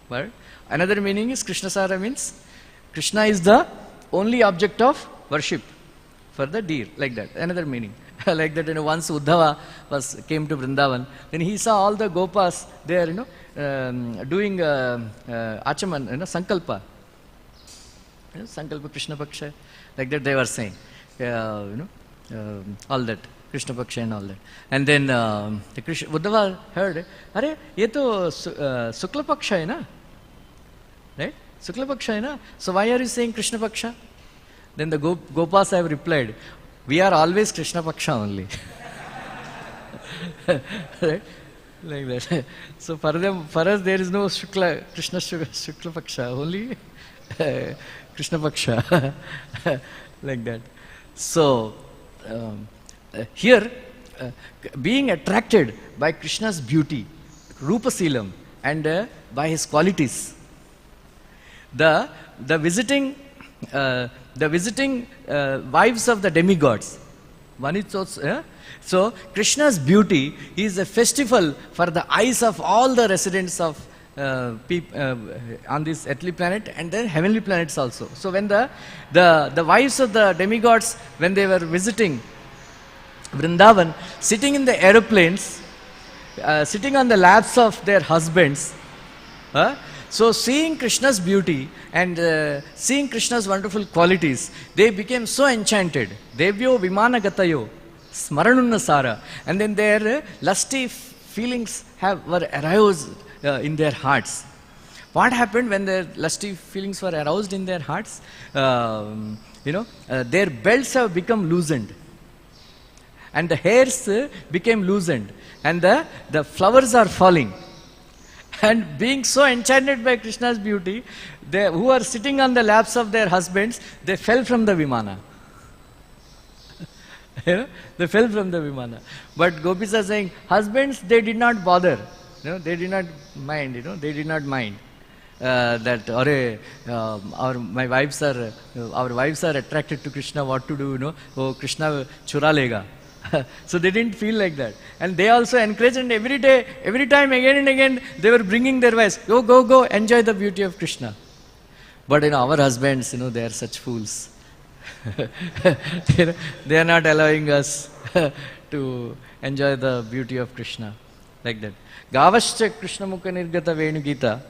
But another meaning is Krishna Sara means Krishna is the only object of worship for the deer, like that. Another meaning. Like that, once Uddhava came to Vrindavan, then he saw all the gopas there, doing achaman, sankalpa. Sankalpa Krishna Paksha, like that they were saying, all that, Krishna Paksha and all that. And then the Uddhava heard, Hare, ye to Sukla Paksha hai na? Right? Sukla Paksha hai na? So why are you saying Krishna Paksha? Then the Gopas have replied, we are always Krishna Paksha only. Right? Like that. So for us there is no Krishna Shukla Paksha, only Krishna Paksha. Like that. So here, being attracted by Krishna's beauty, Rupa Silam, and by his qualities, the visiting wives of the demigods. One is also, so Krishna's beauty is a festival for the eyes of all the residents of on this earthly planet and then heavenly planets also. So when the wives of the demigods, when they were visiting Vrindavan, sitting in the aeroplanes, sitting on the laps of their husbands, so seeing Krishna's beauty and seeing Krishna's wonderful qualities, they became so enchanted. Devyo vimanagatayo smaranunasara. And then their lusty feelings were aroused in their hearts. What happened when their lusty feelings were aroused in their hearts? Their belts have become loosened. And the hairs became loosened. And the flowers are falling. And being so enchanted by Krishna's beauty, they who are sitting on the laps of their husbands, they fell from the Vimana. They fell from the Vimana. But gopis are saying, husbands, they did not bother. They did not mind, they did not mind. That our wives are attracted to Krishna, what to do, oh Krishna chura lega. So they didn't feel like that. And they also encouraged, and every time again and again, they were bringing their wives, go, enjoy the beauty of Krishna. But our husbands, they are such fools. They are not allowing us to enjoy the beauty of Krishna. Like that. Gavascha Krishna Mukha Nirgata Venu Gita.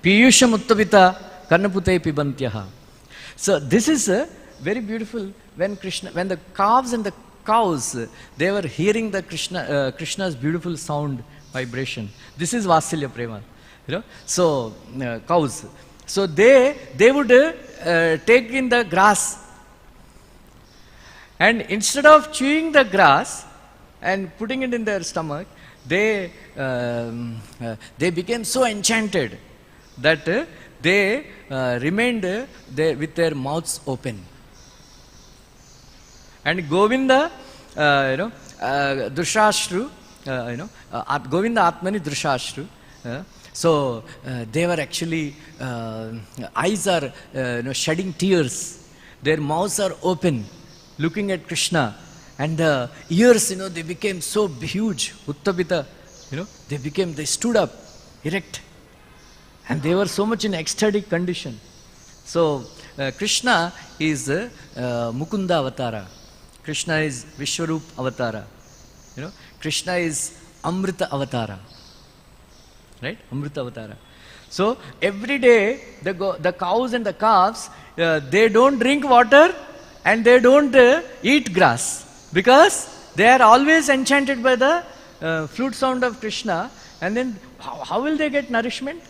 Piyusha Muttavita Karnapute Pibantyaha. So this is very beautiful when the calves and the cows, they were hearing the Krishna's beautiful sound vibration. This is Vasilya Prema. So cows. So they would take in the grass, and instead of chewing the grass and putting it in their stomach, they became so enchanted that they remained with their mouths open. And Govinda, Drushashru, Govinda Atmani Drushashru. So they were actually, eyes are shedding tears. Their mouths are open, looking at Krishna. And the ears, they became so huge. Uttabita, they stood up, erect. And they were so much in ecstatic condition. So Krishna is Mukunda Avatara. Krishna is Vishwarup Avatara. Krishna is Amrita Avatara. Right? Amrita Avatara. So every day the cows and the calves, they don't drink water and they don't eat grass, because they are always enchanted by the flute sound of Krishna. And then how will they get nourishment?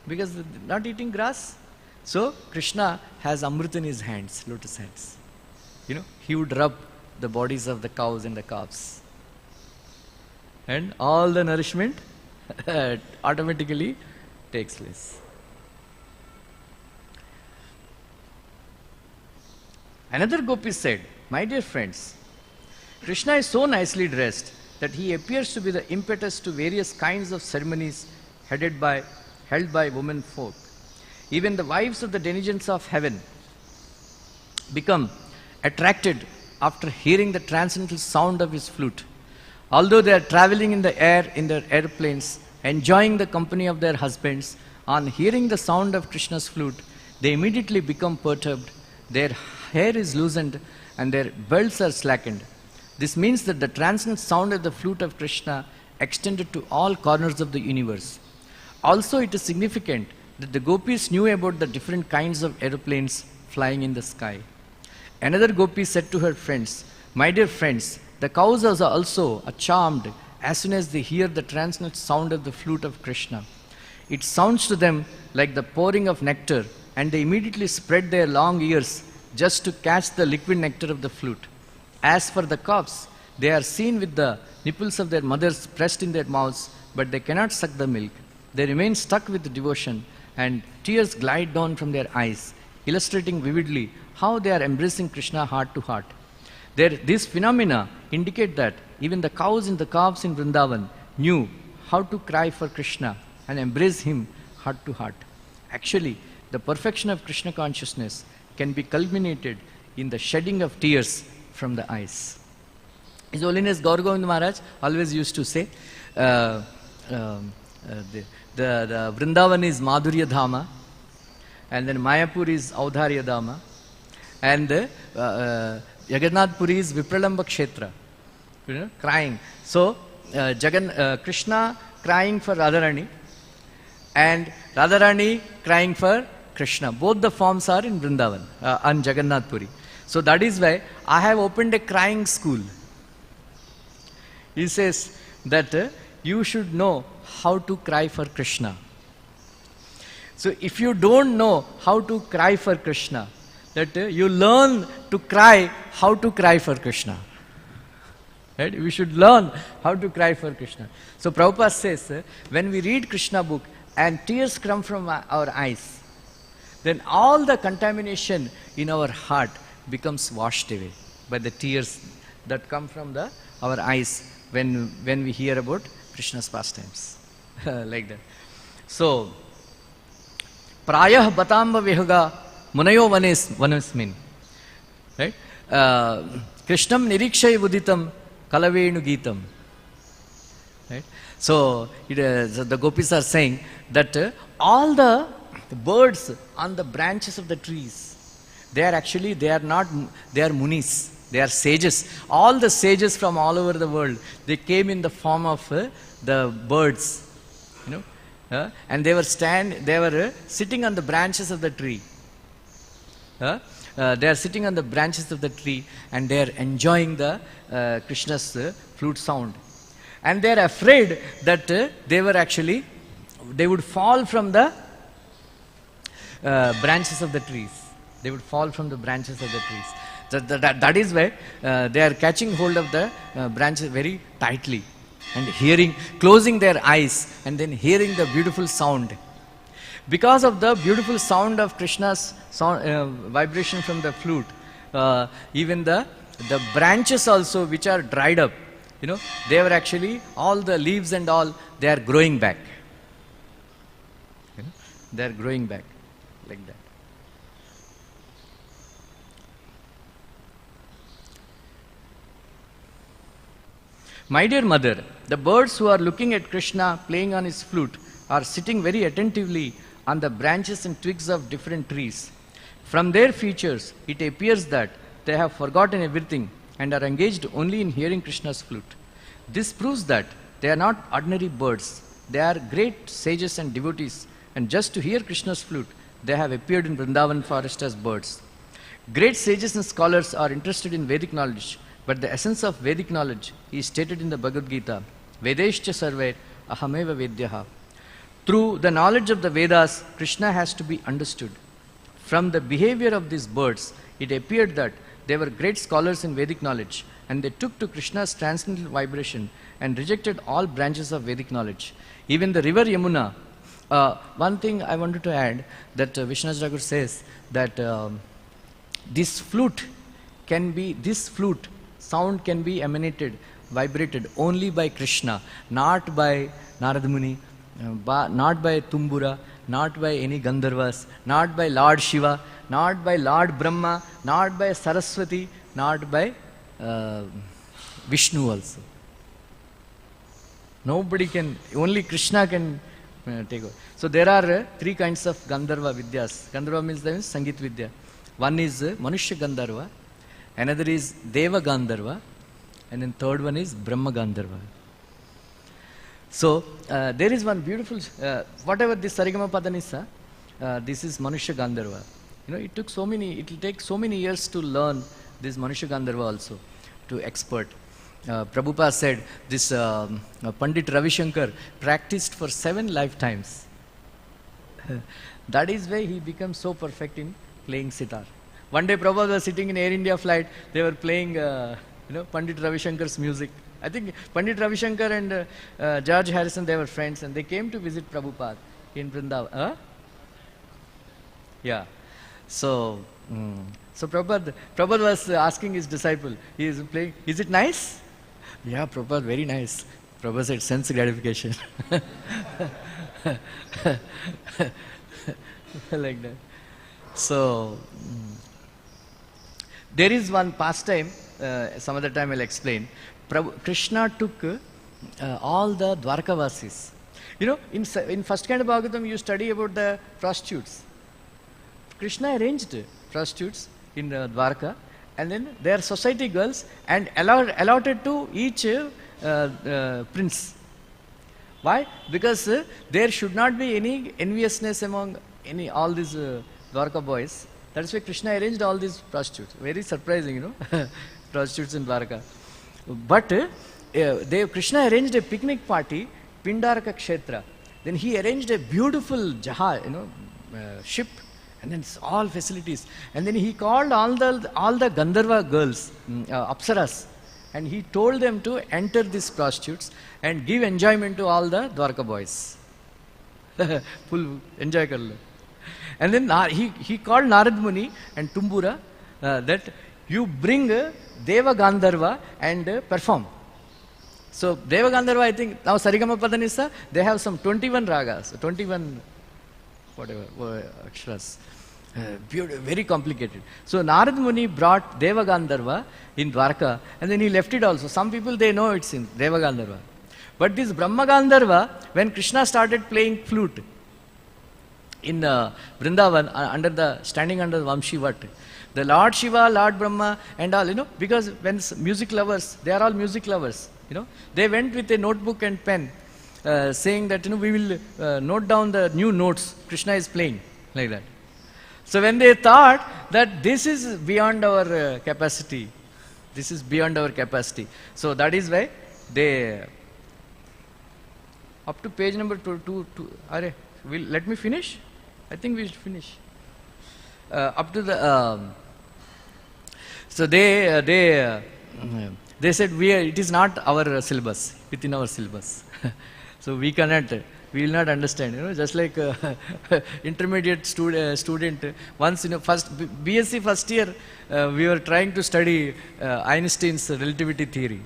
Because they're not eating grass. So Krishna has Amrit in his hands, lotus hands. He would rub the bodies of the cows and the calves. And all the nourishment automatically takes place. Another gopi said, my dear friends, Krishna is so nicely dressed that he appears to be the impetus to various kinds of ceremonies held by women folk. Even the wives of the denizens of heaven become attracted after hearing the transcendental sound of his flute. Although they are traveling in the air in their airplanes, enjoying the company of their husbands, on hearing the sound of Krishna's flute, they immediately become perturbed, their hair is loosened, and their belts are slackened. This means that the transcendent sound of the flute of Krishna extended to all corners of the universe. Also, it is significant that the gopis knew about the different kinds of aeroplanes flying in the sky. Another gopi said to her friends, "My dear friends, the cows are also charmed as soon as they hear the transcendent sound of the flute of Krishna. It sounds to them like the pouring of nectar, and they immediately spread their long ears just to catch the liquid nectar of the flute. As for the calves, they are seen with the nipples of their mothers pressed in their mouths, but they cannot suck the milk. They remain stuck with devotion, and tears glide down from their eyes, illustrating vividly how they are embracing Krishna heart to heart. These phenomena indicate that even the cows and the calves in Vrindavan knew how to cry for Krishna and embrace him heart to heart. Actually, the perfection of Krishna consciousness can be culminated in the shedding of tears from the eyes. His Holiness Gaur Govind Maharaj always used to say, the Vrindavan is Madhurya Dhama, and then Mayapur is Audharya Dhama, and Jagannath Puri is Vipralamba Kshetra, crying. So, Krishna crying for Radharani, and Radharani crying for Krishna. Both the forms are in Vrindavan, and Jagannath Puri. So that is why I have opened a crying school. He says that you should know how to cry for Krishna. So if you don't know how to cry for Krishna, that you learn to cry how to cry for Krishna. Right? We should learn how to cry for Krishna. So Prabhupada says, when we read Krishna book and tears come from our eyes, then all the contamination in our heart becomes washed away by the tears that come from our eyes when we hear about Krishna's pastimes. Like that. So, prayah batamba vihaga munayo vanesmin. Right? Krishnam nirikshay uditam kalavenu gitam. Right? So, the gopis are saying that all the birds on the branches of the trees, they are munis, they are sages. All the sages from all over the world, they came in the form of the birds, and they were sitting on the branches of the tree. They are sitting on the branches of the tree, and they are enjoying the Krishna's flute sound. And they are afraid that they would fall from the branches of the trees. They would fall from the branches of the trees. That is why they are catching hold of the branches very tightly and closing their eyes and then hearing the beautiful sound. Because of the beautiful sound of Krishna's vibration from the flute, even the branches also which are dried up, they were actually, all the leaves and all, they are growing back. They are growing back like that. My dear mother, the birds who are looking at Krishna playing on his flute are sitting very attentively on the branches and twigs of different trees. From their features, it appears that they have forgotten everything and are engaged only in hearing Krishna's flute. This proves that they are not ordinary birds. They are great sages and devotees, and just to hear Krishna's flute, they have appeared in Vrindavan forest as birds. Great sages and scholars are interested in Vedic knowledge, but the essence of Vedic knowledge is stated in the Bhagavad Gita, Vedeshcha sarver ahameva vedyaha. Through the knowledge of the Vedas, Krishna has to be understood. From the behavior of these birds, it appeared that they were great scholars in Vedic knowledge, and they took to Krishna's transcendental vibration and rejected all branches of Vedic knowledge. Even the river Yamuna, one thing I wanted to add, that Vishnu Thakur says that this flute sound can be emanated, vibrated only by Krishna, not by Narada Muni, not by Tumbura, not by any Gandharvas, not by Lord Shiva, not by Lord Brahma, not by Saraswati, not by Vishnu also. Nobody can, only Krishna can take over. So there are three kinds of Gandharva Vidyas. Gandharva means Sangit Vidya. One is Manushya Gandharva, another is Deva Gandharva, and then third one is Brahma Gandharva. So there is one beautiful, whatever this Sarigama Padanisa, this is Manushya Gandharva. You know, it will take so many years to learn this Manushya Gandharva also, to expert. Prabhupada said this Pandit Ravi Shankar practiced for 7 lifetimes. That is why he became so perfect in playing sitar. One day Prabhupada was sitting in Air India flight, they were playing Pandit Ravi Shankar's music. I think Pandit Ravi Shankar and George Harrison, they were friends, and they came to visit Prabhupada in Vrindavan. Yeah. So Prabhupada was asking his disciple, he is playing, is it nice? Yeah, Prabhupada, very nice. Prabhupada said, sense gratification. Like that. So, there is one pastime, some other time I'll explain. Krishna took all the Dwarkavasis. You know, in first kind of Bhagavatam, you study about the prostitutes. Krishna arranged prostitutes in Dwarka, and then they are society girls and allotted to each prince. Why? Because there should not be any enviousness among all these Dwarka boys. That is why Krishna arranged all these prostitutes. Very surprising, you know, prostitutes in Dwarka. But Krishna arranged a picnic party, Pindaraka Kshetra. Then he arranged a beautiful ship, and then all facilities. And then he called all the Gandharva girls, Apsaras, and he told them to enter these prostitutes and give enjoyment to all the Dwarka boys. Full enjoy karlo. And then he called Narad Muni and Tumbura that you bring Deva Gandharva and perform. So Deva Gandharva, I think now Sarigama Padanisa, they have some 21 ragas, 21 whatever aksharas. Very complicated. So Narad Muni brought Deva Gandharva in Dwarka, and then he left it also. Some people, they know it's in Deva Gandharva. But this Brahma Gandharva, when Krishna started playing flute in Vrindavan, standing under the Vamshi Vat, the Lord Shiva, Lord Brahma and all, because when music lovers, they are all music lovers, they went with a notebook and pen, saying that, we will note down the new notes Krishna is playing, like that. So when they thought that this is beyond our capacity, so that is why they, up to page number 2, Hare, let me finish? I think we should finish. Up to the, so they said, it is not our syllabus, within our syllabus. So we will not understand, just like intermediate student, once, first BSc first year, we were trying to study Einstein's relativity theory.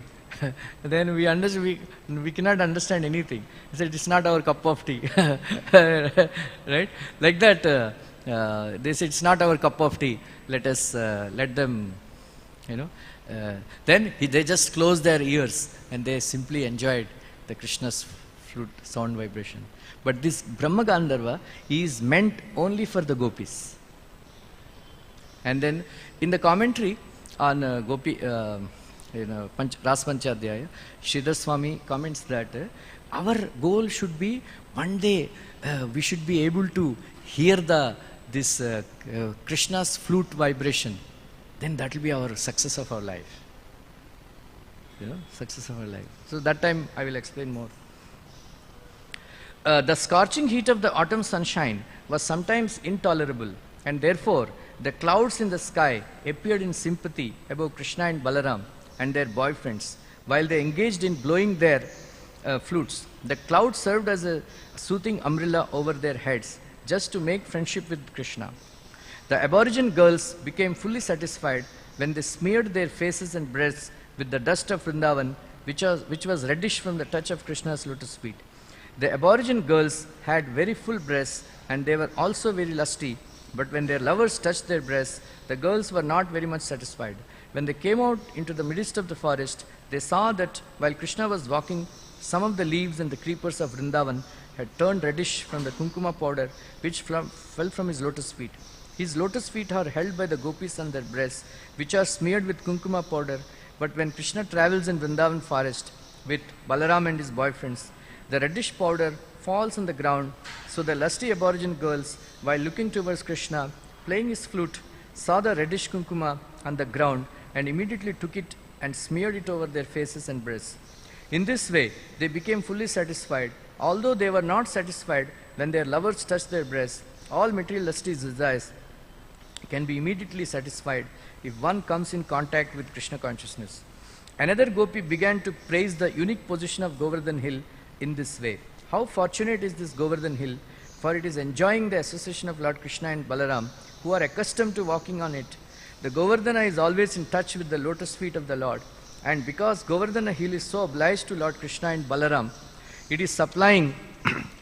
Then we understood, we cannot understand anything. He said, it's not our cup of tea. Right? Like that, they said, it's not our cup of tea. Let us, let them, then they just closed their ears and they simply enjoyed the Krishna's flute sound vibration. But this Brahma Gandharva is meant only for the gopis. And then in the commentary on Gopi, Ras Panchadhyaya, Sridhar Swami comments that our goal should be one day we should be able to hear this Krishna's flute vibration. Then that will be our success of our life. Success of our life. So that time I will explain more. The scorching heat of the autumn sunshine was sometimes intolerable, and therefore the clouds in the sky appeared in sympathy above Krishna and Balaram and their boyfriends while they engaged in blowing their flutes. The clouds served as a soothing umbrella over their heads just to make friendship with Krishna. The aborigine girls became fully satisfied when they smeared their faces and breasts with the dust of Vrindavan, which was reddish from the touch of Krishna's lotus feet. The aborigine girls had very full breasts, and they were also very lusty, but when their lovers touched their breasts, the girls were not very much satisfied. When they came out into the midst of the forest, they saw that while Krishna was walking, some of the leaves and the creepers of Vrindavan had turned reddish from the kunkuma powder which fell from his lotus feet. His lotus feet are held by the gopis on their breasts, which are smeared with kunkuma powder, but when Krishna travels in Vrindavan forest with Balaram and his boyfriends, the reddish powder falls on the ground, so the lusty aborigine girls, while looking towards Krishna, playing his flute, saw the reddish kunkuma on the ground and immediately took it and smeared it over their faces and breasts. In this way, they became fully satisfied, although they were not satisfied when their lovers touched their breasts. All material lusty desires can be immediately satisfied if one comes in contact with Krishna consciousness. Another gopi began to praise the unique position of Govardhan hill in this way. How fortunate is this Govardhan hill, for it is enjoying the association of Lord Krishna and Balaram, who are accustomed to walking on it. The Govardhana is always in touch with the lotus feet of the Lord, and because Govardhana hill is so obliged to Lord Krishna and Balaram, it is supplying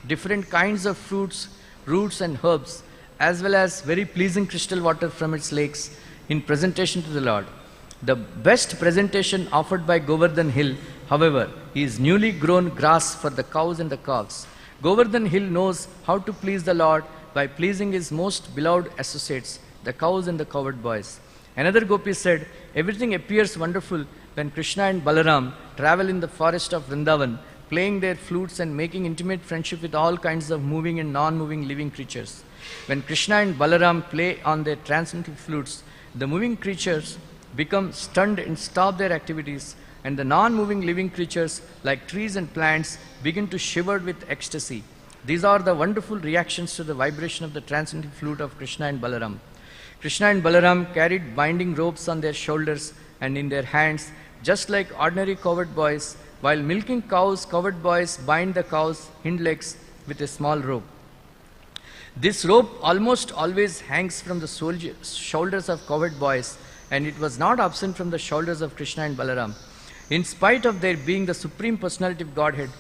different kinds of fruits, roots and herbs, as well as very pleasing crystal water from its lakes in presentation to the Lord. The best presentation offered by Govardhan hill, however, is newly grown grass for the cows and the calves. Govardhan hill knows how to please the Lord by pleasing his most beloved associates, the cows and the cowherd boys. Another gopi said, everything appears wonderful when Krishna and Balaram travel in the forest of Vrindavan, playing their flutes and making intimate friendship with all kinds of moving and non-moving living creatures. When Krishna and Balaram play on their transcendental flutes, the moving creatures become stunned and stop their activities, and the non-moving living creatures like trees and plants begin to shiver with ecstasy. These are the wonderful reactions to the vibration of the transcendental flute of Krishna and Balaram. Krishna and Balaram carried binding ropes on their shoulders and in their hands, just like ordinary cowherd boys. While milking cows, cowherd boys bind the cow's hind legs with a small rope. This rope almost always hangs from the shoulders of cowherd boys, and it was not absent from the shoulders of Krishna and Balaram. In spite of their being the Supreme Personality of Godhead,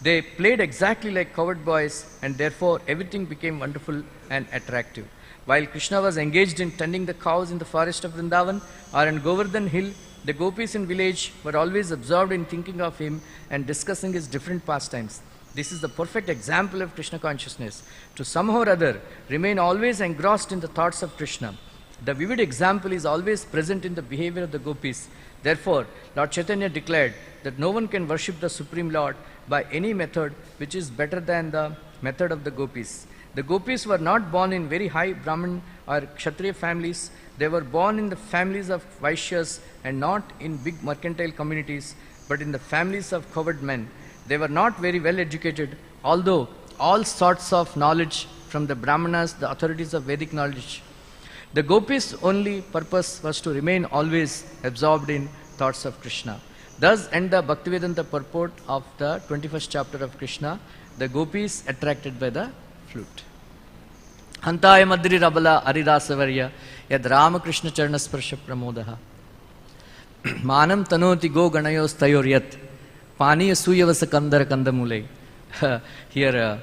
they played exactly like cowherd boys, and therefore everything became wonderful and attractive. While Krishna was engaged in tending the cows in the forest of Vrindavan or in Govardhan hill, the gopis in village were always absorbed in thinking of him and discussing his different pastimes. This is the perfect example of Krishna consciousness, to somehow or other remain always engrossed in the thoughts of Krishna. The vivid example is always present in the behavior of the gopis. Therefore, Lord Chaitanya declared that no one can worship the Supreme Lord by any method which is better than the method of the gopis. The gopis were not born in very high Brahmin or Kshatriya families. They were born in the families of Vaishyas and not in big mercantile communities, but in the families of cowherd men. They were not very well educated, although all sorts of knowledge from the Brahmanas, the authorities of Vedic knowledge. The gopis' only purpose was to remain always absorbed in thoughts of Krishna. Thus end the Bhaktivedanta purport of the 21st chapter of Krishna, the gopis attracted by the flute. Hantaya madri rabala aridasavarya yad Ramakrishna charnasparsha pramodaha manam tanoti go ganayos tayoryat pani suyavasa kandara kandamule. Here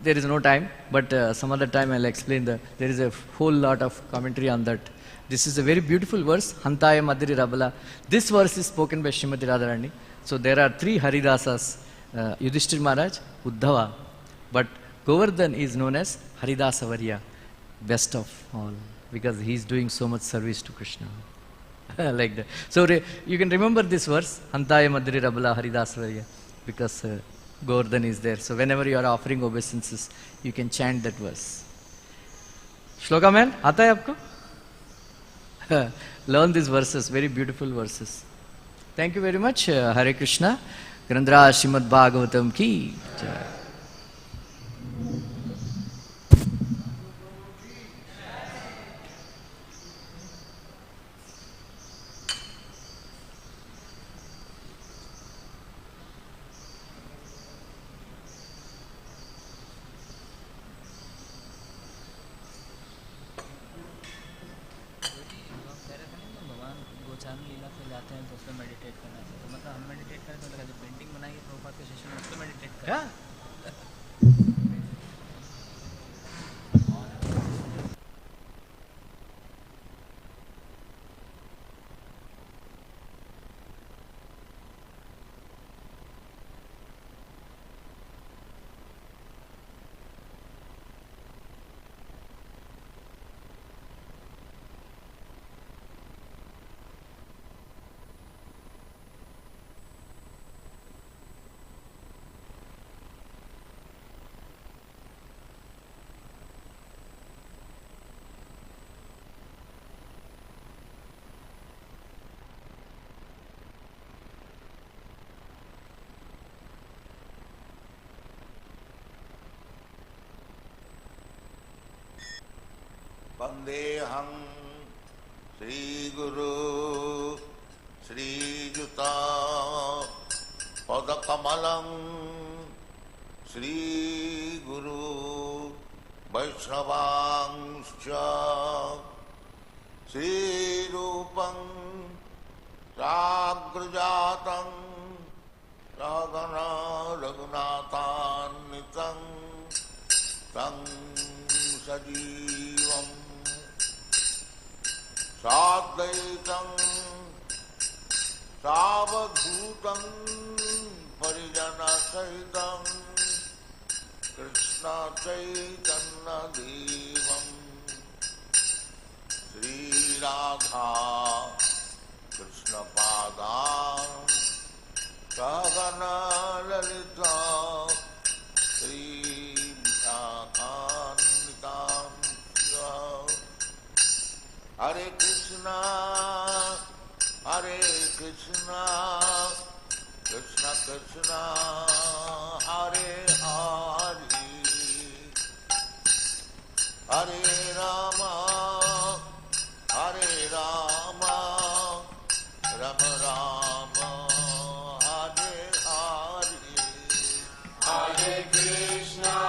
there is no time, but some other time I'll explain there is a whole lot of commentary on that. This is a very beautiful verse, Hantaya madri rabala. This verse is spoken by Srimati Radharani. So there are three Haridasas, Yudhishthir Maharaj, Uddhava, but Govardhan is known as Haridasavarya, best of all, because he is doing so much service to Krishna. Like that. So you can remember this verse, Hantaya Madri Rabala Haridasavarya, because Govardhan is there. So whenever you are offering obeisances, you can chant that verse. Shloka man, aata hai aapko? Learn these verses, very beautiful verses. Thank you very much. Hare Krishna. Grandra Srimad Bhagavatam ki jai. भगवान गोचारण लीला पे जाते हैं तो उसमें meditate करना Yeah. वंदेहं श्रीगुरु श्रीयुता पदकमलं श्रीगुरु वैष्णवांश्च श्रीरूपं साग्रजातं सहगना रघुनाथान्वितं तं सजीवम् साद्वैतं सावधूतं परिजनसहितं कृष्ण चैतन्यदेवं श्रीराधा कृष्णपादां सहगना ललिता श्रीविशाखान्वितां हरे Krishna Krishna Krishna Hare Hare Hare Ram Ram Ram Hare Hare Hare Krishna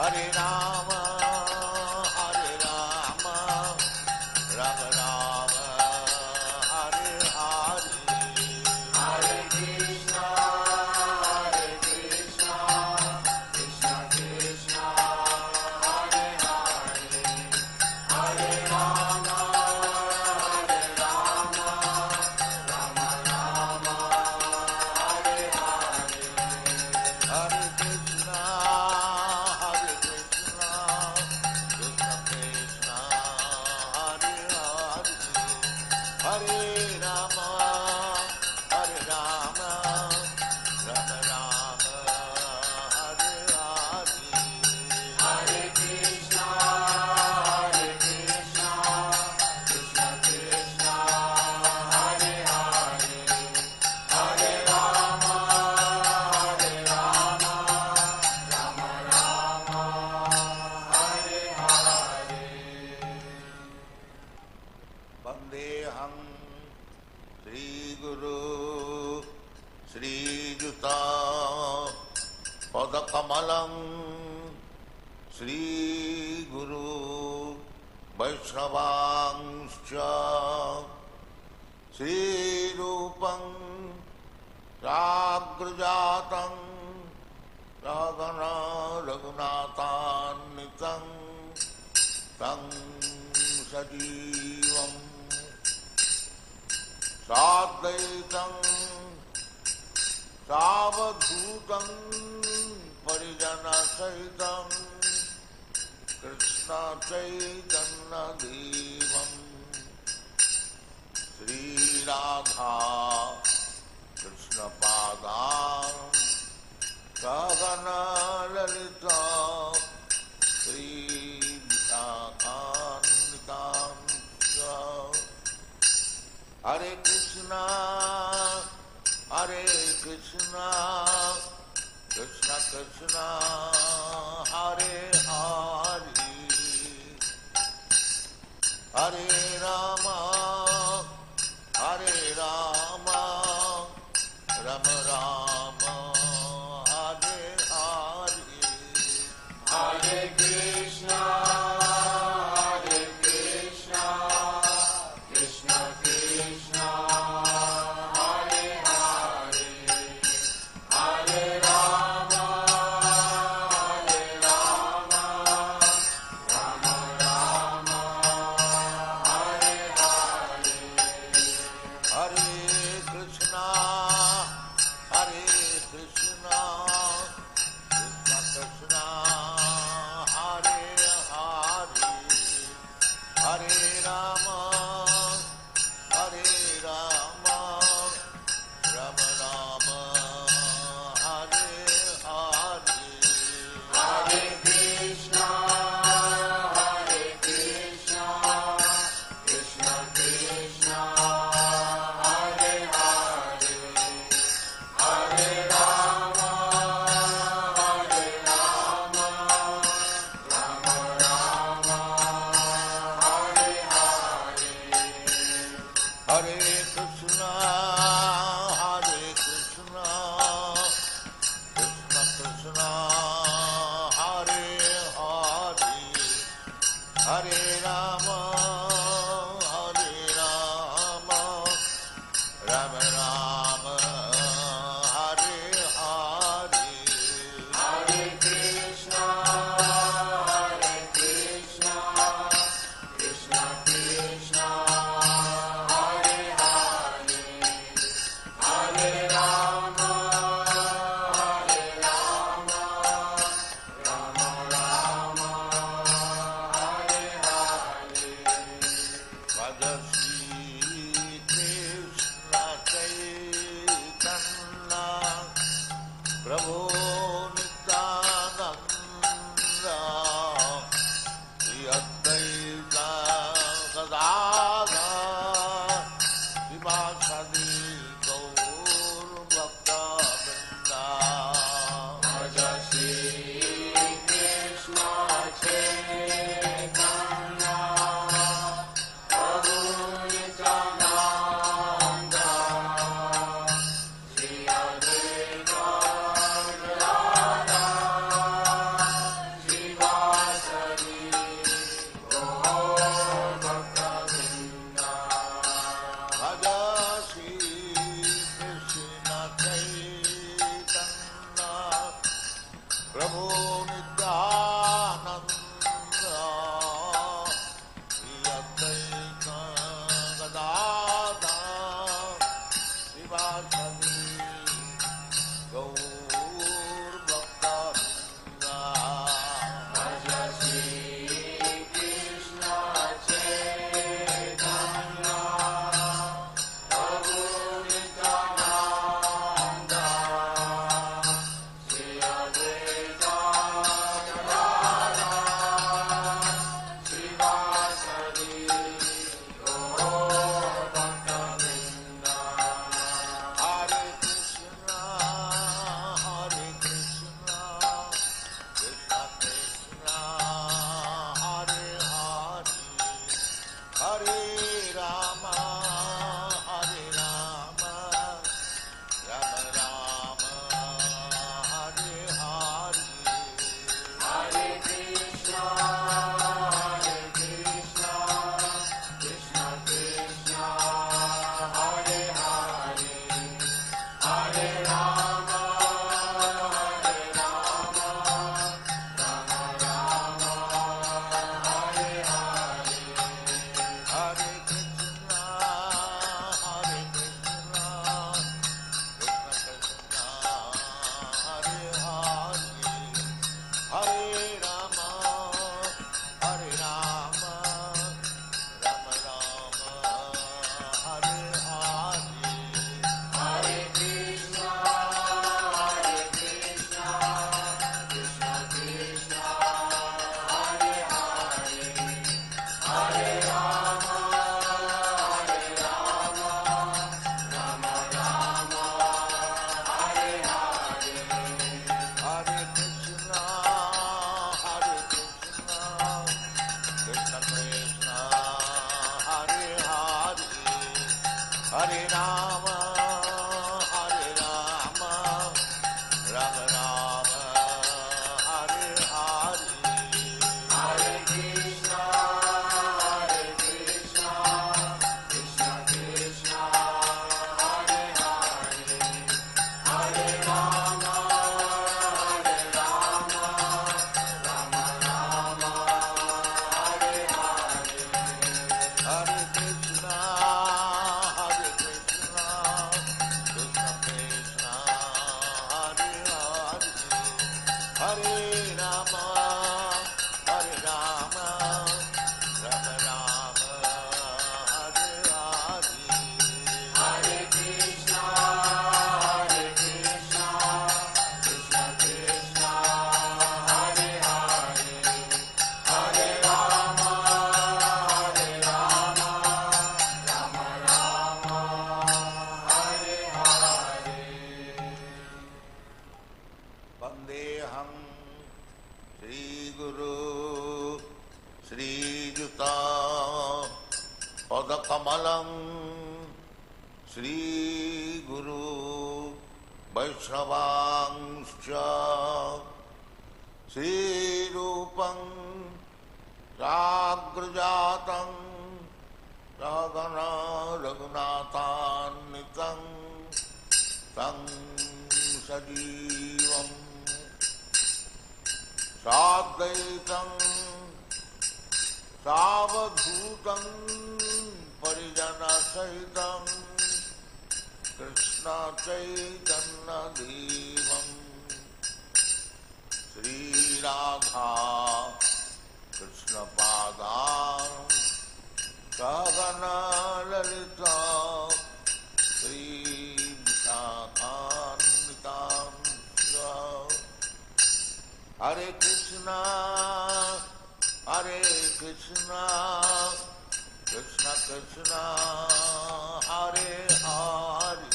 Hare Rama, Rama Rama, Hare Hare, Hare Krishna, Krishna Krishna, Hare Hare, Hare Rama, Rama Rama, Hare Hare, Hare Krishna, Krishna Krishna, Hare Hare, Hare Rama, Rama Rama, Hare Hare, Hare Krishna, Krishna Krishna, Hare Hare, Hare Rama, Rama Rama, Hare Hare. Vandeham Shri Guru Shri Juta Padakamalam Shri Guru Vaishnavangscha Shri Rupam Ragrajatam Ragana Raghunatanitam Tam Sajivam Sadvaitam Savadhutam Parijana Sahitam Krishna Chaitanya Devam Sri Radha Krishna Padam Sagana Lalita Sri Visakanitam Hare Krishna, Krishna Krishna, Hare Hare, Hare Rama, Rama Rama, Hare Hare, Hare Krishna, Krishna Krishna, Hare Hare, Hare Rama, Rama Rama, Hare Hare, Hare Krishna, Krishna Krishna, Hare Hare, Hare Rama, Rama Rama, Hare Hare, Hare Krishna, Krishna Krishna, Hare Hare, Hare Rama, Rama Rama, Hare Hare, Hare Krishna, Krishna Krishna, Hare Hare, Hare Rama, Rama Rama, Hare Hare, Hare Krishna, Krishna Krishna, Hare Hare, Hare Rama, Rama Rama, Hare Hare, Bhagavad Krishna Chaitanya Prabhu Nityananda Shri Advaita Gadadhara Srivasadi Gaur Bhakta Vrinda. Shri Krishna Chaitanya Prabhu Nityananda Shri Advaita Hare Rama, Hare Rama, Rama Rama, Hare Hare. Hare Krishna, Krishna Krishna, Hare Hare, Hare Rama, Rama Rama, Hare Hare. Vandeham Shri Guru Shri Juta Padakamalam Shri Guru Vaishnavangscha Shri Rupam Sagrajatam Ragana Raghunathannitam Tam Sajivam Sadvaitam Savadhutam Parijana Sahitam Krishna Chaitanya Devam Sri Radha Krishna Padam Sagana Lalita Sri Vishakhanvitam Hare Krishna, Hare Krishna, Krishna Krishna, Hare Hare,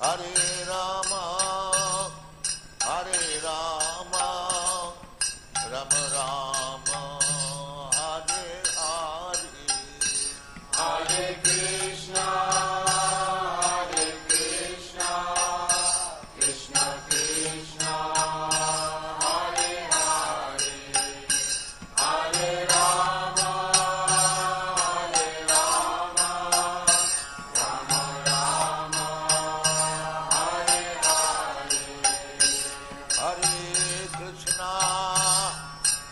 Hare Rama, Hare Rama, Rama Rama, Hare Hare, Hare Krishna, Hare Krishna, Krishna Krishna, Hare Hare, Hare Rama, Rama Rama, Hare Hare, Hare Krishna,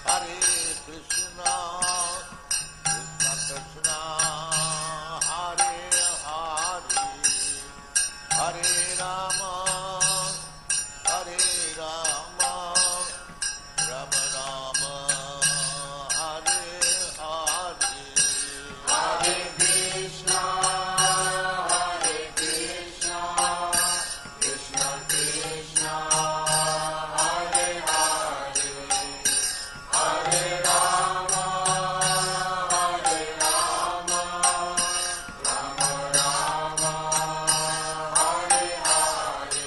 Hare Krishna, Krishna Krishna, Hare Hare, Hare Rama, Hare Rama, Rama Rama, Hare Hare, Hare Krishna, Hare Krishna, Krishna Krishna, Hare Hare, Hare Rama, Hare Rama, Rama Rama, Hare Hare.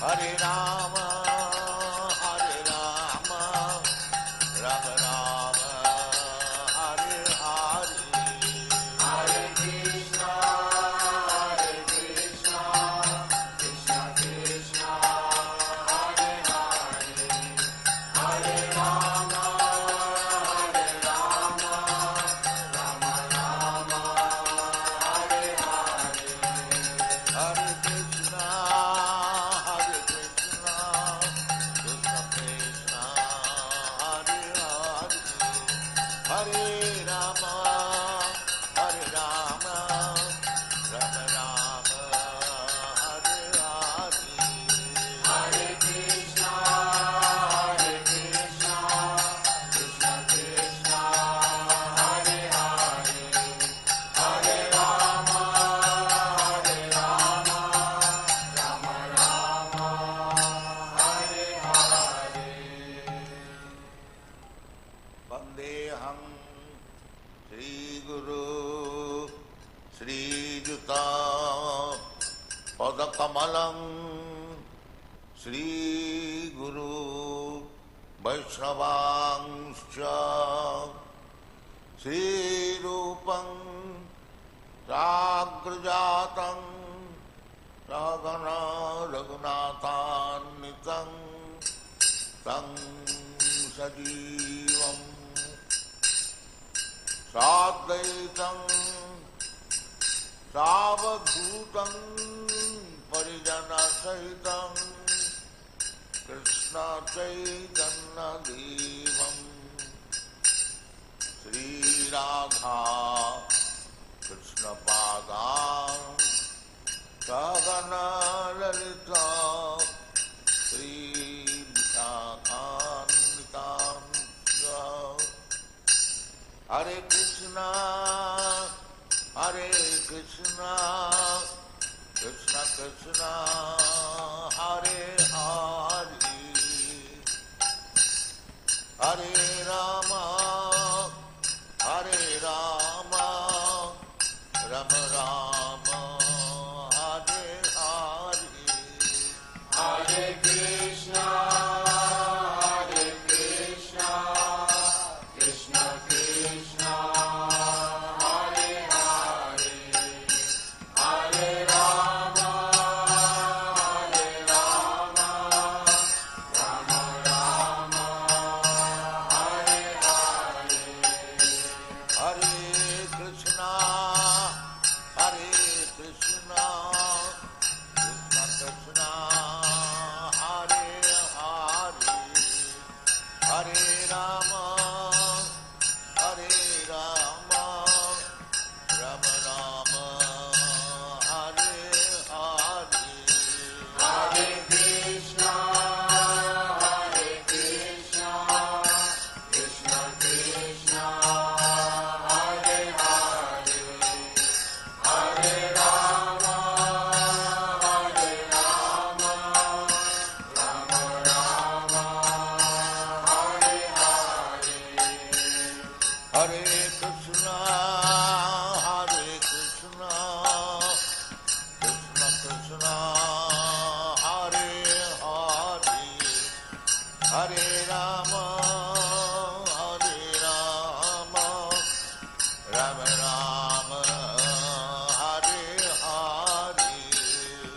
Hare Rama, Rama Rama, Hare Hare, Hare Krishna, Krishna Krishna, Hare Hare, Hare Rama, Rama Rama, Hare Hare, Hare Krishna, Krishna Krishna, Hare Hare, Hare Rama, Rama Rama, Hare Hare, Hare Krishna, Krishna Krishna, Hare Hare, Hare Rama, Rama Rama, Hare Hare. Vandeham Shri Guru Shri Juta Padakamalam Shri Guru Vaishnavangscha Shri Rupam Sagrajatam Ragana Raghunathannitam Tam Sajivam Sadvaitam Savadhutam Parijana Sahitam Krishna Chaitanya Devam Sri Radha Krishna Padam Sagana Lalita Sri Vishakanitam Hare Krishna, Krishna Krishna, Hare Hare, Hare Rama, Rama Rama, Hare Hare, Hare Krishna, Krishna Krishna, Hare Hare, Hare Rama, Rama Rama, Hare Hare, Hare Krishna, Krishna Krishna, Hare Hare, Hare Rama, Rama Rama, Hare Hare, Hare Krishna, Krishna Krishna, Hare Hare, Hare Rama, Rama Rama, Hare Hare, Hare Krishna, Krishna Krishna, Hare Hare, Hare Rama, Rama Rama, Hare Hare,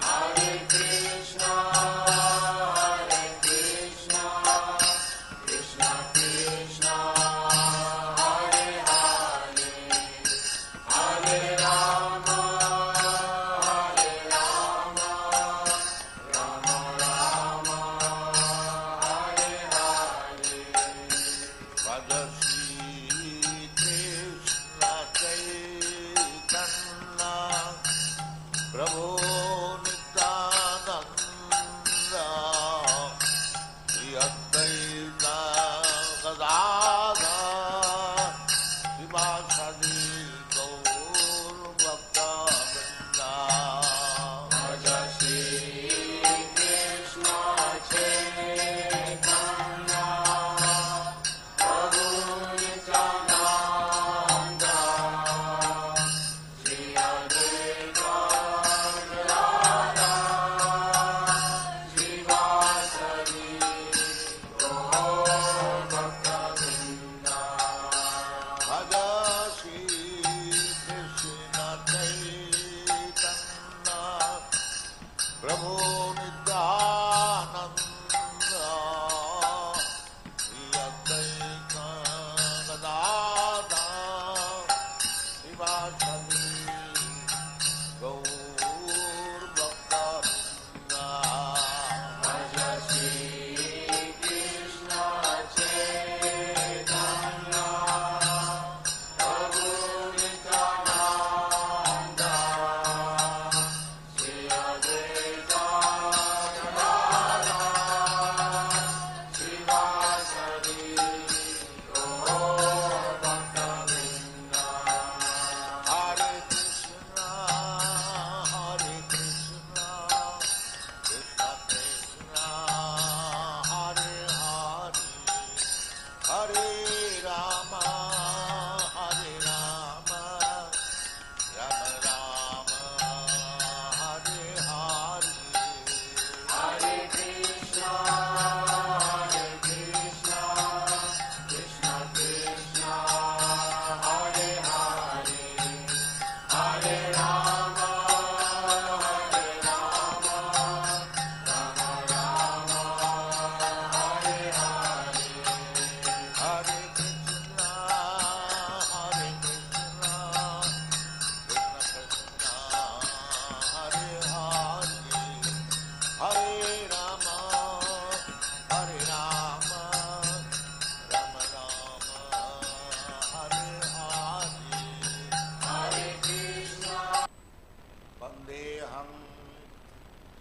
Hare Krishna, Krishna Krishna, Hare Hare, Hare Rama, Rama Rama, Hare Hare, Bhagavad Krishna Chaitanya Prabhu Nityananda Shri Advaita Gadadhar Srivasadi Gaur Bhakta Vrinda Shri Krishna Chaitanya Prabhu Nityananda Shri Advaita Gadadhar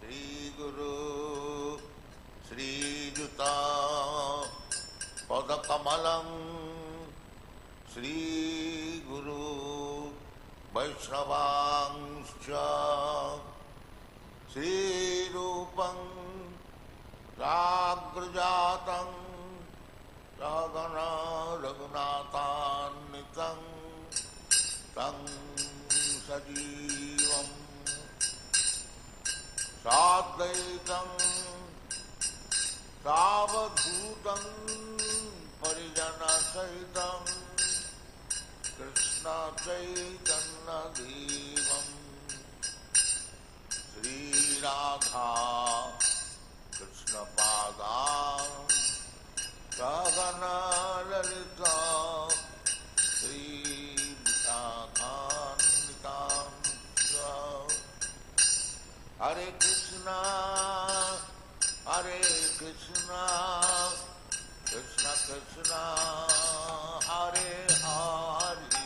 Shri गुरु श्रीयुता पदकमलं श्री गुरु वैष्णवांश्च श्रीरूपं राग्रजातं रागना रघुनाथान्वितं तं सजीवं साद्वैतं सावधूतं परिजनसहितं कृष्ण चैतन्यदेवं श्रीराधा कृष्णपादां सगना ललिता श्रीविशाखान्वितां च हरे Krishna Krishna Krishna Hare Hare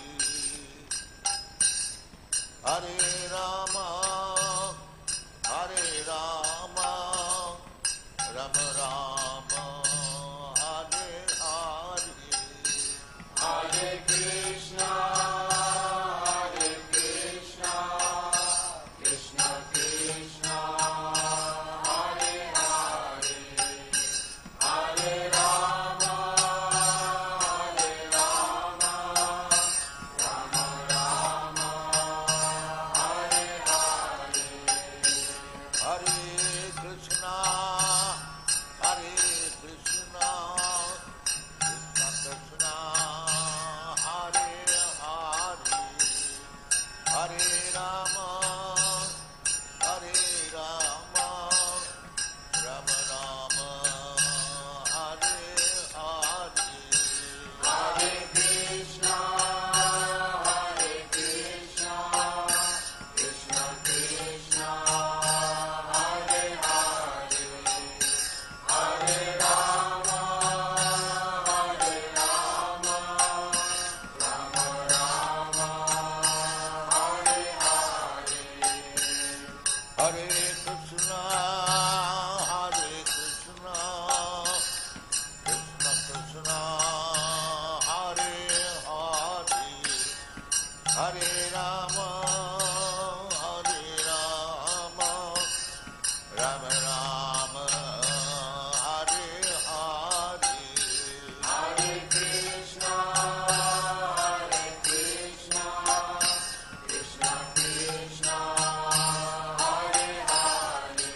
Hare Ram Ram Ram Hare Hare Hare Krishna Krishna Krishna Hare Hare Hare Ram Ram Ram Hare Hare Hare Krishna Krishna Krishna Hare Hare Hare Ram Ram Ram Hare Hare Hare Krishna Krishna Krishna Hare Hare Hare Ram Ram Ram Hare Hare Hare Krishna Krishna Krishna Hare Hare Hare Ram Ram Ram Hare Hare Hare Krishna Krishna Krishna Hare Hare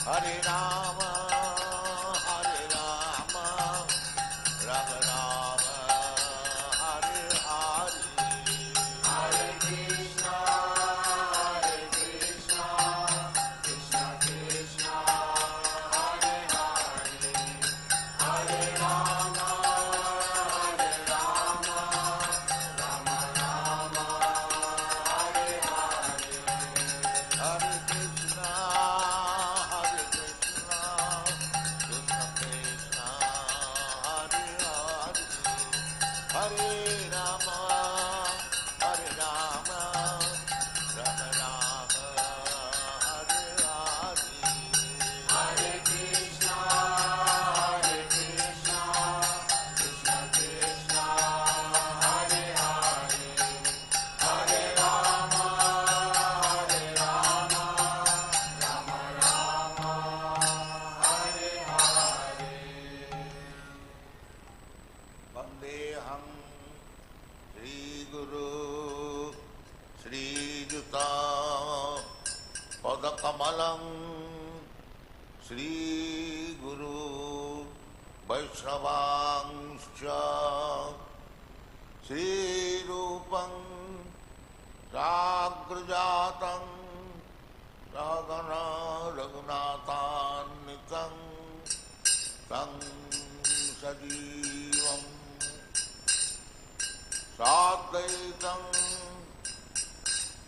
Hare Rama, Hare Rama, Rama Rama, Hare Hare, Hare Krishna, Krishna Krishna, Hare Hare, Hare Rama, Rama Rama, Hare Hare, Hare Krishna, Krishna Krishna, Hare Hare, Hare Rama, Rama Rama, Hare Hare, Hare Krishna, Krishna Krishna, Hare Hare, Hare Rama, Rama Rama, Hare Hare. Vandeham Shri Guru Shri Juta Padakamalam Shri Guru Vaishnavangscha Shri Rupam Sagrajatam Sagana Raghunatanitam Tam Sajivam Sadaitam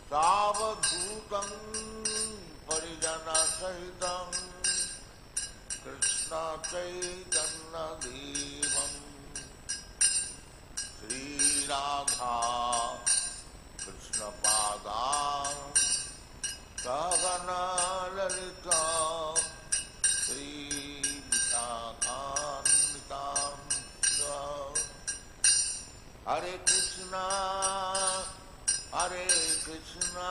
Savadhutam Parijana Sahitam Krishna Chaitanya Devam Sri Radha Krishna Padam Sagana Lalita Sri Vishakanitam Hare Krishna,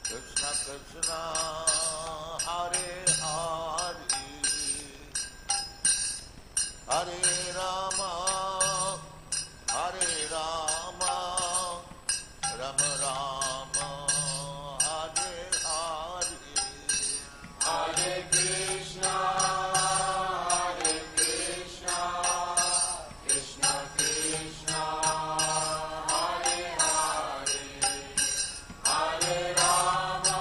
Krishna Krishna, Hare Hare, Hare Rama, Rama Rama, Hare Hare, Hare Krishna, Krishna Krishna, Hare Hare, Hare Rama,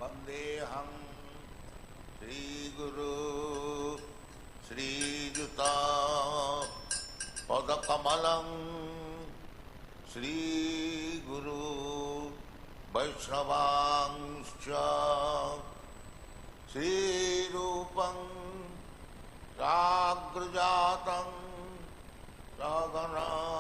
Vandeham Shri Guru Shri Juta Padakamalam Shri Guru Vaishnavangscha Shri Rupam Ragrajatam Ragana